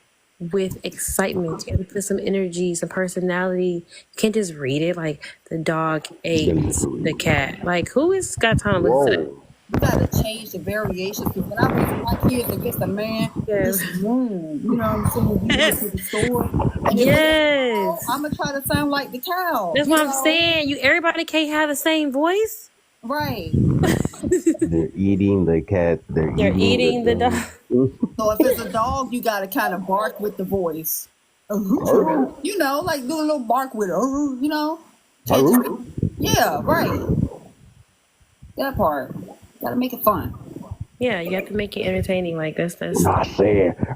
with excitement. You have to put some energy, some personality. You can't just read it like the dog ate the cat. Like who is got time to listen to that?
You gotta change the variations because when I raise my kids against a man, it's room. You know what I'm saying? You go to the store. And
Yes.
I'm gonna try to sound like the cow.
That's what I'm saying. Everybody can't have the same voice.
Right.
They're eating the cat. They're
eating the dog.
So if it's a dog, you gotta kind of bark with the voice. You know, like do a little bark with it. You know. Yeah, right. That part. Gotta make it fun.
Yeah, you have to make it entertaining. Like that's.
I said.
If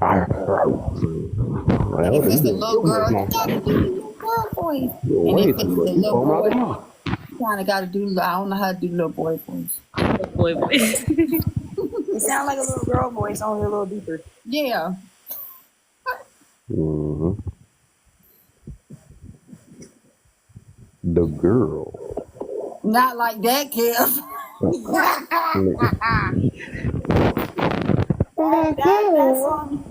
it's a little girl, you gotta do the little girl voice. And if it's a little boy, you kind of gotta do. I don't know how to do little boy voice.
Boy voice.
it sounds like a little girl voice, only a little deeper.
Yeah.
The girl.
Not like that, Kev.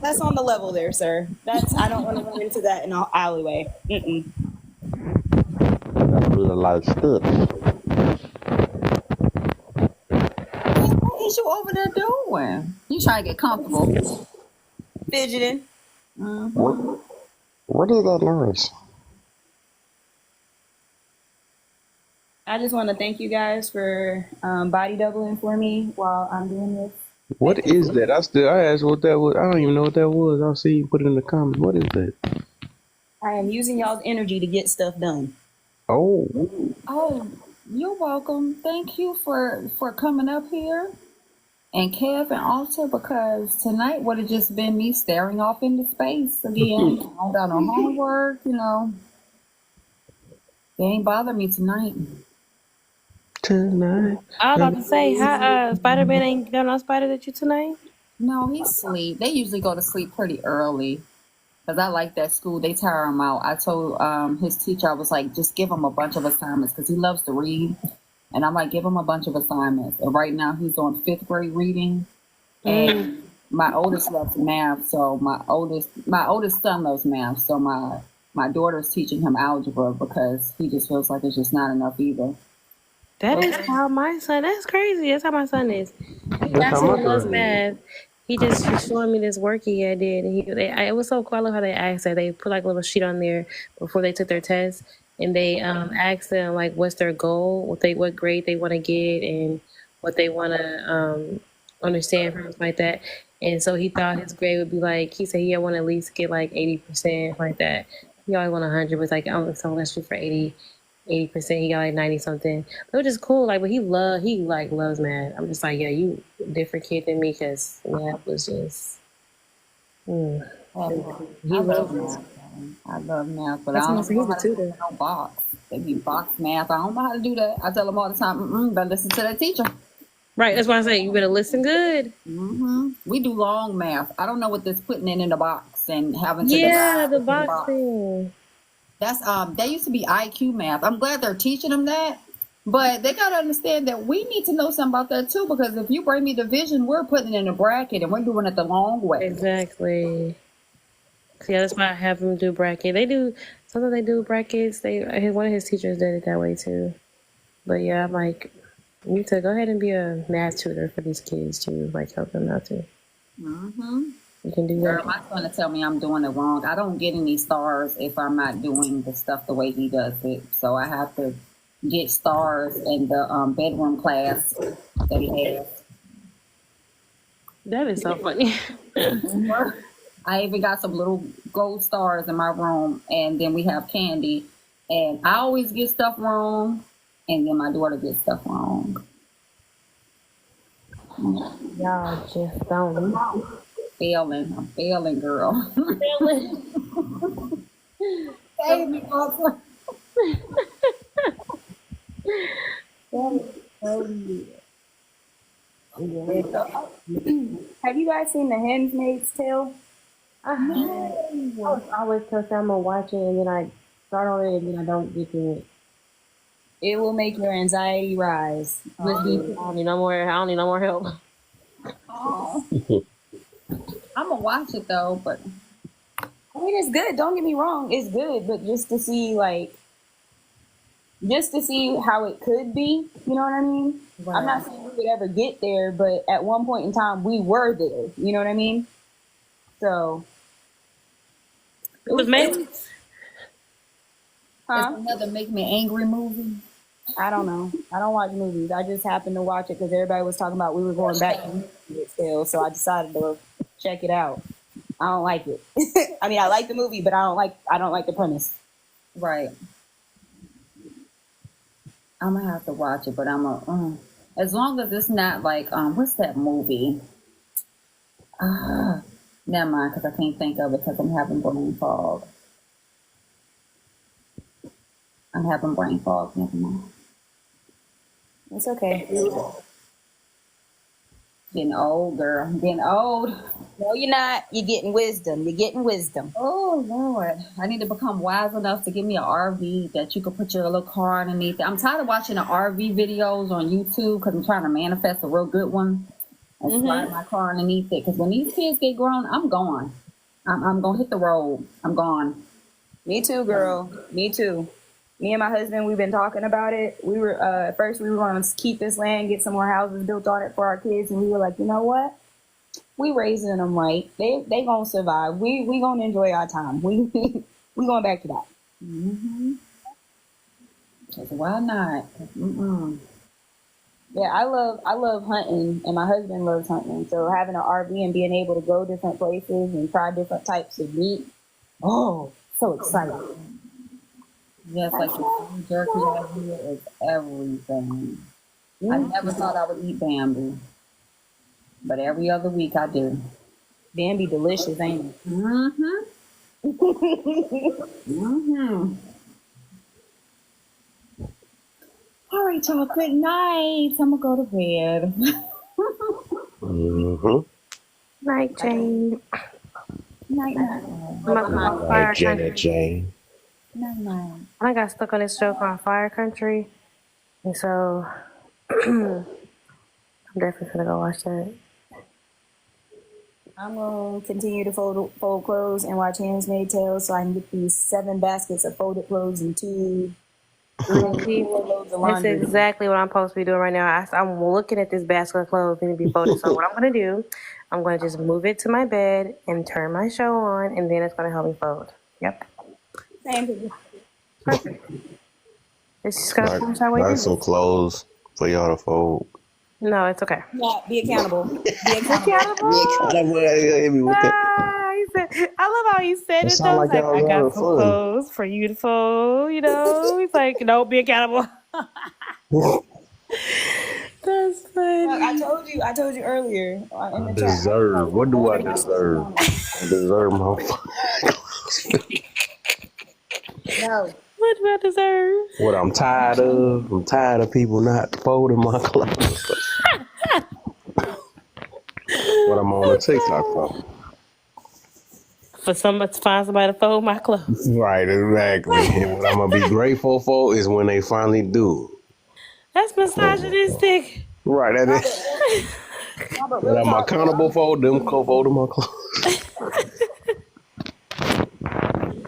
That's on the level there, sir. I don't want to go into that in an alleyway.
That's a lot of stuff.
What is you over there doing? You trying to get comfortable?
Fidgeting.
What is that noise?
I just want to thank you guys for body doubling for me while I'm doing this.
What is that? I asked what that was. I don't even know what that was. I'll see you put it in the comments. What is that?
I am using y'all's energy to get stuff done.
Oh,
you're welcome. Thank you for coming up here. And Kev and Alter, because tonight would have just been me staring off into space again. I don't got no homework, you know. They ain't bother me tonight.
I was about to say, how Spider-Man ain't got no spider at you tonight?
No, he's asleep. They usually go to sleep pretty early. Because I like that school. They tire him out. I told his teacher, I was like, just give him a bunch of assignments because he loves to read. And I'm like, give him a bunch of assignments. And right now he's on 5th grade reading. And my oldest loves math. So my oldest son loves math. So my daughter's teaching him algebra because he just feels like it's just not enough either.
That is how my son. That's crazy. That's how my son is. He absolutely loves math. He just showing me this work he did, and it was so cool. I love how they asked that. They put like a little sheet on there before they took their test, and they asked them like what's their goal, what grade they want to get, and what they want to understand from it like that. And so he thought his grade would be like, he said he want to at least get like 80% like that. He always want 100, but it's like, so let's shoot for 80%. He got like 90 something. But it was just cool. Like, but he loves math. I'm just like, yeah, you a different kid than me because math was just. He loves math.
I love math, but
That's
I don't know
he's
how
a
to do
tutor.
no box. They be box math. I don't know how to do that. I tell them all the time, better listen to that teacher.
Right, that's why I say you better listen good.
We do long math. I don't know what this putting it in the box and having to
Yeah,
divide
the
in
box thing.
That's that used to be IQ math. I'm glad they're teaching them that, but they gotta understand that we need to know something about that too. Because if you bring me division, we're putting it in a bracket and we're doing it the long way.
Exactly. Yeah, that's why I have them do bracket. Sometimes they do brackets. One of his teachers did it that way too. But yeah, I'm like, you need to go ahead and be a math tutor for these kids too, like help them out too. You can do
Girl,
that.
my son to tell me I'm doing it wrong. I don't get any stars if I'm not doing the stuff the way he does it. So I have to get stars in the bedroom class that he has.
That is so funny.
I even got some little gold stars in my room, and then we have candy. And I always get stuff wrong, and then my daughter gets stuff wrong.
Y'all just don't know.
I'm failing, girl.
Failing.
Save me, Papa.
Have you guys seen The Handmaid's Tale?
I always tell Sam I'm gonna watch it and then I start on it and then I don't get to it.
It will make your anxiety rise.
I don't need no more help.
Oh. I'm gonna watch it though, but
I mean, it's good. Don't get me wrong, it's good, but just to see how it could be, you know what I mean?
Right.
I'm not saying we would ever get there, but at one point in time, we were there. You know what I mean? So
it was made.
Huh?
It's another make me angry movie.
I don't know. I don't watch movies. I just happened to watch it because everybody was talking about we were going back to it still, so I decided to check it out. I don't like it. I mean, I like the movie, but I don't like the premise.
Right. I'm gonna have to watch it, but as long as it's not like what's that movie? Never mind, because I can't think of it because I'm having brain fog. Never mind.
It's okay.
Getting old, girl. I'm getting old.
No, you're not. You're getting wisdom. You're getting wisdom.
Oh, Lord. I need to become wise enough to give me an RV that you could put your little car underneath. I'm tired of watching the RV videos on YouTube because I'm trying to manifest a real good one and slide my car underneath it. Because when these kids get grown, I'm gone. I'm going to hit the road. I'm gone.
Me too, girl. Me too. Me and my husband, we've been talking about it. We were at first we were going to keep this land, get some more houses built on it for our kids, and we were like, you know what? We raising them right. They gonna survive. We gonna enjoy our time. We going back to that.
Why not?
Yeah, I love hunting, and my husband loves hunting. So having an RV and being able to go different places and try different types of meat, oh, so exciting.
Yes, like the jerky out here is everything. I never thought I would eat bamboo, but every other week I do.
Bambi delicious, ain't it?
All right, y'all. Good night. I'm gonna go to bed.
Night, Jane.
Night.
Like Janet Jane.
Night.
I got stuck on this show called Fire Country, and so I'm definitely gonna go watch that.
I'm gonna continue to fold clothes and watch Handmaid's Tale so I can get these 7 baskets of folded clothes and 2 loads of
That's
laundry.
exactly what I'm supposed to be doing right now. I'm looking at this basket of clothes need to be folded. So what I'm gonna do, I'm gonna just move it to my bed and turn my show on, and then it's gonna help me fold. Yep.
Same thing.
Perfect. It's just gotta finish our way
Like
through.
some clothes for y'all to fold.
No, it's okay.
Yeah, be accountable. Be
accountable. He said, I love how he said it.
sound
Though.
like
He's
y'all
I
was
got
having
some
fun.
clothes for you to fold. You know, he's like, no, be accountable. That's funny.
Look, I told you earlier in the chat.
Deserve. What do I deserve? I deserve my
No.
What do I deserve?
What I'm tired of. I'm tired of people not folding my clothes. What I'm on a TikTok for.
For somebody to find somebody to fold my clothes.
Right, exactly. And what I'm gonna be grateful for is when they finally do.
That's misogynistic.
Right, that is. But I'm accountable for them folding my clothes.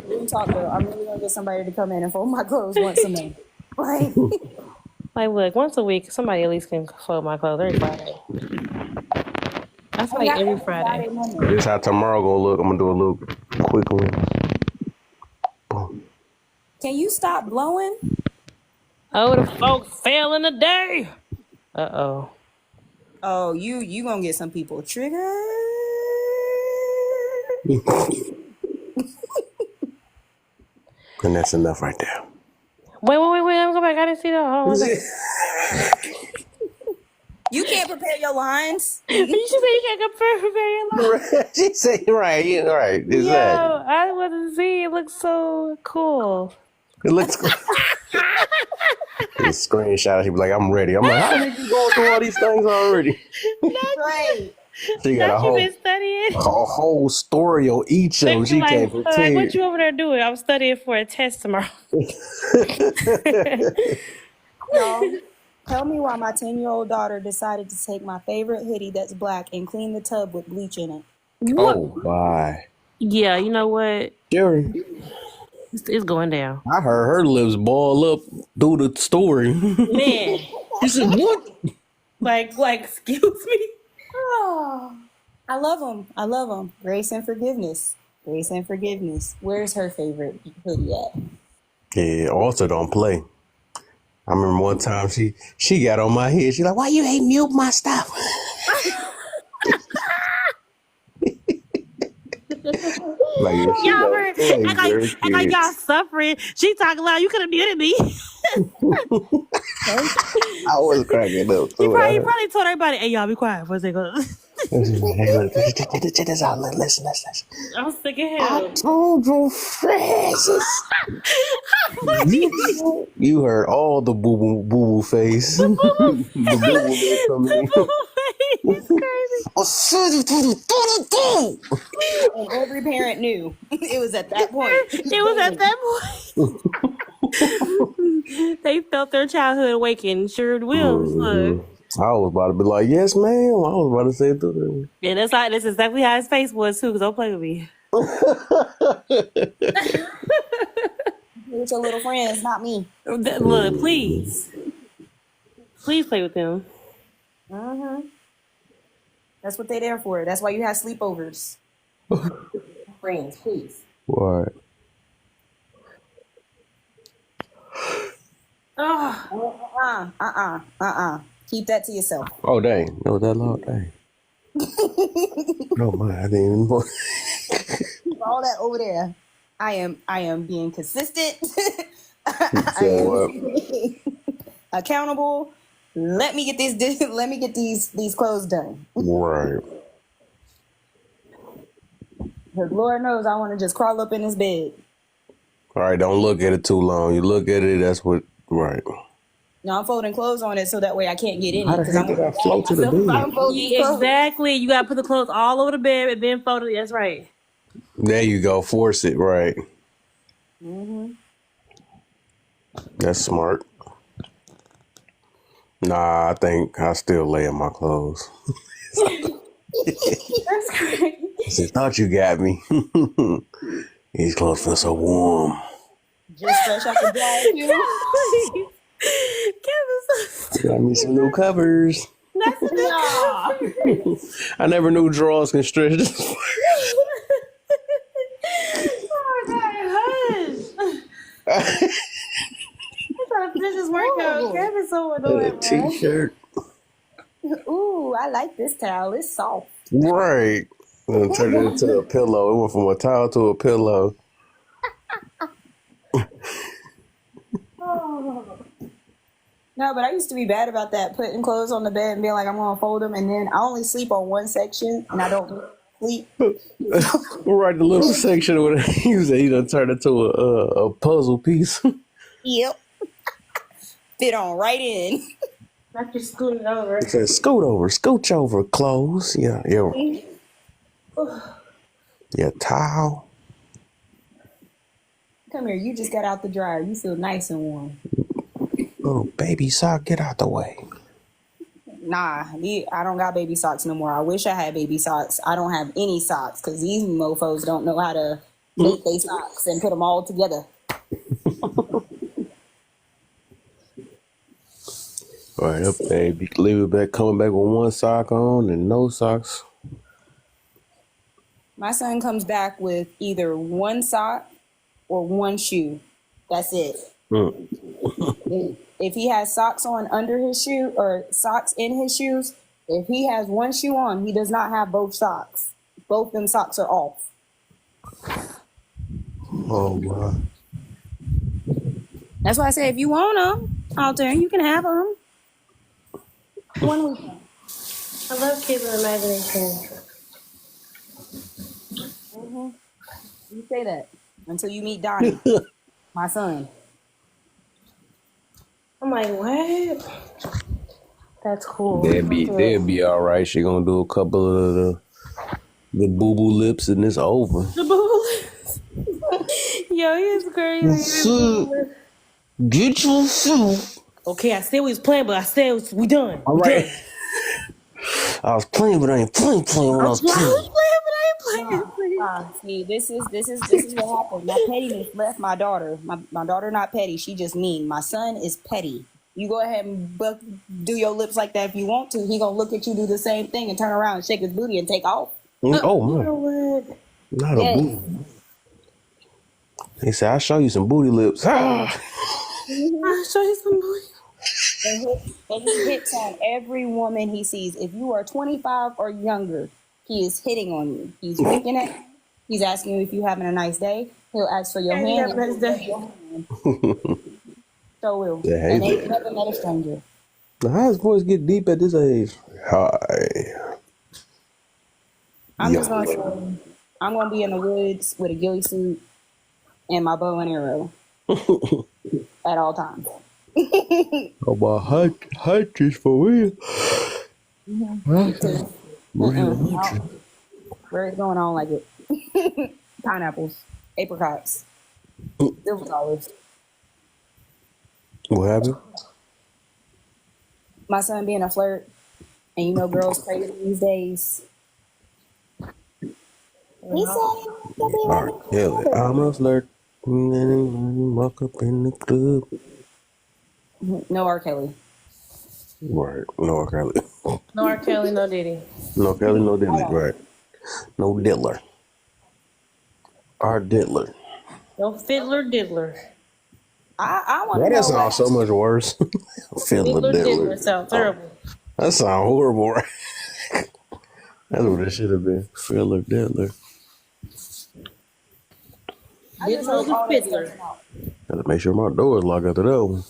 Real talk though, I'm really gonna get somebody to come in and fold my clothes once a month.
Like, look, once a week, somebody at least can fold my clothes every Friday. That's like every Friday.
This how tomorrow gonna look. I'm gonna do a little quick one.
Can you stop blowing?
Oh, the folks fail in a day. Uh-oh.
Oh, you gonna get some people triggered.
And that's enough right there.
Wait. Let me go back. I didn't see that. Hold on one second.
You can't prepare your lines.
You should say you can't prepare your life.
She said, right, yeah, right, exactly.
Yo, I wasn't seeing. It looks so cool.
It looks good. The screenshot, he be like, I'm ready. I'm like, how did you go through all these things already?
Right.
She got
You been studying.
a whole story on each of them. She can't
Like,
pretend.
what you over there doing? I'm studying for a test tomorrow.
Y'all, tell me why my 10-year-old daughter decided to take my favorite hoodie that's black and clean the tub with bleach in it.
Oh, my.
Yeah, you know what?
Jerry,
It's going down.
I heard her lips ball up through the story.
Man.
You said, what?
Like, excuse me?
Oh, I love them. I love them. Grace and forgiveness. Grace and forgiveness. Where's her favorite hoodie at?
Yeah, also don't play. I remember one time she got on my head. She like, why you ain't mute my stuff? Like,
Y'all heard, act like y'all suffering. She talking loud. You could have muted me.
I was cracking up.
He probably told everybody, hey, y'all be quiet for a second.
Hey, look, check this out. Listen.
I'm sick of him.
I told you, Francis. You heard all the boo-boo face. The boo-boo coming in.
It's crazy.
And every parent knew. It was at that point.
It was at that point. They felt their childhood awaken. Sure will. Look.
I was about to be like, yes, ma'am. I was about to say it to them.
Yeah, that's exactly how his face was too. Cause don't play with me.
It's your little friends, not me.
Look, please play with them.
That's what they're there for. That's why you have sleepovers. Friends, please.
What?
Keep that to yourself.
Oh, dang. No, that long. Dang. No, man. I didn't even know.
All that over there. I am being consistent. I
So,
am being accountable. Let me get these clothes done.
right.
Because Lord knows I want to just crawl up in this bed.
All right, don't look at it too long. You look at it, that's what, right.
No, I'm folding clothes on it so that way I can't get in
How
it.
the
Because
heck did I float to the bed?
I'm folding these clothes.
Exactly. You gotta put the clothes all over the bed and then fold it. That's right.
There you go. Force it, right. That's smart. Nah, I think I still lay in my clothes.
That's great.
I said, thought you got me. These clothes feel so warm.
Just fresh out the dryer, too.
Got me some new covers.
That's enough.
I never knew drawers can stretch this far.
Oh my God, hush. I'm trying to finish this workout. Kevin's so annoying.
A t-shirt.
Ooh, I like this towel. It's soft.
Right. And turned it into a pillow. It went from a towel to a pillow.
No, but I used to be bad about that, putting clothes on the bed and being like, I'm going to fold them. And then I only sleep on one section and I don't sleep.
Right, the little section where he done turned into a puzzle piece.
Yep. Fit on right in.
I just scooted over.
It says, scooch over, clothes. Yeah. Yeah, towel.
Come here, you just got out the dryer. You feel nice and warm.
Oh, baby sock, get out the way.
Nah, I don't got baby socks no more. I wish I had baby socks. I don't have any socks because these mofos don't know how to make their socks and put them all together.
All right, up there. You can leave it back, coming back with one sock on and no socks.
My son comes back with either one sock or one shoe. That's it. If he has socks on under his shoe or socks in his shoes, if he has one shoe on, he does not have both socks. Both them socks are off.
Oh boy.
That's why I say if you want them out there, you can have them. One weekend.
I love kids with imagination.
You say that until you meet Donnie, my son.
I'm like, what? That's cool.
They'll be all right. She gonna do a couple of the boo boo lips and it's over.
The boo. Yo, he's crazy.
Get yourself.
Okay, I said we was playing, but I said we done.
All right. I was playing, but I ain't playing when I was playing.
See, this is what happened. My pettiness left my daughter. My daughter not petty. She just mean. My son is petty. You go ahead and do your lips like that if you want to. He gonna look at you, do the same thing, and turn around and shake his booty and take off.
Oh my! Not a booty. He said, "I'll show you some booty lips."
I'll show you some booty.
And he hits on every woman he sees. If you are 25 or younger, he is hitting on you. He's winking at you. He's asking you if you're having a nice day. He'll ask for your hand.
Have a nice day.
So will.
Yeah,
And they never met a stranger.
Now, how does voice get deep at this age? Hi.
I'm just gonna say, I'm gonna be in the woods with a ghillie suit and my bow and arrow at all times.
Oh, my heart is for real.
Where it's going on like it. Pineapples, apricots, silver olives.
What happened?
My son being a flirt, and you know girls crazy these days. He said,
Kelly, I'm a flirt. Walk up in the club.
no R. Kelly.
Right. No Kelly.
No R. Kelly, no Diddy.
No Kelly, no Diddy. Right. No Diddler. R. Diddler.
No fiddler diddler.
I want
Why
to
that
know.
sounds so much worse?
Fiddler diddler sounds terrible.
That sounds horrible, right? That's what it should have been. Fiddler Diddler.
Diddler the fiddler.
Gotta make sure my door is locked after that one.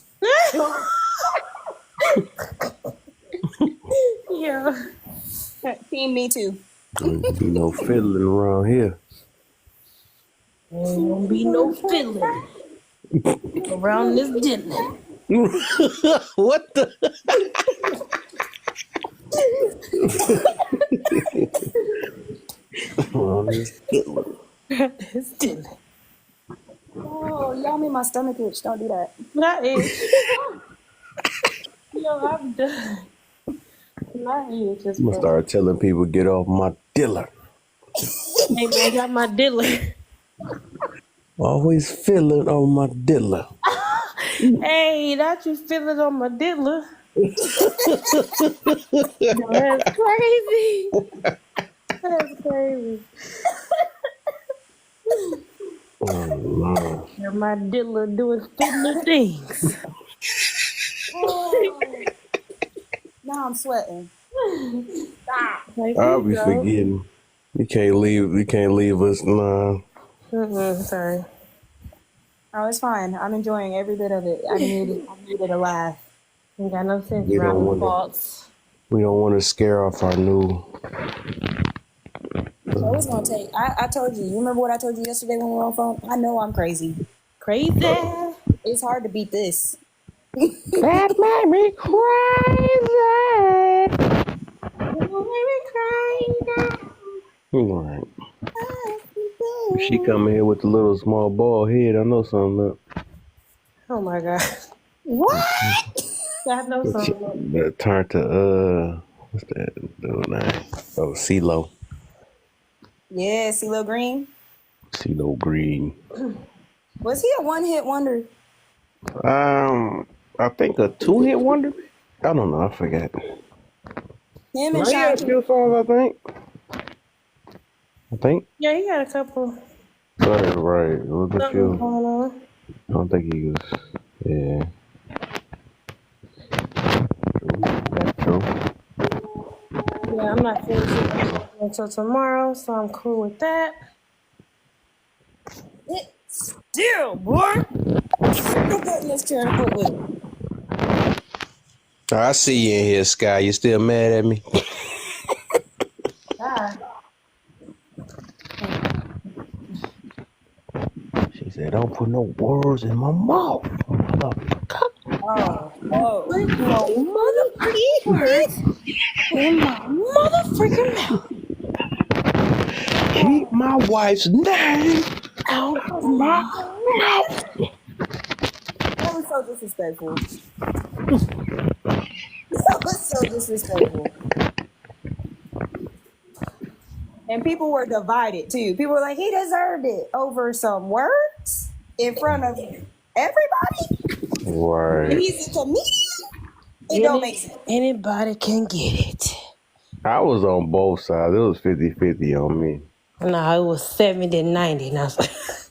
Yeah.
Team me too.
Ain't no fiddling around here.
Ain't gonna be no fiddling around this diddler.
What the?
This diddler.
Oh, y'all made my stomach itch. Don't do that.
That is. Yo, I'm done. My ears just
I'm gonna start telling people get off my diller.
Hey man, I got my diddler.
Always feeling on my diller.
Hey, not you feeling on my diddler. That's crazy. That's crazy.
Oh, no.
You're my diddler doing fiddler things.
Oh. Now I'm sweating. Stop.
I'll be forgetting. You can't leave us nah.
Sorry.
Oh, it's fine. I'm enjoying every bit of it. I needed a laugh.
Ain't got no sense
We
around
don't
the
want
faults.
We don't want to scare off our new.
So it's gonna take. I told you. You remember what I told you yesterday when we were on phone? I know I'm crazy.
Crazy.
It's hard to beat this.
That made me crazy.
Right. She come in here with the little small bald head. I know something up.
Oh my god.
What?
I know something.
But turn to what's that dude name? Oh, CeeLo.
Yeah, CeeLo Green.
CeeLo Green.
Was he a one-hit wonder?
I think a 2-hit wonder. I don't know. I forget.
Him and
He had a few songs, I think.
Yeah, he got a couple.
Right. It was a
Something
few.
going on.
I don't think he was. Yeah. True.
Yeah, I'm not finishing until tomorrow, so I'm cool with that.
Still, boy. Still getting this chair to put with it.
I see you in here, Sky. You still mad at me? She said, "Don't put no words in my mouth."
Oh, motherfucking words in my motherfucking mouth.
Keep my wife's name out of my mouth.
That was so disrespectful. That was so disrespectful. And people were divided too. People were like, he deserved it over some words in front of everybody.
Right.
And he's a comedian. It don't make sense.
Anybody can get it.
I was on both sides. It was 50-50 on me.
No, it was 70-90. Now,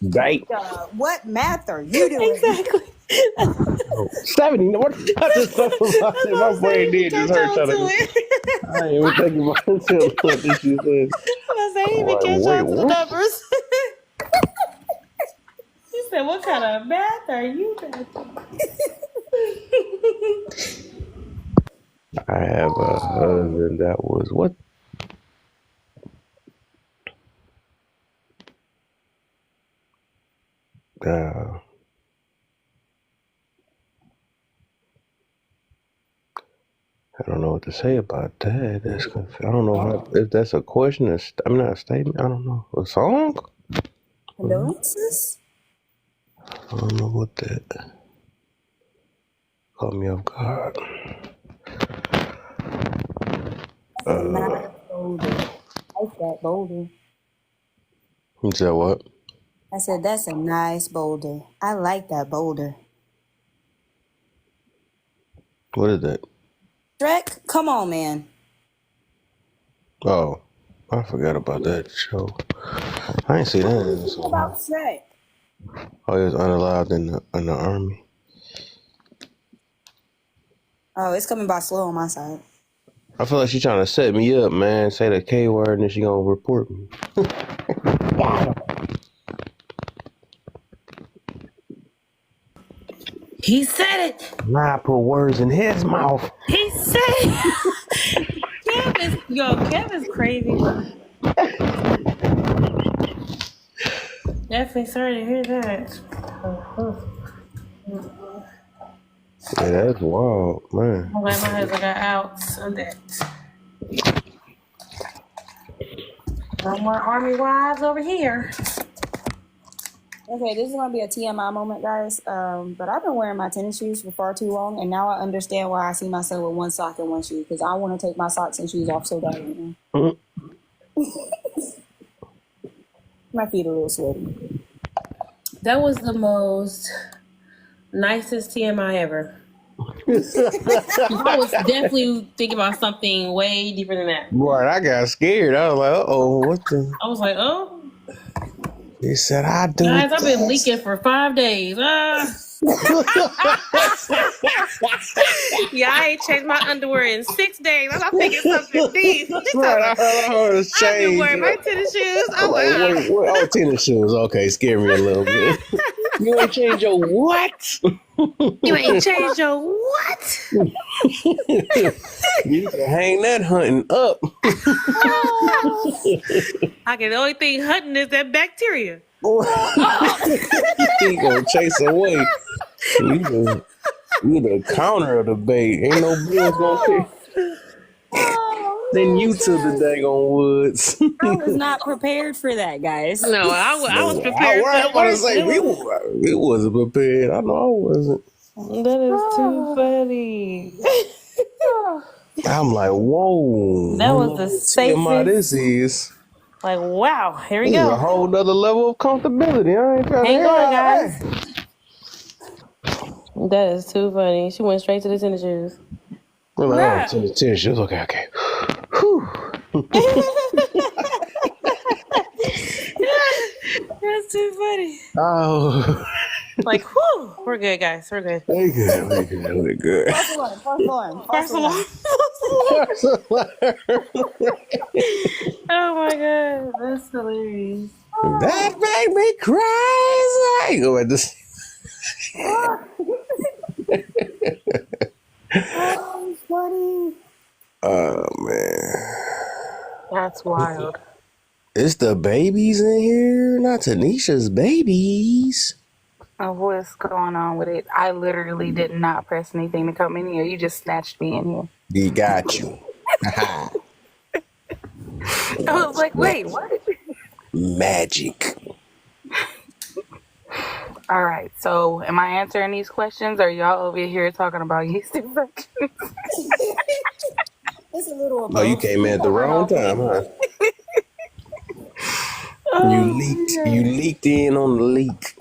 Right.
What math are you doing?
Exactly.
70. What? I just thought about it. My brain did just hurt. I ain't even thinking about it until what this shit said.
I didn't even catch on to the numbers. He said, "What kind of math are you doing?"
I have a husband that was what? I don't know what to say about that. I don't know if that's a question. I'm not a statement. I don't know. A song?
Condolences?
I don't know what that. Caught me off guard.
Nice boulder. I like that boulder.
You said what?
I said, that's a nice boulder. I like that boulder.
What is that?
Shrek, come on, man.
Oh, I forgot about that show. I ain't see that in this
What about Shrek?
Oh, he was unalive in the army.
Oh, it's coming by slow on my side.
I feel like she's trying to set me up, man. Say the K word and then she gonna report me.
He said it.
Nah, put words in his mouth.
He said it. Kevin's crazy. Definitely sorry to hear that.
Yeah, that's wild, man.
I'm glad my husband got out on that. No more army wives over here.
Okay, this is going to be a TMI moment, guys. But I've been wearing my tennis shoes for far too long, and now I understand why I see myself with one sock and one shoe, because I want to take my socks and shoes off so bad. My feet are a little sweaty.
That was the most nicest TMI ever. I was definitely thinking about something way deeper than that.
Right, I got scared. I was like, uh-oh, what the?
I was like, oh.
He said, I do.
Guys, I've been leaking for 5 days. Yeah, I ain't changed my underwear in 6 days. I'm thinking something deep.
Right, I heard it's
I've been
changed.
wearing my tennis shoes. I'm like,
Wait, oh, tennis shoes. Okay, scare me a little bit. You ain't change your what?
You ain't changed your what?
You can hang that hunting up.
The only thing hunting is that bacteria.
He gonna chase away. You the counter of the bait. Ain't no birds gonna pick. Then you to the daggone woods.
I was not prepared for that, guys.
No, I was prepared.
I want to say we wasn't prepared. I know I wasn't.
That is too funny.
I'm like, whoa.
That was the safest.
This is.
Like, wow, here we
This is
go.
a whole nother level of comfortability. I ain't trying
Hang
to
on, guys. That is too funny. She went straight to the tennis shoes.
Well, I to the tennis shoes. Okay. Whew.
That's too funny.
Oh.
Like, whew, we're good, guys. We're good.
We're good.
False alarm. Oh my god, that's hilarious.
That made me crazy. Go ahead. This.
Oh, funny.
Oh man,
That's wild.
it's the babies in here, not Tanisha's babies.
What's going on with it? I literally did not press anything to come in here. You just snatched me in here.
We got you.
I was like, wait, what?
Magic.
All right. So, am I answering these questions, or are y'all over here talking about yeast infections?
It's a little of
Oh, you
both.
came in at the wrong time, huh? You leaked in on the leak.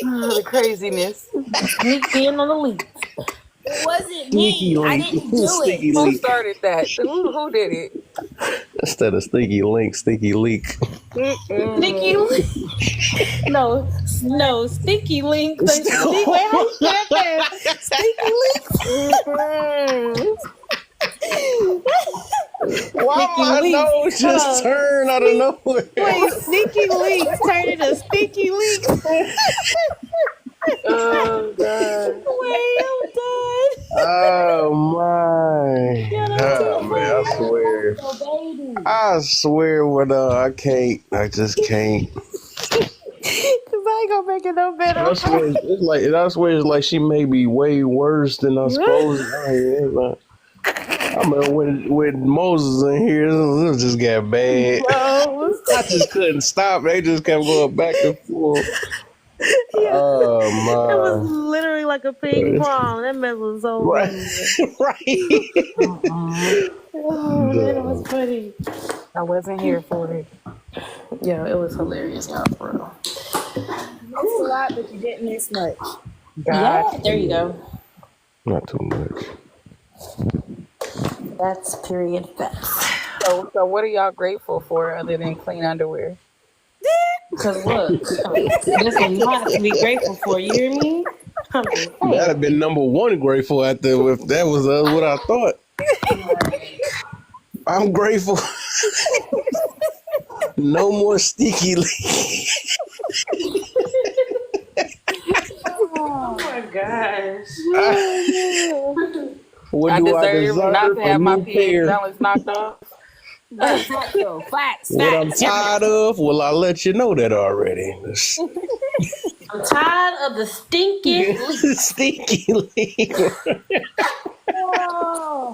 Oh, the craziness.
Sneaked in on the leak.
It wasn't
Sneaky
me. I
link.
didn't do it.
Sneaky
Who
leak.
started that? Who did it?
Instead of stinky link, stinky leak.
Sneaky link. No, stinky link. Wait, how you say that? Stinky link.
Why my nose just turned out of nowhere?
Wait, sneaky link turned into stinky link.
Oh, God.
Wait, I'm done.
Oh my! Oh man, I swear, when I can't, I just can't.
Cause I ain't gonna make it no better.
I swear it's like she may be way worse than I'm supposed to. I mean, when Moses in here, it just got bad. I just couldn't stop. They just kept going back and forth. Oh
It was
my!
literally like a ping pong. That mess was so
Right, right.
Oh man, it was funny.
I wasn't here for it.
Yeah, it was hilarious, y'all, for real.
It's a lot, but you didn't miss much.
Yeah, there you go.
Not too much.
That's period facts.
So what are y'all grateful for other than clean underwear?
Cause look, there's a lot to be grateful for. You hear me?
That'd have been number one grateful if that was what I thought. I'm grateful. No more sticky leak.
Oh my gosh.
What
I
do I
deserve not
deserve?
to
A
have my
new
pH
pair.
balance knocked off.
Facts.
What I'm tired of? Well, I let you know that already.
I'm tired of the stinking leak.
Sticky leak.
Oh.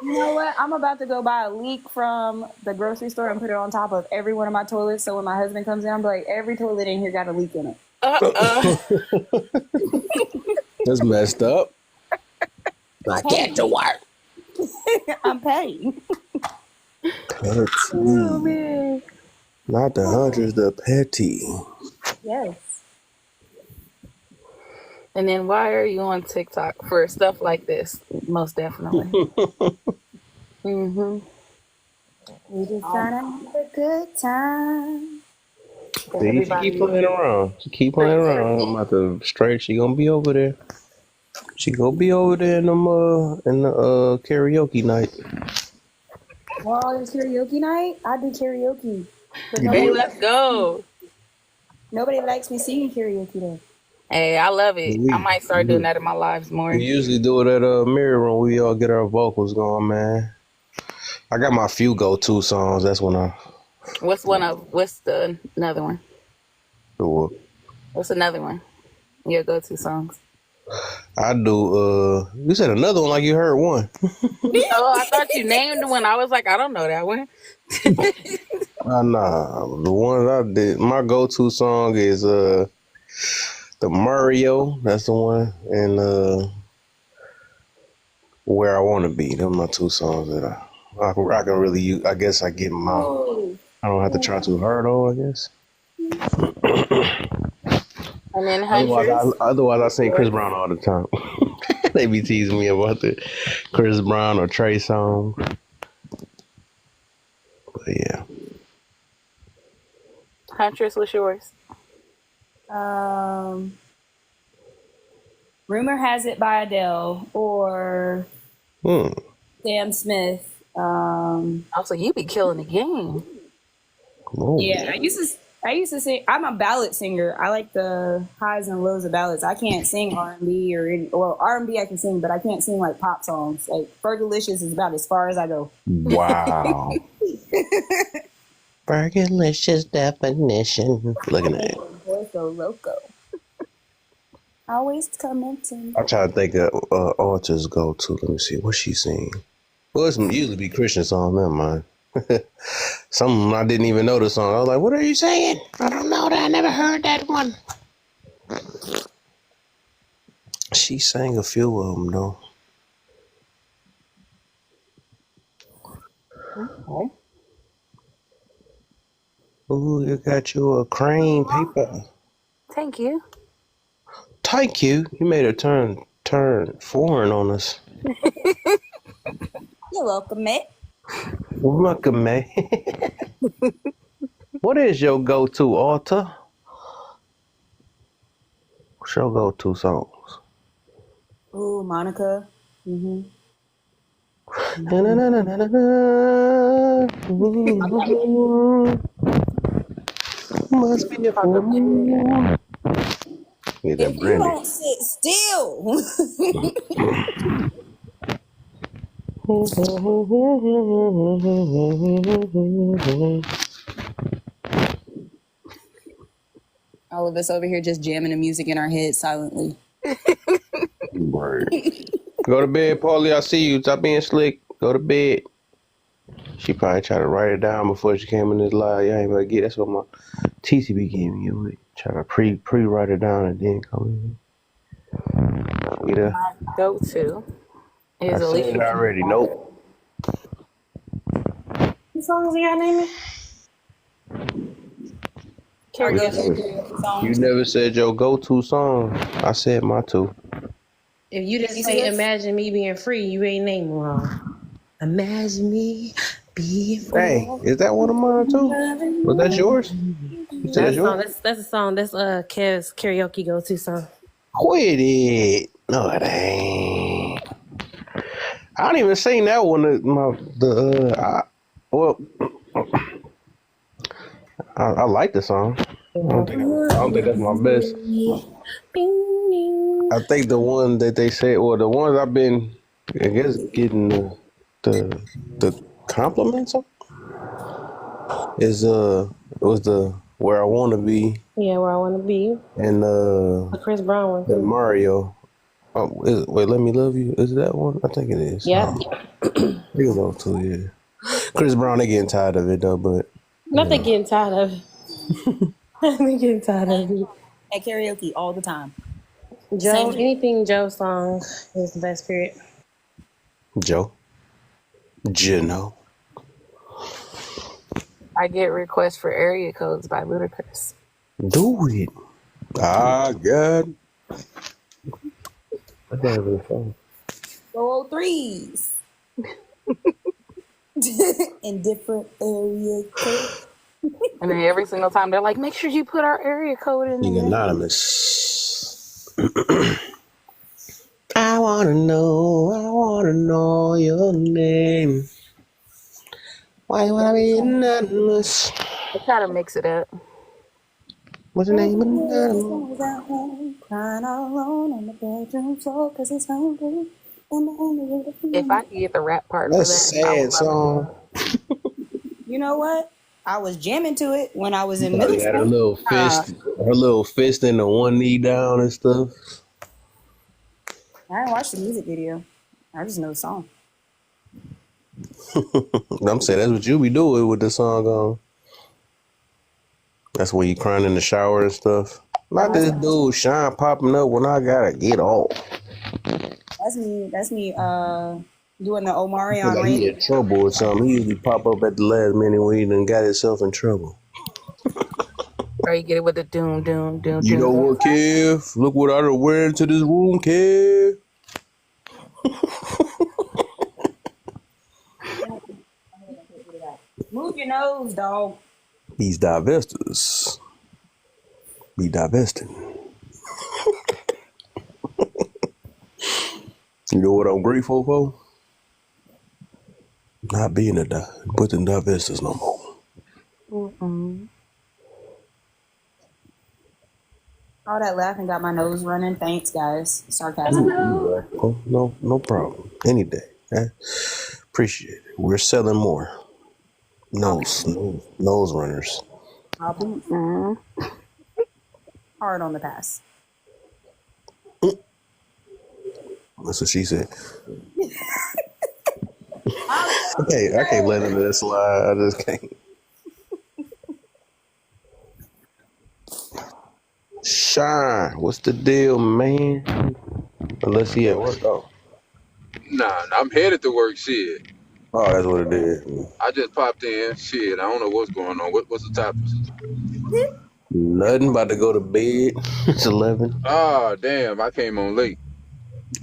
You know what? I'm about to go buy a leak from the grocery store and put it on top of every one of my toilets. So when my husband comes in, I'm like, every toilet in here got a leak in it.
That's messed up.
I get to work. I'm paying.
Oh, man.
Not the hundreds, the petty.
Yes.
And then why are you on TikTok for stuff like this? Most definitely.
We just trying to have a good time.
See, she keep playing around. She keep playing around. I'm about to straight. She gonna be over there. She gonna be over there in the karaoke night.
Well, it's karaoke night. I do karaoke. But
Hey, let's go.
Nobody likes me singing karaoke though.
Hey, I love it. I might start doing that in my lives more.
We usually do it at Mirror Room. We all get our vocals going, man. I got my few go-to songs. That's when I.
What's the another one? What's another one? Your go-to songs.
I do. You said another one like you heard one.
Oh, I thought you named one. I was like, I don't know that one.
Nah, the ones I did. My go-to song is the Mario. That's the one, and Where I Want to Be. Those are my two songs that I can really use. I guess I get them out. I don't have to try too hard, though. I guess.
And then
Otherwise, I sing Chris Brown all the time. They be teasing me about the Chris Brown or Trey song. But yeah.
Huntress, what's yours?
Rumor Has It by Adele or Sam Smith.
Also, you be killing the game.
Whoa.
Yeah, I used to I used to sing. I'm a ballad singer. I like the highs and lows of ballads. I can't sing R&B or R&B. I can sing, but I can't sing like pop songs. Like Fergalicious is about as far as I go.
Wow. Fergalicious definition. Looking at it.
Boy, so loco. Always commenting.
I'm trying to think of Alta's go-to. Let me see. What she sing? Well, it's usually be Christian song, never mind. Some I didn't even know the song. I was like, what are you saying? I don't know that. I never heard that one. She sang a few of them, though.
Okay.
Ooh, you got you a crane paper.
Thank you.
Thank you. You made her turn foreign on us.
You're welcome, mate.
Welcome, man. What is your go-to, Alta? What's your go-to songs?
Ooh, Monica.
Must be a fool. Get that
If you
brandy.
don't sit still. All of us over here just jamming the music in our heads silently.
Right. Go to bed, Paulie. I see you. Stop being slick. Go to bed. She probably tried to write it down before she came in this live. Y'all ain't gonna get. That's what my TCB gave me. Try to pre-write it down and then come in. Yeah.
My go-to
I
is
said
Alicia
it already. Nope.
What songs you got naming?
You never said your go-to song. I said my two.
If you didn't say Imagine Me Being Free, you ain't named wrong. Imagine me being free.
Hey, is that one of mine too? Was that yours? You said
That's a song.
yours?
That's a song. That's Kev's karaoke go-to song.
Quit it. No, it ain't. I don't even sing that one. I like the song. I don't think that's my best. I think the one that they said, or the ones I've been, I guess, getting the compliments on is was the Where I Want to Be.
Yeah, Where I Want to Be.
And
The Chris Brown one.
the Mario. Wait, Let Me Love You. Is it that one? I think it is.
Yep.
I think it's those two, yeah. Chris Brown, they getting tired of it though, but
Nothing getting tired of it. Nothing getting tired of it.
At karaoke all the time.
Joe, anything Joe song is the best period.
Joe. Gino.
I get requests for area codes by Ludacris.
Do it. Ah, God. I thought it was fun.
Go 03s. In different area codes.
And then every single time they're like, make sure you put our area code in
Being
there.
anonymous. I wanna know your name. Why you wanna be anonymous?
I try to mix it up.
What's your name?
Crying all alone on the bedroom floor because he's hungry.
If I could get the rap part
That's
for that, I would
a sad song.
You know what? I was jamming to it when I was in
Oh,
middle
yeah,
school.
her little fist and the one knee down and stuff.
I didn't watch the music video. I just know the song.
I'm saying that's what you be doing with the song on. That's when you crying in the shower and stuff. Not this dude Sean popping up when I gotta get off.
That's me doing the Omarion
Like he
ring.
in trouble or something. He usually pop up at the last minute when he done got himself in trouble.
Or you get it with the doom, doom, doom,
You know what, Kev? Look what I done wear into this room, Kev.
Move your nose, dog.
These divestors be divesting. You know what I'm grateful for? Not being with the divestors no more.
All that laughing got my nose running. Thanks, guys. Sarcasm.
You right. No problem. Any day. Appreciate it. We're selling more nose runners.
I'll be hard on the pass.
That's what she said. I can't let into this slide. I just can't. Shine, what's the deal, man? Unless he at work. Oh,
Nah, I'm headed to work. Shit,
that's what it is.
I just popped in. Shit, I don't know what's going on. What's the topic?
Nothing. About to go to bed. It's 11.
Oh, damn, I came on late.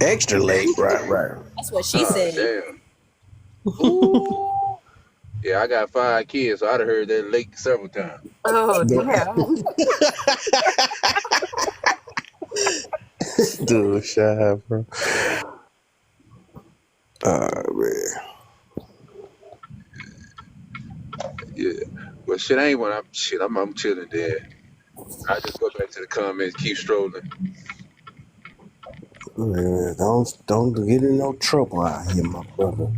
Extra late. Right.
That's what she said.
Damn. Yeah, I got 5 kids, so I'd have heard that late several times.
Oh, damn.
Dude, shy, bro. Man.
Yeah, but shit ain't when I'm chilling there. I just go back to the comments, keep strolling.
Man, don't get in no trouble out here, my brother.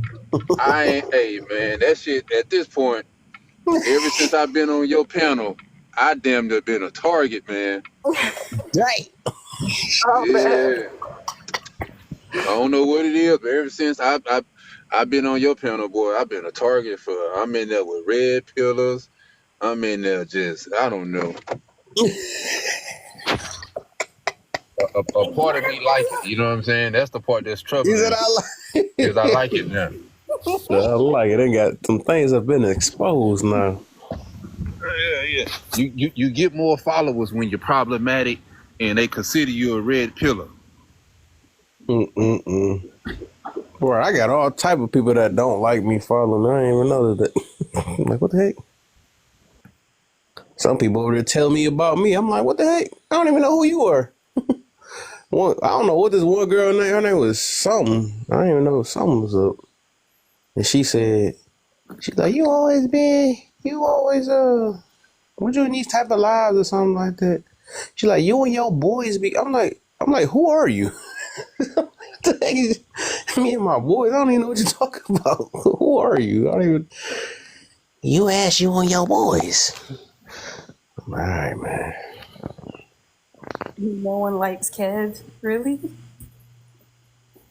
Hey man, that shit at this point, ever since I've been on your panel, I damn near been a target, man.
Right.
Oh, man.
Yeah. I don't know what it is, but ever since I've been on your panel, boy, I've been a target for. I'm in there with red pillars. I'm in there just, I don't know. A part of me like it, you know what I'm saying? That's the part that's troubling.
He said
me.
I like it.
Because I like it now.
I like it. They got some things have been exposed now.
Yeah. You get more followers when you're problematic and they consider you a red pillar.
Boy, I got all type of people that don't like me following. I ain't even know that. I'm like, what the heck? Some people over there tell me about me. I'm like, what the heck? I don't even know who you are. I don't know what this one girl name. Her name was something. I don't even know something was up. And she's like, you always what you in these type of lives or something like that. She's like, you and your boys be. I'm like, who are you? What the heck is me and my boys? I don't even know what you're talking about. Who are you? I don't even. You ask you and your boys. All right, man.
No one likes Kev, really?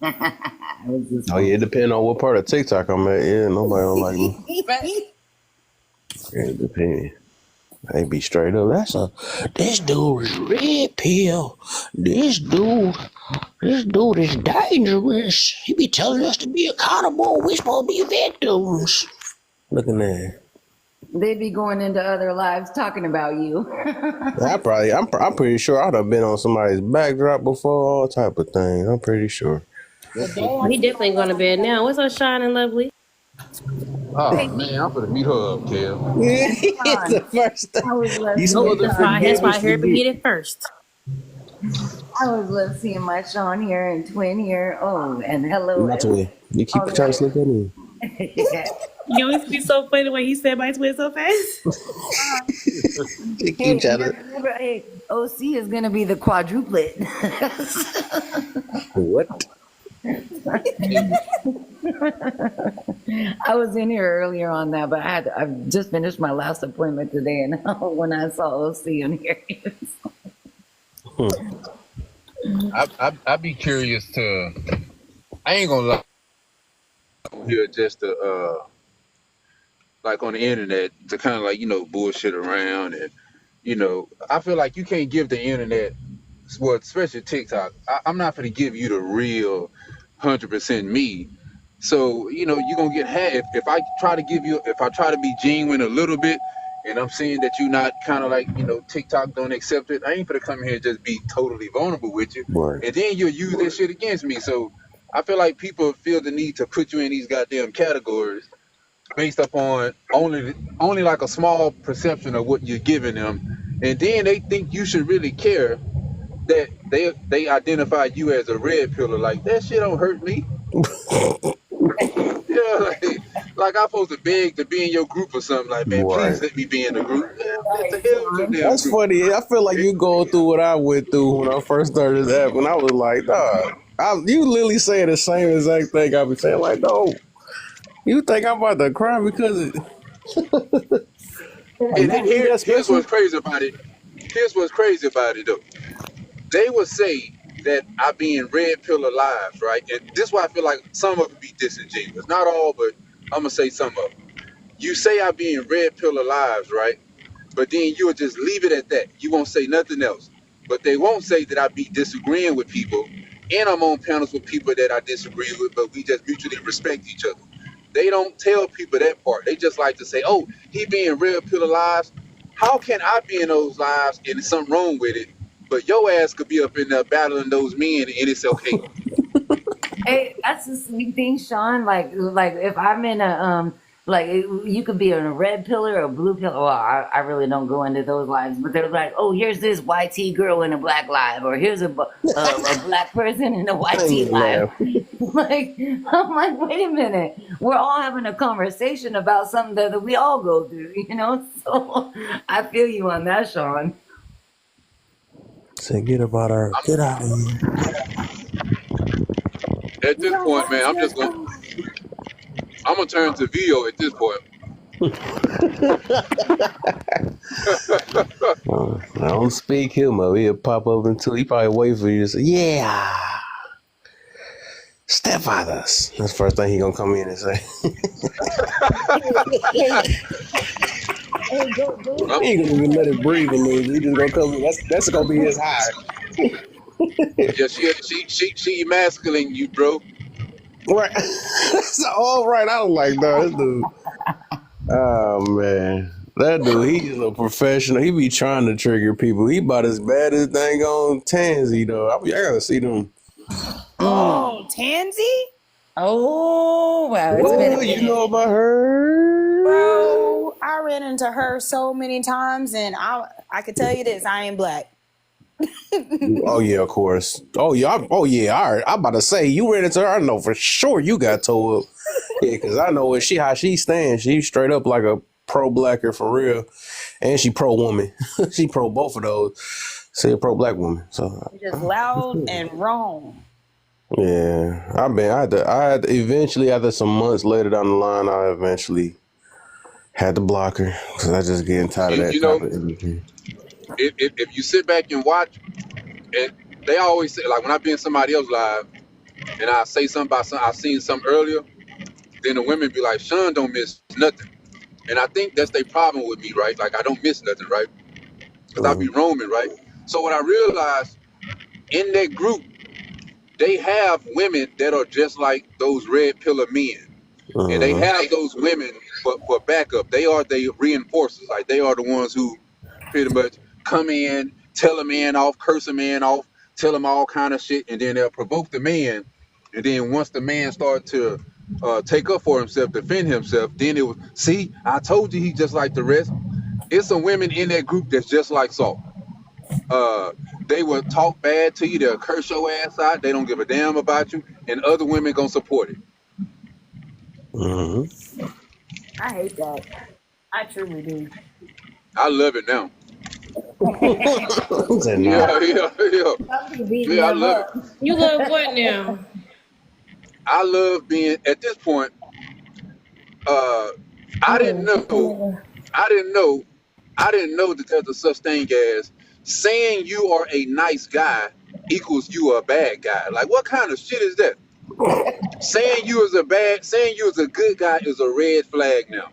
Oh yeah, it depends on what part of TikTok I'm at. Yeah, nobody don't like me. Yeah, it depends. I be straight up. This dude is red pill. This dude is dangerous. He be telling us to be accountable. We supposed to be victims. Looking there.
They be going into other lives talking about you.
I'm pretty sure I'd have been on somebody's backdrop before, all type of things. I'm pretty sure.
He definitely going to bed now. What's up, Shine and Lovely?
Oh man, I'm gonna meet her up, Kel.
It's the first time.
That's why I heard me get it first.
I always love seeing my Sean here and Twin here. Oh, and hello.
Not twin. You keep trying to slip that in.
You always be so funny the way he said my twin so fast.
Keep trying to.
Hey, OC is going to be the quadruplet.
What?
I was in here earlier on that, but I've just finished my last appointment today, and when I saw OC in here,
I'd be curious to. I ain't gonna lie. Here just to like on the internet to kind of like bullshit around and I feel like you can't give the internet, well especially TikTok. I'm not gonna give you the real 100% me. So you're gonna get hacked if I try to be genuine a little bit, and I'm seeing that you're not kind of like TikTok don't accept it. I ain't gonna come here and just be totally vulnerable with you,
Right.
and then you'll use that shit against me. So I feel like people feel the need to put you in these goddamn categories based upon only like a small perception of what you're giving them, and then they think you should really care that they identify you as a red pillar. Like that shit don't hurt me. Yeah, like I'm supposed to beg to be in your group or something. Like, man,
Right.
please let me be in the group. Man, what the hell with your damn
That's
group?
funny. I feel like you going through what I went through when I first started this app, and I was like, dog, you literally saying the same exact thing I be saying. Like, no, you think I'm about to cry because it, like,
And
you really that
here's
special?
what's crazy about it. Here's what's crazy about it though. They would say that I be in red pill lives, right? And this is why I feel like some of it be disingenuous. Not all, but I'm gonna say some of it. You say I be in red pill lives, right? But then you'll just leave it at that. You won't say nothing else. But they won't say that I be disagreeing with people, and I'm on panels with people that I disagree with, but we just mutually respect each other. They don't tell people that part. They just like to say, "Oh, he be in red pill lives." How can I be in those lives and there's something wrong with it? But your ass could be up in there battling those men and it's okay.
Hey, that's the sweet thing, Sean. Like if I'm in a like you could be in a red pillar or a blue pillar. Well, I really don't go into those lives, but they're like, oh, here's this YT girl in a black live, or here's a black person in a YT live. Like, I'm like, wait a minute, we're all having a conversation about something that we all go through, you know. So I feel you on that, Sean.
Say, get out of here.
At this point, man, I'm gonna turn to VO at this point.
I don't speak humor. He'll pop up until he probably wait for you to say, yeah, stepfathers. That's the first thing he gonna come in and say. He ain't gonna even let it breathe a little. He just gonna come in. That's gonna be his high.
Yeah, she emasculating you, bro.
Right. So, all right. I was like, no, this dude. Oh man, that dude, he's a professional. He be trying to trigger people. He about as bad as dang on Tansy though. I gotta see them.
Oh, Tansy?
Oh, wow. It's been a
You know about her?
Bro, I ran into her so many times, and I could tell you this: I ain't black.
Oh yeah, of course. Oh yeah. All right. I'm about to say you ran into her. I know for sure you got told up. Yeah, because I know how she stands. She's straight up like a pro blacker for real, and she pro woman. She pro both of those. She a pro black woman. So
Just loud and wrong.
yeah, I had to eventually, after some months later down the line, I eventually had to block her because I just getting tired of that type of energy.
If you sit back and watch, and they always say, like when I be in somebody else live, and I say something about something I seen something earlier, then the women be like, Sean don't miss nothing. And I think that's their problem with me, right? Like I don't miss nothing, right? Because I be roaming, right? So what I realized in that group, they have women that are just like those red pillar men. And they have those women for backup. They are the reinforcers. Like they are the ones who pretty much come in, tell a man off, curse a man off, tell him all kind of shit, and then they'll provoke the man. And then once the man starts to take up for himself, defend himself, then it was, see, I told you he just like the rest. It's some women in that group that's just like Salt. They will talk bad to you, they'll curse your ass out, they don't give a damn about you, and other women gonna support it.
I hate that. I truly do.
I love it now. Yeah, I love it.
You love what now?
I love being at this point. I didn't know that there's a such thing as saying you are a nice guy equals you are a bad guy. Like what kind of shit is that? saying you is a good guy is a red flag now.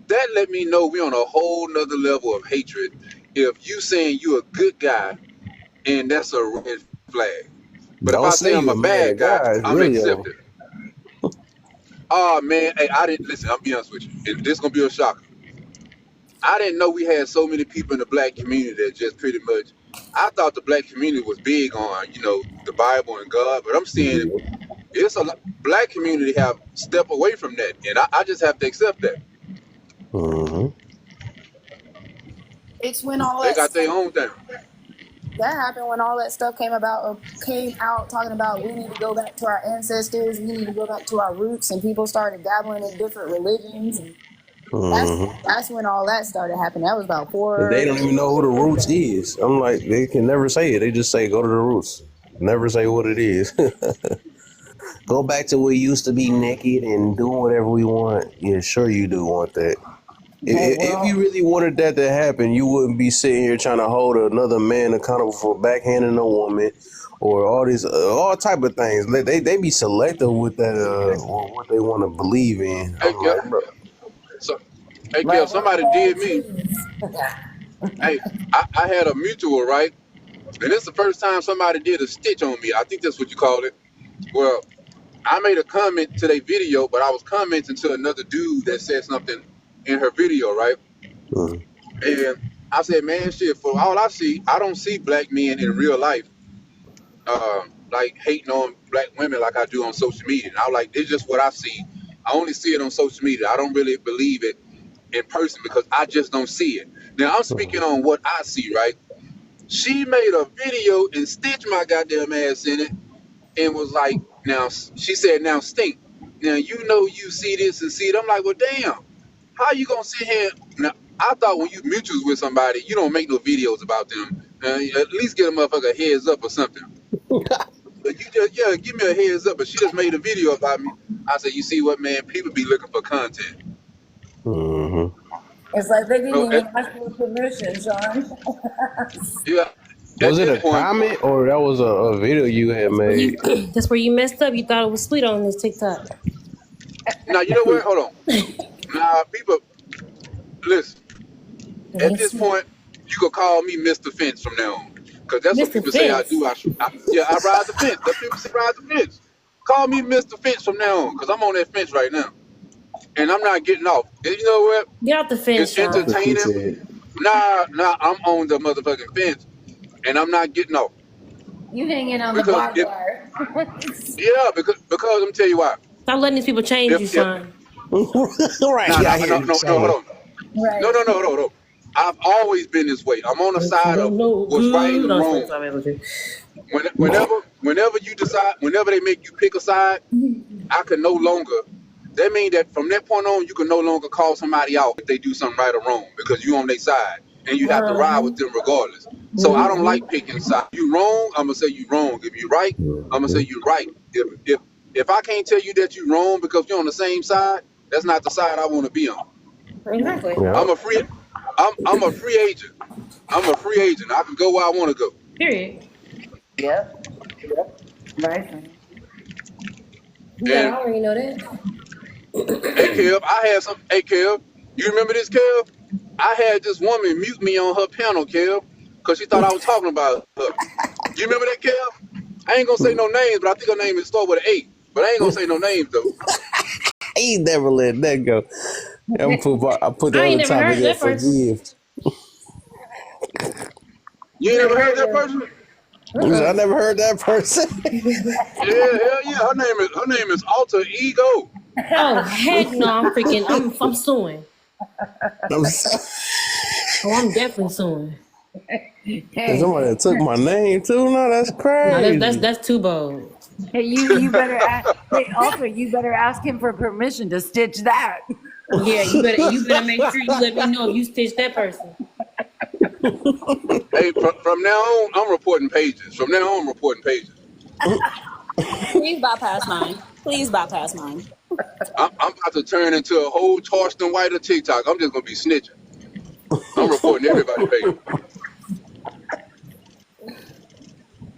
That let me know we on a whole nother level of hatred. If you saying you a good guy and that's a red flag. But
Don't
if I say I'm a bad guy, I'm
really
accepted. Oh man, hey, I didn't listen. I'm be honest with you. This gonna be a shocker. I didn't know we had so many people in the black community that just pretty much. I thought the black community was big on, the Bible and God, but I'm seeing it's a black community have stepped away from that, and I just have to accept that.
It's when all
They
that
got their
stuff,
own thing.
that happened when all that stuff came out talking about we need to go back to our ancestors, we need to go back to our roots, and people started dabbling in different religions. And that's when all that started happening. That was about
And they don't even know who the roots is. I'm like, they can never say it. They just say go to the roots. Never say what it is. Go back to where we used to be naked and doing whatever we want. Yeah, sure you do want that. If you really wanted that to happen, you wouldn't be sitting here trying to hold another man accountable for backhanding a woman or all type of things. They be selective with that what they want to believe in.
Hey, Kev, somebody did me. Hey, I had a mutual, right? And this is the first time somebody did a stitch on me. I think that's what you call it. Well, I made a comment to their video, but I was commenting to another dude that said something in her video, right? And I said, man, shit, for all I see, I don't see black men in real life like hating on black women like I do on social media. And I was like, it's just what I see. I only see it on social media. I don't really believe it in person because I just don't see it. Now, I'm speaking on what I see, right? She made a video and stitched my goddamn ass in it and was like, now, she said, now stink. Now, you know you see this and see it. I'm like, well, damn. How you gonna sit here? Now, I thought when you mutuals with somebody, you don't make no videos about them. At least get a motherfucker a heads up or something. But you just, give me a heads up. But she just made a video about me. I said, you see what, man? People be looking for content.
It's like they didn't even ask for permission, Sean.
Yeah.
Was it a comment or that was a video you had made?
That's where you messed up. You thought it was sweet on this TikTok.
Now, you know what? Hold on. Nah, people, listen. At this point, you can call me Mr. Fence from now on. Because that's what people say I do. I ride the fence. That's people say ride the fence. Call me Mr. Fence from now on. Because I'm on that fence right now. And I'm not getting off. And you know what?
Get off the fence,
it's entertaining. Nah, I'm on the motherfucking fence. And I'm not getting off.
You hanging on the barbed wire.
Yeah, because I'm gonna tell you why.
Stop letting these people change you, son.
Right.
No, hold on.
Right.
No, hold on. I've always been this way. I'm on the side of what's right and wrong. Whenever you decide, whenever they make you pick a side, I can no longer. That means that from that point on, you can no longer call somebody out if they do something right or wrong because you're on their side and you have to ride with them regardless. So I don't like picking sides. You wrong, I'm gonna say you wrong. If you right, I'm gonna say you right. If I can't tell you that you wrong because you're on the same side, that's not the side I want to be on.
Exactly.
Yeah.
I'm a free agent. I'm a free agent. I can go where I want to go.
Period.
Yep. Right.
Yeah, I already know that.
Hey, Kev, Hey, Kev, you remember this, Kev? I had this woman mute me on her panel, Kev, because she thought I was talking about her. You remember that, Kev? I ain't gonna say no names, but I think her name is start with an 8. But I ain't gonna say no names though.
He never let that go. I put that on the top of that forgive.
You ain't never heard that person?
I never heard that person.
Yeah, hell yeah. Her name is Alter Ego.
Oh heck no! I'm suing. I'm definitely suing.
Somebody took my name too. No, that's crazy.
No, that's too bold.
Hey, you better ask. Hey, Alter, you better ask him for permission to stitch that.
Yeah, you better make sure you let me know if you stitch that person.
Hey, from now on, I'm reporting pages.
Please bypass mine.
I'm about to turn into a whole Charleston White of TikTok. I'm just gonna be snitching. I'm reporting everybody's page.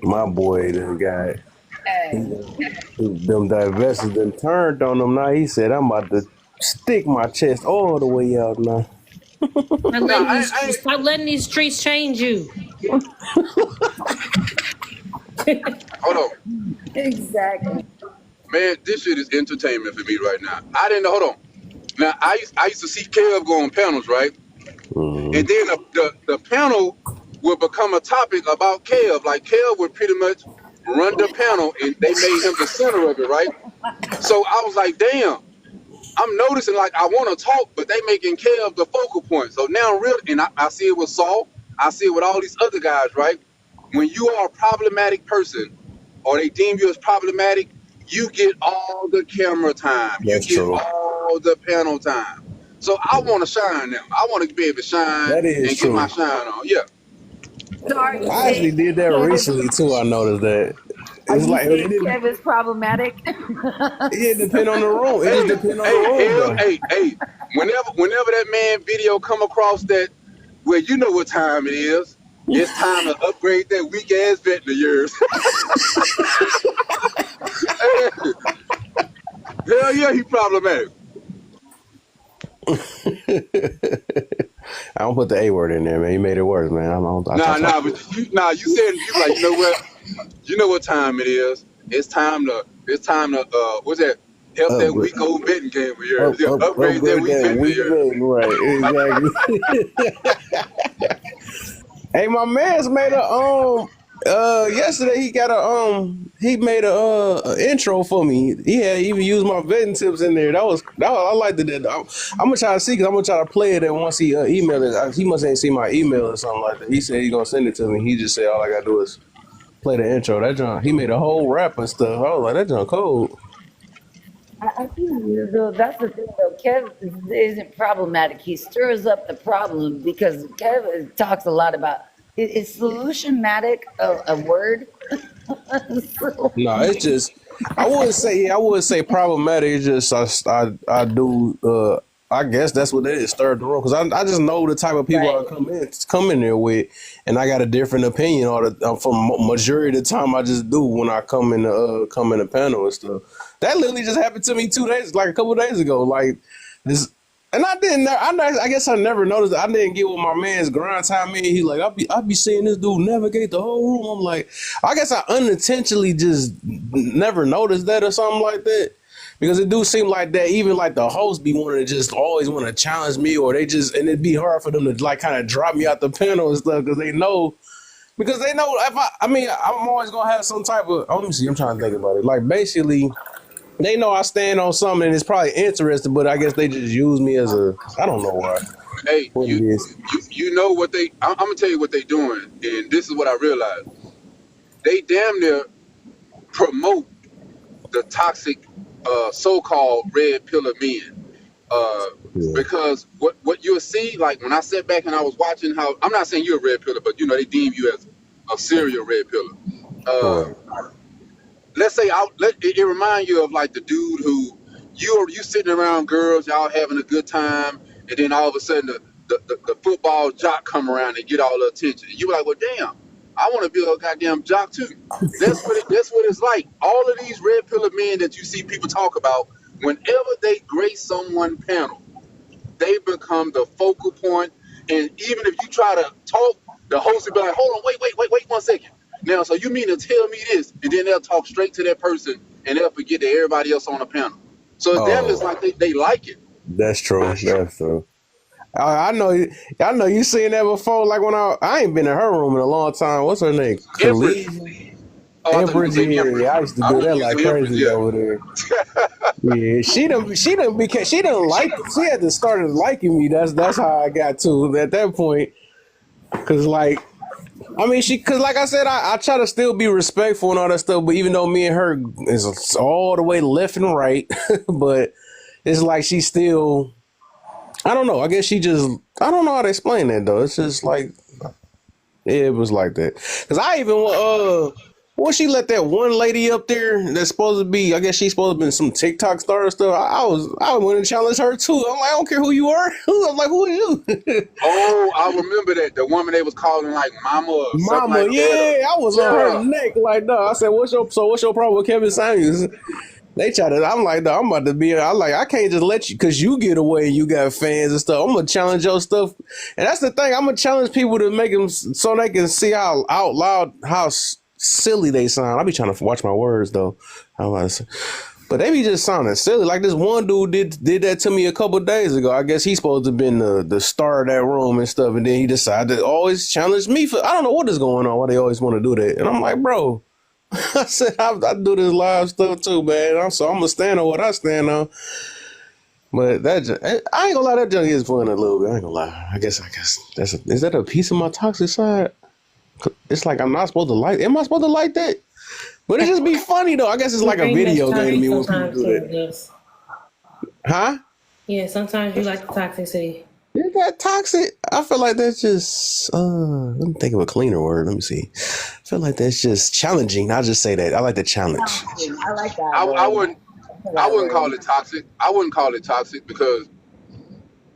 My boy, the guy, them divestors done turned on him. Now he said, I'm about to stick my chest all the way out now.
Stop letting these streets change you.
Hold on.
Exactly.
Man, this shit is entertainment for me right now. I didn't know. Hold on. Now, I used to see Kev go on panels, right? And then the panel would become a topic about Kev. Like, Kev would pretty much run the panel, and they made him the center of it, right? So I was like, damn. I'm noticing, like, I want to talk, but they making Kev the focal point. So now, really, and I see it with Saul. I see it with all these other guys, right? when you are a problematic person, or they deem you as problematic, you get all the camera time. You
That's
get
true.
all the panel time. So I want to shine now. I want to be able to shine
That is
and get my
true.
shine on. Yeah.
So are you
I actually
saying
did that
Kev
recently too. I noticed that.
are
It's
you
like
saying Kev is problematic?
it depend on the room. It just
Hey,
depend on the
hey,
room
hell,
though.
hey. Whenever that man video come across that, well, you know what time it is. It's time to upgrade that weak ass Vecna of yours. Hell yeah, he problematic.
I don't put the A word in there, man. You made it worse, man.
Nah, but you said you like, you know what? You know what time it is. It's time to what's that? Help that
upgrade,
weak old betting game of yours. Yeah, upgrade that
upgrade
weak
that
betting of
weak
yours.
thing, right? Exactly. Hey, my man's made a yesterday he made a intro for me. He had even used my vetting tips in there. That was I liked it. I'm gonna try to see because I'm gonna try to play it, and once he emailed it, he must ain't see my email or something like that. He said he's gonna send it to me. He just said all I gotta do is play the intro. That John, he made a whole rap and stuff. I was like, that John cold.
I think though that's the thing though. Kev isn't problematic. He stirs up the problem because Kev talks a lot about is solutionmatic a word? So-
No, it's just I wouldn't say problematic. It's just I do I guess that's what it is, stir the room because I just know the type of people I come in there with, and I got a different opinion from majority of the time I just do when I come in the panel and stuff. That literally just happened to me a couple of days ago, like this. And I guess I never noticed. I didn't get what my man's grind time in. He like, I be seeing this dude navigate the whole room. I'm like, I guess I unintentionally just never noticed that or something like that. Because it do seem like that even like the host be wanting to just always want to challenge me, or and it'd be hard for them to like kind of drop me out the panel and stuff because they know if I'm always gonna have some type of, let me see, I'm trying to think about it. Like basically they know I stand on something and it's probably interesting, but I guess they just use me as I don't know why.
Hey,
What it is.
you know what I'm gonna tell you what they doing, and this is what I realized. They damn near promote the toxic so-called red pill of men. Because what you'll see, like when I sat back and I was watching how, I'm not saying you're a red pillar, but you know they deem you as a serial red pillar. Let's say it remind you of like the dude who you sitting around girls, y'all having a good time, and then all of a sudden the football jock come around and get all the attention. And you were like, well, damn, I want to be a goddamn jock too. That's what it's like. All of these red pillar men that you see people talk about, whenever they grace someone panel, they become the focal point. And even if you try to talk, the host will be like, hold on, wait 1 second. Now, so you mean to tell me this? And then they'll talk straight to that person and they'll forget that everybody else on the panel. So them is like they like it.
That's true. That's true. I know you seen that before. Like when I ain't been in her room in a long time. What's her name?
Empress.
Empress, yeah. I used to do that like crazy over there. Yeah, she done like. She had to start liking me. That's how I got to at that point. Cause like, I mean, cause like I said, I try to still be respectful and all that stuff. But even though me and her is all the way left and right, but it's like she still. I don't know. I guess I don't know how to explain that though. It's just like, it was like that. Cause I even when she let that one lady up there that's supposed to be, I guess she's supposed to be some TikTok star or stuff. I went and challenged her too. I'm like, I don't care who you are. I'm like, who are you?
Oh, I remember that. The woman they was calling like mama or something like that.
Yeah, I was on her neck like, no. I said, what's your problem with Kevin Samuels? They try to, I'm like, no, I'm about to be, I can't just let you, because you get away and you got fans and stuff. I'm going to challenge your stuff. And that's the thing. I'm going to challenge people to make them so they can see how out loud, how silly they sound. I be trying to watch my words, though. But they be just sounding silly. Like this one dude did that to me a couple of days ago. I guess he's supposed to have been the star of that room and stuff. And then he decided to always challenge me for, I don't know what is going on, why they always want to do that. And I'm like, bro. I said I do this live stuff too, man. So I'm gonna stand on what I stand on. But I ain't gonna lie, that junk is fun a little bit. I ain't gonna lie. I guess is that a piece of my toxic side? It's like I'm not supposed to like. Am I supposed to like that? But it just be funny though. I guess it's like a video game to me when people do that.
Yes.
Huh?
Yeah, sometimes you like the toxicity.
Is that toxic? I feel like that's just. Let me think of a cleaner word. Let me see. I feel like that's just challenging. I'll just say that. I like the challenge.
I like that.
I wouldn't call it toxic. I wouldn't call it toxic because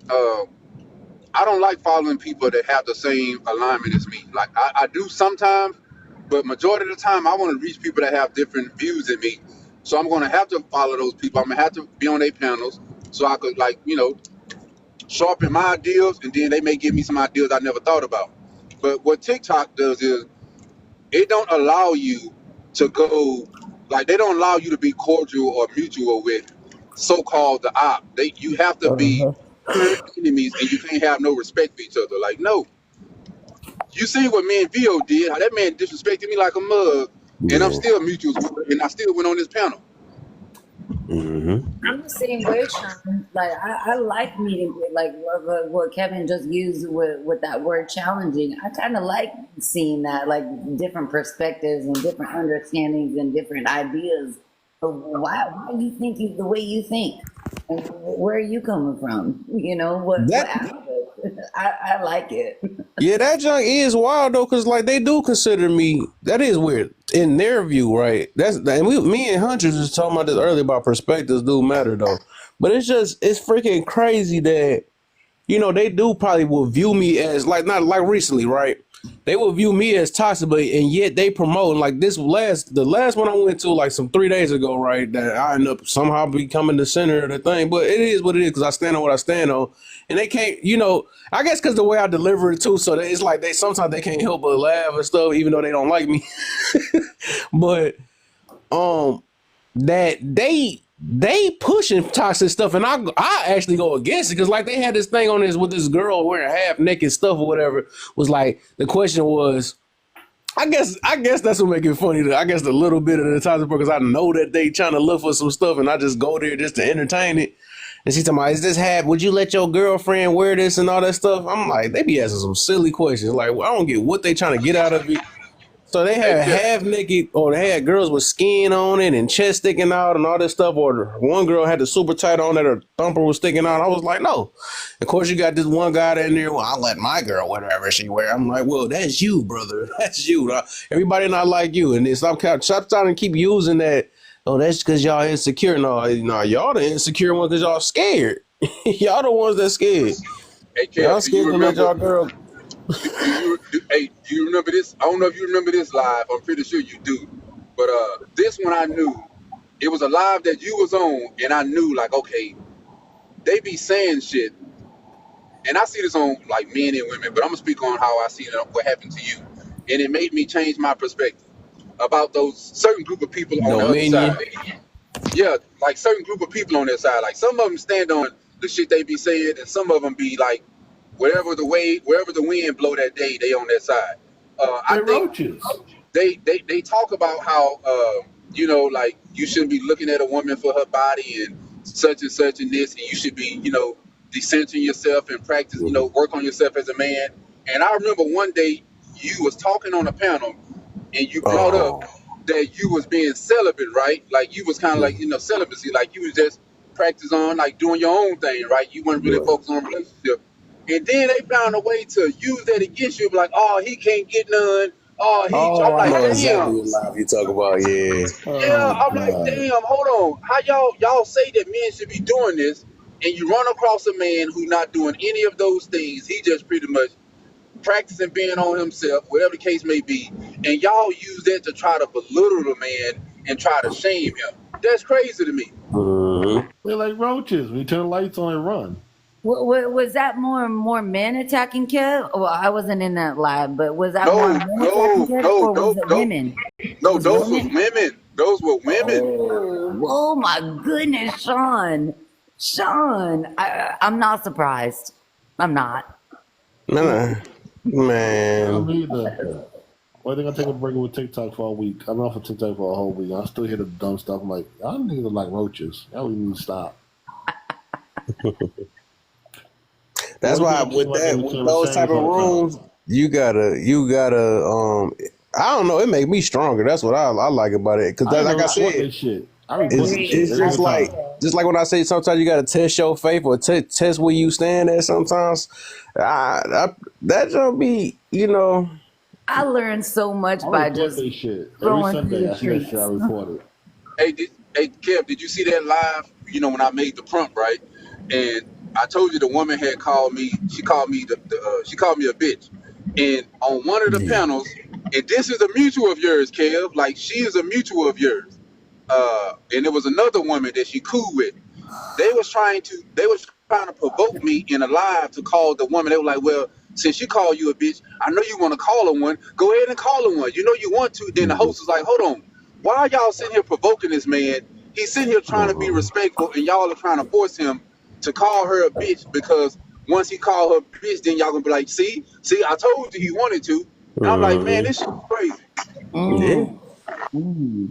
I don't like following people that have the same alignment as me. Like I do sometimes, but majority of the time I want to reach people that have different views than me. So I'm going to have to follow those people. I'm going to have to be on their panels so I could sharpen my ideas, and then they may give me some ideas I never thought about. But what TikTok does is it don't allow you to go, they don't allow you to be cordial or mutual with so-called the op. You have to be enemies, and you can't have no respect for each other. Like, no. You see what me and Vio did, how that man disrespected me like a mug, and I'm still mutuals with her, and I still went on this panel.
I'm the same way, Sean. Like I like meeting, like what Kevin just used with that word challenging. I kind of like seeing that, like different perspectives and different understandings and different ideas. But why do you think the way you think? And where are you coming from? You know what? I like it.
Yeah, that junk is wild though, cause they do consider me. That is weird in their view, right? Me and Huntress was talking about this earlier about perspectives do matter though, but it's freaking crazy that they do probably will view me as not like recently, right? They will view me as toxic, and yet they promote the last one I went to some 3 days ago, right? That I end up somehow becoming the center of the thing, but it is what it is because I stand on what I stand on, and they can't, I guess because the way I deliver it too, so it's like sometimes they can't help but laugh and stuff, even though they don't like me. But that they pushing toxic stuff, and I actually go against it because they had this thing on this with this girl wearing half naked stuff or whatever. Was the question was, I guess that's what make it funny. I guess the little bit of the toxic part because I know that they trying to look for some stuff, and I just go there just to entertain it. And she's talking about, is this half? Would you let your girlfriend wear this and all that stuff? I'm like, they be asking some silly questions. I don't get what they trying to get out of it. So they had half naked, or they had girls with skin on it and chest sticking out and all this stuff. Or one girl had the super tight on that her thumper was sticking out. I was like, no. Of course, you got this one guy in there. Well, I'll let my girl whatever she wear. I'm like, well, that's you, brother. That's you. Everybody not like you. And then stop trying to keep using that. Oh, that's because y'all insecure. No, y'all the insecure ones because y'all scared. Y'all the ones that scared.
Hey, Kev,
y'all scared to let y'all girl.
Do you remember this? I don't know if you remember this live. I'm pretty sure you do. But this one I knew. It was a live that you was on, and I knew, okay, they be saying shit. And I see this on, men and women, but I'm going to speak on how I see it, what happened to you. And it made me change my perspective about those certain group of people on the other side. Yeah, certain group of people on their side. Some of them stand on the shit they be saying, and some of them be wherever the wind blow that day, they on their side. I think they talk about how you shouldn't be looking at a woman for her body and such and this, and you should be decentering yourself and practice work on yourself as a man. And I remember one day you was talking on a panel and you brought up that you was being celibate, right? You was kind of celibacy, you was just practice on doing your own thing, right? You weren't really focused on a relationship. And then they found a way to use that against you, he can't get none. I'm like,
know
damn.
exactly what live you talk about,
I'm like, damn, hold on. How y'all say that men should be doing this, and you run across a man who not doing any of those things. He just pretty much practicing being on himself, whatever the case may be, and y'all use that to try to belittle the man and try to shame him. That's crazy to me.
They're like roaches. We turn the lights on and run.
Was that more men attacking Kev? Well, I wasn't in that live, but was that more men attacking Kev, or was it women?
No, those were women. Those were women.
Oh my goodness, Sean, I'm not surprised. I'm not.
No, man.
I'm either. Why they gonna take a break with TikTok for a week? I'm off of TikTok for a whole week. I still hear the dumb stuff. I'm like, y'all niggas are like roaches. Y'all need to stop.
That's why with those type of rooms, you gotta I don't know, it make me stronger. That's what I like about it. Cause
I
like I
report
said,
that shit. I report that shit
it's
every
just
time.
like when I say sometimes you gotta test your faith or test where you stand at sometimes. That don't be,
I learned so much
I
by
report
just
that shit every
going through
Sunday.
the
I see that shit. I
streets.
report it.
Hey, Kev, did you see that live? You know, when I made the prompt, right? And I told you the woman had called me. She called me she called me a bitch. And on one of the panels, and this is a mutual of yours, Kev. Like she is a mutual of yours. And there was another woman that she cool with. They was trying to provoke me in a live to call the woman. They were like, well, since she called you a bitch, I know you want to call her one. Go ahead and call her one. You know you want to. Then the host was like, hold on. Why are y'all sitting here provoking this man? He's sitting here trying to be respectful, and y'all are trying to force him to call her a bitch because once he called her a bitch, then y'all gonna be like, see, I told you he wanted to. And I'm like, man, this shit is crazy.
Yeah,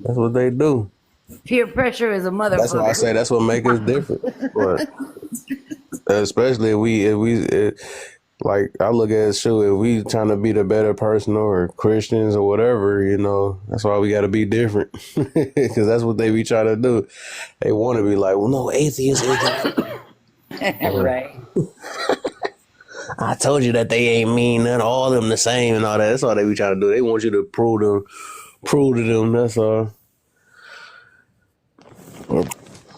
that's what they do.
Peer pressure is a motherfucker.
That's why I say that's what makes us different. But especially if we like I look at it, shoot, if we trying to be the better person or Christians or whatever, that's why we got to be different because that's what they be trying to do. They want to be like, well, no, atheists.
Right.
I told you that they ain't mean none, all of them the same and all that. That's all they be trying to do. They want you to prove to them. That's all.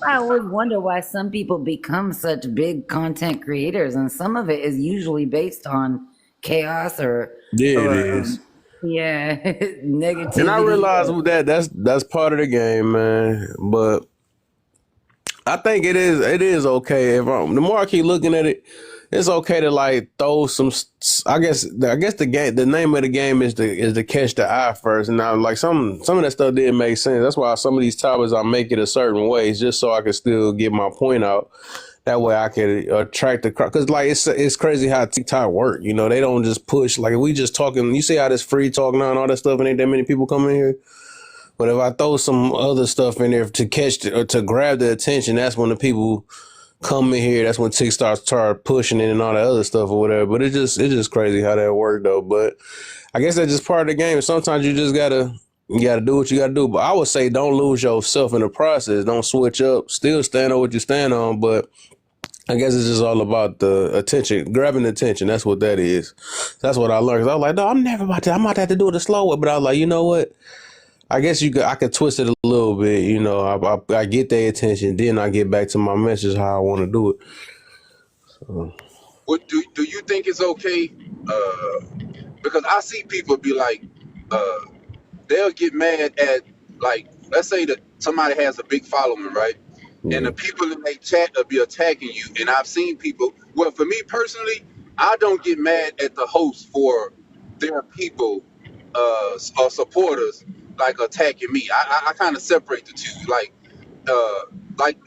I always wonder why some people become such big content creators, and some of it is usually based on chaos or
Yeah, it is.
negativity.
And I realize that's part of the game, man. But I think it is okay the more I keep looking at it, it's okay to like throw some. I guess the name of the game is to catch the eye first. And now like some of that stuff didn't make sense. That's why some of these topics I make it a certain way, just so I can still get my point out. That way I can attract the crowd. Cause like it's crazy how TikTok work. They don't just push. Like if we just talking, you see how this free talk now and all that stuff, and ain't that many people come in here. But if I throw some other stuff in there to catch or to grab the attention, that's when the people come in here. That's when TikTok start pushing it and all that other stuff or whatever. But it's just crazy how that worked though. But I guess that's just part of the game. Sometimes you just gotta do what you gotta do. But I would say don't lose yourself in the process. Don't switch up. Still stand on what you stand on. But I guess it's just all about the attention, grabbing the attention. That's what that is. That's what I learned. 'Cause I was like, no, I'm about to have to do it the slow way. But I was like, you know what? I guess I could twist it a little bit, I get their attention, then I get back to my message how I want to do it. So.
What do you think is okay? Because I see people be like, they'll get mad at, like, let's say that somebody has a big following, right? And the people in their chat will be attacking you. And I've seen people, well, for me personally, I don't get mad at the host for their people or supporters like attacking me. I kind of separate the two. Like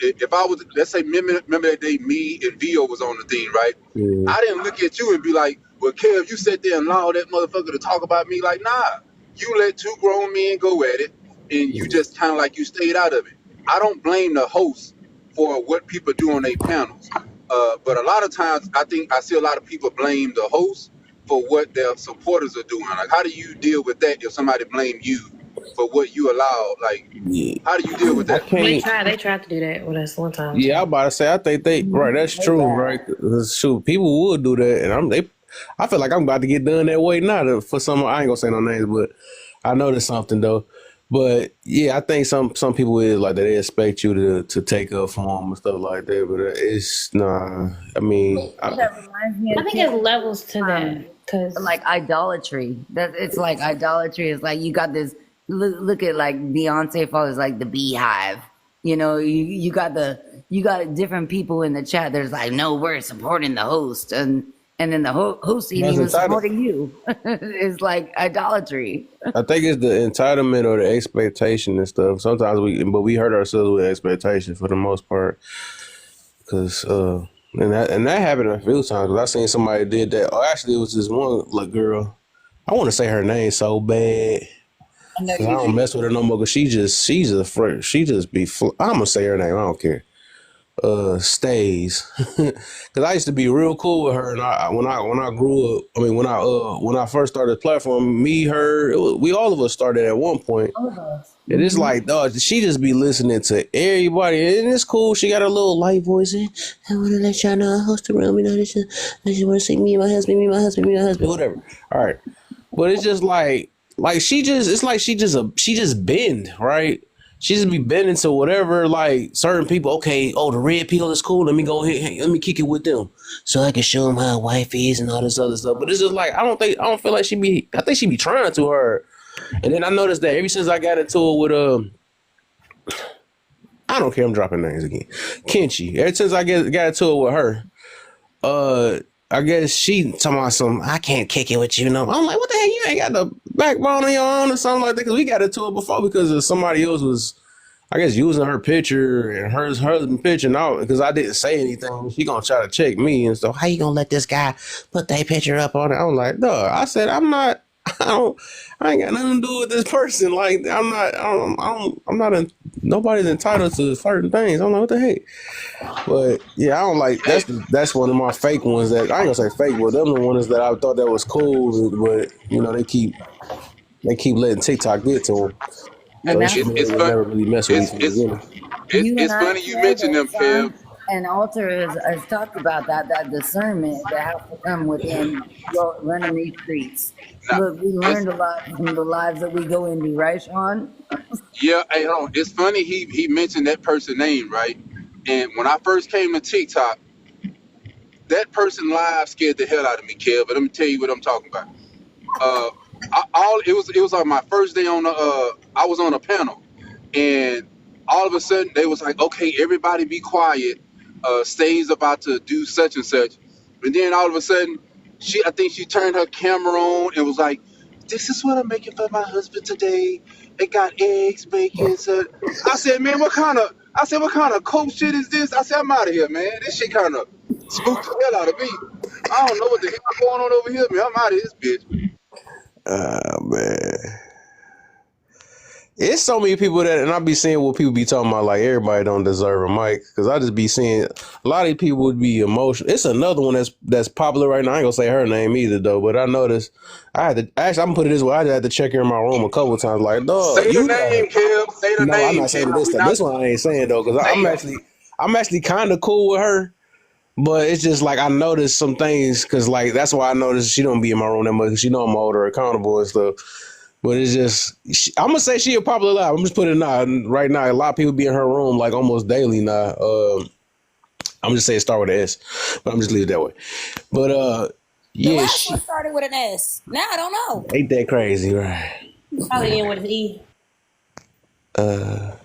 if I was, let's say, remember that day me and Vio was on the thing, right? I didn't look at you and be like, well, Kev, you sat there and allowed that motherfucker to talk about me. Like, nah, you let two grown men go at it, and you just kind of like you stayed out of it. I don't blame the host for what people do on their panels, but a lot of times I think I see a lot of people blame the host for what their supporters are doing. Like, how do you deal with that if somebody blame you for what you allow? Like, how do you deal with that?
They tried to do that with us one time.
Yeah, I'm about to say, I think right. That's true, right? Shoot, people would do that, and I feel like I'm about to get done that way now. For some, I ain't gonna say no names, but I noticed something though. But yeah, I think some people is like that. They expect you to take up for them and stuff like that. But it's nah. I mean,
That reminds me of
I think there's levels to that. Cause
like idolatry. It's like idolatry. It's like you got this. Look at like Beyonce follows like the Beehive. You got different people in the chat. There's like, no, we're supporting the host, and then the host ain't even supporting you. It's like idolatry.
I think it's the entitlement or the expectation and stuff. Sometimes we hurt ourselves with expectation for the most part. Cause and that happened a few times. Cause I seen somebody did that. Oh, actually, it was this one little girl. I want to say her name so bad. I don't mess with her no more. Cause she's a friend. She just be. I'm gonna say her name. I don't care. stays. Cause I used to be real cool with her, and when I grew up, I mean when I first started the platform, me, her, we all of us started at one point. And it's like, dog, she just be listening to everybody, and it's cool. She got a little light voice. And, I want to let y'all know I host the room. You know, this I just want to see me and my husband, whatever. All right, but it's just like she just, it's like she just bend, right? She just be bending to whatever, like certain people. Okay, oh, the red pill is cool. Let me go ahead, hey, let me kick it with them, so I can show them how a wife is and all this other stuff. But it's just like I don't feel like she be. I think she be trying too hard. And then I noticed that ever since I got into it with I don't care, I'm dropping names again. Kenchi. Ever since I got into it with her, I guess she talking about some, I can't kick it with you, no. I'm like, what the hell? You ain't got the backbone on your own or something like that? Because we got into it before because somebody else was, I guess, using her picture and her husband picture and all, because I didn't say anything. She gonna try to check me and stuff. How you gonna let this guy put that picture up on it? I'm like, duh. I said, I ain't got nothing to do with this person. Like, nobody's entitled to certain things. I'm like, what the heck? But yeah, I don't like, that's one of my fake ones that, I ain't gonna say fake, but them the ones that I thought that was cool, but you know, they keep letting TikTok get to them. So
And
they
that's
should
it's
never really mess with me from the beginning.
It's funny you mentioned them, Kev.
And Alter has talked about that discernment that has to come within running these streets. Look, we learned a lot from the lives that we go into, right, Sean?
Yeah, hey, hold on. It's funny he mentioned that person name, right? And when I first came to TikTok, that person live scared the hell out of me, Kev. But let me tell you what I'm talking about. It was on my first day on I was on a panel, and all of a sudden they was like, okay, everybody be quiet. Stay's about to do such and such, and then all of a sudden I think she turned her camera on and was like, this is what I'm making for my husband today. It got eggs, bacon. So I said, man, what kind of coke shit is this? I said, I'm out of here, man. This shit kind of spooked the hell out of me. I don't know what the hell going on over here, man. I'm out of this bitch.
Man. It's so many people that, and I be seeing what people be talking about, like everybody don't deserve a mic, because I just be seeing a lot of people would be emotional. It's another one that's popular right now. I ain't gonna say her name either though, but I noticed I had to actually, I'm gonna put it this way, I had to check her in my room a couple of times, like, dog,
Say the name, Kev. Say the name.
No, I'm not saying this time. This one I ain't saying though, because I'm actually kind of cool with her. But it's just like I noticed some things, because like that's why I noticed she don't be in my room that much, because she know I'm older, accountable and stuff. But it's just, I'm gonna say she a popular live. I'm just putting it now. Right now, a lot of people be in her room like almost daily now. I'm just saying start with an S, but I'm just leave it that way. But
The
yeah,
last one started with an S. Now I don't know.
ain't that crazy, right?
Probably in with an E.
And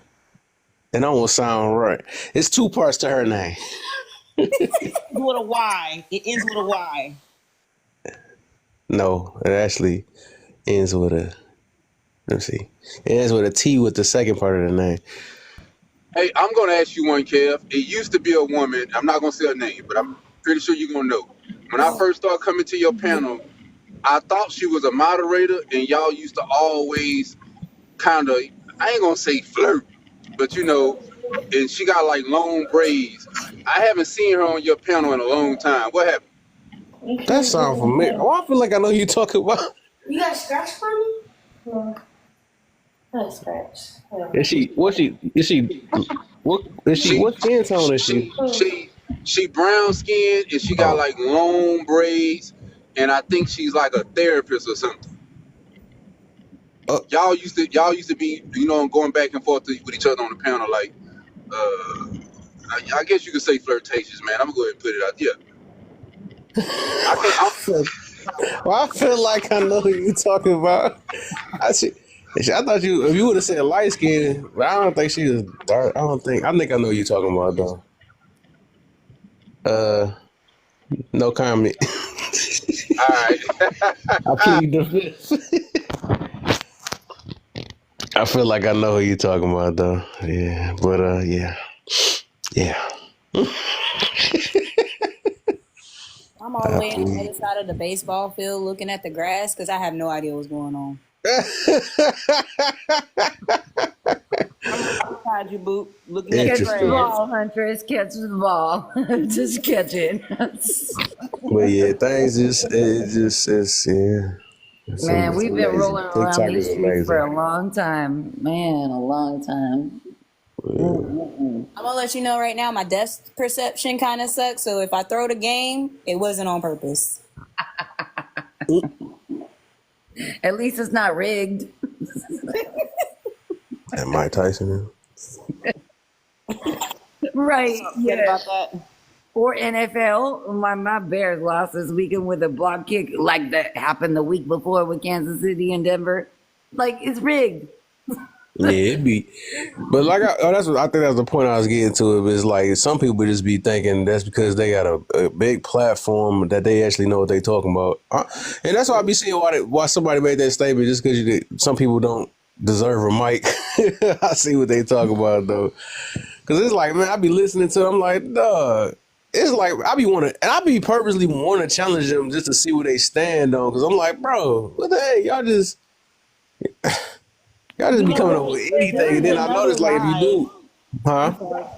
I won't sound right. It's two parts to her name.
With a Y. It ends with a Y.
No, it actually ends with a. Let me see. It ends with a T with the second part of the name.
Hey, I'm gonna ask you one, Kev. It used to be a woman. I'm not gonna say her name, but I'm pretty sure you're gonna know. When I first started coming to your panel, I thought she was a moderator, and y'all used to always kind of, I ain't gonna say flirt, but you know, and she got like long braids. I haven't seen her on your panel in a long time. What happened?
That sounds familiar. Oh, I feel like I know who you're talking about.
You got a scratch for me? No. Not a scratch.
What skin tone is she?
She brown skinned, and she got like long braids, and I think she's like a therapist or something. Y'all used to be, you know, going back and forth with each other on the panel, like, I guess you could say flirtatious, man. I'm gonna go ahead and put it out. Yeah.
I feel like I know who you're talking about. I thought if you would have said light skin, but I don't think she was dark. I think I know who you're talking about though. No comment.
All right.
I plead the fifth. I feel like I know who you're talking about though. Yeah, but yeah.
I'm all the way on the other side of the baseball field looking at the grass because I have no idea what's going on. I'm trying behind you, Boop. Looking at the
Catch the
Interesting.
grass.
ball, Huntress. Catch the ball. Just catch it.
But yeah, things it's
Man, we've been
amazing.
rolling around
TikTok
these
is
streets for
amazing.
a long time. Man, a long time.
I'm gonna let you know right now, my depth perception kind of sucks. So if I throw the game, it wasn't on purpose.
At least it's not rigged.
And Mike Tyson.
Right.
Forget
Yeah.
about that.
Or NFL. My Bears lost this weekend with a block kick like that happened the week before with Kansas City and Denver. Like, it's rigged.
Yeah, it be. But like, that's what I think. That's the point I was getting to. Is like some people just be thinking that's because they got a big platform that they actually know what they talking about, and that's why I be seeing why somebody made that statement. Just because some people don't deserve a mic. I see what they talk about though, because it's like, man, I be listening to them, I'm like, dog. It's like I be purposely want to challenge them just to see where they stand on. Because I'm like, bro, what the heck, y'all just be coming up with anything, and then I notice like if you do,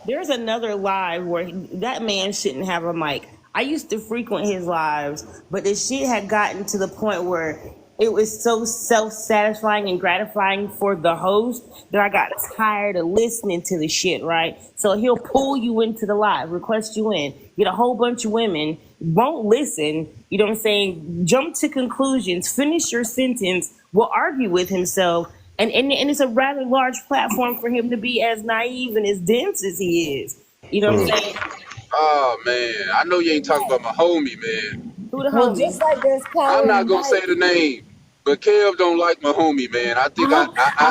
There's another live where that man shouldn't have a mic. I used to frequent his lives, but the shit had gotten to the point where it was so self-satisfying and gratifying for the host that I got tired of listening to the shit, right? So he'll pull you into the live, request you in, get a whole bunch of women, won't listen, you know what I'm saying, jump to conclusions, finish your sentence, will argue with himself. And it's a rather large platform for him to be as naive and as dense as he is. You know what I'm saying?
Oh man, I know you ain't talking about my homie, man.
Who the
Well,
homie?
just like there's power
I'm not
in
gonna say the name, but Kev don't like my homie, man. I think
I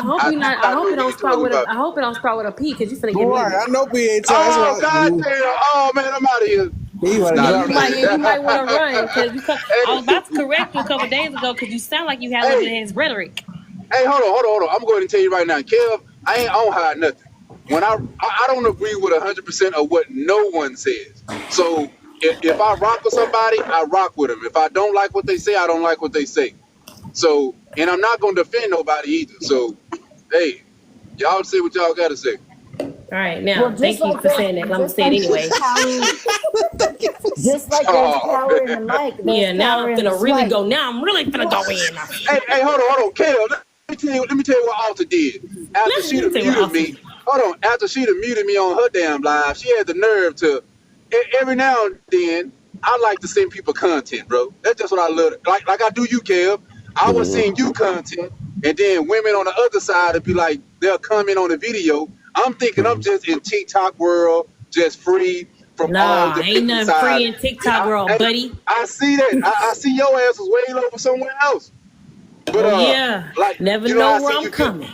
hope you not. I hope it don't start with a.
about.
I hope it don't start with a P because you finna get
right,
muted.
I know P ain't
Oh God damn! Oh man, I'm out of here.
You might want to run because I was about to correct you a couple days ago because you sound like you had a little bit of his rhetoric.
Hey, hold on. I'm going to tell you right now, Kev. I don't hide nothing. When I don't agree with 100% of what no one says. So if I rock with somebody, I rock with them. If I don't like what they say, I don't like what they say. So, and I'm not going to defend nobody either. So, hey, y'all say what y'all got to say.
All right, now thank you for saying that. I'm gonna say it anyway.
Just like there's power in the mic.
Yeah, now I'm gonna really go. Now I'm really gonna go in.
Hey, hold on, Kev. Let me tell you what Alta did. After she done muted me, after she done muted me on her damn live, she had the nerve to, every now and then, I like to send people content, bro. That's just what I love. Like I do you, Kev. I would send you content, and then women on the other side would be like, they'll comment on the video. I'm thinking I'm just in TikTok world, just free from all the
ain't nothing
sides.
free in TikTok world, buddy.
I see that. I see your ass was way over somewhere else. But
yeah,
like
never
you
know
I
where
see
I'm
you
coming.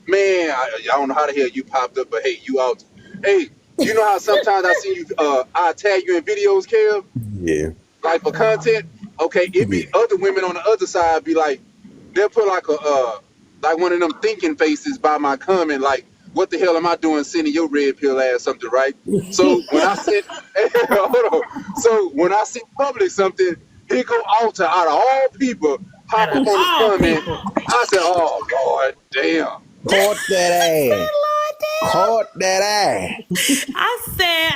Man, I don't know how the hell you popped up, but hey, you out. Hey, you know how sometimes I see you, I tag you in videos, Kev?
Yeah.
Like for content? Okay, it be other women on the other side be like, they'll put like like one of them thinking faces by my comment, like, what the hell am I doing sending your red pill ass something, right? So when I said, hold on. So when I see public something, here go Alta out of all people, pop up on the comment. I said, oh, Lord, damn.
Caught that ass. Caught that ass.
I said,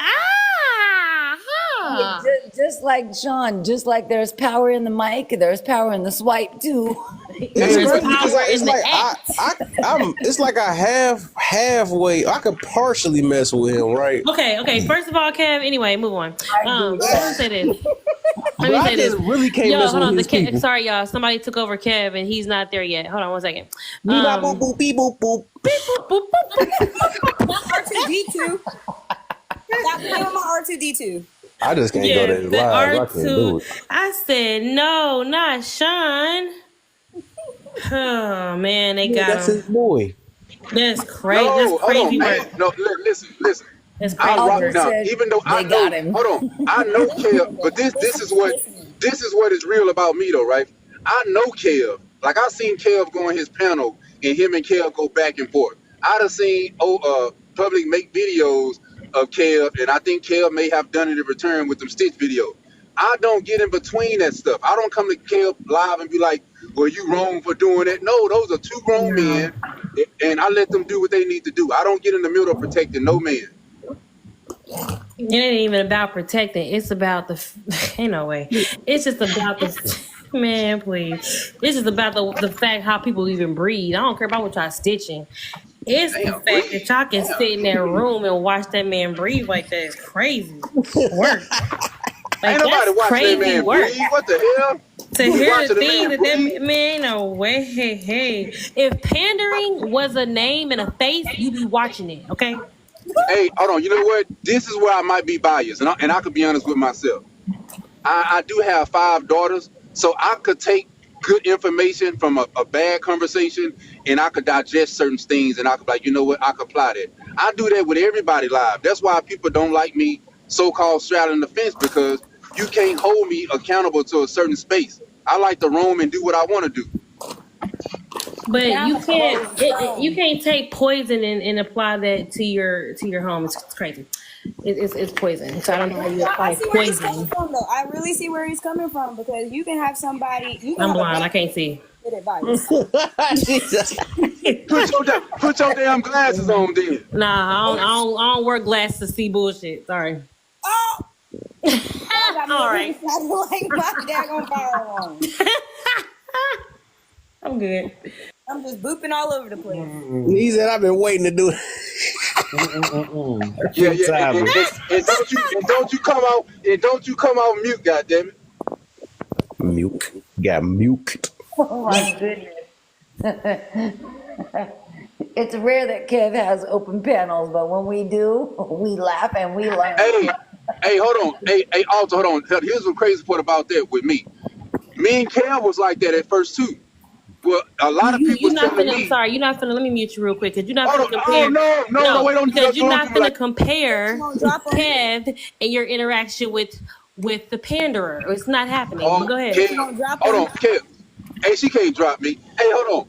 Just like Sean, just like there's power in the mic, there's power in the swipe too.
It's like I halfway. I could partially mess with him, right?
Okay. First of all, Kev. Anyway, move on. Let me say this. Let me say this.
Really can't
Yo,
mess
hold
with
on.
his people.
Sorry, y'all. Somebody took over Kev, and he's not there yet. Hold on 1 second.
Boop, boop, beep, boop, boop.
Not R2D2. Stop playing with my R2D2.
I just can't go there
the
live. I can't do
R2.
it.
I said no, not Sean. Oh man, they got
That's
him.
his boy.
That's crazy.
No,
That's
hold
crazy
on,
work.
man. No, listen.
That's
I
crazy
rock
work.
now, even though I know, hold on, I know Kev, but this is what is real about me though, right? I know Kev. Like I seen Kev go on his panel, and him and Kev go back and forth. I done seen Public make videos of Kev, and I think Kev may have done it in return with them Stitch videos. I don't get in between that stuff. I don't come to Kev live and be like, well, you wrong for doing that. No, those are two grown men and I let them do what they need to do. I don't get in the middle of protecting no man.
It ain't even about protecting. It's about ain't no way. It's just about the man, please. It's just about the fact how people even breathe. I don't care about what y'all stitching. It's the fact that y'all can sit in that room and watch that man breathe like that is crazy work. Like,
Ain't nobody
that's
watching
crazy
that man
work.
breathe. What the hell?
To
You
hear
watching
the
the
thing
man
that
breathe?
man, ain't no way. Hey. If pandering was a name and a face, you be watching it, okay?
Hey, hold on. You know what? This is where I might be biased, and I could be honest with myself. I do have 5 daughters, so I could take good information from a bad conversation, and I could digest certain things, and I could be like, you know what? I could apply that. I do that with everybody live. That's why people don't like me, so-called straddling the fence, because you can't hold me accountable to a certain space. I like to roam and do what I want to do.
But you can't you can't take poison and apply that to your home. It's crazy. It's poison. So I don't know how you
I
apply
see where he's coming
poison.
from, though. I really see where he's coming from because you can have somebody. You can
I'm
have
blind. I can't see.
good advice.
Put your damn glasses on, then.
Nah, I don't wear glasses to see bullshit. Sorry.
Oh,
all right.
Like my daggone fire alarm.
I'm good.
I'm just booping all over the place.
He said, I've been waiting to do it.
Yeah. And don't you come out mute, goddammit.
Mute. Got mute.
Oh my goodness. It's rare that Kev has open panels, but when we do, we laugh and we learn.
Hey, hold on. Hey, Alta, hold on. Here's the crazy part about that with me. Me and Kel was like that at first too. Well, a lot of people
You're not
telling
finna.
me.
I'm sorry. You're not finna. Let me mute you real quick because you're not
Hold
finna
on.
compare.
Oh, no, wait, don't do
because
that.
you're not
Don't do
finna
like-
compare Kev and your interaction with the panderer. It's not happening.
Oh,
But go ahead.
Hold on, Kev. Hey, she can't drop me. Hey, hold on.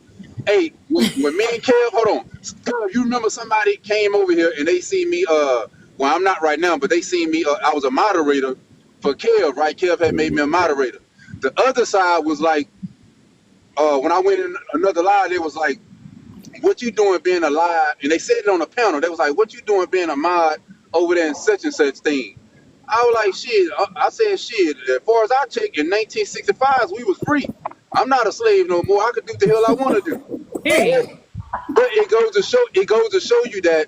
Hey, when me and Kev, hold on. Kev, you remember somebody came over here and they see me, well, I'm not right now, but they seen me, I was a moderator for Kev, right? Kev had made me a moderator. The other side was like, when I went in another live, they was like, what you doing being a live? And they said it on the panel. They was like, what you doing being a mod over there in such and such thing? I was like, shit. I said, shit. As far as I check, in 1965, we was free. I'm not a slave no more. I could do the hell I want to do. But it goes to show you that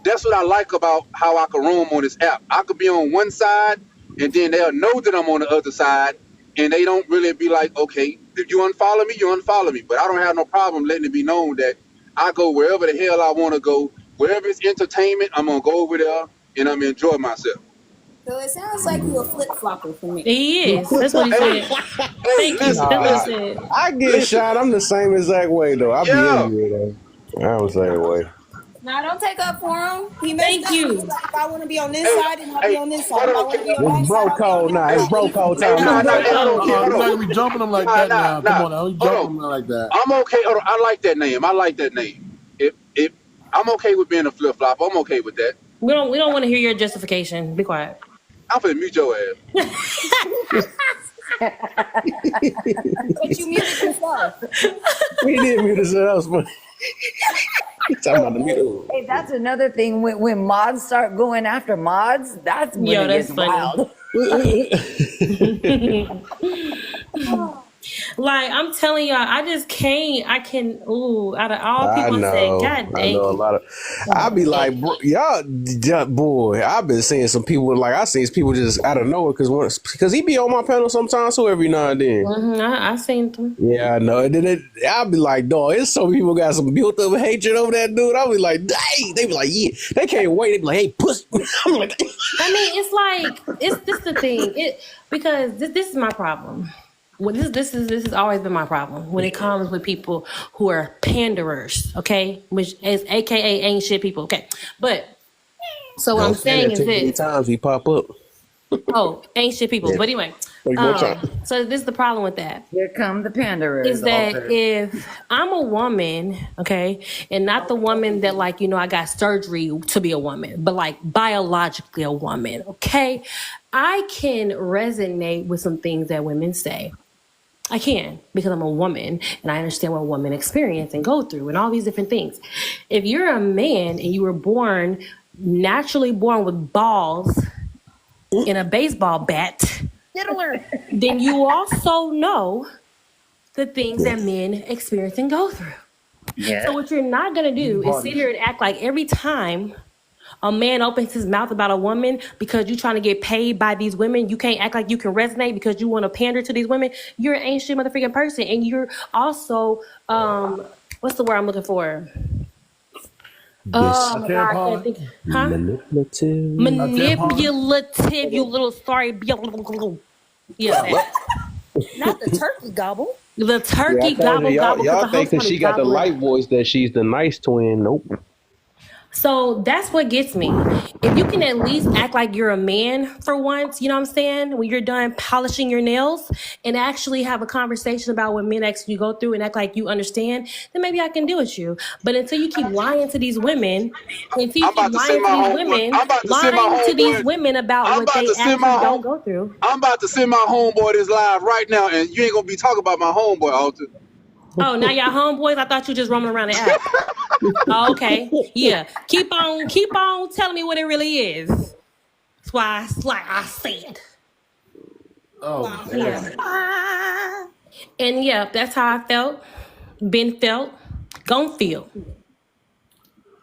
that's what I like about how I can roam on this app. I could be on one side, and then they'll know that I'm on the other side, and they don't really be like, okay, if you unfollow me, you unfollow me. But I don't have no problem letting it be known that I go wherever the hell I want to go. Wherever it's entertainment, I'm going to go over there, and I'm going to enjoy myself.
So it sounds like you're a flip flopper for me.
He is. That's what he said. Thank you. That's what he said.
I get shot. I'm the same exact way, though. I be in here, though. I'm the same way.
Now don't take up for him. He
Thank
messed up.
you.
He's like, if I want to be on this side, then I'll be on this side. If I want to be on that
It's bro
side,
code now. It's bro code time.
You're not gonna be jumping them like that now. Come on, now. You jumping them like that.
I'm okay. Hold on. I like that name. If I'm okay with being a flip flop, I'm okay with that.
We don't want to hear your justification. Be quiet.
I'm finna mute your ass.
but you muted yourself.
We did mute ourselves, but he's talking about the mute.
Hey, that's another thing. When mods start going after mods, that's when it
that's
gets
funny.
wild.
Like, I'm telling y'all, I just can't. I can. Ooh, out of all people say, God
I
dang.
know a lot of. I be like, bro, y'all, boy. I've been seeing some people like I seen people just out of nowhere because he be on my panel sometimes too every now and then.
I seen them.
Yeah, I know. And then I'll be like, dog, it's so people got some built up hatred over that dude. I'll be like, dang. They be like, yeah. They can't wait. They be like, hey, pussy. I'm like,
I mean, it's like this the thing. Because this is my problem. Well, this has always been my problem when it comes with people who are panderers, okay, which is AKA ain't shit people, okay. But so what I'm saying is this:
times he pop up.
Oh, ain't shit people.
Yeah.
But anyway, so this is the problem with that.
Here come the panderers.
Is that if I'm a woman, okay, and not the woman that like, you know, I got surgery to be a woman, but like biologically a woman, okay, I can resonate with some things that women say. I can, because I'm a woman and I understand what women experience and go through and all these different things. If you're a man and you were naturally born with balls in a baseball bat, then you also know the things that men experience and go through.
Yeah.
So what you're not going to do is sit here and act like every time a man opens his mouth about a woman because you're trying to get paid by these women, you can't act like you can resonate because you want to pander to these women. You're an ancient motherfucking person. And you're also, what's the word I'm looking for? Oh my God, I can't think. Huh? Manipulative, you little sorry. Yeah.
Not the turkey gobble.
The turkey gobble.
Y'all thinking she got the light voice that she's the nice twin. Nope.
So that's what gets me. If you can at least act like you're a man for once, you know what I'm saying? When you're done polishing your nails and actually have a conversation about what men actually go through and act like you understand, then maybe I can deal with you. But until you keep lying to these women, about what they actually don't go through.
I'm about to send my homeboy this live right now, and you ain't gonna be talking about my homeboy, Alter.
Oh, now y'all homeboys? I thought you just roaming around the app. Oh, okay. Yeah. Keep on telling me what it really is. That's why I said.
Oh,
yeah. And yeah, that's how I felt. Been felt. Gon' feel.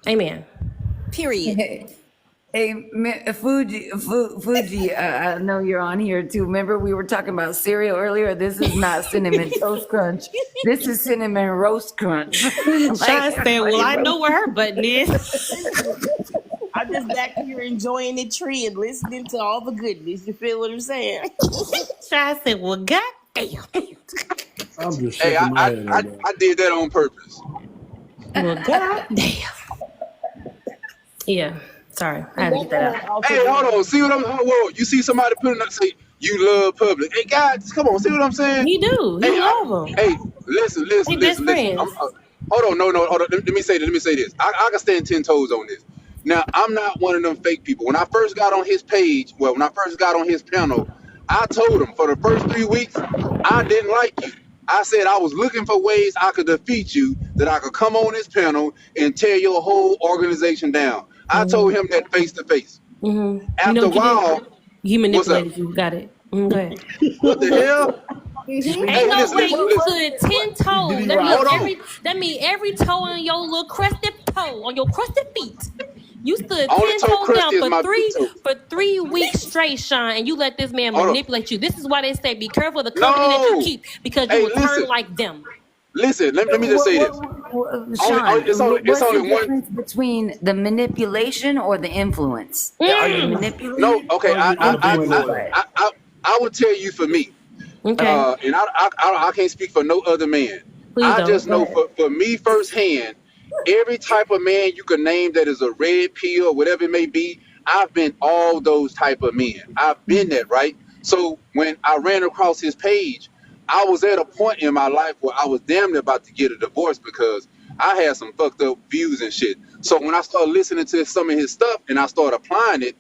Amen.
Period.
Hey, Fuji, I know you're on here too. Remember we were talking about cereal earlier? This is not Cinnamon Toast Crunch. This is Cinnamon Roast Crunch.
I said, well, I know where her button is.
I'm just back here enjoying the tree and listening to all the goodness. You feel what I'm saying?
I said, well, goddamn.
I'm just
Hey,
shaking my head
I did that on purpose.
Well, goddamn. Yeah. Sorry, I had to get that out.
Hey, hold on. See what I'm? Whoa, you see somebody putting up say you love public. Hey, guys, come on. See what I'm saying?
He do. He love them.
Hey, listen. Hold on. No. Hold on. Let me say this. I can stand 10 toes on this. Now, I'm not one of them fake people. When I first got on his page, when I first got on his panel, I told him for the first 3 weeks, I didn't like you. I said I was looking for ways I could defeat you, that I could come on this panel and tear your whole organization down. I told him that face to face. After a while,
he manipulated you. Got it. Go ahead.
What the hell?
Ain't no way you stood 10 toes. That means every toe on your little crusted toe, on your crusted feet. You stood 10 toes down for 3 weeks straight, Sean, and you let this man manipulate you. This is why they say be careful of the company that you keep, because you will turn like them.
Listen, let me just say this.
Sean, what's the difference between the manipulation or the influence? Are you manipulating?
No, okay. I would tell you for me,
okay.
And I can't speak for no other man. I just know for me firsthand, every type of man you can name that is a red pill or whatever it may be, I've been all those type of men. I've been that, right? So when I ran across his page, I was at a point in my life where I was damn near about to get a divorce because I had some fucked up views and shit. So when I started listening to some of his stuff and I started applying it,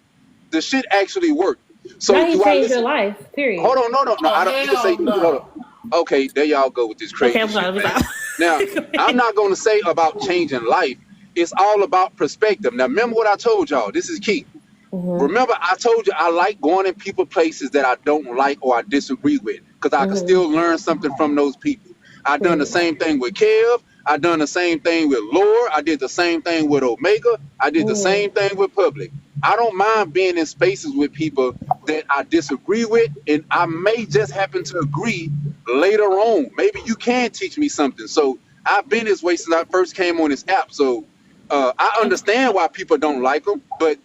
the shit actually worked. So
now he changed your life, period.
Hold on, no. I don't need to say no. Okay, there y'all go with this crazy shit, man. Now, I'm not going to say about changing life. It's all about perspective. Now, remember what I told y'all. This is key. Remember, I told you I like going in people places that I don't like or I disagree with because I can still learn something from those people. I done the same thing with Kev. I done the same thing with Lore. I did the same thing with Omega. I did the same thing with Public. I don't mind being in spaces with people that I disagree with, and I may just happen to agree later on. Maybe you can teach me something. So I've been this way since I first came on this app. So I understand why people don't like them, but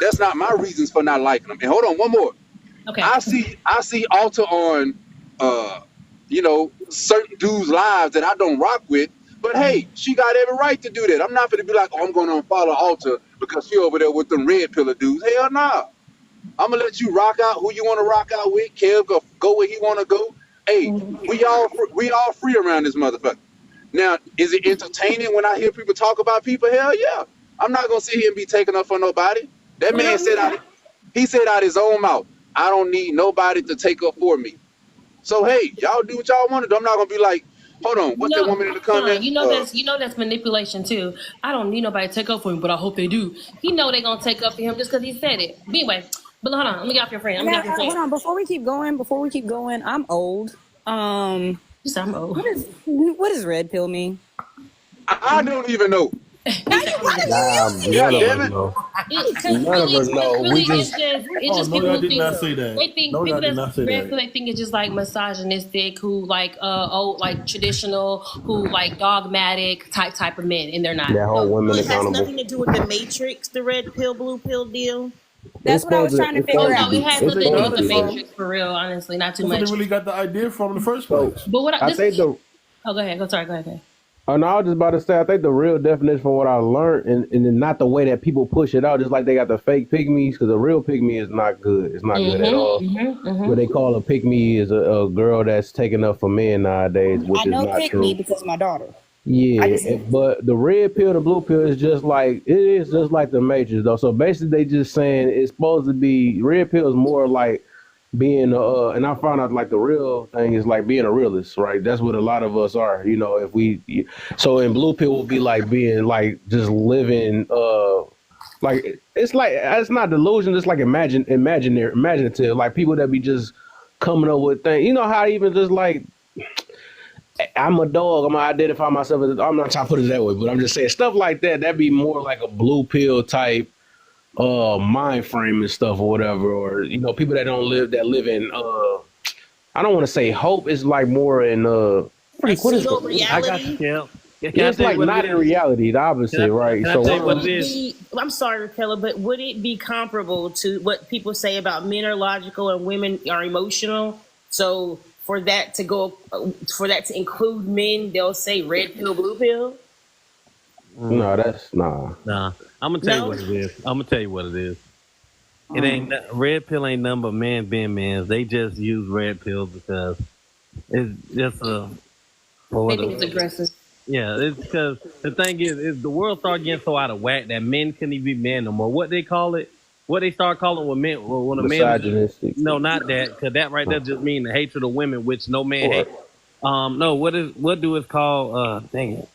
that's not my reasons for not liking them. And hold on, one more.
Okay.
I see Alter on certain dudes' lives that I don't rock with, but hey, she got every right to do that. I'm not gonna be like, I'm gonna unfollow Alter because she over there with them red pillar dudes. Hell nah. I'm gonna let you rock out who you want to rock out with. Kev go where he want to go. Hey, we all free around this motherfucker. Now, is it entertaining when I hear people talk about people? Hell yeah. I'm not gonna sit here and be taken up for nobody. That man said out his own mouth, I don't need nobody to take up for me. So hey, y'all do what y'all want to do. I'm not gonna be like, hold on, what's that woman in the comments?
That's manipulation too. I don't need nobody to take up for me, but I hope they do. He know they gonna take up for him just because he said it. But anyway, but hold on, let me get off your friend.
Now, hold on, before we keep going, I'm old.
You said I'm old.
What does red pill mean?
I don't even know.
None of us know.
It's just people who
did
think,
not say that.
they think
No,
people
y'all did not
that's
say
red
that.
pill, they think it's just like misogynistic, who like old, like traditional, who like dogmatic type of men, and they're not.
That whole women
It has
accountable.
nothing to do with the Matrix, the red pill, blue pill deal.
That's what I was trying to figure out.
It has nothing to do with the
It's supposed to be.
Matrix for real. Honestly, not too
That's where
much.
they really got the idea from in the first place.
But what
I think the.
Oh, go ahead. Go ahead.
Oh, no, I was just about to say, I think the real definition from what I learned, and not the way that people push it out, just like they got the fake pygmies, because a real pygmy is not good. It's not good at all. What they call a pygmy is a girl that's taken up for men nowadays, which
I
is
know
not
pick
true.
me because my daughter.
Yeah, but the red pill, the blue pill is just like the Matrix though. So basically, they just saying it's supposed to be red pill is more like being and I found out like the real thing is like being a realist, right? That's what a lot of us are, you know. So in blue pill will be like being like just living like it's not delusion, it's like imaginative, like people that be just coming up with things. You know how even just like I'm a dog. I'm gonna identify myself as. I'm not trying to put it that way, but I'm just saying stuff like that. That'd be more like a blue pill type, mind frame and stuff or whatever. Or you know, people that live in. I don't want to say hope. It's like more in. What is it?
I got you, Kel. Yeah,
It's like not in reality. The opposite, right?
Can I tell you what it is?
I'm sorry, Raquel, but would it be comparable to what people say about men are logical and women are emotional? So for that to include men, they'll say red pill, blue pill.
No, that's nah.
Nah, I'm gonna tell you what it is. It ain't red pill. Ain't nothing but men being men. They just use red pill because it's just a.
They think it's aggressive.
Yeah, it's because the thing is the world started getting so out of whack that men couldn't even be men no more. What they call it? What they start calling when a man.
Misogynistic.
No, not that, because that right there just means the hatred of women, which no man hates. No, what do it call? Dang it,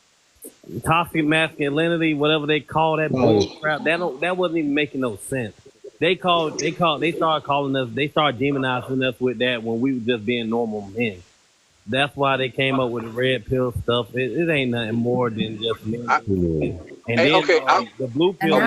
toxic masculinity, whatever they call that bull crap. That wasn't even making no sense. They started calling us. They started demonizing us with that when we were just being normal men. That's why they came up with the red pill stuff. It ain't nothing more than just men. The blue pill.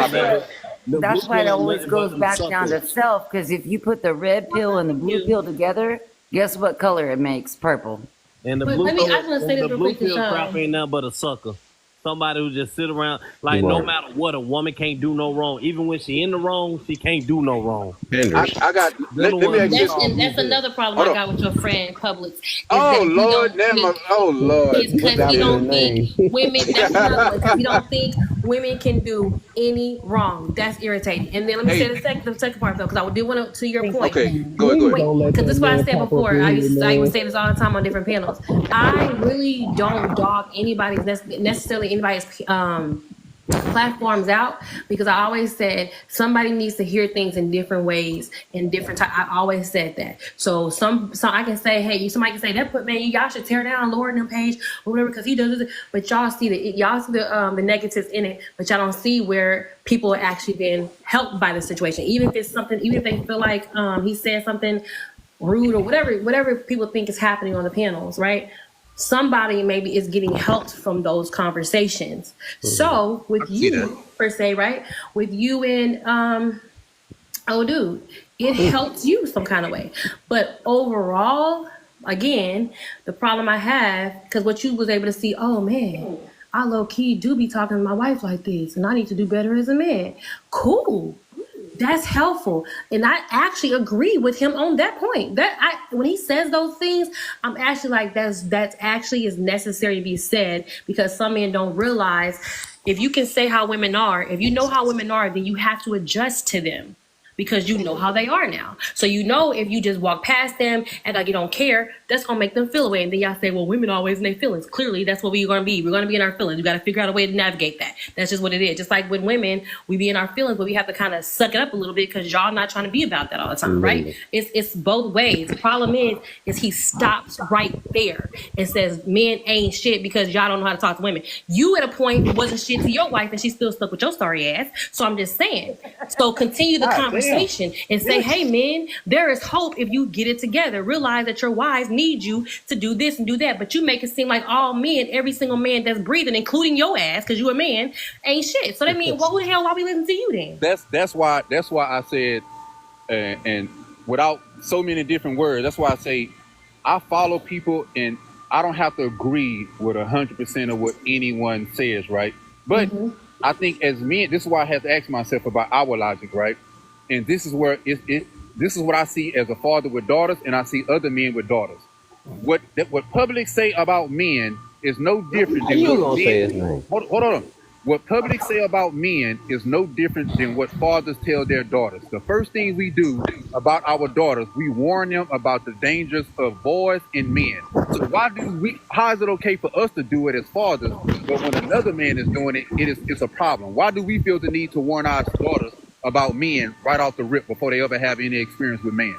That's why it always goes back down to self, because if you put the red pill and the blue pill together, guess what color it makes? Purple.
And the blue pill crap ain't nothing but a sucker. Somebody who just sit around like no matter what, a woman can't do no wrong. Even when she in the wrong, she can't do no wrong.
I got. Let me ask you this.
That's another problem I got with your friend Publix.
Oh Lord, Lord.
It's because he don't think women. That's another one, because he don't think women can do any wrong. That's irritating. And then let me say the second part though, because I did want to your point.
Okay, go ahead.
Because this is what I said before. I used to say this all the time on different panels. I really don't dog anybody's necessarily anybody's platforms out, because I always said somebody needs to hear things in different ways, in different time. I always said that. So some I can say, hey, somebody can say that, but man, y'all should tear down Lord and Page or whatever, because he does it. But y'all see the negatives in it, but y'all don't see where people are actually being helped by the situation. Even if it's something, even if they feel like he said something rude or whatever people think is happening on the panels, right? Somebody maybe is getting helped from those conversations. So with you per se, right? With you and it helps you some kind of way. But overall, again, the problem I have, because what you was able to see, oh man, I low key do be talking to my wife like this, and I need to do better as a man. Cool. That's helpful. And I actually agree with him on that point. When he says those things, I'm actually like, that's actually is necessary to be said, because some men don't realize if you can say how women are, if you know how women are, then you have to adjust to them, because you know how they are now. So you know if you just walk past them and like you don't care, that's gonna make them feel away. And then y'all say, well, women always in their feelings. Clearly, that's what we're gonna be. We're gonna be in our feelings. We gotta figure out a way to navigate that. That's just what it is. Just like with women, we be in our feelings, but we have to kind of suck it up a little bit because y'all not trying to be about that all the time, right? It's both ways. The problem is he stops right there and says men ain't shit because y'all don't know how to talk to women. You at a point wasn't shit to your wife and she still stuck with your sorry ass. So I'm just saying. So continue the conversation and say, hey men, there is hope if you get it together. Realize that your wives need you to do this and do that. But you make it seem like all men, every single man that's breathing, including your ass, because you a man, ain't shit. So that means, well, who the hell why we listen to you then?
That's why I said, and without so many different words, that's why I say I follow people and I don't have to agree with 100% of what anyone says, right? But I think as men, this is why I have to ask myself about our logic, right? And this is where this is what I see as a father with daughters, and I see other men with daughters. What public say about men is no different than what men. Hold on. What public say about men is no different than what fathers tell their daughters. The first thing we do about our daughters, we warn them about the dangers of boys and men. So how is it okay for us to do it as fathers, but when another man is doing it, it's a problem? Why do we feel the need to warn our daughters about men right off the rip before they ever have any experience with men?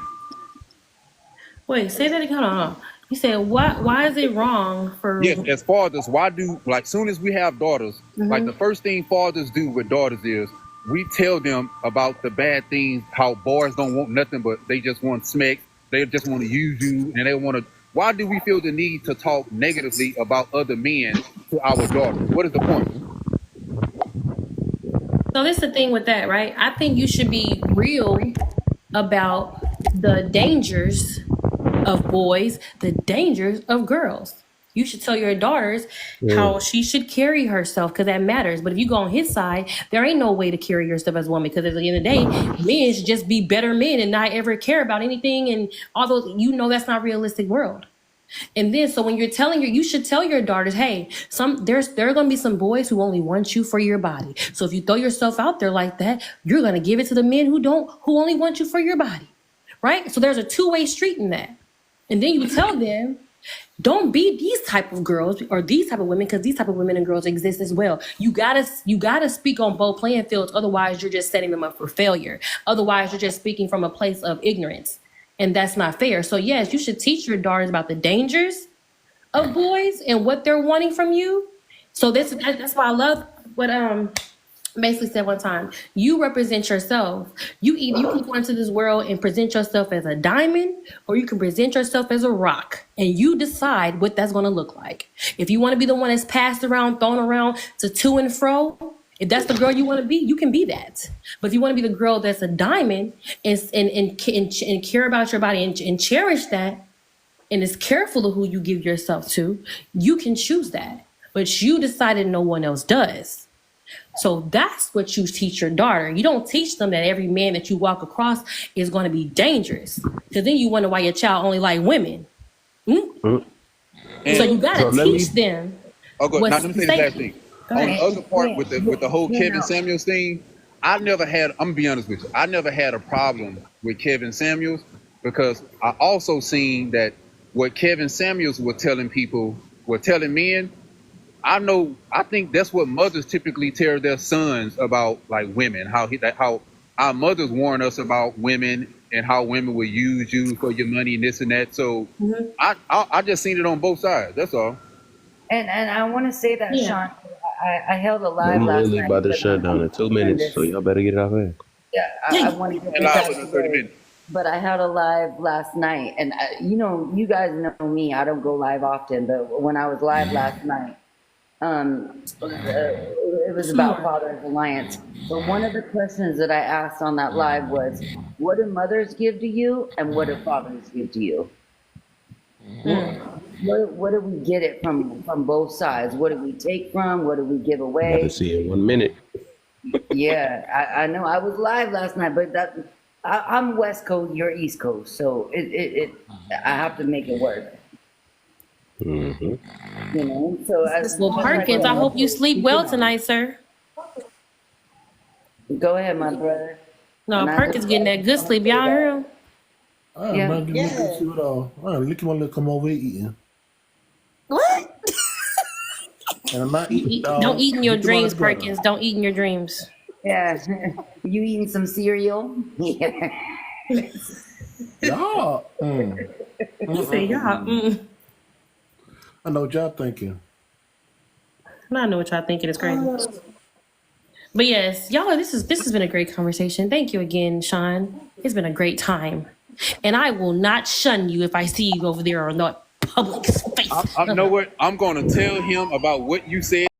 Wait, say that again. Hold on. You said why is it wrong for...
Yes, as fathers, why do, like, soon as we have daughters, like the first thing fathers do with daughters is we tell them about the bad things, how boys don't want nothing but they just want smack, they just want to use you, and they want to... Why do we feel the need to talk negatively about other men to our daughters? What is the point?
So this is the thing with that, right? I think you should be real about the dangers of boys, the dangers of girls. You should tell your daughters how she should carry herself because that matters. But if you go on his side, there ain't no way to carry yourself as a woman because at the end of the day, men should just be better men and not ever care about anything. And although that's not a realistic world. And then, so when you're telling you should tell your daughters, hey, there are going to be some boys who only want you for your body. So if you throw yourself out there like that, you're going to give it to the men who only want you for your body. Right? So there's a two-way street in that. And then you tell them, don't be these type of girls or these type of women, because these type of women and girls exist as well. You gotta speak on both playing fields. Otherwise, you're just setting them up for failure. Otherwise, you're just speaking from a place of ignorance. And that's not fair. So yes, you should teach your daughters about the dangers of boys and what they're wanting from you. So that's why I love what basically said one time, you represent yourself. You can go into this world and present yourself as a diamond, or you can present yourself as a rock, and you decide what that's going to look like. If you want to be the one that's passed around, thrown around to and fro, if that's the girl you want to be, you can be that. But if you want to be the girl that's a diamond and care about your body and cherish that, and is careful of who you give yourself to, you can choose that. But you decided no one else does. So that's what you teach your daughter. You don't teach them that every man that you walk across is going to be dangerous. Because then you wonder why your child only like women. So you got to teach them.
Now let me say the last thing. On the other part with the whole Kevin Samuels thing, I'm gonna be honest with you, I never had a problem with Kevin Samuels because I also seen that what Kevin Samuels was telling men, I think that's what mothers typically tell their sons about, like, women, how our mothers warn us about women and how women will use you for your money and this and that. So I just seen it on both sides. That's all.
And I want to say that, Sean, I held a live last
literally
night.
about to shut down in 2 minutes, so y'all better get it off here.
Yeah, I want to get
live in 30 minutes.
But I held a live last night, and you guys know me. I don't go live often, but when I was live last night, it was about Fathers Alliance. But one of the questions that I asked on that live was, what do mothers give to you, and what do fathers give to you? What do we get it from both sides? What do we take from? What do we give away?
Got to see in 1 minute.
Yeah, I know. I was live last night, but I'm West Coast, you're East Coast, so I have to make it work. So
Perkins, I hope you sleep well tonight, sir.
Go ahead, my brother.
No, Perkins getting that good sleep. Y'all hear him?
I'm
Yeah.
not gonna
Yeah.
see what all. Look at my little come over here eating.
What?
And I'm not eating
Don't eat in your
Look at my
dreams,
brother.
Perkins. Don't eat in your dreams.
Yeah. You eating some cereal? Yeah.
Y'all.
You say y'all.
I know what y'all thinking.
I know what y'all thinking is crazy. But yes, y'all, this has been a great conversation. Thank you again, Sean. It's been a great time. And I will not shun you if I see you over there on that public space.
I know what I'm going to tell him about what you said.